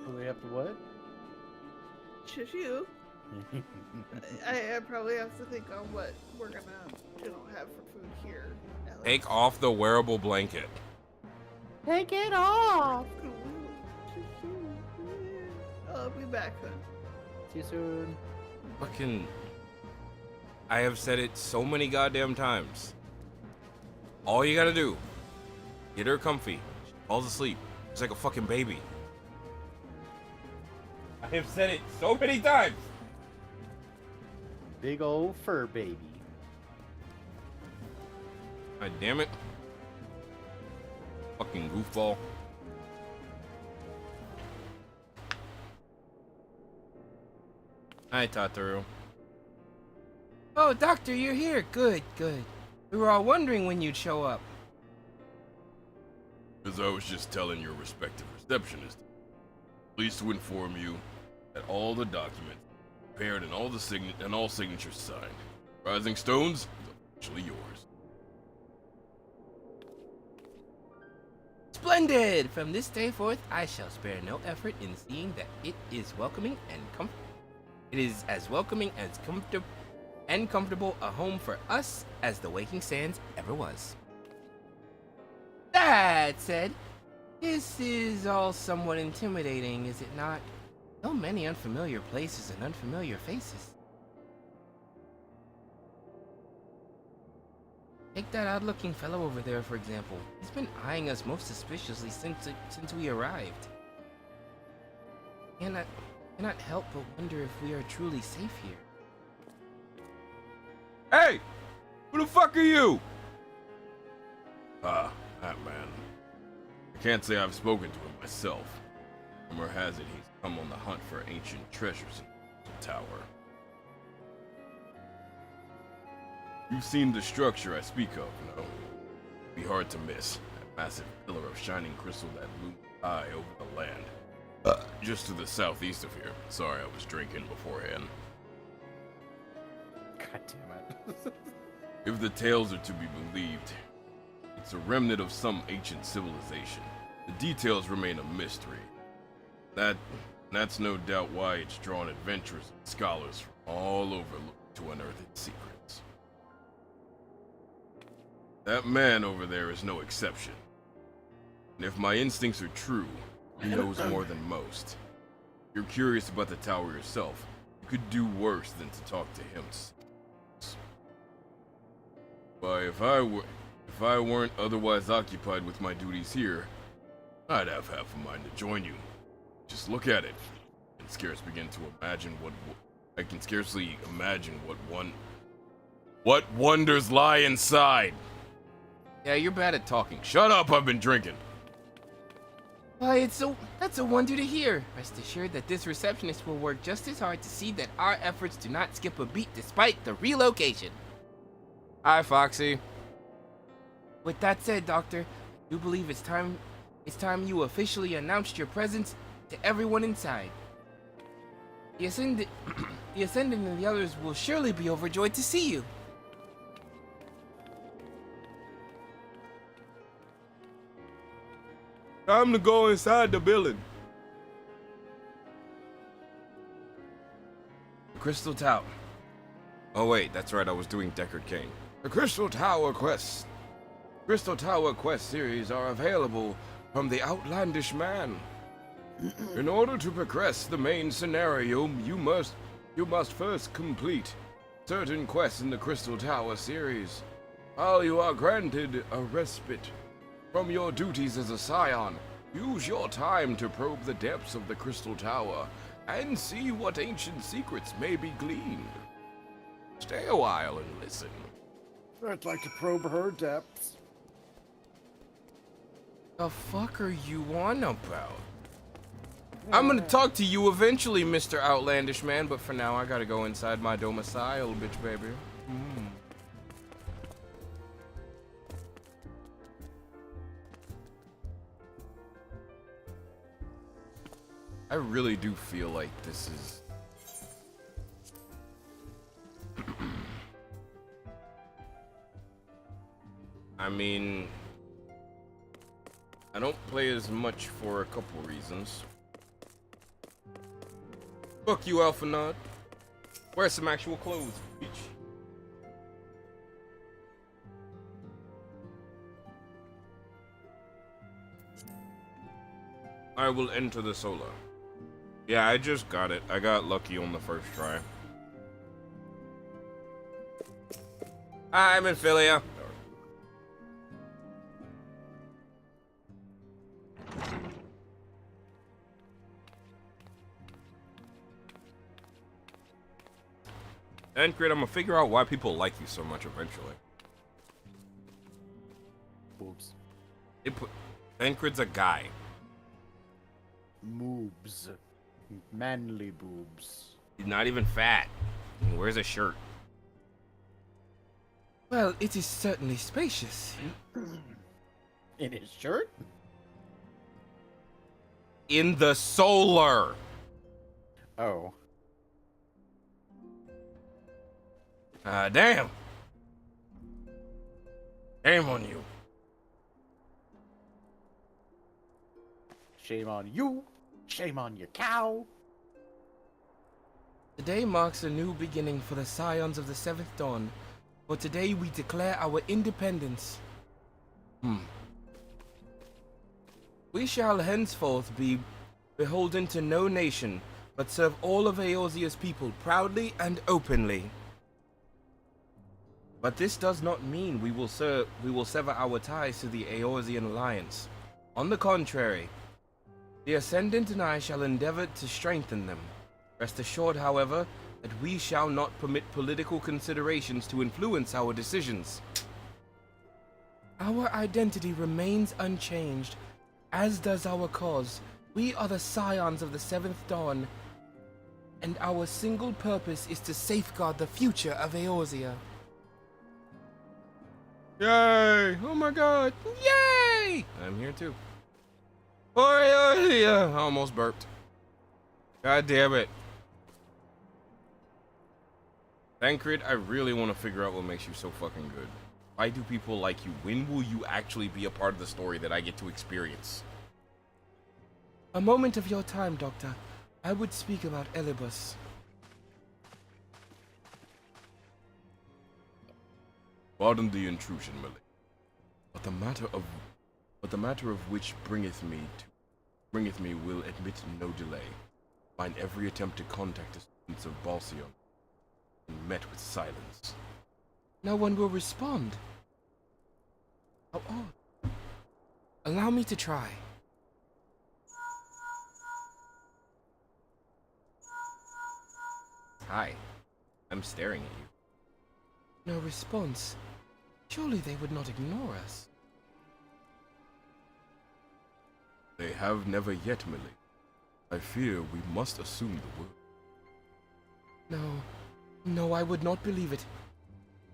[SPEAKER 9] probably have to what?
[SPEAKER 8] Shush you. I probably have to think on what we're gonna, have for food here.
[SPEAKER 4] Take off the wearable blanket.
[SPEAKER 9] Take it off.
[SPEAKER 8] I'll be back then.
[SPEAKER 9] See you soon.
[SPEAKER 4] Fucking. I have said it so many goddamn times. All you gotta do, get her comfy. She falls asleep. She's like a fucking baby. I have said it so many times.
[SPEAKER 9] Big old fur baby.
[SPEAKER 4] God damn it. Fucking goofball. Hi, Tataru.
[SPEAKER 6] Oh, Doctor, you're here. Good, good. We were all wondering when you'd show up.
[SPEAKER 5] As I was just telling your respective receptionists, pleased to inform you that all the documents prepared and all signatures signed. Rising Stones is officially yours.
[SPEAKER 6] Splendid! From this day forth, I shall spare no effort in seeing that it is welcoming and It is as welcoming as comfortable a home for us as the Waking Sands ever was. That said, this is all somewhat intimidating, is it not? So many unfamiliar places and unfamiliar faces. Take that odd-looking fellow over there, for example. He's been eyeing us most suspiciously since we arrived. Cannot help but wonder if we are truly safe here.
[SPEAKER 5] Hey! Who the fuck are you? That man. I can't say I've spoken to him myself. Rumor has it he's come on the hunt for ancient treasures in the tower. You've seen the structure I speak of, no? It'd be hard to miss. That massive pillar of shining crystal that looms high over the land. Just to the southeast of here. Sorry, I was drinking beforehand.
[SPEAKER 9] God damn it.
[SPEAKER 5] If the tales are to be believed, it's a remnant of some ancient civilization. The details remain a mystery. That's no doubt why it's drawn adventurers and scholars from all over looking to unearth its secrets. That man over there is no exception. And if my instincts are true, he knows more than most. If you're curious about the tower yourself, you could do worse than to talk to him. Why, if I weren't otherwise occupied with my duties here, I'd have half a mind to join you. Just look at it. I can scarcely imagine what wonders lie inside.
[SPEAKER 6] Yeah, you're bad at talking.
[SPEAKER 5] Shut up, I've been drinking.
[SPEAKER 6] Why, that's a wonder to hear. Rest assured that this receptionist will work just as hard to see that our efforts do not skip a beat despite the relocation.
[SPEAKER 4] Hi, Foxy.
[SPEAKER 6] With that said, Doctor, I do believe it's time you officially announced your presence to everyone inside. The Ascendant and the others will surely be overjoyed to see you.
[SPEAKER 5] Time to go inside the building.
[SPEAKER 4] Crystal Tower. Oh wait, that's right, I was doing Deckard Cain.
[SPEAKER 5] The Crystal Tower Quest series are available from the Outlandish Man. In order to progress the main scenario, you must first complete certain quests in the Crystal Tower series. While you are granted a respite from your duties as a scion, use your time to probe the depths of the Crystal Tower and see what ancient secrets may be gleaned. Stay a while and listen.
[SPEAKER 9] I'd like to probe her depths.
[SPEAKER 6] The fuck are you on about? I'm gonna talk to you eventually, Mr. Outlandish Man, but for now I gotta go inside my domicile, bitch baby.
[SPEAKER 7] I really do feel like this is... I mean, I don't play as much for a couple reasons. Fuck you, Alpha Nod. Wear some actual clothes, bitch. I will enter the solar. Yeah, I just got it. I got lucky on the first try. I'm in Philia. And Grid, I'm gonna figure out why people like you so much eventually.
[SPEAKER 9] Boobs.
[SPEAKER 7] Tancred's a guy.
[SPEAKER 9] Moobs. Manly boobs.
[SPEAKER 7] He's not even fat. He wears a shirt.
[SPEAKER 6] Well, it is certainly spacious.
[SPEAKER 9] In his shirt?
[SPEAKER 7] In the solar.
[SPEAKER 9] Oh.
[SPEAKER 7] Damn. Shame on you.
[SPEAKER 9] Shame on you. Shame on your cow.
[SPEAKER 6] Today marks a new beginning for the Scions of the Seventh Dawn. For today we declare our independence. We shall henceforth be beholden to no nation, but serve all of Eorzea's people proudly and openly. But this does not mean we will sever our ties to the Eorzean alliance. On the contrary, the Ascendant and I shall endeavor to strengthen them. Rest assured, however, that we shall not permit political considerations to influence our decisions. Our identity remains unchanged, as does our cause. We are the Scions of the Seventh Dawn, and our single purpose is to safeguard the future of Eorzea.
[SPEAKER 7] Yay! Oh my god! Yay! I'm here too. For Eorzea! I almost burped. God damn it. Tancred, I really want to figure out what makes you so fucking good. Why do people like you? When will you actually be a part of the story that I get to experience?
[SPEAKER 6] A moment of your time, Doctor. I would speak about Elibus.
[SPEAKER 7] Pardon the intrusion, Millie. But the matter of which bringeth me will admit no delay. Find every attempt to contact the students of Balsion and met with silence.
[SPEAKER 6] No one will respond. How odd. Allow me to try.
[SPEAKER 7] Hi. I'm staring at you.
[SPEAKER 6] No response. Surely they would not ignore us.
[SPEAKER 7] They have never yet, Millie. I fear we must assume the word.
[SPEAKER 6] No, I would not believe it.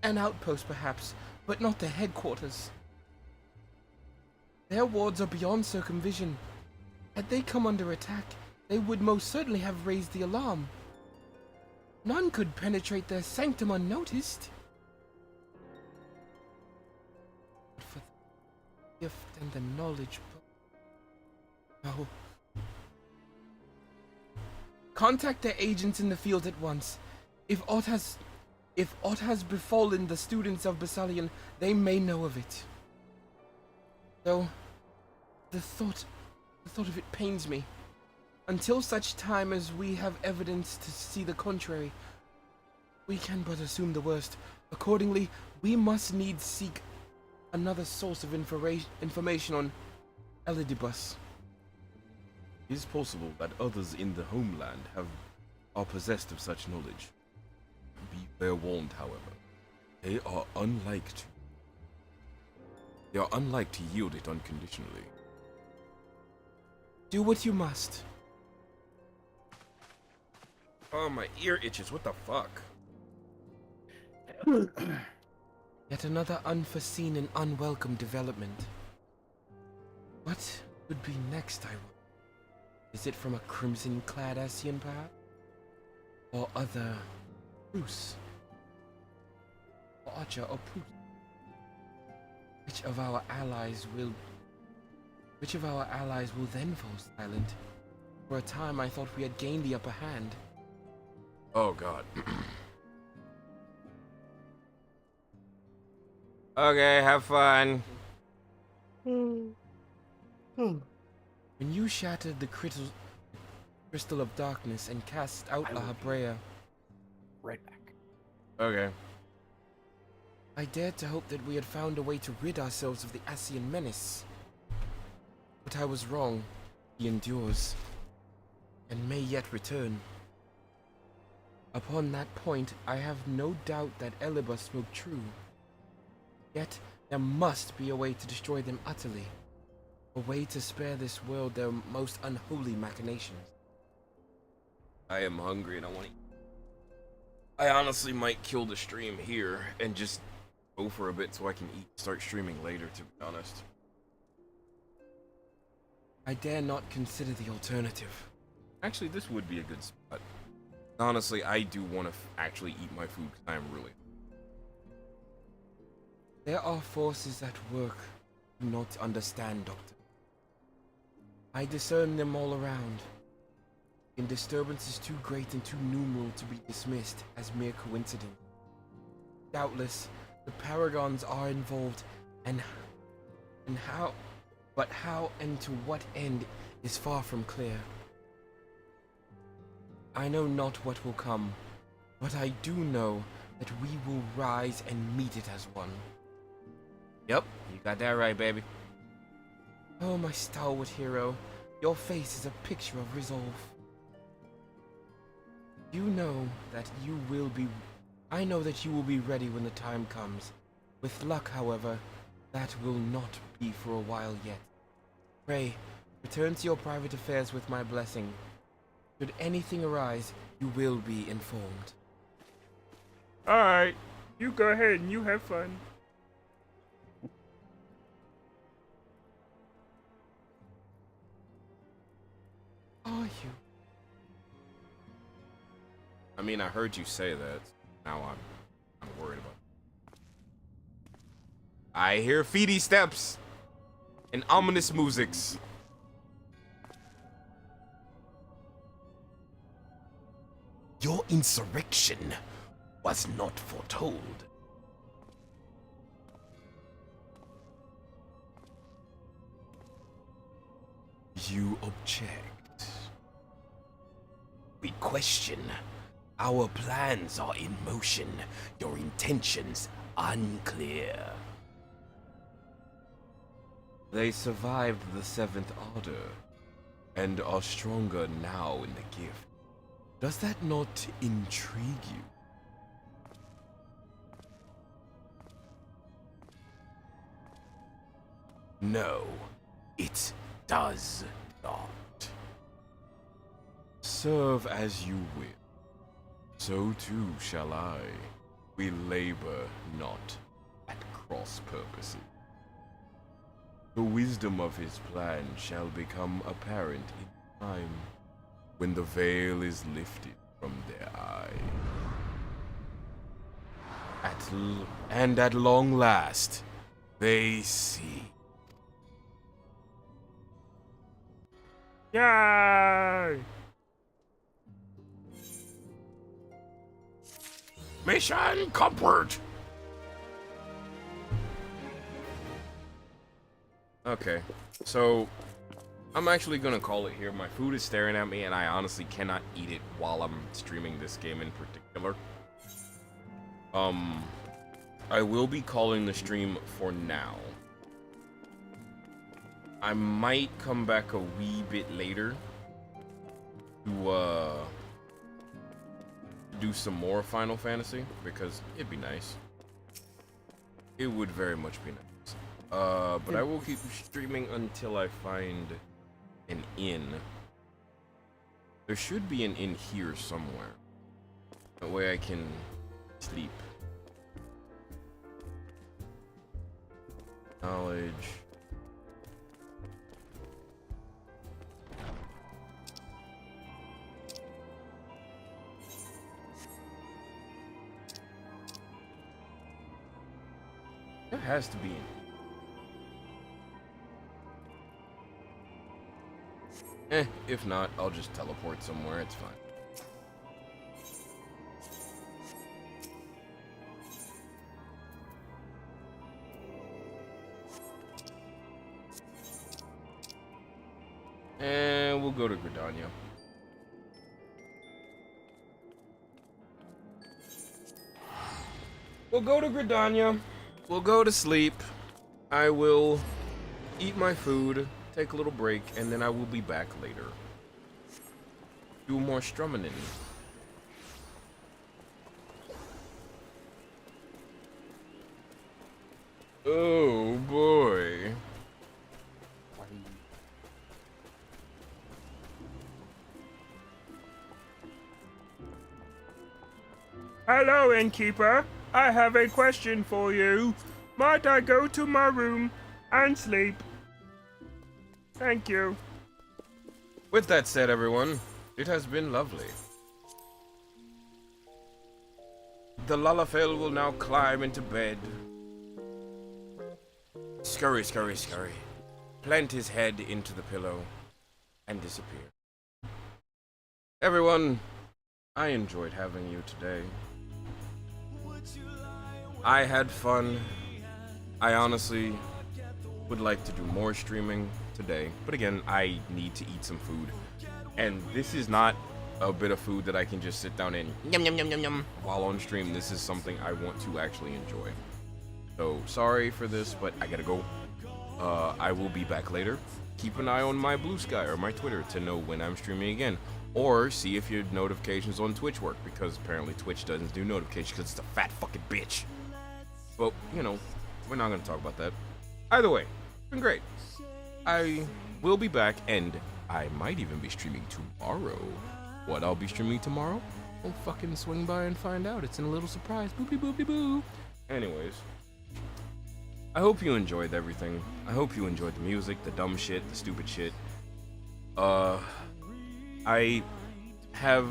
[SPEAKER 6] An outpost, perhaps, but not the headquarters. Their wards are beyond circumvision. Had they come under attack, they would most certainly have raised the alarm. None could penetrate their sanctum unnoticed. But for the gift and the knowledge... No. Contact their agents in the field at once. If aught has befallen the students of Basalion, they may know of it. Though, the thought of it pains me. Until such time as we have evidence to see the contrary, we can but assume the worst. Accordingly, we must needs seek another source of information on Elidibus.
[SPEAKER 7] It is possible that others in the homeland are possessed of such knowledge. Be fair warned, however, they are unlike to yield it unconditionally.
[SPEAKER 6] Do what you must.
[SPEAKER 7] Oh, my ear itches. What the fuck?
[SPEAKER 6] Yet another unforeseen and unwelcome development. What would be next, I wonder? Is it from a crimson-clad Asian, perhaps? Or other Bruce? Or Archer or Poot? Which of our allies will then fall silent? For a time I thought we had gained the upper hand.
[SPEAKER 5] Oh god. Okay, have fun.
[SPEAKER 6] When you shattered the crystal of darkness and cast out La Habrea,
[SPEAKER 9] Right back.
[SPEAKER 5] Okay.
[SPEAKER 6] I dared to hope that we had found a way to rid ourselves of the Asian menace. But I was wrong. He endures, and may yet return. Upon that point, I have no doubt that Elibus spoke true. Yet, there must be a way to destroy them utterly. A way to spare this world their most unholy machinations.
[SPEAKER 5] I am hungry and I want to eat. I honestly might kill the stream here and just go for a bit so I can start streaming later, to be honest.
[SPEAKER 6] I dare not consider the alternative.
[SPEAKER 5] Actually, this would be a good spot. Honestly, I do want to actually eat my food because I am really...
[SPEAKER 6] There are forces at work you do not understand, Doctor. I discern them all around. The disturbance is too great and too numeral to be dismissed as mere coincidence. Doubtless, the Paragons are involved, and how and to what end is far from clear. I know not what will come, but I do know that we will rise and meet it as one.
[SPEAKER 5] Yep, you got that right, baby.
[SPEAKER 6] Oh, my stalwart hero, your face is a picture of resolve. You know that you will be... I know that you will be ready when the time comes. With luck, however, that will not be for a while yet. Pray, return to your private affairs with my blessing. Should anything arise, you will be informed.
[SPEAKER 5] Alright, you go ahead and you have fun.
[SPEAKER 6] Are you?
[SPEAKER 5] I mean, I heard you say that. Now I'm worried about it. I hear feety steps and ominous musics.
[SPEAKER 10] Your insurrection was not foretold.
[SPEAKER 5] You object.
[SPEAKER 10] We question. Our plans are in motion. Your intentions unclear.
[SPEAKER 5] They survived the Seventh Order and are stronger now in the gift. Does that not intrigue you?
[SPEAKER 10] No, it does not.
[SPEAKER 5] Serve as you will. So too shall I. We labor not at cross purposes. The wisdom of his plan shall become apparent in time, when the veil is lifted from their eye. At long last, they see. Yay!
[SPEAKER 10] Mission complete!
[SPEAKER 5] Okay, so I'm actually gonna call it here. My food is staring at me and I honestly cannot eat it while I'm streaming this game in particular. I will be calling the stream for now. I might come back a wee bit later to do some more Final Fantasy because it'd be nice. It would very much be nice. But I will keep streaming until I find an inn. There should be an inn here somewhere. That way I can sleep. Knowledge. There has to be an... if not, I'll just teleport somewhere, it's fine. And we'll go to Gridania. We'll go to Gridania. We'll go to sleep. I will eat my food, take a little break, and then I will be back later. Do more strumming. Oh boy. Hello, innkeeper. I have a question for you. Might I go to my room and sleep? Thank you. With that said, everyone, it has been lovely. The Lalafell will now climb into bed. Scurry, scurry, scurry. Plant his head into the pillow and disappear. Everyone, I enjoyed having you today. I had fun. I honestly would like to do more streaming today, but again, I need to eat some food. And this is not a bit of food that I can just sit down and yum yum yum yum yum while on stream. This is something I want to actually enjoy. So sorry for this, but I gotta go. I will be back later. Keep an eye on my Blue Sky or my Twitter to know when I'm streaming again. Or see if your notifications on Twitch work, because apparently Twitch doesn't do notifications because it's a fat fucking bitch. Well, you know, we're not going to talk about that. Either way, it's been great. I will be back, and I might even be streaming tomorrow. What I'll be streaming tomorrow? We'll fucking swing by and find out. It's in a little surprise. Boopy boopy boo. Anyways, I hope you enjoyed everything. I hope you enjoyed the music, the dumb shit, the stupid shit. I have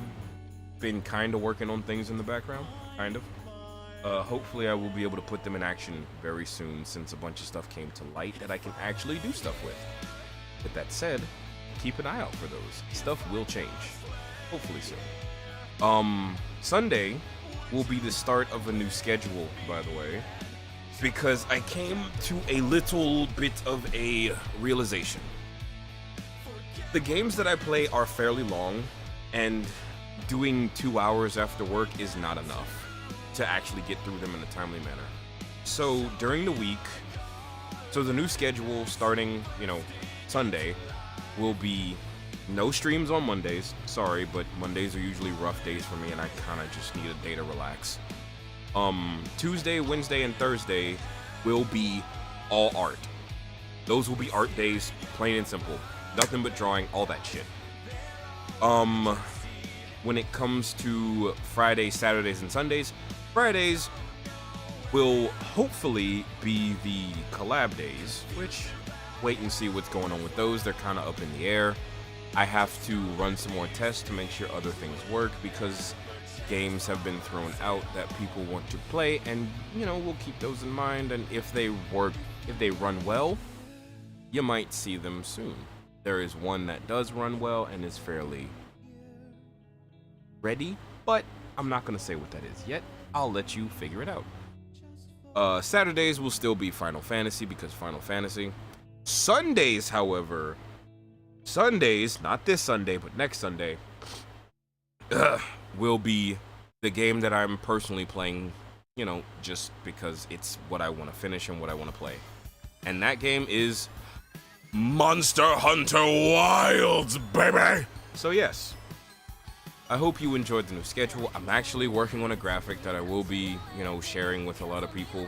[SPEAKER 5] been kind of working on things in the background, kind of. Hopefully I will be able to put them in action very soon, since a bunch of stuff came to light that I can actually do stuff with. With that said, keep an eye out for those. Stuff will change. Hopefully soon. Sunday will be the start of a new schedule, by the way, because I came to a little bit of a realization. The games that I play are fairly long, and doing 2 hours after work is not enough to actually get through them in a timely manner. So during the week, so the new schedule starting, you know, Sunday, will be no streams on Mondays. Sorry, but Mondays are usually rough days for me, and I kind of just need a day to relax. Tuesday, Wednesday, and Thursday will be all art. Those will be art days, plain and simple. Nothing but drawing, all that shit. When it comes to Fridays, Saturdays, and Sundays, Fridays will hopefully be the collab days, which, wait and see what's going on with those. They're kind of up in the air. I have to run some more tests to make sure other things work, because games have been thrown out that people want to play, and, you know, we'll keep those in mind, and if they work, if they run well, you might see them soon. There is one that does run well and is fairly ready, but I'm not going to say what that is yet. I'll let you figure it out. Saturdays will still be Final Fantasy, because Final Fantasy. Sundays, however, Sundays, not this Sunday, but next Sunday, will be the game that I'm personally playing, you know, just because it's what I want to finish and what I want to play. And that game is Monster Hunter Wilds, baby! So yes, I hope you enjoyed the new schedule. I'm actually working on a graphic that I will be, you know, sharing with a lot of people.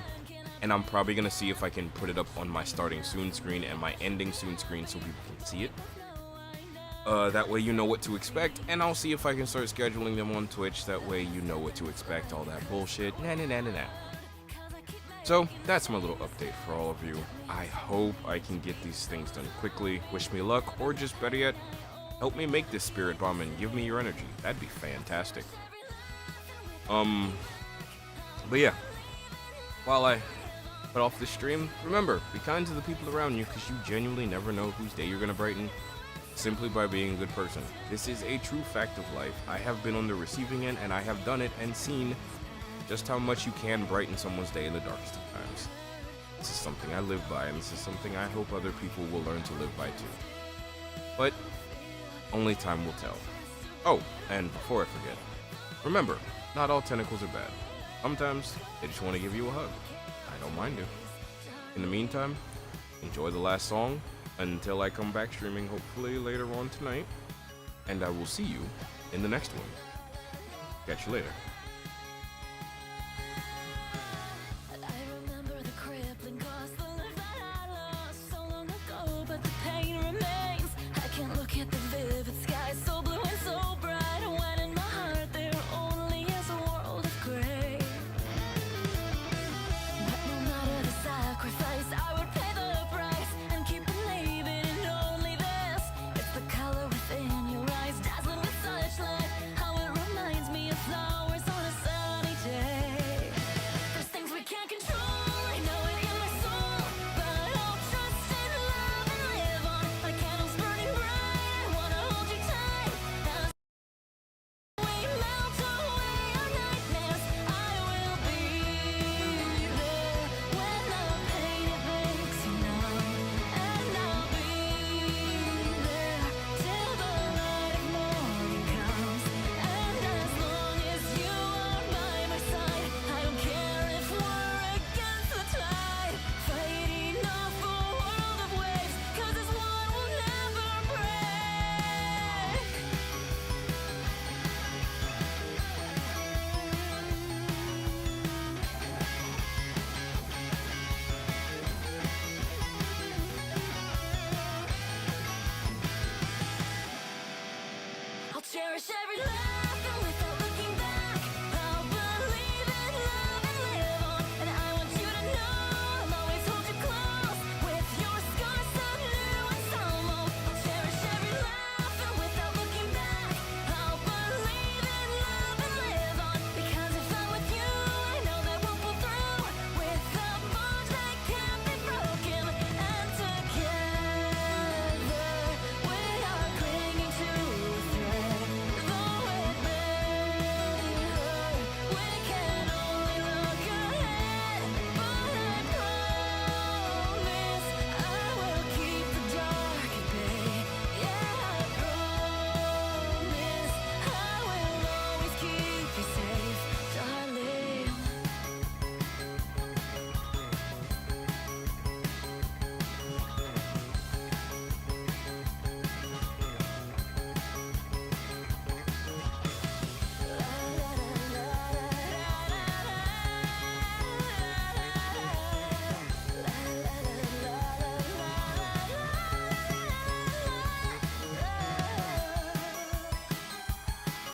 [SPEAKER 5] And I'm probably going to see if I can put it up on my starting soon screen and my ending soon screen so people can see it. That way you know what to expect, and I'll see if I can start scheduling them on Twitch. That way you know what to expect, all that bullshit. Nah. So, that's my little update for all of you. I hope I can get these things done quickly. Wish me luck, or just better yet, help me make this spirit bomb and give me your energy. That'd be fantastic. But yeah, while I
[SPEAKER 4] cut off this stream, remember, be kind to the people around you because you genuinely never know whose day you're going to brighten simply by being a good person. This is a true fact of life. I have been on the receiving end and I have done it and seen just how much you can brighten someone's day in the darkest of times. This is something I live by, and this is something I hope other people will learn to live by too. But only time will tell. Oh, and before I forget, remember, not all tentacles are bad. Sometimes they just want to give you a hug. I don't mind to. In the meantime, enjoy the last song until I come back streaming hopefully later on tonight, and I will see you in the next one. Catch you later.